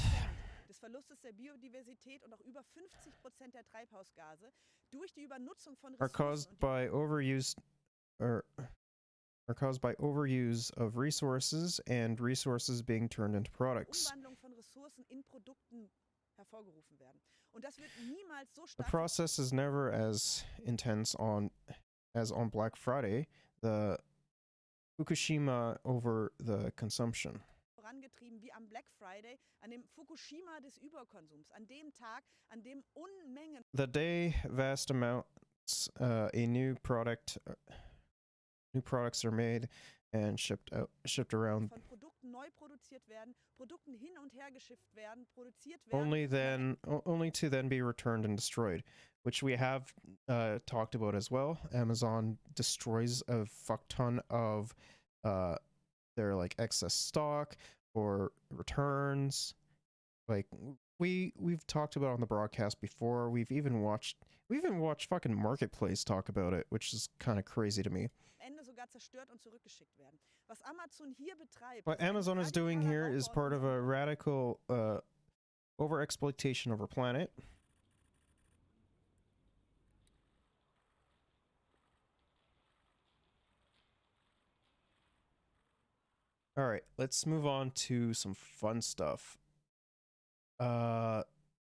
are caused by overuse are caused by overuse of resources and resources being turned into products. The process is never as intense as on Black Friday, the Fukushima over the consumption. Vorangetrieben wie am Black Friday, an dem Fukushima des Überkonsums, an dem Tag, an dem Unmengen The day vast amounts new products are made and shipped around. von Produkten neu produziert werden, Produkten hin und her geschifft werden, produziert werden. Only to then be returned and destroyed, which we have talked about as well. Amazon destroys a fuck ton of their like excess stock or returns. Like we've talked about on the broadcast before. We've even watched fucking Marketplace talk about it, which is kind of crazy to me. Ende sogar zerstört und zurückgeschickt werden. Was Amazon hier betreibt, What Amazon is doing here is part of a radical overexploitation of our planet. All right, let's move on to some fun stuff.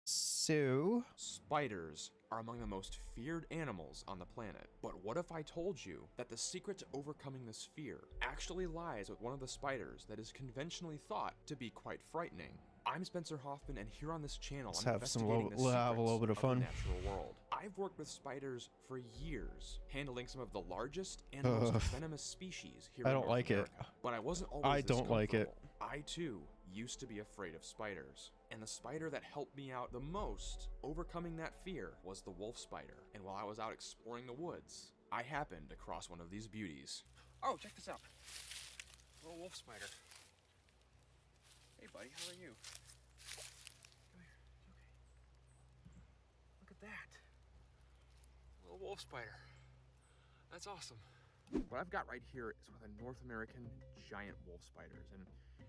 So spiders are among the most feared animals on the planet. But what if I told you that the secret to overcoming this fear actually lies with one of the spiders that is conventionally thought to be quite frightening? I'm Spencer Hoffman, and here on this channel, let's I'm have investigating the we'll have a little bit of fun. the natural world. I've worked with spiders for years, handling some of the largest and most venomous species here I in don't North like America. it. But I wasn't always I this don't like it. comfortable. I too used to be afraid of spiders. And the spider that helped me out the most overcoming that fear was the wolf spider. And while I was out exploring the woods, I happened across one of these beauties. Oh, check this out. Little wolf spider. Hey buddy, how are you? Come here. Okay. Look at that. Little wolf spider. That's awesome. What I've got right here is one of the North American giant wolf spiders, and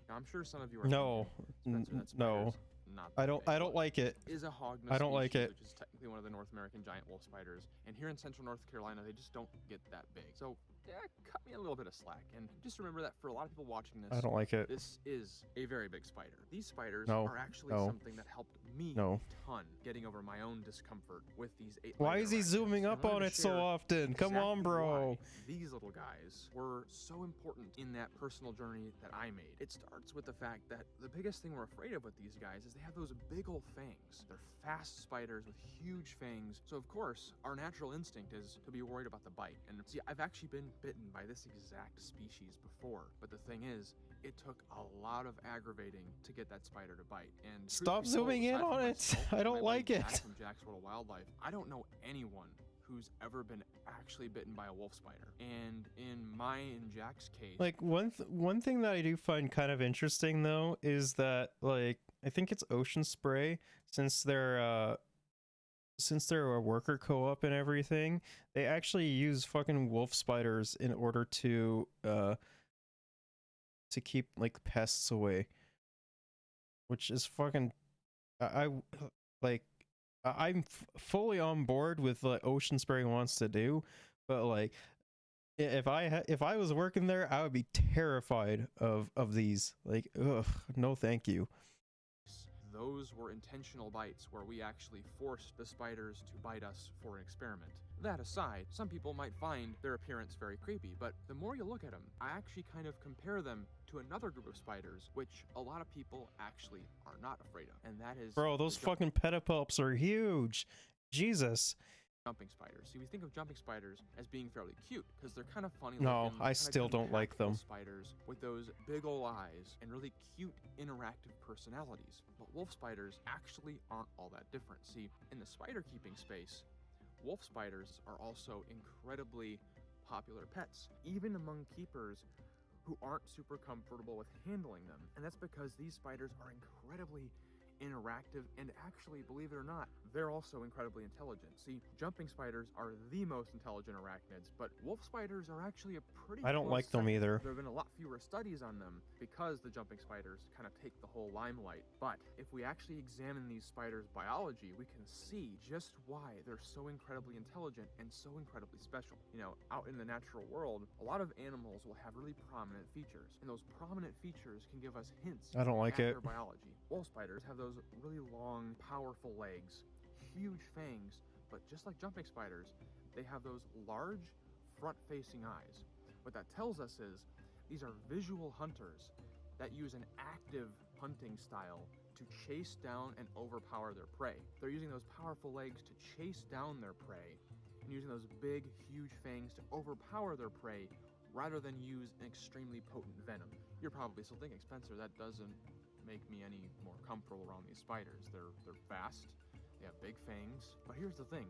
now I'm sure some of you are No, thinking, Spencer, that no, spider's not I don't like it. Is a hognose I don't like species, it. which is technically one of the North American giant wolf spiders, and here in central North Carolina they just don't get that big. So yeah, cut me a little bit of slack, and just remember that for a lot of people watching this, I don't like it. This is a very big spider. These spiders No, are actually no. something that helped me No. a ton getting over my own discomfort with these 8. Why is he zooming up on it so often? Come on, bro. These little guys were so important in that personal journey that I made. It starts with the fact that the biggest thing we're afraid of with these guys is they have those big old fangs. They're fast spiders with huge fangs. So of course, our natural instinct is to be worried about the bite. And see, I've actually been bitten by this exact species before. But the thing is, it took a lot of aggravating to get that spider to bite. And Stop zooming in on it. I don't like it. From Jack's World of Wildlife, I don't know anyone who's ever been actually bitten by a wolf spider. And in my and Jack's case, Like one thing that I do find kind of interesting though is that like I think it's Ocean Spray, since they're a worker co-op and everything, they actually use fucking wolf spiders in order to keep like pests away, which is fucking I'm fully on board with what Ocean Spray wants to do, but like if I was working there, I would be terrified of these. Like, ugh, no thank you. those were intentional bites where we actually forced the spiders to bite us for an experiment. That aside, some people might find their appearance very creepy, but the more you look at them, I actually kind of compare them to another group of spiders, which a lot of people actually are not afraid of, and that is... Bro, those fucking pedipalps are huge. Jesus. Jumping spiders. See, we think of jumping spiders as being fairly cute because they're kind of funny. No, looking, I still don't like them. Spiders with those big ol' eyes and really cute interactive personalities. But wolf spiders actually aren't all that different. See, in the spider keeping space, wolf spiders are also incredibly popular pets, even among keepers who aren't super comfortable with handling them. And that's because these spiders are incredibly interactive and actually, believe it or not, they're also incredibly intelligent. See, jumping spiders are the most intelligent arachnids, but wolf spiders are actually a pretty I don't close like them second. either. There have been a lot fewer studies on them because the jumping spiders kind of take the whole limelight. But if we actually examine these spiders' biology, we can see just why they're so incredibly intelligent and so incredibly special. You know, out in the natural world, a lot of animals will have really prominent features, and those prominent features can give us hints I don't like at it. their biology. Wolf spiders have those really long, powerful legs, huge fangs, but just like jumping spiders, they have those large, front-facing eyes. What that tells us is these are visual hunters that use an active hunting style to chase down and overpower their prey. They're using those powerful legs to chase down their prey and using those big, huge fangs to overpower their prey rather than use an extremely potent venom. You're probably still thinking, Spencer, that doesn't make me any more comfortable around these spiders. They're fast, they have big fangs, but here's the thing.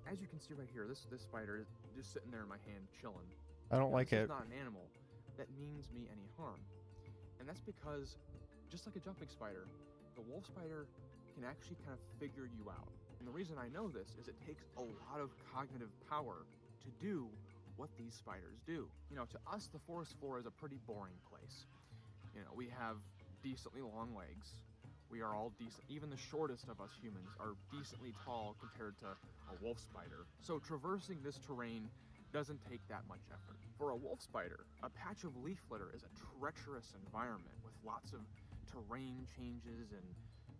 As you can see right here, this spider is just sitting there in my hand chilling. I don't like this it. is not an animal that means me any harm. And that's because, just like a jumping spider, the wolf spider can actually kind of figure you out. And the reason I know this is it takes a lot of cognitive power to do what these spiders do. You know, to us, the forest floor is a pretty boring place. You know, we have decently long legs. We are all decent. Even the shortest of us humans are decently tall compared to a wolf spider. So traversing this terrain doesn't take that much effort. For a wolf spider, a patch of leaf litter is a treacherous environment with lots of terrain changes and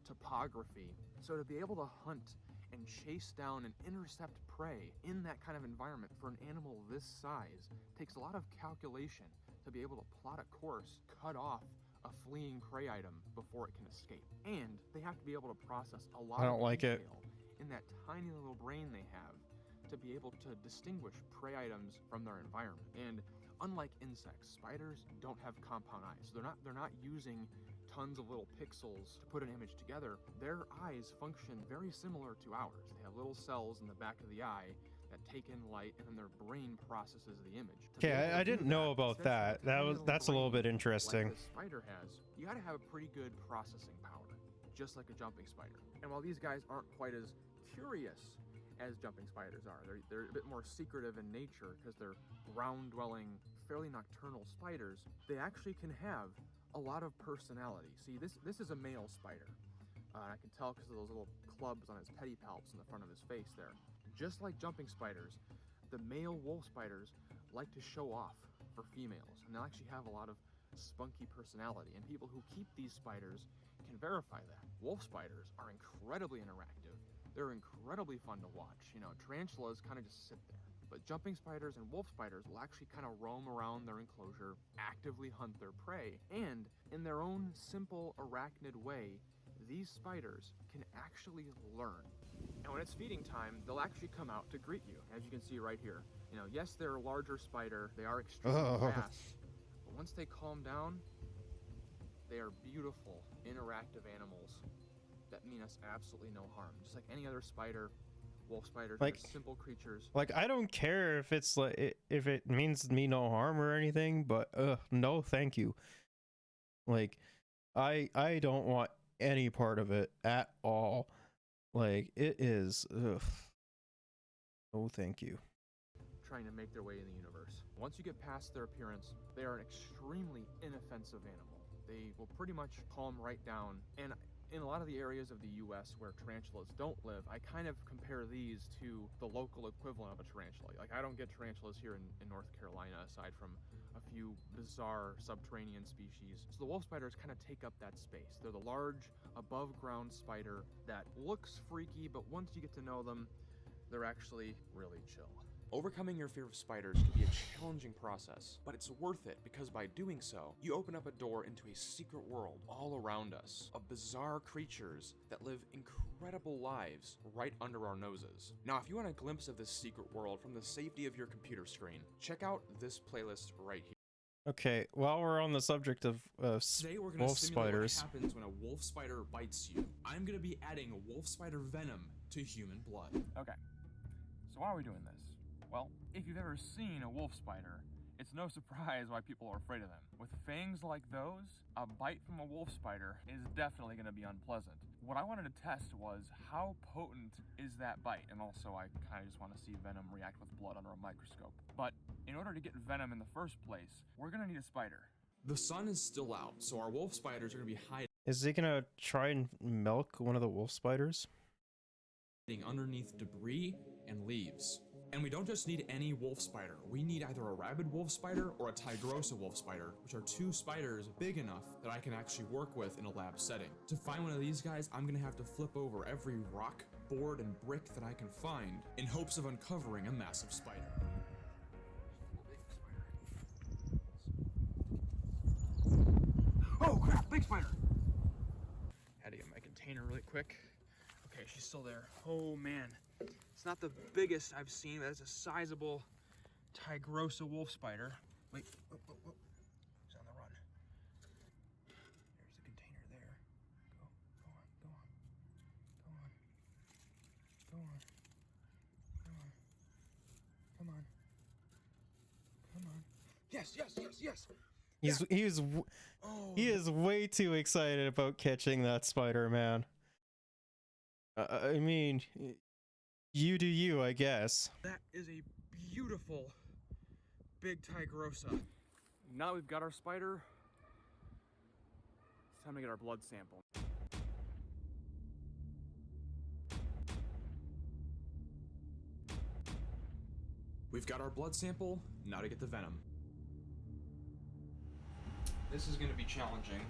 topography. So to be able to hunt and chase down and intercept prey in that kind of environment for an animal this size takes a lot of calculation to be able to plot a course, cut off a fleeing prey item before it can escape. And they have to be able to process a lot I don't of like it. detail in that tiny little brain they have to be able to distinguish prey items from their environment. And unlike insects, spiders don't have compound eyes. They're not using tons of little pixels to put an image together. Their eyes function very similar to ours. They have little cells in the back of the eye that take in light, and then their brain processes the image. To be able Okay, to I do didn't know that, about instead that. of a tiny That's a little brain bit interesting. Like this spider has, you gotta have a pretty good processing power, just like a jumping spider. And while these guys aren't quite as curious as jumping spiders are, they're a bit more secretive in nature because they're ground-dwelling, fairly nocturnal spiders. They actually can have a lot of personality. See, this is a male spider. I can tell because of those little clubs on his pedipalps in the front of his face there. Just like jumping spiders, the male wolf spiders like to show off for females, and they'll actually have a lot of spunky personality, and people who keep these spiders can verify that. Wolf spiders are incredibly interactive. They're incredibly fun to watch. You know, tarantulas kind of just sit there. But jumping spiders and wolf spiders will actually kind of roam around their enclosure, actively hunt their prey, and in their own simple arachnid way, these spiders can actually learn. And when it's feeding time, they'll actually come out to greet you, as you can see right here. You know, yes, they're a larger spider, they are extremely fast, but once they calm down, they are beautiful, interactive animals that mean us absolutely no harm. Just like any other spider, wolf spiders are simple creatures. Like, I don't care if it's like if it means me no harm or anything, but no, thank you. Like, I don't want any part of it at all. Like, it is. Ugh. Oh, thank you. Trying to make their way in the universe. Once you get past their appearance, they are an extremely inoffensive animal. They will pretty much calm right down. And in a lot of the areas of the US where tarantulas don't live, I kind of compare these to the local equivalent of a tarantula. Like, I don't get tarantulas here in North Carolina, aside from a few bizarre subterranean species. So the wolf spiders kind of take up that space. They're the large, above-ground spider that looks freaky, but once you get to know them, they're actually really chill. Overcoming your fear of spiders can be a challenging process, but it's worth it because by doing so, you open up a door into a secret world all around us of bizarre creatures that live incredible lives right under our noses. Now, if you want a glimpse of this secret world from the safety of your computer screen, check out this playlist right here. Okay, while we're on the subject of Today we're going wolf to simulate spiders, what happens when a wolf spider bites you. I'm going to be adding wolf spider venom to human blood. Okay, so why are we doing this? Well, if you've ever seen a wolf spider, it's no surprise why people are afraid of them. With fangs like those, a bite from a wolf spider is definitely going to be unpleasant. what I wanted to test was how potent is that bite, and also I kind of just want to see venom react with blood under a microscope. But in order to get venom in the first place, we're gonna need a spider. The sun is still out, so our wolf spiders are gonna be hiding Is he gonna try and milk one of the wolf spiders? underneath debris and leaves. And we don't just need any wolf spider. We need either a rabid wolf spider or a tigrosa wolf spider, which are two spiders big enough that I can actually work with in a lab setting. To find one of these guys, I'm gonna have to flip over every rock, board, and brick that I can find in hopes of uncovering a massive spider. Oh crap, big spider! Had to get my container really quick. Okay, she's still there. Oh man. It's not the biggest I've seen, but it's a sizable tigrosa wolf spider. Wait, oh, oh, oh. He's on the run. There's the container there. Go on, go on, go on, go on, go on, come on, come on. Yes, yes, yes, yes. He is way too excited about catching that spider, man. I mean, you do you, I guess. That is a beautiful big tigrosa. Now that we've got our spider, it's time to get our blood sample. We've got our blood sample, now to get the venom. This is going to be challenging.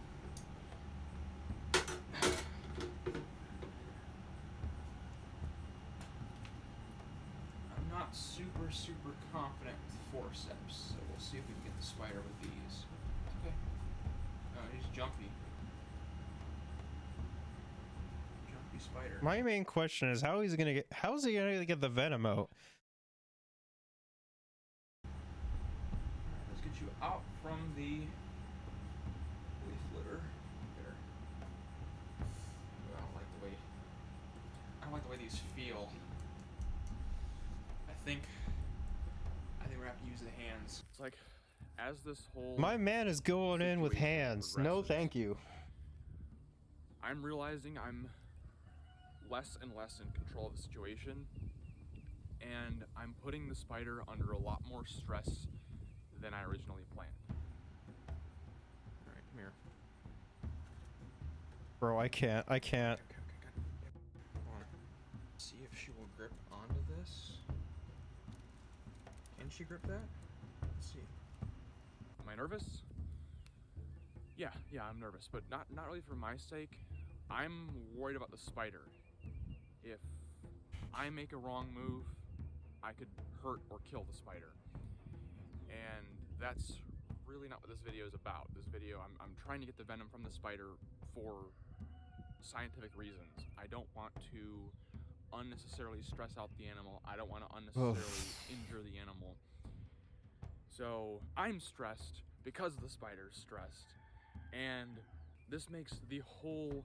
I'm not super confident with forceps, so we'll see if we can get the spider with these. Okay. No, he's jumpy. Jumpy spider. My main question is how is he gonna get the venom out? Alright, let's get you out from the leaf litter. There. I don't like the way these feel. I think we're gonna have to use the hands. It's like, as this whole My man is going in with situation hands. No, progresses, thank you. I'm realizing I'm less and less in control of the situation, and I'm putting the spider under a lot more stress than I originally planned. Alright, come here. Bro, I can't. Come on. See if she will grip onto this. Can she grip that? Let's see. Am I nervous? Yeah, I'm nervous, but not really for my sake. I'm worried about the spider. If I make a wrong move, I could hurt or kill the spider. And that's really not what this video is about. This video, I'm trying to get the venom from the spider for scientific reasons. I don't want to unnecessarily stress out the animal. I don't want to unnecessarily injure the animal. So I'm stressed because the spider's stressed, and this makes the whole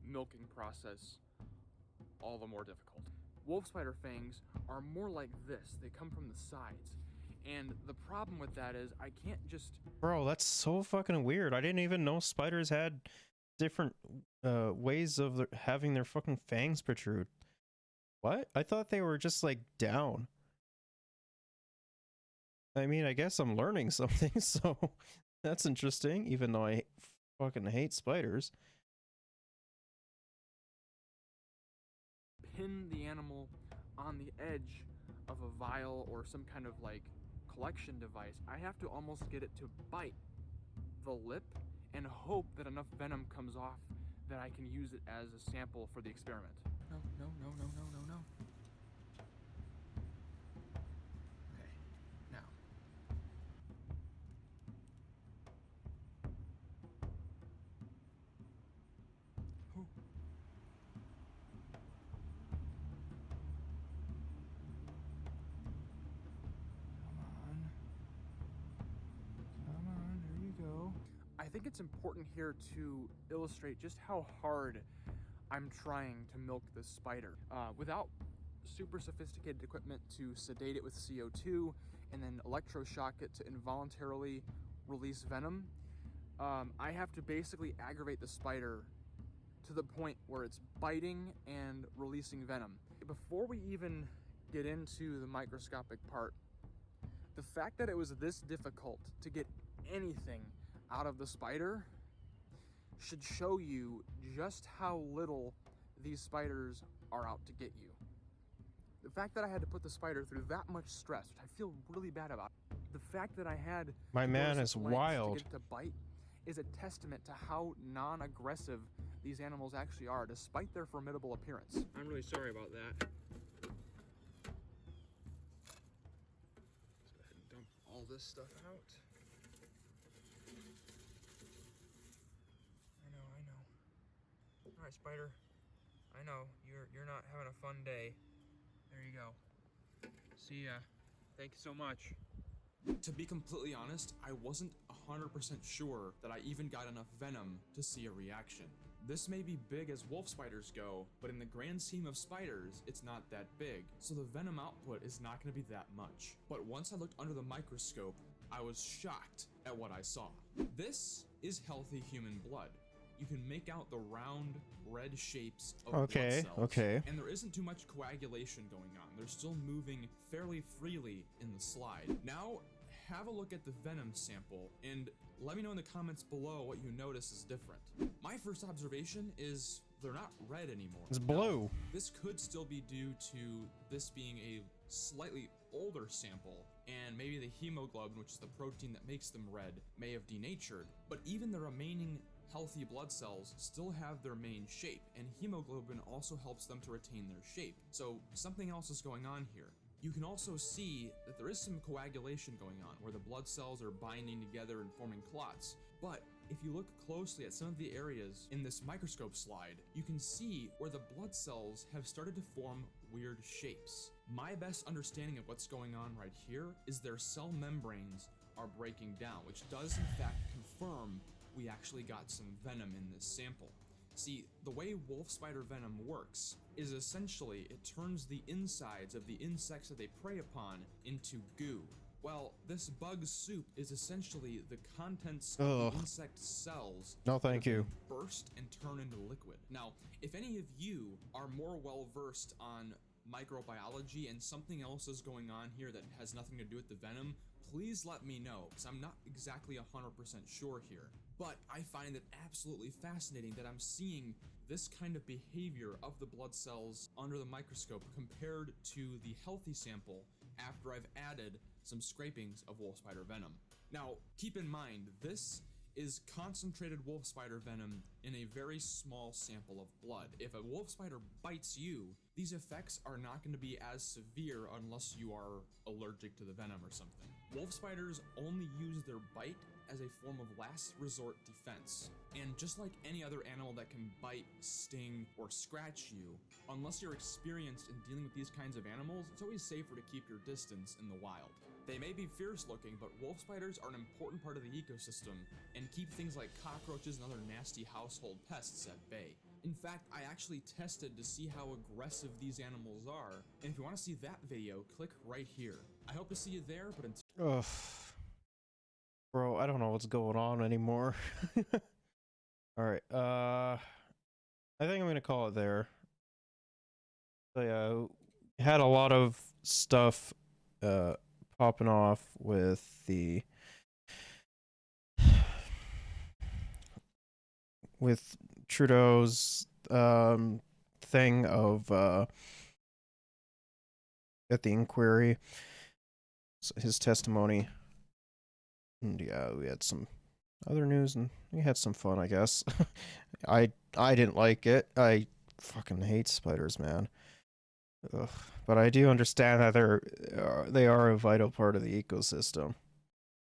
milking process all the more difficult. Wolf spider fangs are more like this. They come from the sides, and the problem with that is I can't just... Bro, that's so fucking weird. I didn't even know spiders had different ways of having their fucking fangs protrude. What? I thought they were just like down. I mean, I guess I'm learning something, so that's interesting, even though I fucking hate spiders. Pin the animal on the edge of a vial or some kind of like collection device. I have to almost get it to bite the lip and hope that enough venom comes off that I can use it as a sample for the experiment. No. Okay, now. Ooh. Come on, there you go. I think it's important here to illustrate just how hard I'm trying to milk this spider. Without super sophisticated equipment to sedate it with CO2 and then electroshock it to involuntarily release venom, I have to basically aggravate the spider to to the point where it's biting and releasing venom. Before we even get into the microscopic part, the fact that it was this difficult to get anything out of the spider should show you just how little these spiders are out to get you. The fact that I had to put the spider through that much stress, which I feel really bad about, the fact that I had My to go man to is such lengths wild. to get it to bite is a testament to how non-aggressive these animals actually are, despite their formidable appearance. I'm really sorry about that. Let's go ahead and dump all this stuff out. I know. All right, Spider. I know you're not having a fun day. There you go. See ya. Thank you so much. To be completely honest, I wasn't 100% sure that I even got enough venom to see a reaction. This may be big as wolf spiders go, but in the grand scheme of spiders, it's not that big, so the venom output is not going to be that much. But once I looked under the microscope, I was shocked at what I saw. This is healthy human blood. You can make out the round, red shapes of blood cells. Okay. And there isn't too much coagulation going on. They're still moving fairly freely in the slide. Now, have a look at the venom sample and let me know in the comments below what you notice is different. My first observation is they're not red anymore. It's blue. Now, this could still be due to this being a slightly older sample, and maybe the hemoglobin, which is the protein that makes them red, may have denatured, but even the remaining healthy blood cells still have their main shape, and hemoglobin also helps them to retain their shape. So something else is going on here. You can also see that there is some coagulation going on, where the blood cells are binding together and forming clots. But if you look closely at some of the areas in this microscope slide, you can see where the blood cells have started to form weird shapes. My best understanding of what's going on right here is their cell membranes are breaking down, which does in fact confirm we actually got some venom in this sample. See, the way wolf spider venom works is essentially it turns the insides of the insects that they prey upon into goo. Well, this bug soup is essentially the contents of the insect cells. No, thank you. Burst and turn into liquid. Now, if any of you are more well versed on microbiology and something else is going on here that has nothing to do with the venom, please let me know, because I'm not exactly 100% sure here. But I find it absolutely fascinating that I'm seeing this kind of behavior of the blood cells under the microscope compared to the healthy sample after I've added some scrapings of wolf spider venom. Now, keep in mind, this is concentrated wolf spider venom in a very small sample of blood. If a wolf spider bites you, these effects are not going to be as severe unless you are allergic to the venom or something. Wolf spiders only use their bite as a form of last resort defense. And just like any other animal that can bite, sting, or scratch you, unless you're experienced in dealing with these kinds of animals, it's always safer to keep your distance in the wild. They may be fierce looking, but wolf spiders are an important part of the ecosystem and keep things like cockroaches and other nasty household pests at bay. In fact, I actually tested to see how aggressive these animals are, and if you want to see that video, click right here. I hope to see you there, but until... Ugh. Bro, I don't know what's going on anymore. Alright, I think I'm gonna call it there. So yeah, had a lot of stuff popping off with the Trudeau's thing of at the inquiry, his testimony. And yeah, we had some other news and we had some fun, I guess. I didn't like it. I fucking hate spiders, man. Ugh. But I do understand that they are a vital part of the ecosystem.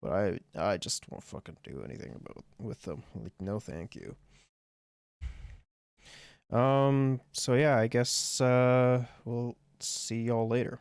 But I just won't fucking do anything with them. Like, no thank you. So yeah, I guess we'll see y'all later.